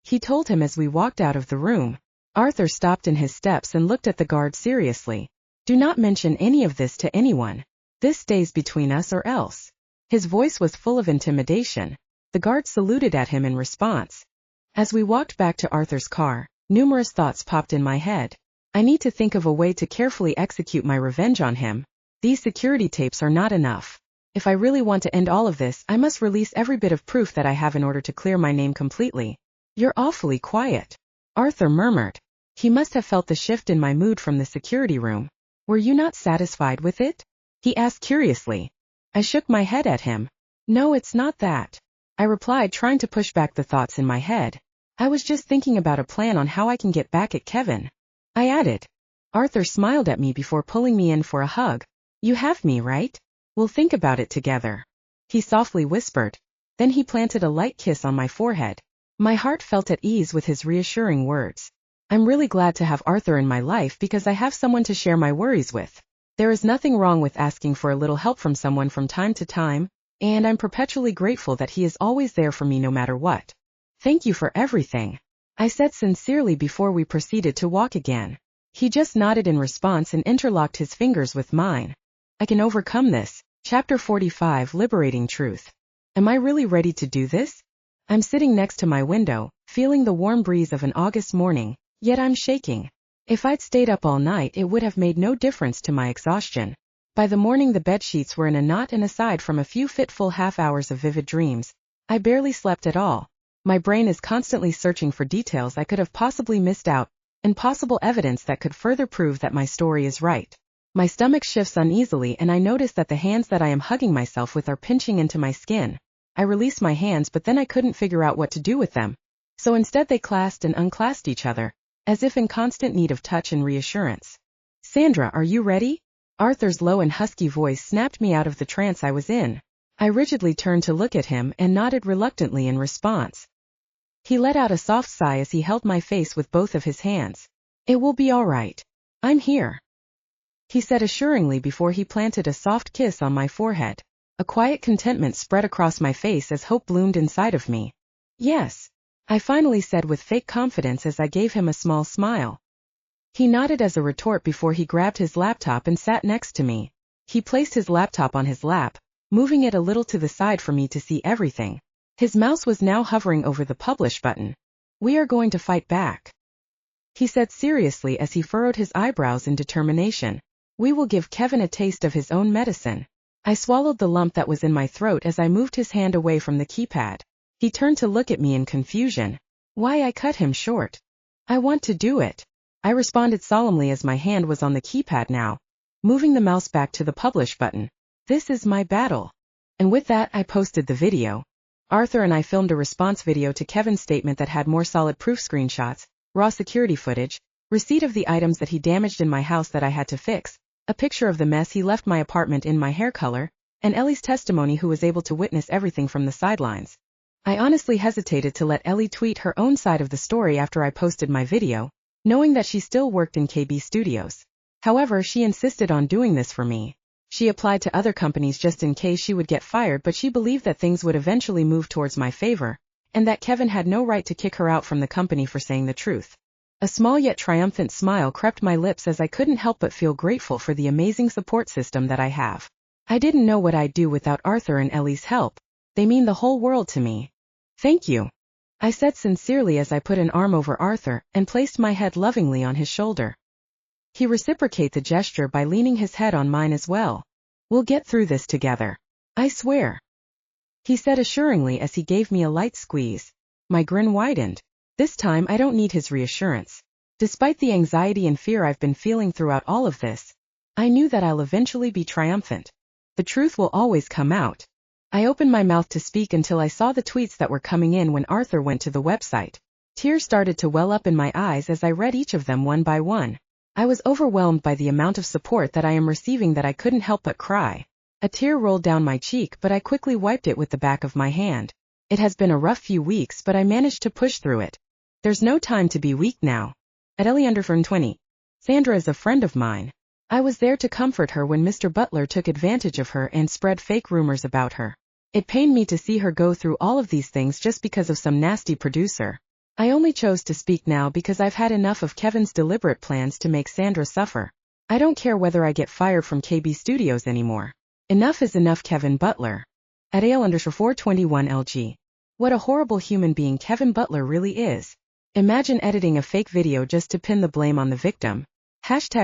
he told him as we walked out of the room. Arthur stopped in his steps and looked at the guard seriously. Do not mention any of this to anyone. This stays between us or else. His voice was full of intimidation. The guard saluted at him in response. As we walked back to Arthur's car, numerous thoughts popped in my head. I need to think of a way to carefully execute my revenge on him. These security tapes are not enough. If I really want to end all of this, I must release every bit of proof that I have in order to clear my name completely. You're awfully quiet, Arthur murmured. He must have felt the shift in my mood from the security room. Were you not satisfied with it? He asked curiously. I shook my head at him. No, it's not that, I replied, trying to push back the thoughts in my head. I was just thinking about a plan on how I can get back at Kevin, I added. Arthur smiled at me before pulling me in for a hug. You have me, right? We'll think about it together, he softly whispered. Then he planted a light kiss on my forehead. My heart felt at ease with his reassuring words. I'm really glad to have Arthur in my life because I have someone to share my worries with. There is nothing wrong with asking for a little help from someone from time to time, and I'm perpetually grateful that he is always there for me no matter what. Thank you for everything, I said sincerely before we proceeded to walk again. He just nodded in response and interlocked his fingers with mine. I can overcome this. Chapter 45, Liberating Truth. Am I really ready to do this? I'm sitting next to my window, feeling the warm breeze of an August morning, yet I'm shaking. If I'd stayed up all night, it would have made no difference to my exhaustion. By the morning, the bedsheets were in a knot, and aside from a few fitful half hours of vivid dreams, I barely slept at all. My brain is constantly searching for details I could have possibly missed out, and possible evidence that could further prove that my story is right. My stomach shifts uneasily, and I notice that the hands that I am hugging myself with are pinching into my skin. I release my hands, but then I couldn't figure out what to do with them. So instead they clasped and unclasped each other, as if in constant need of touch and reassurance. Sandra, are you ready? Arthur's low and husky voice snapped me out of the trance I was in. I rigidly turned to look at him and nodded reluctantly in response. He let out a soft sigh as he held my face with both of his hands. It will be all right. I'm here, he said assuringly before he planted a soft kiss on my forehead. A quiet contentment spread across my face as hope bloomed inside of me. Yes, I finally said with fake confidence as I gave him a small smile. He nodded as a retort before he grabbed his laptop and sat next to me. He placed his laptop on his lap, moving it a little to the side for me to see everything. His mouse was now hovering over the publish button. We are going to fight back, he said seriously as he furrowed his eyebrows in determination. We will give Kevin a taste of his own medicine. I swallowed the lump that was in my throat as I moved his hand away from the keypad. He turned to look at me in confusion. Why? I cut him short. I want to do it, I responded solemnly as my hand was on the keypad now, moving the mouse back to the publish button. This is my battle. And with that, I posted the video. Arthur and I filmed a response video to Kevin's statement that had more solid proof: screenshots, raw security footage, receipt of the items that he damaged in my house that I had to fix, a picture of the mess he left my apartment in, my hair color, and Ellie's testimony, who was able to witness everything from the sidelines. I honestly hesitated to let Ellie tweet her own side of the story after I posted my video, knowing that she still worked in KB Studios. However, she insisted on doing this for me. She applied to other companies just in case she would get fired, but she believed that things would eventually move towards my favor, and that Kevin had no right to kick her out from the company for saying the truth. A small yet triumphant smile crept my lips as I couldn't help but feel grateful for the amazing support system that I have. I didn't know what I'd do without Arthur and Ellie's help. They mean the whole world to me. Thank you, I said sincerely as I put an arm over Arthur and placed my head lovingly on his shoulder. He reciprocated the gesture by leaning his head on mine as well. We'll get through this together. I swear, he said assuringly as he gave me a light squeeze. My grin widened. This time I don't need his reassurance. Despite the anxiety and fear I've been feeling throughout all of this, I knew that I'll eventually be triumphant. The truth will always come out. I opened my mouth to speak until I saw the tweets that were coming in when Arthur went to the website. Tears started to well up in my eyes as I read each of them one by one. I was overwhelmed by the amount of support that I am receiving that I couldn't help but cry. A tear rolled down my cheek, but I quickly wiped it with the back of my hand. It has been a rough few weeks, but I managed to push through it. There's no time to be weak now. At Ellie_20. Sandra is a friend of mine. I was there to comfort her when Mr. Butler took advantage of her and spread fake rumors about her. It pained me to see her go through all of these things just because of some nasty producer. I only chose to speak now because I've had enough of Kevin's deliberate plans to make Sandra suffer. I don't care whether I get fired from KB Studios anymore. Enough is enough. Kevin Butler. At AL_421LG. What a horrible human being Kevin Butler really is. Imagine editing a fake video just to pin the blame on the victim.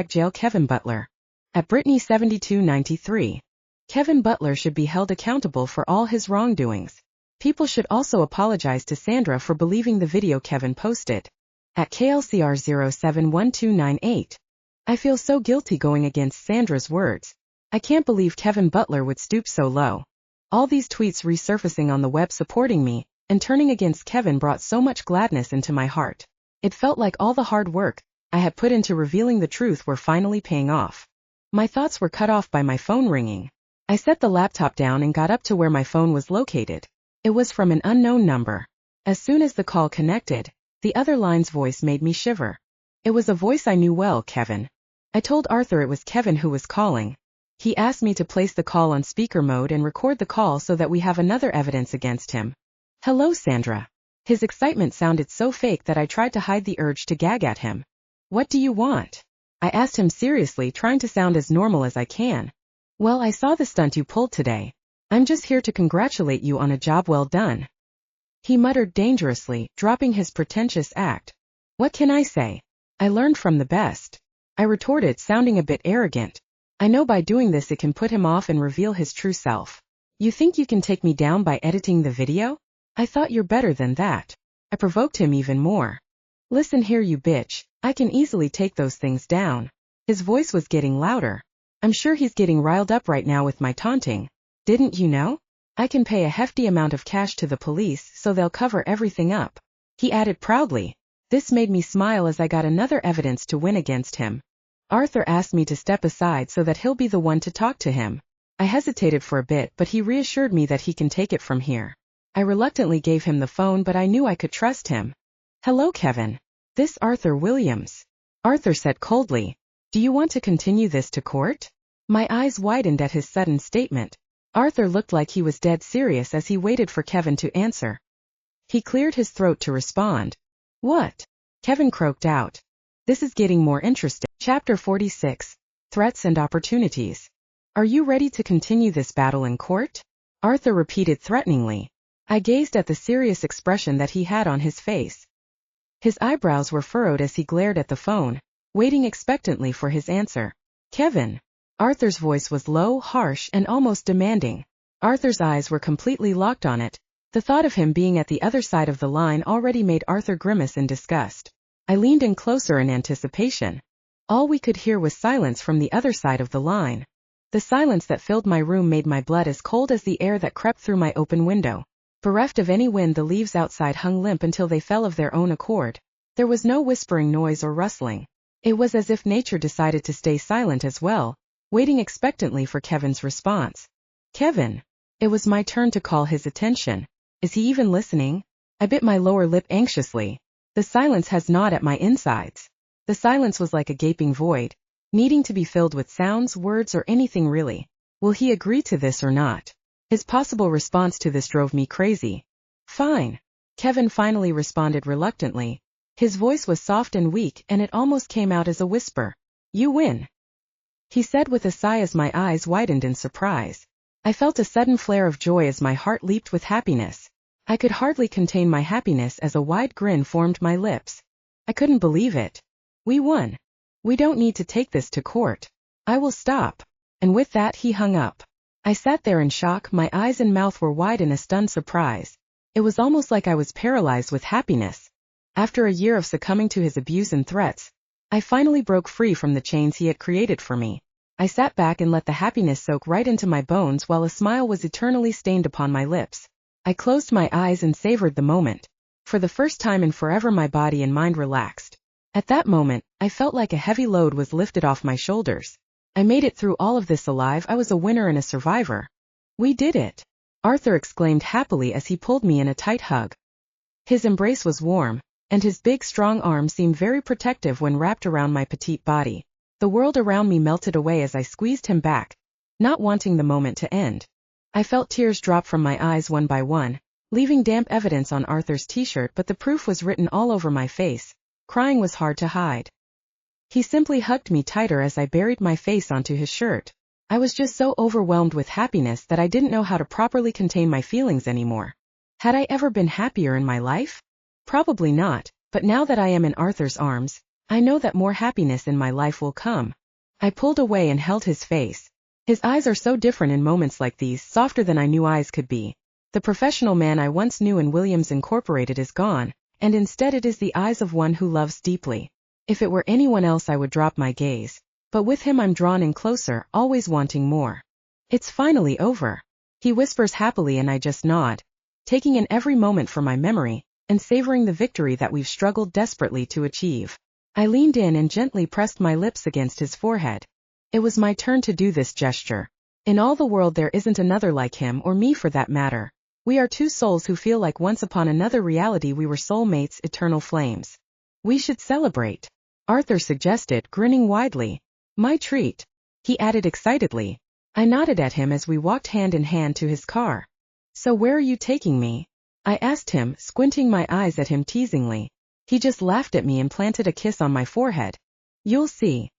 #jail Kevin Butler. At Brittany7293. Kevin Butler should be held accountable for all his wrongdoings. People should also apologize to Sandra for believing the video Kevin posted. At KLCR071298. I feel so guilty going against Sandra's words. I can't believe Kevin Butler would stoop so low. All these tweets resurfacing on the web supporting me and turning against Kevin brought so much gladness into my heart. It felt like all the hard work I had put into revealing the truth were finally paying off. My thoughts were cut off by my phone ringing. I set the laptop down and got up to where my phone was located. It was from an unknown number. As soon as the call connected, the other line's voice made me shiver. It was a voice I knew well. Kevin. I told Arthur it was Kevin who was calling. He asked me to place the call on speaker mode and record the call so that we have another evidence against him. Hello, Sandra. His excitement sounded so fake that I tried to hide the urge to gag at him. What do you want? I asked him seriously, trying to sound as normal as I can. Well, I saw the stunt you pulled today. I'm just here to congratulate you on a job well done. He muttered dangerously, dropping his pretentious act. What can I say? I learned from the best. I retorted, sounding a bit arrogant. I know by doing this it can put him off and reveal his true self. You think you can take me down by editing the video? I thought you're better than that. I provoked him even more. Listen here, you bitch. I can easily take those things down. His voice was getting louder. I'm sure he's getting riled up right now with my taunting. Didn't you know? I can pay a hefty amount of cash to the police so they'll cover everything up. He added proudly. This made me smile as I got another evidence to win against him. Arthur asked me to step aside so that he'll be the one to talk to him. I hesitated for a bit, but he reassured me that he can take it from here. I reluctantly gave him the phone, but I knew I could trust him. Hello, Kevin. This Arthur Williams. Arthur said coldly. Do you want to continue this to court? My eyes widened at his sudden statement. Arthur looked like he was dead serious as he waited for Kevin to answer. He cleared his throat to respond. What? Kevin croaked out. This is getting more interesting. Chapter 46. Threats and Opportunities. Are you ready to continue this battle in court? Arthur repeated threateningly. I gazed at the serious expression that he had on his face. His eyebrows were furrowed as he glared at the phone, waiting expectantly for his answer. Kevin. Arthur's voice was low, harsh, and almost demanding. Arthur's eyes were completely locked on it. The thought of him being at the other side of the line already made Arthur grimace in disgust. I leaned in closer in anticipation. All we could hear was silence from the other side of the line. The silence that filled my room made my blood as cold as the air that crept through my open window. Bereft of any wind, the leaves outside hung limp until they fell of their own accord. There was no whispering noise or rustling. It was as if nature decided to stay silent as well, waiting expectantly for Kevin's response. Kevin. It was my turn to call his attention. Is he even listening? I bit my lower lip anxiously. The silence has gnawed at my insides. The silence was like a gaping void, needing to be filled with sounds, words, or anything really. Will he agree to this or not? His possible response to this drove me crazy. Fine. Kevin finally responded reluctantly. His voice was soft and weak, and it almost came out as a whisper. You win. He said with a sigh as my eyes widened in surprise. I felt a sudden flare of joy as my heart leaped with happiness. I could hardly contain my happiness as a wide grin formed my lips. I couldn't believe it. We won. We don't need to take this to court. I will stop. And with that he hung up. I sat there in shock, my eyes and mouth were wide in a stunned surprise. It was almost like I was paralyzed with happiness. After a year of succumbing to his abuse and threats, I finally broke free from the chains he had created for me. I sat back and let the happiness soak right into my bones while a smile was eternally stained upon my lips. I closed my eyes and savored the moment. For the first time in forever my body and mind relaxed. At that moment, I felt like a heavy load was lifted off my shoulders. I made it through all of this alive. I was a winner and a survivor. We did it. Arthur exclaimed happily as he pulled me in a tight hug. His embrace was warm, and his big strong arms seemed very protective when wrapped around my petite body. The world around me melted away as I squeezed him back, not wanting the moment to end. I felt tears drop from my eyes one by one, leaving damp evidence on Arthur's t-shirt, but the proof was written all over my face. Crying was hard to hide. He simply hugged me tighter as I buried my face onto his shirt. I was just so overwhelmed with happiness that I didn't know how to properly contain my feelings anymore. Had I ever been happier in my life? Probably not, but now that I am in Arthur's arms, I know that more happiness in my life will come. I pulled away and held his face. His eyes are so different in moments like these, softer than I knew eyes could be. The professional man I once knew in Williams Incorporated is gone, and instead it is the eyes of one who loves deeply. If it were anyone else I would drop my gaze, but with him I'm drawn in closer, always wanting more. It's finally over. He whispers happily and I just nod, taking in every moment for my memory, and savoring the victory that we've struggled desperately to achieve. I leaned in and gently pressed my lips against his forehead. It was my turn to do this gesture. In all the world there isn't another like him, or me for that matter. We are two souls who feel like once upon another reality we were soulmates, eternal flames. We should celebrate, Arthur suggested, grinning widely. My treat, he added excitedly. I nodded at him as we walked hand in hand to his car. So where are you taking me? I asked him, squinting my eyes at him teasingly. He just laughed at me and planted a kiss on my forehead. You'll see.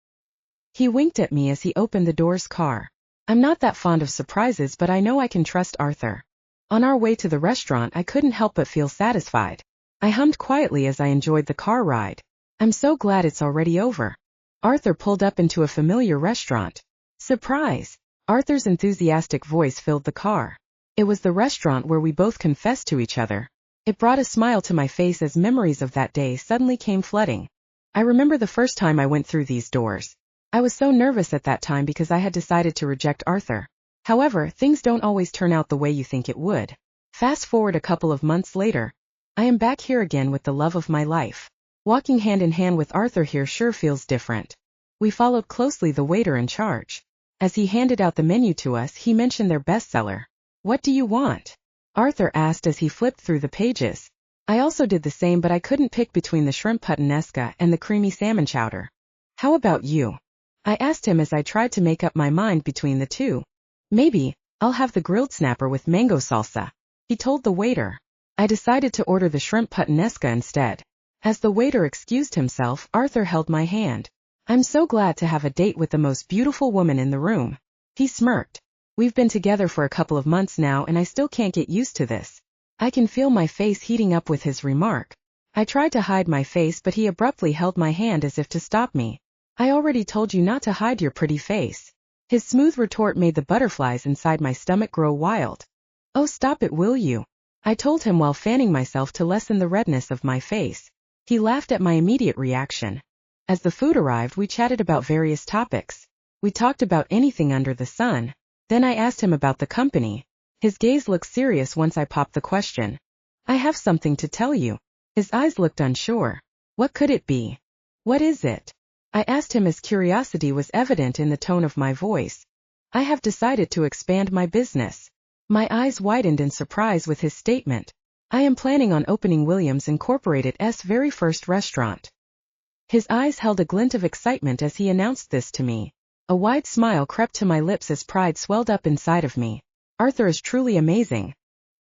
He winked at me as he opened the door's car. I'm not that fond of surprises, but I know I can trust Arthur. On our way to the restaurant I couldn't help but feel satisfied. I hummed quietly as I enjoyed the car ride. I'm so glad it's already over. Arthur pulled up into a familiar restaurant. Surprise! Arthur's enthusiastic voice filled the car. It was the restaurant where we both confessed to each other. It brought a smile to my face as memories of that day suddenly came flooding. I remember the first time I went through these doors. I was so nervous at that time because I had decided to reject Arthur. However, things don't always turn out the way you think it would. Fast forward a couple of months later. I am back here again with the love of my life. Walking hand in hand with Arthur here sure feels different. We followed closely the waiter in charge. As he handed out the menu to us, he mentioned their bestseller. What do you want? Arthur asked as he flipped through the pages. I also did the same, but I couldn't pick between the shrimp puttanesca and the creamy salmon chowder. How about you? I asked him as I tried to make up my mind between the two. Maybe, I'll have the grilled snapper with mango salsa, he told the waiter. I decided to order the shrimp puttanesca instead. As the waiter excused himself, Arthur held my hand. I'm so glad to have a date with the most beautiful woman in the room. He smirked. We've been together for a couple of months now and I still can't get used to this. I can feel my face heating up with his remark. I tried to hide my face, but he abruptly held my hand as if to stop me. I already told you not to hide your pretty face. His smooth retort made the butterflies inside my stomach grow wild. Oh, stop it, will you? I told him while fanning myself to lessen the redness of my face. He laughed at my immediate reaction. As the food arrived, we chatted about various topics. We talked about anything under the sun. Then I asked him about the company. His gaze looked serious once I popped the question. I have something to tell you. His eyes looked unsure. What could it be? What is it? I asked him as curiosity was evident in the tone of my voice. I have decided to expand my business. My eyes widened in surprise with his statement. I am planning on opening Williams Incorporated's very first restaurant. His eyes held a glint of excitement as he announced this to me. A wide smile crept to my lips as pride swelled up inside of me. Arthur is truly amazing.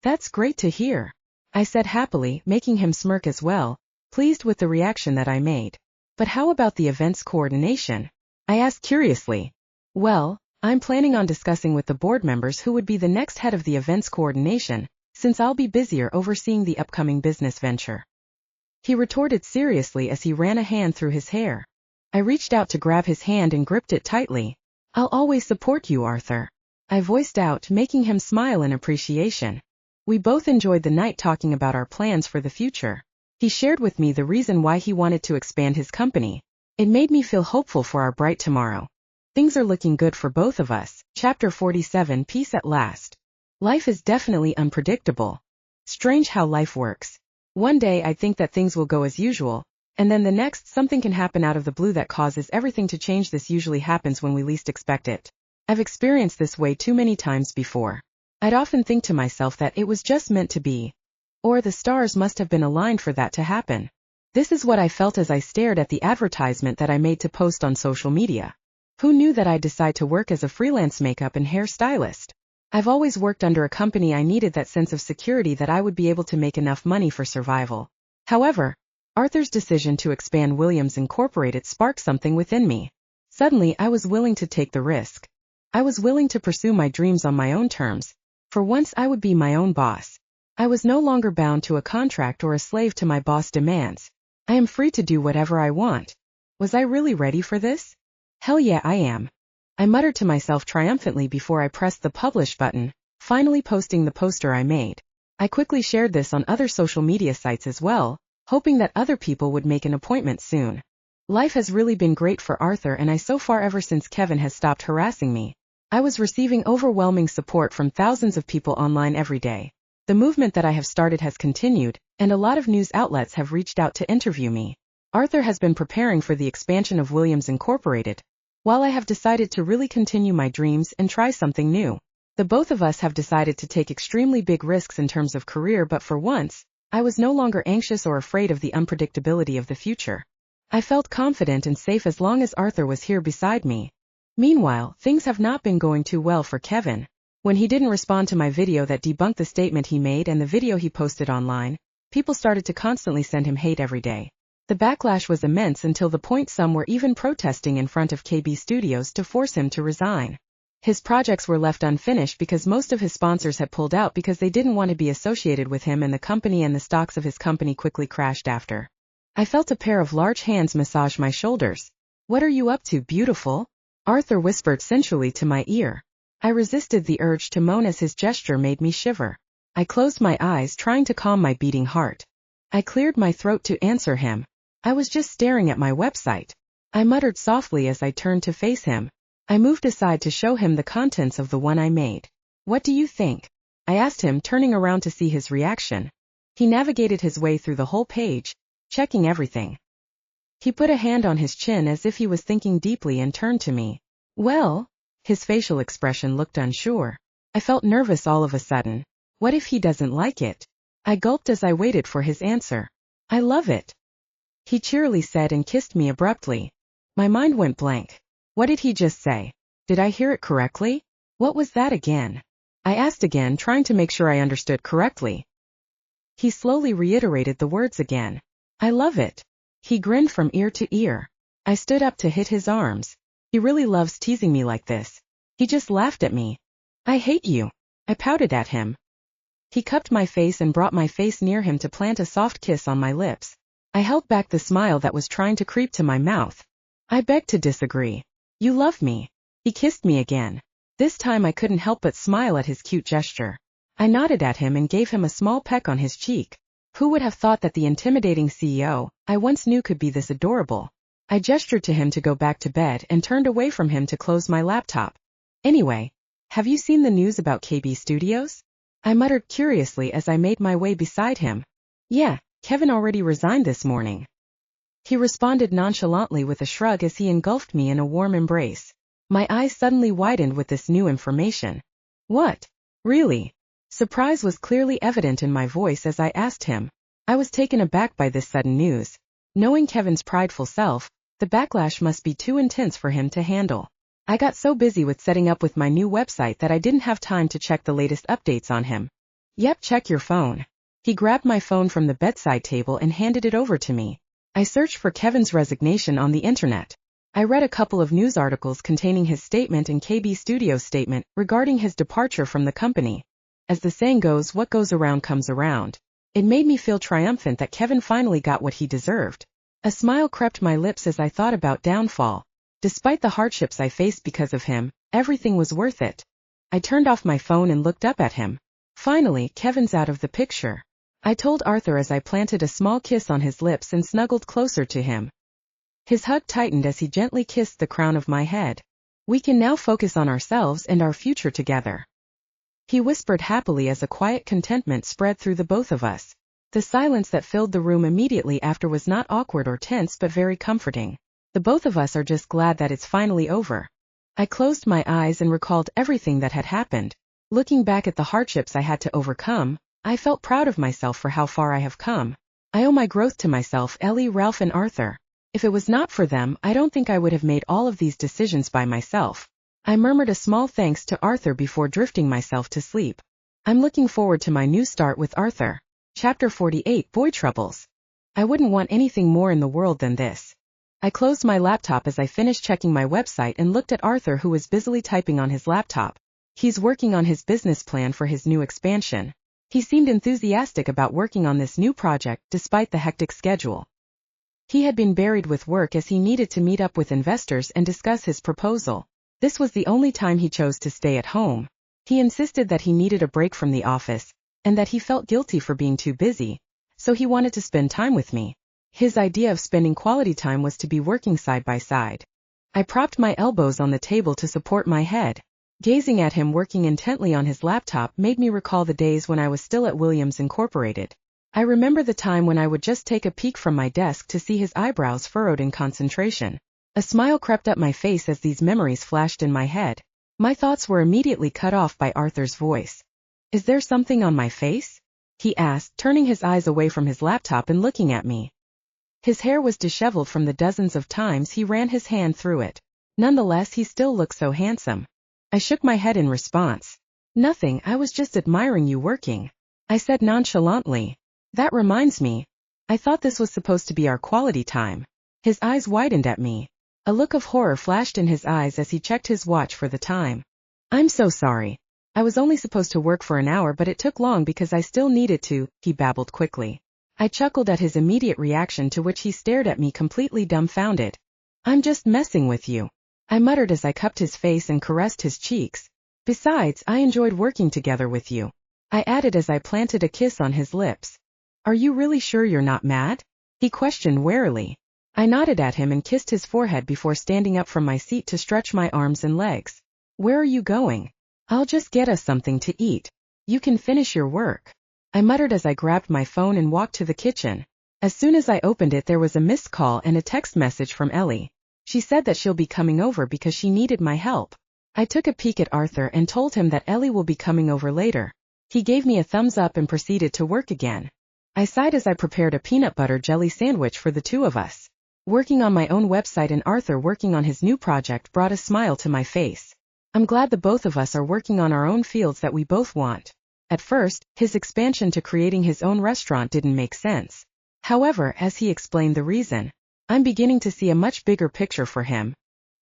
That's great to hear, I said happily, making him smirk as well, pleased with the reaction that I made. But how about the events coordination? I asked curiously. Well, I'm planning on discussing with the board members who would be the next head of the events coordination, since I'll be busier overseeing the upcoming business venture. He retorted seriously as he ran a hand through his hair. I reached out to grab his hand and gripped it tightly. I'll always support you, Arthur, I voiced out, making him smile in appreciation. We both enjoyed the night talking about our plans for the future. He shared with me the reason why he wanted to expand his company. It made me feel hopeful for our bright tomorrow. Things are looking good for both of us. Chapter 47. Peace at last. Life is definitely unpredictable. Strange how life works. One day I think that things will go as usual, and then the next something can happen out of the blue that causes everything to change. This usually happens when we least expect it. I've experienced this way too many times before. I'd often think to myself that it was just meant to be, or the stars must have been aligned for that to happen. This is what I felt as I stared at the advertisement that I made to post on social media. Who knew that I'd decide to work as a freelance makeup and hair stylist? I've always worked under a company. I needed that sense of security that I would be able to make enough money for survival. However, Arthur's decision to expand Williams Incorporated sparked something within me. Suddenly I was willing to take the risk. I was willing to pursue my dreams on my own terms. For once I would be my own boss. I was no longer bound to a contract or a slave to my boss' demands. I am free to do whatever I want. Was I really ready for this? Hell yeah, I am. I muttered to myself triumphantly before I pressed the publish button, finally posting the poster I made. I quickly shared this on other social media sites as well, hoping that other people would make an appointment soon. Life has really been great for Arthur and I so far ever since Kevin has stopped harassing me. I was receiving overwhelming support from thousands of people online every day. The movement that I have started has continued, and a lot of news outlets have reached out to interview me. Arthur has been preparing for the expansion of Williams Incorporated, while I have decided to really continue my dreams and try something new. The both of us have decided to take extremely big risks in terms of career, but for once, I was no longer anxious or afraid of the unpredictability of the future. I felt confident and safe as long as Arthur was here beside me. Meanwhile, things have not been going too well for Kevin. When he didn't respond to my video that debunked the statement he made and the video he posted online, people started to constantly send him hate every day. The backlash was immense until the point some were even protesting in front of KB Studios to force him to resign. His projects were left unfinished because most of his sponsors had pulled out because they didn't want to be associated with him and the company, and the stocks of his company quickly crashed after. I felt a pair of large hands massage my shoulders. What are you up to, beautiful? Arthur whispered sensually to my ear. I resisted the urge to moan as his gesture made me shiver. I closed my eyes, trying to calm my beating heart. I cleared my throat to answer him. I was just staring at my website. I muttered softly as I turned to face him. I moved aside to show him the contents of the one I made. What do you think? I asked him, turning around to see his reaction. He navigated his way through the whole page, checking everything. He put a hand on his chin as if he was thinking deeply and turned to me. Well? His facial expression looked unsure. I felt nervous all of a sudden. What if he doesn't like it? I gulped as I waited for his answer. I love it, he cheerily said and kissed me abruptly. My mind went blank. What did he just say? Did I hear it correctly? What was that again? I asked again, trying to make sure I understood correctly. He slowly reiterated the words again. I love it. He grinned from ear to ear. I stood up to hit his arms. He really loves teasing me like this. He just laughed at me. I hate you. I pouted at him. He cupped my face and brought my face near him to plant a soft kiss on my lips. I held back the smile that was trying to creep to my mouth. I beg to disagree. You love me. He kissed me again. This time I couldn't help but smile at his cute gesture. I nodded at him and gave him a small peck on his cheek. Who would have thought that the intimidating CEO I once knew could be this adorable? I gestured to him to go back to bed and turned away from him to close my laptop. Anyway, have you seen the news about KB Studios? I muttered curiously as I made my way beside him. Yeah, Kevin already resigned this morning. He responded nonchalantly with a shrug as he engulfed me in a warm embrace. My eyes suddenly widened with this new information. What? Really? Surprise was clearly evident in my voice as I asked him. I was taken aback by this sudden news. Knowing Kevin's prideful self, the backlash must be too intense for him to handle. I got so busy with setting up with my new website that I didn't have time to check the latest updates on him. Yep, check your phone. He grabbed my phone from the bedside table and handed it over to me. I searched for Kevin's resignation on the internet. I read a couple of news articles containing his statement and KB Studio's statement regarding his departure from the company. As the saying goes, what goes around comes around. It made me feel triumphant that Kevin finally got what he deserved. A smile crept my lips as I thought about downfall. Despite the hardships I faced because of him, everything was worth it. I turned off my phone and looked up at him. Finally, Kevin's out of the picture. I told Arthur as I planted a small kiss on his lips and snuggled closer to him. His hug tightened as he gently kissed the crown of my head. We can now focus on ourselves and our future together. He whispered happily as a quiet contentment spread through the both of us. The silence that filled the room immediately after was not awkward or tense but very comforting. The both of us are just glad that it's finally over. I closed my eyes and recalled everything that had happened. Looking back at the hardships I had to overcome, I felt proud of myself for how far I have come. I owe my growth to myself, Ellie, Ralph and Arthur. If it was not for them, I don't think I would have made all of these decisions by myself. I murmured a small thanks to Arthur before drifting myself to sleep. I'm looking forward to my new start with Arthur. Chapter 48, Boy Troubles. I wouldn't want anything more in the world than this. I closed my laptop as I finished checking my website and looked at Arthur, who was busily typing on his laptop. He's working on his business plan for his new expansion. He seemed enthusiastic about working on this new project despite the hectic schedule. He had been buried with work as he needed to meet up with investors and discuss his proposal. This was the only time he chose to stay at home. He insisted that he needed a break from the office, and that he felt guilty for being too busy, so he wanted to spend time with me. His idea of spending quality time was to be working side by side. I propped my elbows on the table to support my head. Gazing at him working intently on his laptop made me recall the days when I was still at Williams Incorporated. I remember the time when I would just take a peek from my desk to see his eyebrows furrowed in concentration. A smile crept up my face as these memories flashed in my head. My thoughts were immediately cut off by Arthur's voice. Is there something on my face? He asked, turning his eyes away from his laptop and looking at me. His hair was disheveled from the dozens of times he ran his hand through it. Nonetheless, he still looked so handsome. I shook my head in response. Nothing, I was just admiring you working. I said nonchalantly. That reminds me. I thought this was supposed to be our quality time. His eyes widened at me. A look of horror flashed in his eyes as he checked his watch for the time. I'm so sorry. I was only supposed to work for an hour, but it took long because I still needed to, he babbled quickly. I chuckled at his immediate reaction, to which he stared at me completely dumbfounded. I'm just messing with you, I muttered as I cupped his face and caressed his cheeks. Besides, I enjoyed working together with you, I added as I planted a kiss on his lips. Are you really sure you're not mad? He questioned warily. I nodded at him and kissed his forehead before standing up from my seat to stretch my arms and legs. Where are you going? I'll just get us something to eat. You can finish your work, I muttered as I grabbed my phone and walked to the kitchen. As soon as I opened it, there was a missed call and a text message from Ellie. She said that she'll be coming over because she needed my help. I took a peek at Arthur and told him that Ellie will be coming over later. He gave me a thumbs up and proceeded to work again. I sighed as I prepared a peanut butter jelly sandwich for the two of us. Working on my own website and Arthur working on his new project brought a smile to my face. I'm glad the both of us are working on our own fields that we both want. At first, his expansion to creating his own restaurant didn't make sense. However, as he explained the reason, I'm beginning to see a much bigger picture for him.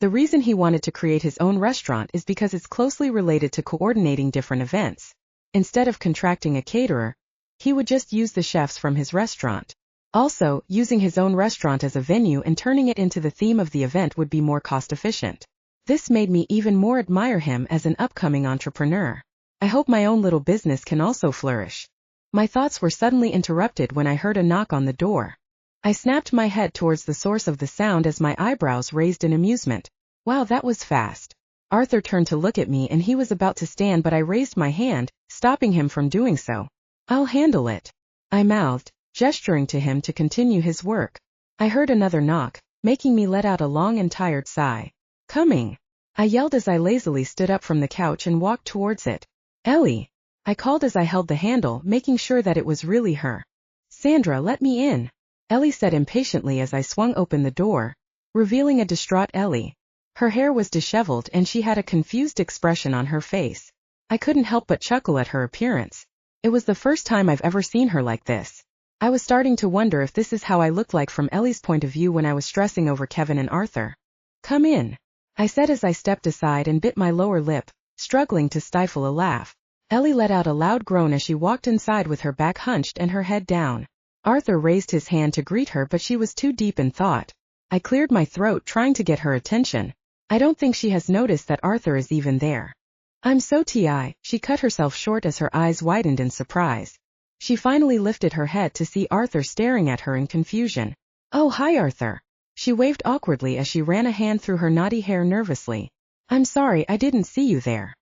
The reason he wanted to create his own restaurant is because it's closely related to coordinating different events. Instead of contracting a caterer, he would just use the chefs from his restaurant. Also, using his own restaurant as a venue and turning it into the theme of the event would be more cost-efficient. This made me even more admire him as an upcoming entrepreneur. I hope my own little business can also flourish. My thoughts were suddenly interrupted when I heard a knock on the door. I snapped my head towards the source of the sound as my eyebrows raised in amusement. Wow, that was fast. Arthur turned to look at me and he was about to stand, but I raised my hand, stopping him from doing so. I'll handle it, I mouthed, gesturing to him to continue his work. I heard another knock, making me let out a long and tired sigh. Coming, I yelled as I lazily stood up from the couch and walked towards it. Ellie! I called as I held the handle, making sure that it was really her. Sandra, let me in, Ellie said impatiently as I swung open the door, revealing a distraught Ellie. Her hair was disheveled and she had a confused expression on her face. I couldn't help but chuckle at her appearance. It was the first time I've ever seen her like this. I was starting to wonder if this is how I looked like from Ellie's point of view when I was stressing over Kevin and Arthur. Come in, I said as I stepped aside and bit my lower lip, struggling to stifle a laugh. Ellie let out a loud groan as she walked inside with her back hunched and her head down. Arthur raised his hand to greet her, but she was too deep in thought. I cleared my throat trying to get her attention. I don't think she has noticed that Arthur is even there. I'm so TI, she cut herself short as her eyes widened in surprise. She finally lifted her head to see Arthur staring at her in confusion. Oh, hi Arthur. She waved awkwardly as she ran a hand through her knotty hair nervously. I'm sorry, I didn't see you there.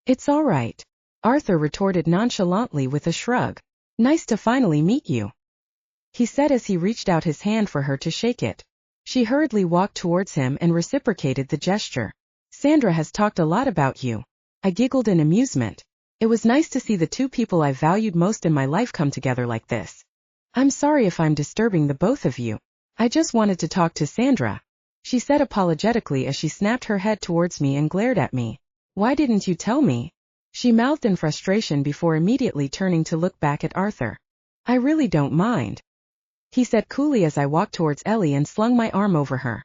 It's all right, Arthur retorted nonchalantly with a shrug. Nice to finally meet you, he said as he reached out his hand for her to shake it. She hurriedly walked towards him and reciprocated the gesture. Sandra has talked a lot about you, I giggled in amusement. It was nice to see the two people I valued most in my life come together like this. I'm sorry if I'm disturbing the both of you. I just wanted to talk to Sandra, she said apologetically as she snapped her head towards me and glared at me. Why didn't you tell me? She mouthed in frustration before immediately turning to look back at Arthur. I really don't mind, he said coolly as I walked towards Ellie and slung my arm over her.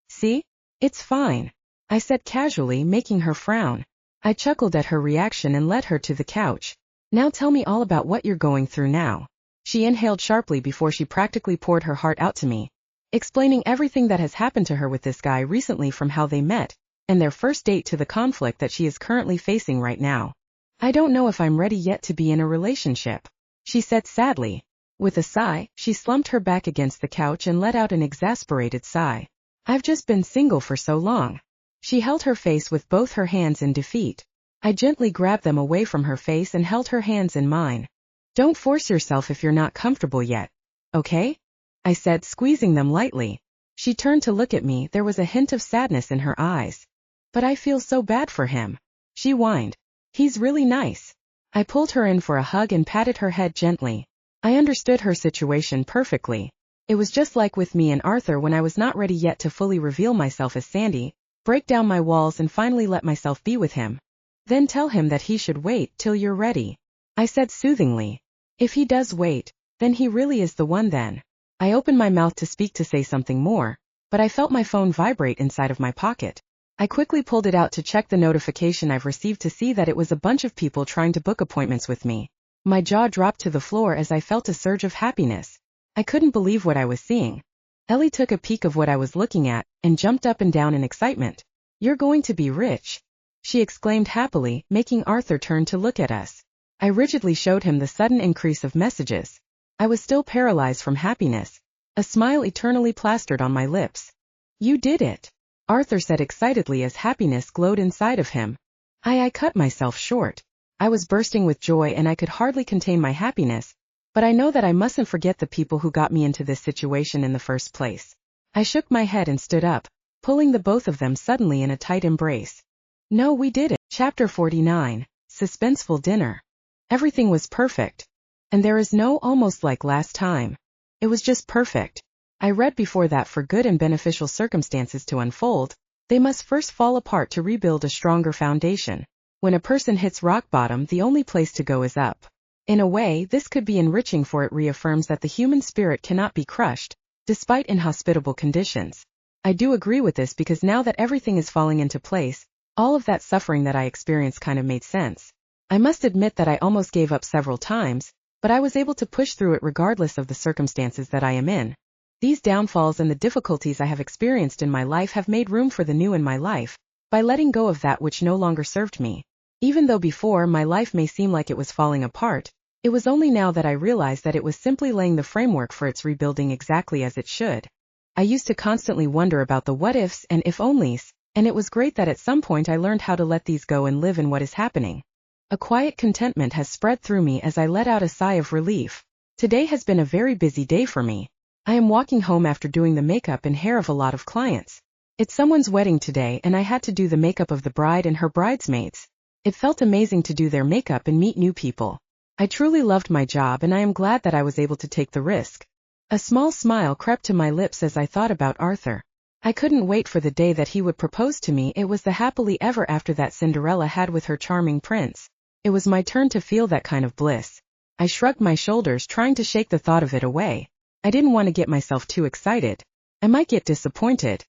See? It's fine, I said casually, making her frown. I chuckled at her reaction and led her to the couch. Now tell me all about what you're going through now. She inhaled sharply before she practically poured her heart out to me, explaining everything that has happened to her with this guy recently, from how they met and their first date to the conflict that she is currently facing right now. I don't know if I'm ready yet to be in a relationship, she said sadly. With a sigh, she slumped her back against the couch and let out an exasperated sigh. I've just been single for so long. She held her face with both her hands in defeat. I gently grabbed them away from her face and held her hands in mine. Don't force yourself if you're not comfortable yet, okay? I said, squeezing them lightly. She turned to look at me. There was a hint of sadness in her eyes. But I feel so bad for him, she whined. He's really nice. I pulled her in for a hug and patted her head gently. I understood her situation perfectly. It was just like with me and Arthur when I was not ready yet to fully reveal myself as Sandy, break down my walls and finally let myself be with him. Then tell him that he should wait till you're ready, I said soothingly. If he does wait, then he really is the one then. I opened my mouth to speak to say something more, but I felt my phone vibrate inside of my pocket. I quickly pulled it out to check the notification I've received to see that it was a bunch of people trying to book appointments with me. My jaw dropped to the floor as I felt a surge of happiness. I couldn't believe what I was seeing. Ellie took a peek of what I was looking at and jumped up and down in excitement. You're going to be rich, she exclaimed happily, making Arthur turn to look at us. I rigidly showed him the sudden increase of messages. I was still paralyzed from happiness, a smile eternally plastered on my lips. You did it, Arthur said excitedly as happiness glowed inside of him. I cut myself short. I was bursting with joy and I could hardly contain my happiness, but I know that I mustn't forget the people who got me into this situation in the first place. I shook my head and stood up, pulling the both of them suddenly in a tight embrace. No, we did it. Chapter 49, Suspenseful Dinner. Everything was perfect. And there is no almost like last time. It was just perfect. I read before that for good and beneficial circumstances to unfold, they must first fall apart to rebuild a stronger foundation. When a person hits rock bottom, the only place to go is up. In a way, this could be enriching, for it reaffirms that the human spirit cannot be crushed, despite inhospitable conditions. I do agree with this because now that everything is falling into place, all of that suffering that I experienced kind of made sense. I must admit that I almost gave up several times, but I was able to push through it regardless of the circumstances that I am in. These downfalls and the difficulties I have experienced in my life have made room for the new in my life, by letting go of that which no longer served me. Even though before my life may seem like it was falling apart, it was only now that I realized that it was simply laying the framework for its rebuilding exactly as it should. I used to constantly wonder about the what-ifs and if-onlys, and it was great that at some point I learned how to let these go and live in what is happening. A quiet contentment has spread through me as I let out a sigh of relief. Today has been a very busy day for me. I am walking home after doing the makeup and hair of a lot of clients. It's someone's wedding today and I had to do the makeup of the bride and her bridesmaids. It felt amazing to do their makeup and meet new people. I truly loved my job and I am glad that I was able to take the risk. A small smile crept to my lips as I thought about Arthur. I couldn't wait for the day that he would propose to me. It was the happily ever after that Cinderella had with her charming prince. It was my turn to feel that kind of bliss. I shrugged my shoulders, trying to shake the thought of it away. I didn't want to get myself too excited. I might get disappointed.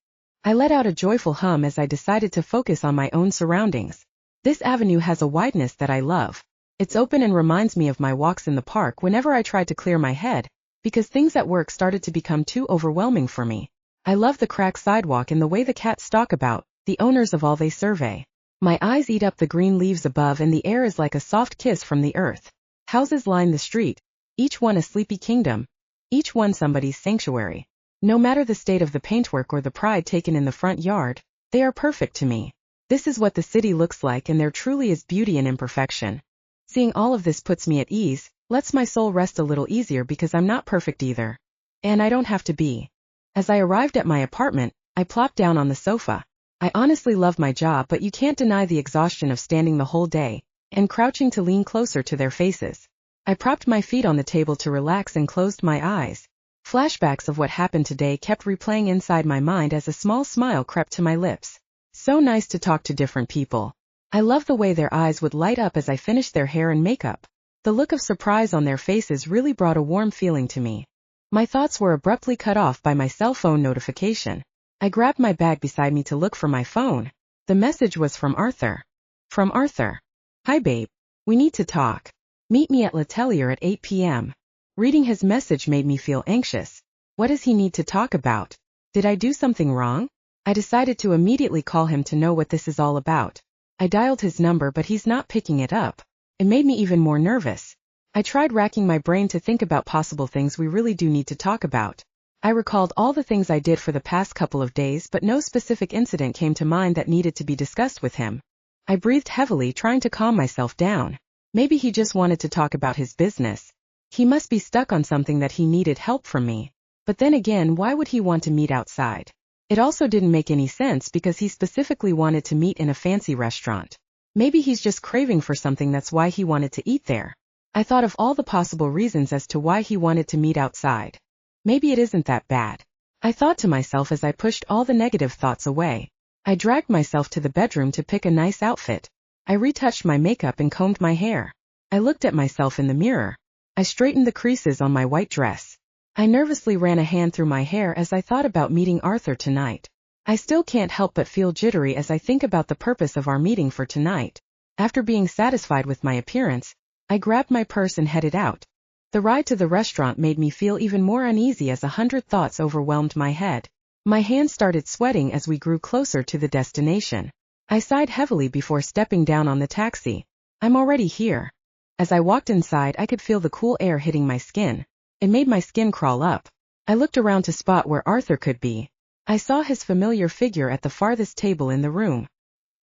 I let out a joyful hum as I decided to focus on my own surroundings. This avenue has a wideness that I love. It's open and reminds me of my walks in the park whenever I tried to clear my head, because things at work started to become too overwhelming for me. I love the cracked sidewalk and the way the cats stalk about, the owners of all they survey. My eyes eat up the green leaves above and the air is like a soft kiss from the earth. Houses line the street, each one a sleepy kingdom, each one somebody's sanctuary. No matter the state of the paintwork or the pride taken in the front yard, they are perfect to me. This is what the city looks like and there truly is beauty in imperfection. Seeing all of this puts me at ease, lets my soul rest a little easier because I'm not perfect either. And I don't have to be. As I arrived at my apartment, I plopped down on the sofa. I honestly love my job, but you can't deny the exhaustion of standing the whole day and crouching to lean closer to their faces. I propped my feet on the table to relax and closed my eyes. Flashbacks of what happened today kept replaying inside my mind as a small smile crept to my lips. So nice to talk to different people. I love the way their eyes would light up as I finished their hair and makeup. The look of surprise on their faces really brought a warm feeling to me. My thoughts were abruptly cut off by my cell phone notification. I grabbed my bag beside me to look for my phone. The message was from Arthur. From Arthur. Hi babe. We need to talk. Meet me at L'Atelier at 8 p.m. Reading his message made me feel anxious. What does he need to talk about? Did I do something wrong? I decided to immediately call him to know what this is all about. I dialed his number but he's not picking it up. It made me even more nervous. I tried racking my brain to think about possible things we really do need to talk about. I recalled all the things I did for the past couple of days but no specific incident came to mind that needed to be discussed with him. I breathed heavily, trying to calm myself down. Maybe he just wanted to talk about his business. He must be stuck on something that he needed help from me. But then again, why would he want to meet outside? It also didn't make any sense because he specifically wanted to meet in a fancy restaurant. Maybe he's just craving for something, that's why he wanted to eat there. I thought of all the possible reasons as to why he wanted to meet outside. Maybe it isn't that bad. I thought to myself as I pushed all the negative thoughts away. I dragged myself to the bedroom to pick a nice outfit. I retouched my makeup and combed my hair. I looked at myself in the mirror. I straightened the creases on my white dress. I nervously ran a hand through my hair as I thought about meeting Arthur tonight. I still can't help but feel jittery as I think about the purpose of our meeting for tonight. After being satisfied with my appearance, I grabbed my purse and headed out. The ride to the restaurant made me feel even more uneasy as 100 thoughts overwhelmed my head. My hands started sweating as we grew closer to the destination. I sighed heavily before stepping down on the taxi. I'm already here. As I walked inside, I could feel the cool air hitting my skin. It made my skin crawl up. I looked around to spot where Arthur could be. I saw his familiar figure at the farthest table in the room.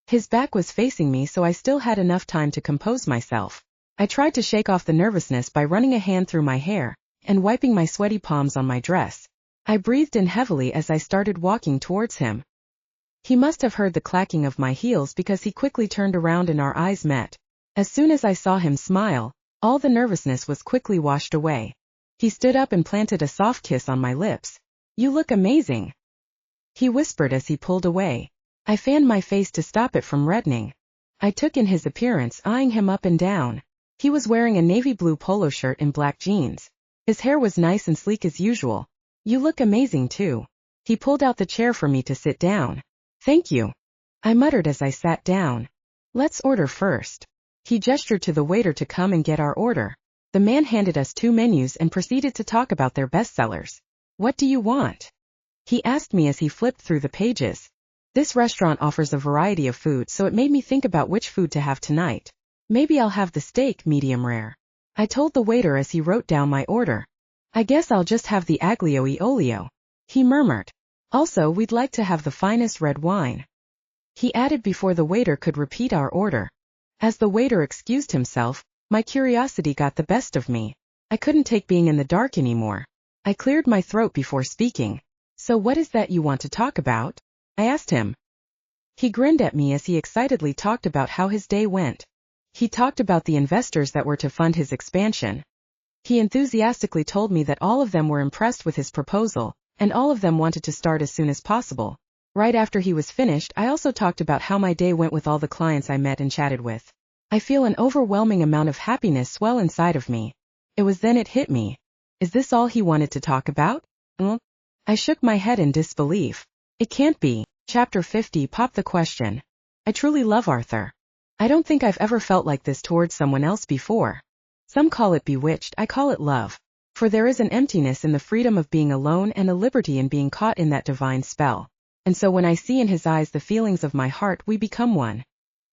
His back was facing me, so I still had enough time to compose myself. I tried to shake off the nervousness by running a hand through my hair and wiping my sweaty palms on my dress. I breathed in heavily as I started walking towards him. He must have heard the clacking of my heels because he quickly turned around and our eyes met. As soon as I saw him smile, all the nervousness was quickly washed away. He stood up and planted a soft kiss on my lips. You look amazing, he whispered as he pulled away. I fanned my face to stop it from reddening. I took in his appearance, eyeing him up and down. He was wearing a navy blue polo shirt and black jeans. His hair was nice and sleek as usual. You look amazing too. He pulled out the chair for me to sit down. Thank you, I muttered as I sat down. Let's order first. He gestured to the waiter to come and get our order. The man handed us 2 menus and proceeded to talk about their bestsellers. What do you want? He asked me as he flipped through the pages. This restaurant offers a variety of food, so it made me think about which food to have tonight. Maybe I'll have the steak medium rare, I told the waiter as he wrote down my order. I guess I'll just have the aglio e olio, he murmured. Also, we'd like to have the finest red wine, he added before the waiter could repeat our order. As the waiter excused himself, my curiosity got the best of me. I couldn't take being in the dark anymore. I cleared my throat before speaking. So what is that you want to talk about? I asked him. He grinned at me as he excitedly talked about how his day went. He talked about the investors that were to fund his expansion. He enthusiastically told me that all of them were impressed with his proposal, and all of them wanted to start as soon as possible. Right after he was finished, I also talked about how my day went with all the clients I met and chatted with. I feel an overwhelming amount of happiness swell inside of me. It was then it hit me. Is this all he wanted to talk about? I shook my head in disbelief. It can't be. Chapter 50 popped the question. I truly love Arthur. I don't think I've ever felt like this towards someone else before. Some call it bewitched, I call it love. For there is an emptiness in the freedom of being alone and a liberty in being caught in that divine spell. And so when I see in his eyes the feelings of my heart, we become one.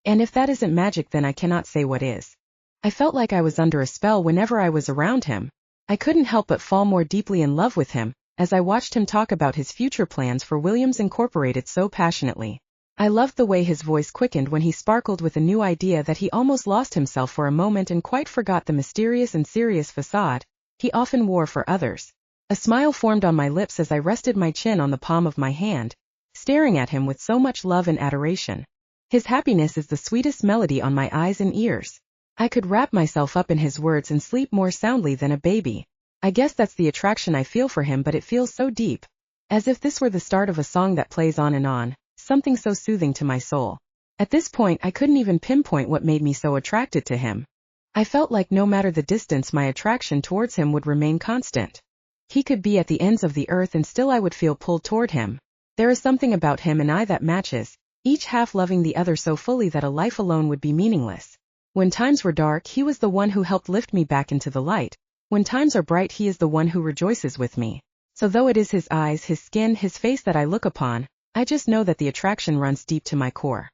And if that isn't magic, then I cannot say what is. I felt like I was under a spell whenever I was around him. I couldn't help but fall more deeply in love with him, as I watched him talk about his future plans for Williams Incorporated so passionately. I loved the way his voice quickened when he sparkled with a new idea that he almost lost himself for a moment and quite forgot the mysterious and serious facade he often wore for others. A smile formed on my lips as I rested my chin on the palm of my hand, staring at him with so much love and adoration. His happiness is the sweetest melody on my eyes and ears. I could wrap myself up in his words and sleep more soundly than a baby. I guess that's the attraction I feel for him, but it feels so deep. As if this were the start of a song that plays on, something so soothing to my soul. At this point, I couldn't even pinpoint what made me so attracted to him. I felt like no matter the distance, my attraction towards him would remain constant. He could be at the ends of the earth and still I would feel pulled toward him. There is something about him and I that matches, each half loving the other so fully that a life alone would be meaningless. When times were dark, he was the one who helped lift me back into the light. When times are bright, he is the one who rejoices with me. So though it is his eyes, his skin, his face that I look upon, I just know that the attraction runs deep to my core.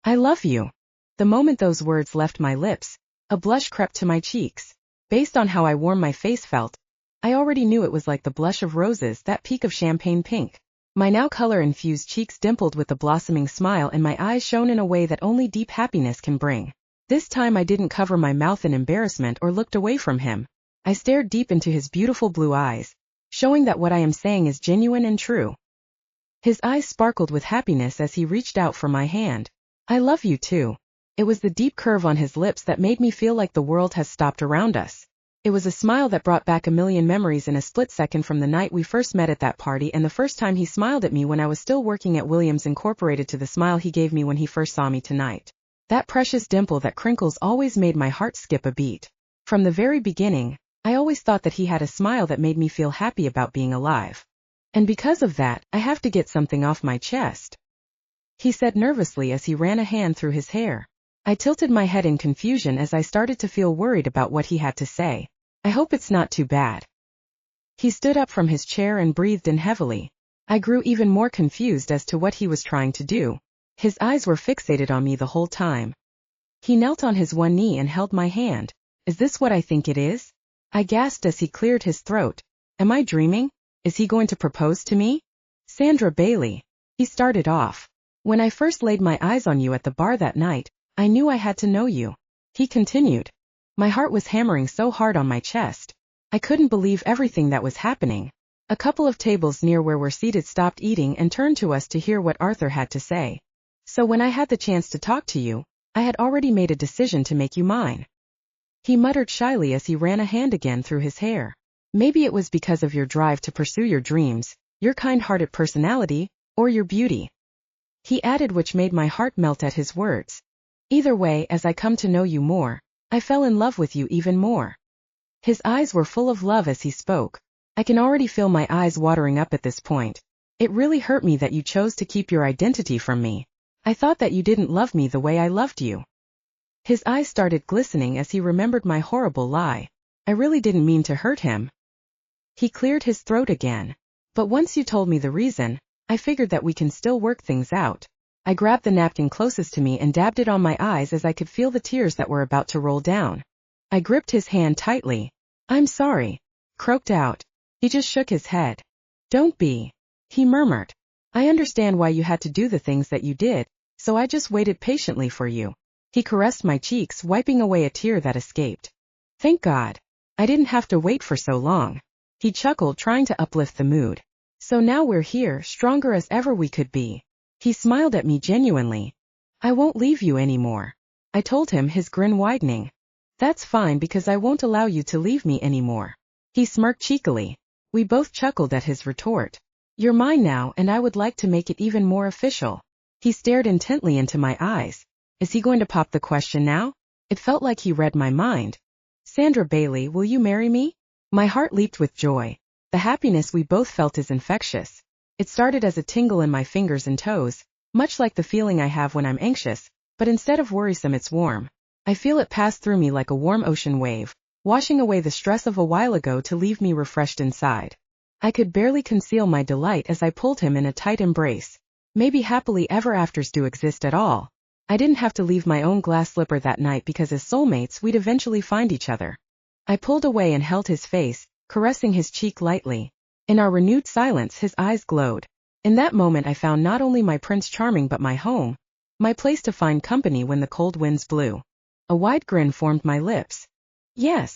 I love you. The moment those words left my lips, a blush crept to my cheeks. Based on how warm my face felt, I already knew it was like the blush of roses, that peak of champagne pink. My now color-infused cheeks dimpled with a blossoming smile and my eyes shone in a way that only deep happiness can bring. This time I didn't cover my mouth in embarrassment or looked away from him. I stared deep into his beautiful blue eyes, showing that what I am saying is genuine and true. His eyes sparkled with happiness as he reached out for my hand. I love you too. It was the deep curve on his lips that made me feel like the world has stopped around us. It was a smile that brought back a million memories in a split second, from the night we first met at that party and the first time he smiled at me when I was still working at Williams Incorporated to the smile he gave me when he first saw me tonight. That precious dimple that crinkles always made my heart skip a beat. From the very beginning, I always thought that he had a smile that made me feel happy about being alive. And because of that, I have to get something off my chest, he said nervously as he ran a hand through his hair. I tilted my head in confusion as I started to feel worried about what he had to say. I hope it's not too bad. He stood up from his chair and breathed in heavily. I grew even more confused as to what he was trying to do. His eyes were fixated on me the whole time. He knelt on his one knee and held my hand. Is this what I think it is? I gasped as he cleared his throat. Am I dreaming? Is he going to propose to me? Sandra Bailey, he started off. When I first laid my eyes on you at the bar that night, I knew I had to know you. He continued. My heart was hammering so hard on my chest. I couldn't believe everything that was happening. A couple of tables near where we're seated stopped eating and turned to us to hear what Arthur had to say. So when I had the chance to talk to you, I had already made a decision to make you mine. He muttered shyly as he ran a hand again through his hair. Maybe it was because of your drive to pursue your dreams, your kind-hearted personality, or your beauty, he added, which made my heart melt at his words. Either way, as I come to know you more, I fell in love with you even more. His eyes were full of love as he spoke. I can already feel my eyes watering up at this point. It really hurt me that you chose to keep your identity from me. I thought that you didn't love me the way I loved you. His eyes started glistening as he remembered my horrible lie. I really didn't mean to hurt him. He cleared his throat again. But once you told me the reason, I figured that we can still work things out. I grabbed the napkin closest to me and dabbed it on my eyes as I could feel the tears that were about to roll down. I gripped his hand tightly. I'm sorry, croaked out. He just shook his head. Don't be, he murmured. I understand why you had to do the things that you did, so I just waited patiently for you. He caressed my cheeks, wiping away a tear that escaped. Thank God. I didn't have to wait for so long. He chuckled, trying to uplift the mood. So now we're here, stronger as ever we could be. He smiled at me genuinely. I won't leave you anymore, I told him, his grin widening. That's fine, because I won't allow you to leave me anymore. He smirked cheekily. We both chuckled at his retort. You're mine now, and I would like to make it even more official. He stared intently into my eyes. Is he going to pop the question now? It felt like he read my mind. Sandra Bailey, will you marry me? My heart leaped with joy. The happiness we both felt is infectious. It started as a tingle in my fingers and toes, much like the feeling I have when I'm anxious, but instead of worrisome, it's warm. I feel it pass through me like a warm ocean wave, washing away the stress of a while ago to leave me refreshed inside. I could barely conceal my delight as I pulled him in a tight embrace. Maybe happily ever afters do exist at all. I didn't have to leave my own glass slipper that night, because as soulmates we'd eventually find each other. I pulled away and held his face, caressing his cheek lightly. In our renewed silence his eyes glowed. In that moment I found not only my Prince Charming but my home, my place to find company when the cold winds blew. A wide grin formed my lips. Yes,